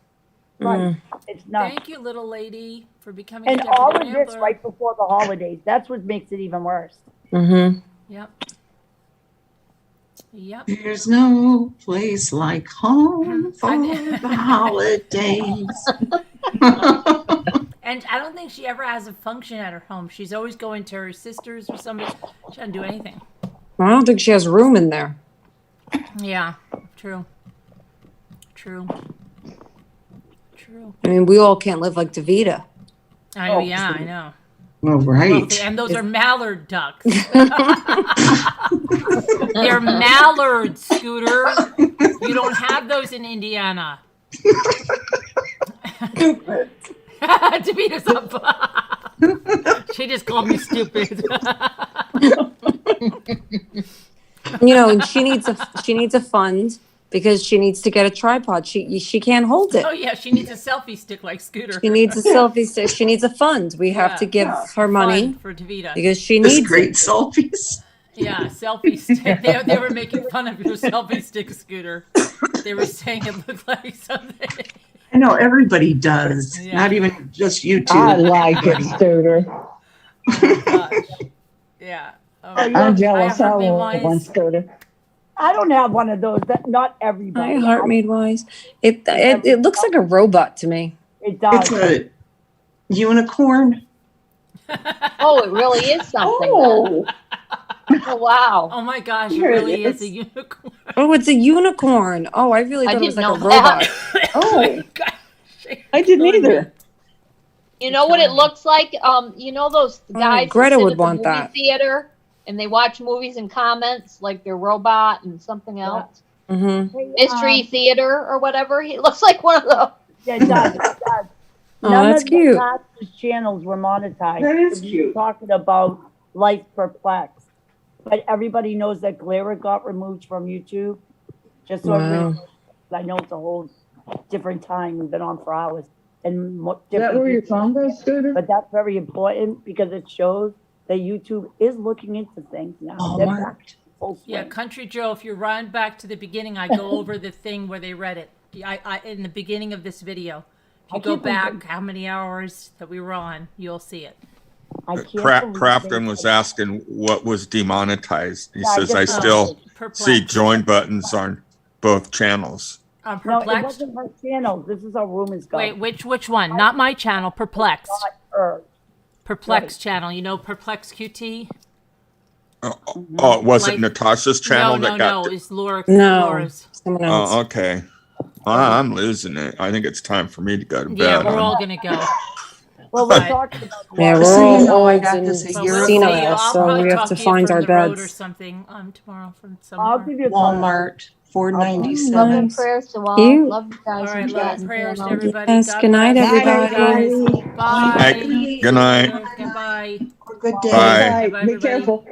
Right. It's nuts. Thank you, little lady, for becoming And a deputy all of this rambler. right before the holidays. That's what makes it even worse. Mm-hmm. Yep. Yep. There's no place like home for I know. the holidays. And I don't think she ever has a function at her home. She's always going to her sisters or somebody. She doesn't do anything. I don't think she has room in there. Yeah, true. True. True. I mean, we all can't live like DeVita. I know, yeah, I know. All right. Well, and those are mallard ducks. They're mallards, Scooter. You don't have those in Indiana. Davita's up. She just called me stupid. You know, and she needs a fund because she needs to get a tripod. She can't hold it. Oh yeah, she needs a selfie stick like Scooter. She needs a selfie stick. She needs a fund. We have to give her money Fund for Davita. because she This needs great it. selfies. Yeah, selfie stick. They were making fun of your selfie stick, Scooter. They were saying it looked like something. I know everybody does. Yeah. Not even just you two. I like it, Scooter. Oh, gosh. Yeah. Oh, I'm jealous. I Heart Me want one, Wise. Scooter. I don't have one of those. That not everybody. Hi, Heart Made Wise. It looks like a robot to me. It does. It's a unicorn. Oh, it really is something. Oh, Oh, wow. Oh my gosh, it Here it really is a is. unicorn. Oh, it's a unicorn. Oh, I really I thought it was like didn't a know robot. that. oh, Gosh. I didn't either. You know what it looks like? You know those guys Greta that sit would at the want movie that. theater and they watch movies and comments like they're Robot and something else. Mm-hmm. Hey, Mystery Theater or whatever. He looks like one of those. Yeah, it does. It does. Oh, None that's of cute. the pastors' channels were monetized. That is We were cute. talking about Life Perplexed. But everybody knows that Glera got removed from YouTube. Just so everybody Wow. knows. I know it's a whole different time. We've been on for hours. And Is that where your phone goes, Scooter? But that's very important because it shows that YouTube is looking into things now. Oh, They're Mark. back full swing. Yeah, Country Joe, if you run back to the beginning, I go over the thing where they read it. I in the beginning of this video. If you I go can't believe back how many hours that we were on, you'll see it. I can't believe Crafton they- was asking what was demonetized. He Yeah, says, I just- still Perplexed. see join buttons on both channels. No, it Perplexed. wasn't her channel. This is how rumors go. Wait, which one? Not my channel. Perplexed. Not her. Perplexed channel. You know Perplexed QT? Oh, was Like- it Natasha's channel no, that got? It's Laura. No. Laura's. Someone else. Oh, okay. I'm losing it. I think it's time for me to go to Yeah, bed. we're all gonna go. Well, we're Right. talking about Yeah, we're So, you all know, I old got and this a But year we'll senile, see. I'll so probably we have talk to you find from our the road or beds. something tomorrow from I'll somewhere. give you a call. Walmart, Love $4.97. and prayers to all. Cute. Love you All guys. right, and love chat and and prayers to channel. everybody. Yes, God good night, bless. everybody. Guys. Bye. Good night. Goodbye. Good day. Bye. Bye, Bye. bye, Be everybody. careful.